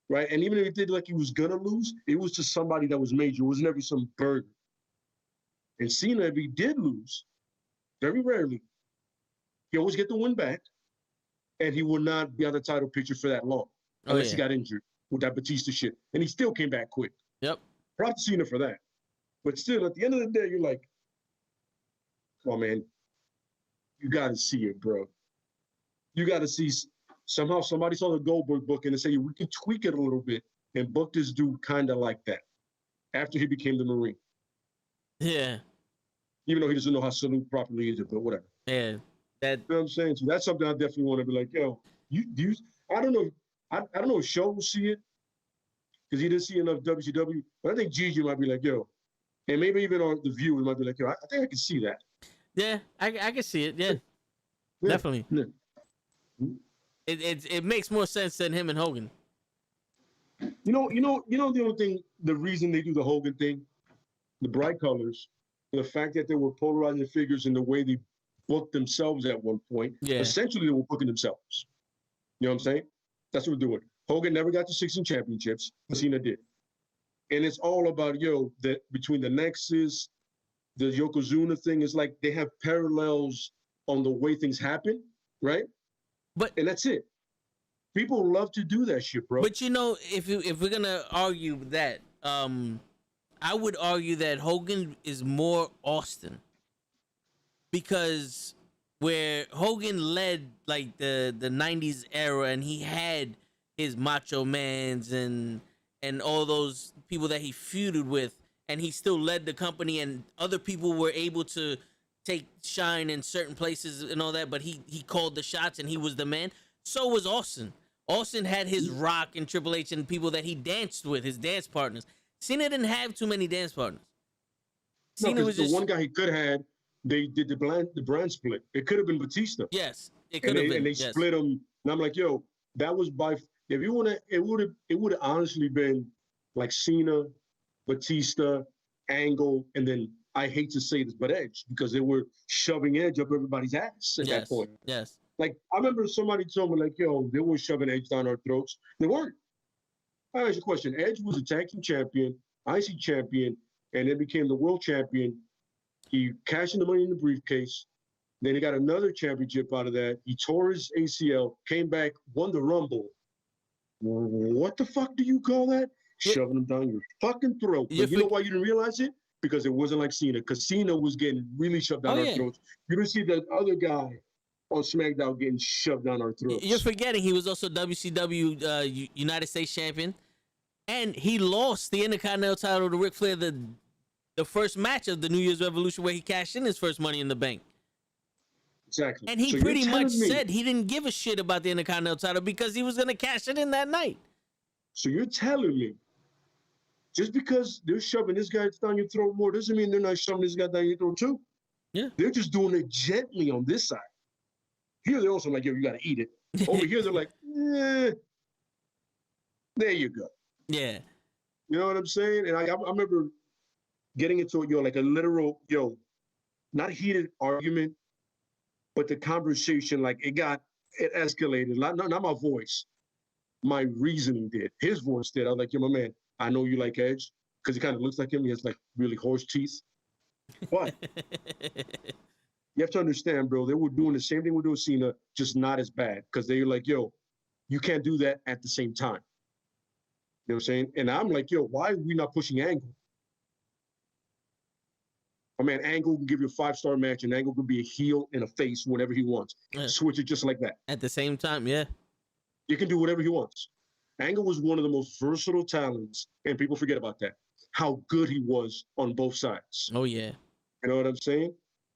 right? And even if he did like he was gonna lose, it was to somebody that was major. It was never some burger. And Cena, if he did lose, very rarely, he always get the win back, and he will not be on the title picture for that long, unless he got injured with that Batista shit. And he still came back quick. Yep. Props to Cena for that. But still, at the end of the day, you're like, come on, man. You got to see it, bro. You got to see. Somehow somebody saw the Goldberg book and they say, we can tweak it a little bit and book this dude kind of like that after he became the Marine. Yeah. Even though he doesn't know how to salute properly either, but whatever. Yeah. You know what I'm saying? So that's something I definitely want to be like, yo, I don't know. I don't know if Show will see it because he didn't see enough WCW, but I think Gigi might be like, yo, and maybe even on the viewers might be like, yo, I think I can see that. Yeah, I can see it. Yeah. Definitely. Yeah. It makes more sense than him and Hogan. You know the only thing, the reason they do the Hogan thing, the bright colors, the fact that they were polarizing figures in the way they booked themselves at one point. Yeah. Essentially, they were booking themselves. You know what I'm saying? That's what we're doing. Hogan never got to 16 championships. Cena did. And it's all about, between the Nexus, the Yokozuna thing, is like they have parallels on the way things happen, right? And that's it. People love to do that shit, bro. But if we're gonna argue that, I would argue that Hogan is more Austin. because where Hogan led like the 90s era, and he had his Macho Mans and all those people that he feuded with, and he still led the company, and other people were able to take shine in certain places and all that, but he called the shots and he was the man. So was Austin. Austin had his Rock and Triple H and people that he danced with, his dance partners. Cena didn't have too many dance partners. No, Cena was because the just one guy he could have had, they did the brand split. It could have been Batista. yes, it could have been. And they yes. split them. And I'm like, yo, that was if you want to, it would have honestly been like Cena, Batista, Angle, and then I hate to say this, but Edge, because they were shoving Edge up everybody's ass at that point. Yes. Like, I remember somebody told me, like, yo, they were shoving Edge down our throats. They weren't. I ask you a question. Edge was a tag team champion, IC champion, and then became the world champion. He cashed in the money in the briefcase. Then he got another championship out of that. He tore his ACL, came back, won the Rumble. What the fuck do you call that? Shoving them down your fucking throat. But you know why you didn't realize it? Because it wasn't like Cena. Because Cena was getting really shoved down our throats. You didn't see that other guy on SmackDown getting shoved down our throats. You're forgetting he was also WCW United States champion, and he lost the Intercontinental title to Ric Flair the first match of the New Year's Revolution, where he cashed in his first Money in the Bank. Exactly. And he So pretty you're much telling me- said he didn't give a shit about the Intercontinental title because he was going to cash it in that night. So you're telling me, just because they're shoving this guy down your throat more doesn't mean they're not shoving this guy down your throat too? Yeah. They're just doing it gently on this side. Here they're also like, yo, you got to eat it. Over here they're like, there you go. Yeah. You know what I'm saying? And I remember getting into like a literal, not heated argument, but the conversation, like it escalated. Not my voice. My reasoning did. His voice did. I was like, yo, my man, I know you like Edge because he kind of looks like him. He has like really horse teeth. But you have to understand, bro, they were doing the same thing we do with Cena, just not as bad. Because they're like, yo, you can't do that at the same time. You know what I'm saying? And I'm like, yo, why are we not pushing Angle? My man, Angle can give you a 5-star match, and Angle can be a heel and a face whenever he wants. Yeah. Switch it just like that. At the same time, yeah. You can do whatever he wants. Angle was one of the most versatile talents, and people forget about that. How good he was on both sides. Oh, yeah. You know what I'm saying?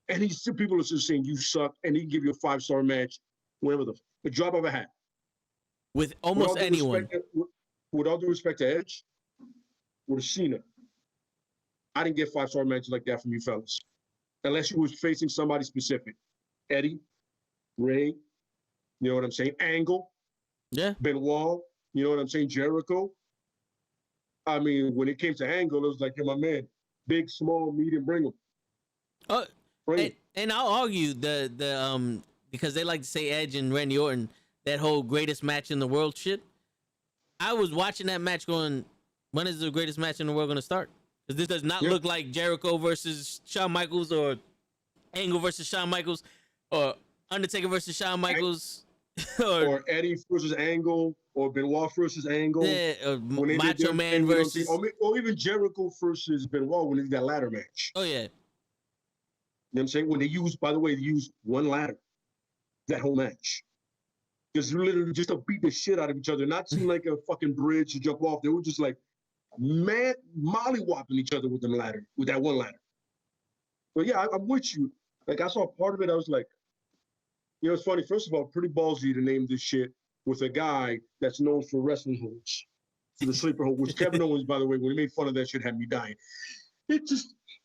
And people are just saying you suck, and he can give you a 5-star match, whenever the drop of a hat. With almost anyone. With all due respect to Edge, with Cena, I didn't get 5-star matches like that from you fellas. Unless you was facing somebody specific. Eddie, Ray, you know what I'm saying? Angle, Yeah. Benoit, you know what I'm saying? Jericho. I mean, when it came to Angle, it was like, yo, my man, big, small, medium, bring him. Oh, Bring him. and I'll argue the because they like to say Edge and Randy Orton, that whole greatest match in the world shit. I was watching that match going, when is the greatest match in the world going to start? Because this does not look like Jericho versus Shawn Michaels, or Angle versus Shawn Michaels, or Undertaker versus Shawn Michaels, or Eddie versus Angle, or Benoit versus Angle. Yeah, or When they did Macho their Man thing, you know what I'm versus. saying? Or even Jericho versus Benoit when they did that ladder match. Oh, yeah. You know what I'm saying? When they used, by the way, they used one ladder that whole match. Just literally just to beat the shit out of each other, not seem like a fucking bridge to jump off. They were just like, man, molly-whopping each other with that one ladder. But yeah, I'm with you. Like, I saw part of it, I was like, it's funny. First of all, pretty ballsy to name this shit with a guy that's known for wrestling holds, for the sleeper hold, which Kevin Owens, by the way, when he made fun of that shit, had me dying. It's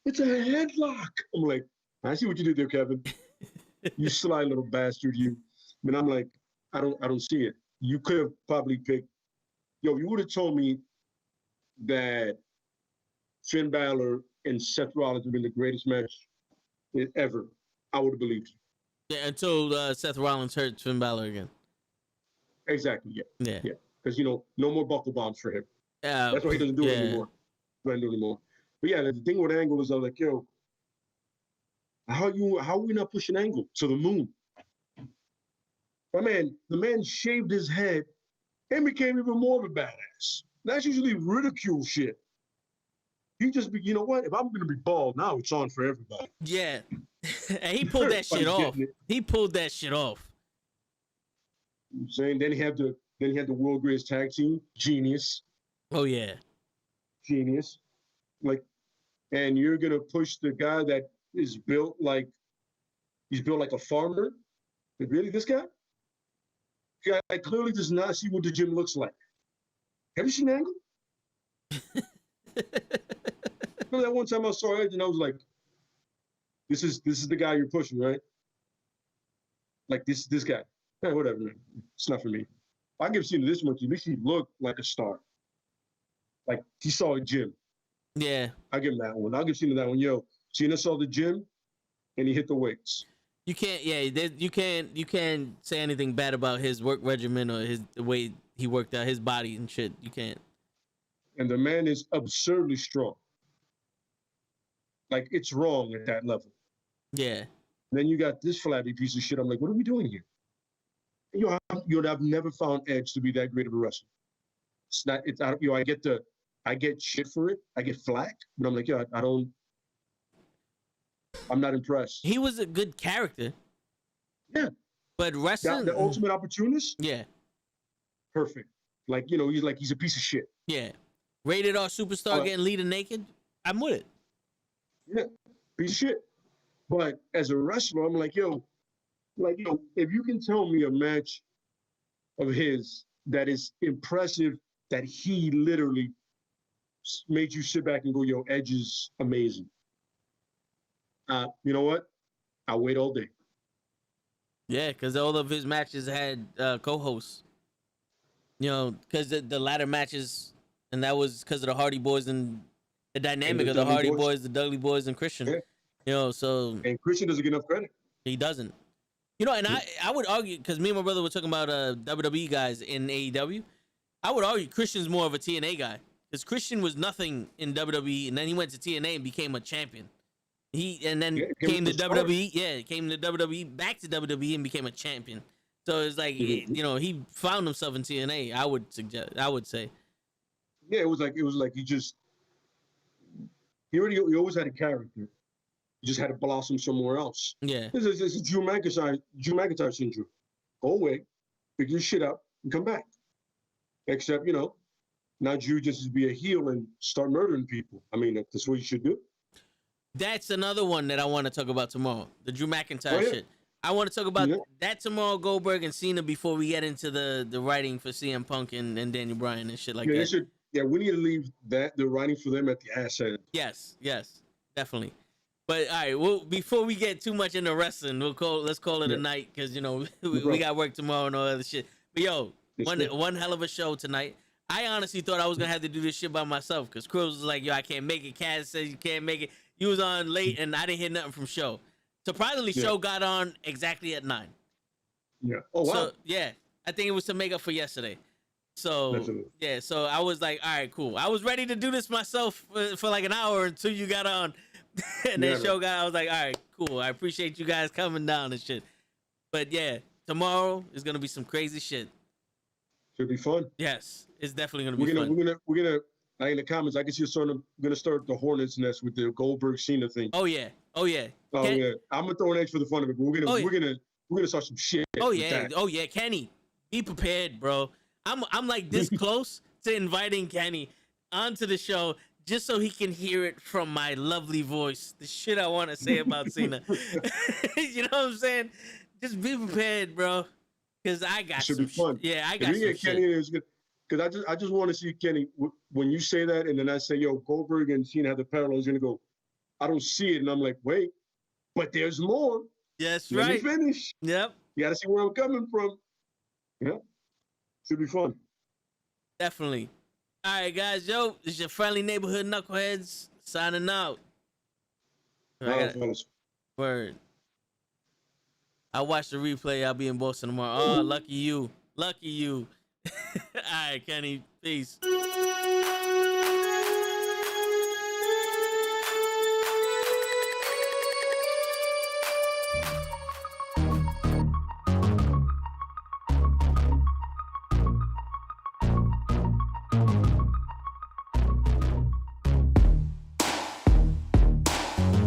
a headlock. I'm like, I see what you did there, Kevin. You sly little bastard, you. And I'm like, I don't see it. You could have probably picked, you would have told me that Finn Balor and Seth Rollins have been the greatest match ever. I would have believed you. Yeah, until Seth Rollins hurt Finn Balor again. Exactly, Yeah. Because, no more buckle bombs for him. That's why he doesn't do it anymore. Doesn't do it anymore. But yeah, the thing with Angle is I was like, yo, how are we not pushing Angle to the moon? The man shaved his head and became even more of a badass. That's usually ridicule shit. He just be, you know what? If I'm gonna be bald now, it's on for everybody. Yeah. And he pulled that shit Everybody's off. getting it. He pulled that shit off. You know what I'm saying then he had the world greatest tag team, genius. Oh yeah. Genius. Like, and you're gonna push the guy that is built like a farmer. Like, really, this guy? Guy clearly does not see what the gym looks like. Have you seen Angle? Remember that one time I saw Edge and I was like, this is the guy you're pushing, right? Like this guy. Hey, whatever, man. It's not for me. I give Cena this much, at least he looked like a star. Like he saw a gym. Yeah. I give him that one. I'll give Cena that one. Yo, Cena saw the gym and he hit the weights. You can't. Yeah. You can't say anything bad about his work regimen or the way he worked out his body and shit. You can't. And the man is absurdly strong. Like it's wrong at that level. Yeah. Then you got this flabby piece of shit. I'm like, what are we doing here? I've never found Edge to be that great of a wrestler. It's not. It's I get shit for it. I get flack, but I'm like, yo, I'm not impressed. He was a good character. Yeah. But wrestling. The ultimate opportunist. Yeah. Perfect. Like he's a piece of shit. Yeah. Rated R superstar getting Lita naked. I'm with it. Yeah. Piece of shit. But as a wrestler, I'm like, yo, if you can tell me a match of his that is impressive, that he literally made you sit back and go, yo, Edge is amazing. You know what? I'll wait all day. Yeah, because all of his matches had co-hosts. You know, because the latter matches, and that was because of the Hardy Boys and the dynamic of the Hardy Boys, the Dudley Boys, and Christian. Yeah. You know, so and Christian doesn't get enough credit. He doesn't. You know, and I would argue, because me and my brother were talking about WWE guys in AEW. I would argue Christian's more of a TNA guy, because Christian was nothing in WWE, and then he went to TNA and became a champion. He came to WWE. Yeah, came to WWE, back to WWE, and became a champion. So it's like, you know, he found himself in TNA. I would say. Yeah, it was like he always had a character. He just had to blossom somewhere else. Yeah. This is Drew McIntyre syndrome. Go away, pick your shit up, and come back. Except, now Drew just be a heel and start murdering people. I mean, that's what you should do. That's another one that I want to talk about tomorrow. The Drew McIntyre shit. I want to talk about that tomorrow, Goldberg and Cena, before we get into the writing for CM Punk and Daniel Bryan and shit like that. We need to leave the writing for them at the ass end. Yes, definitely. But all right, well, before we get too much into wrestling, let's call it a night, because we got work tomorrow and all other shit. But yo, one hell of a show tonight. I honestly thought I was gonna have to do this shit by myself, because Cruz was like, yo, I can't make it. Kaz says you can't make it. You was on late, and I didn't hear nothing from Show. Surprisingly, Show got on exactly at 9. Yeah. Oh wow. So yeah, I think it was to make up for yesterday. So yeah, so I was like, all right, cool. I was ready to do this myself for like an hour until you got on, and then Show got. I was like, all right, cool. I appreciate you guys coming down and shit. But yeah, tomorrow is gonna be some crazy shit. Should be fun. Yes, it's definitely gonna be fun. We're gonna. In the comments, I can see gonna start the hornet's nest with the Goldberg Cena thing. Oh yeah. Yeah. I'm gonna throw an X for the fun of it, but we're gonna start some shit. Oh yeah. Kenny, be prepared, bro. I'm like this close to inviting Kenny onto the show just so he can hear it from my lovely voice. The shit I want to say about Cena. You know what I'm saying? Just be prepared, bro. Because I got should be fun. Yeah, I got some shit. Kenny is good. Because I just want to see Kenny, when you say that, and then I say, yo, Goldberg and Cena have the parallels, you're going to go, I don't see it. And I'm like, wait, but there's more. That's Let right. me finish. Yep. You got to see where I'm coming from. Yeah. Should be fun. Definitely. All right, guys. Yo, this is your friendly neighborhood knuckleheads signing out. Word. I'll watch the replay. I'll be in Boston tomorrow. Oh, lucky you. Lucky you. All right, Kenny. Peace.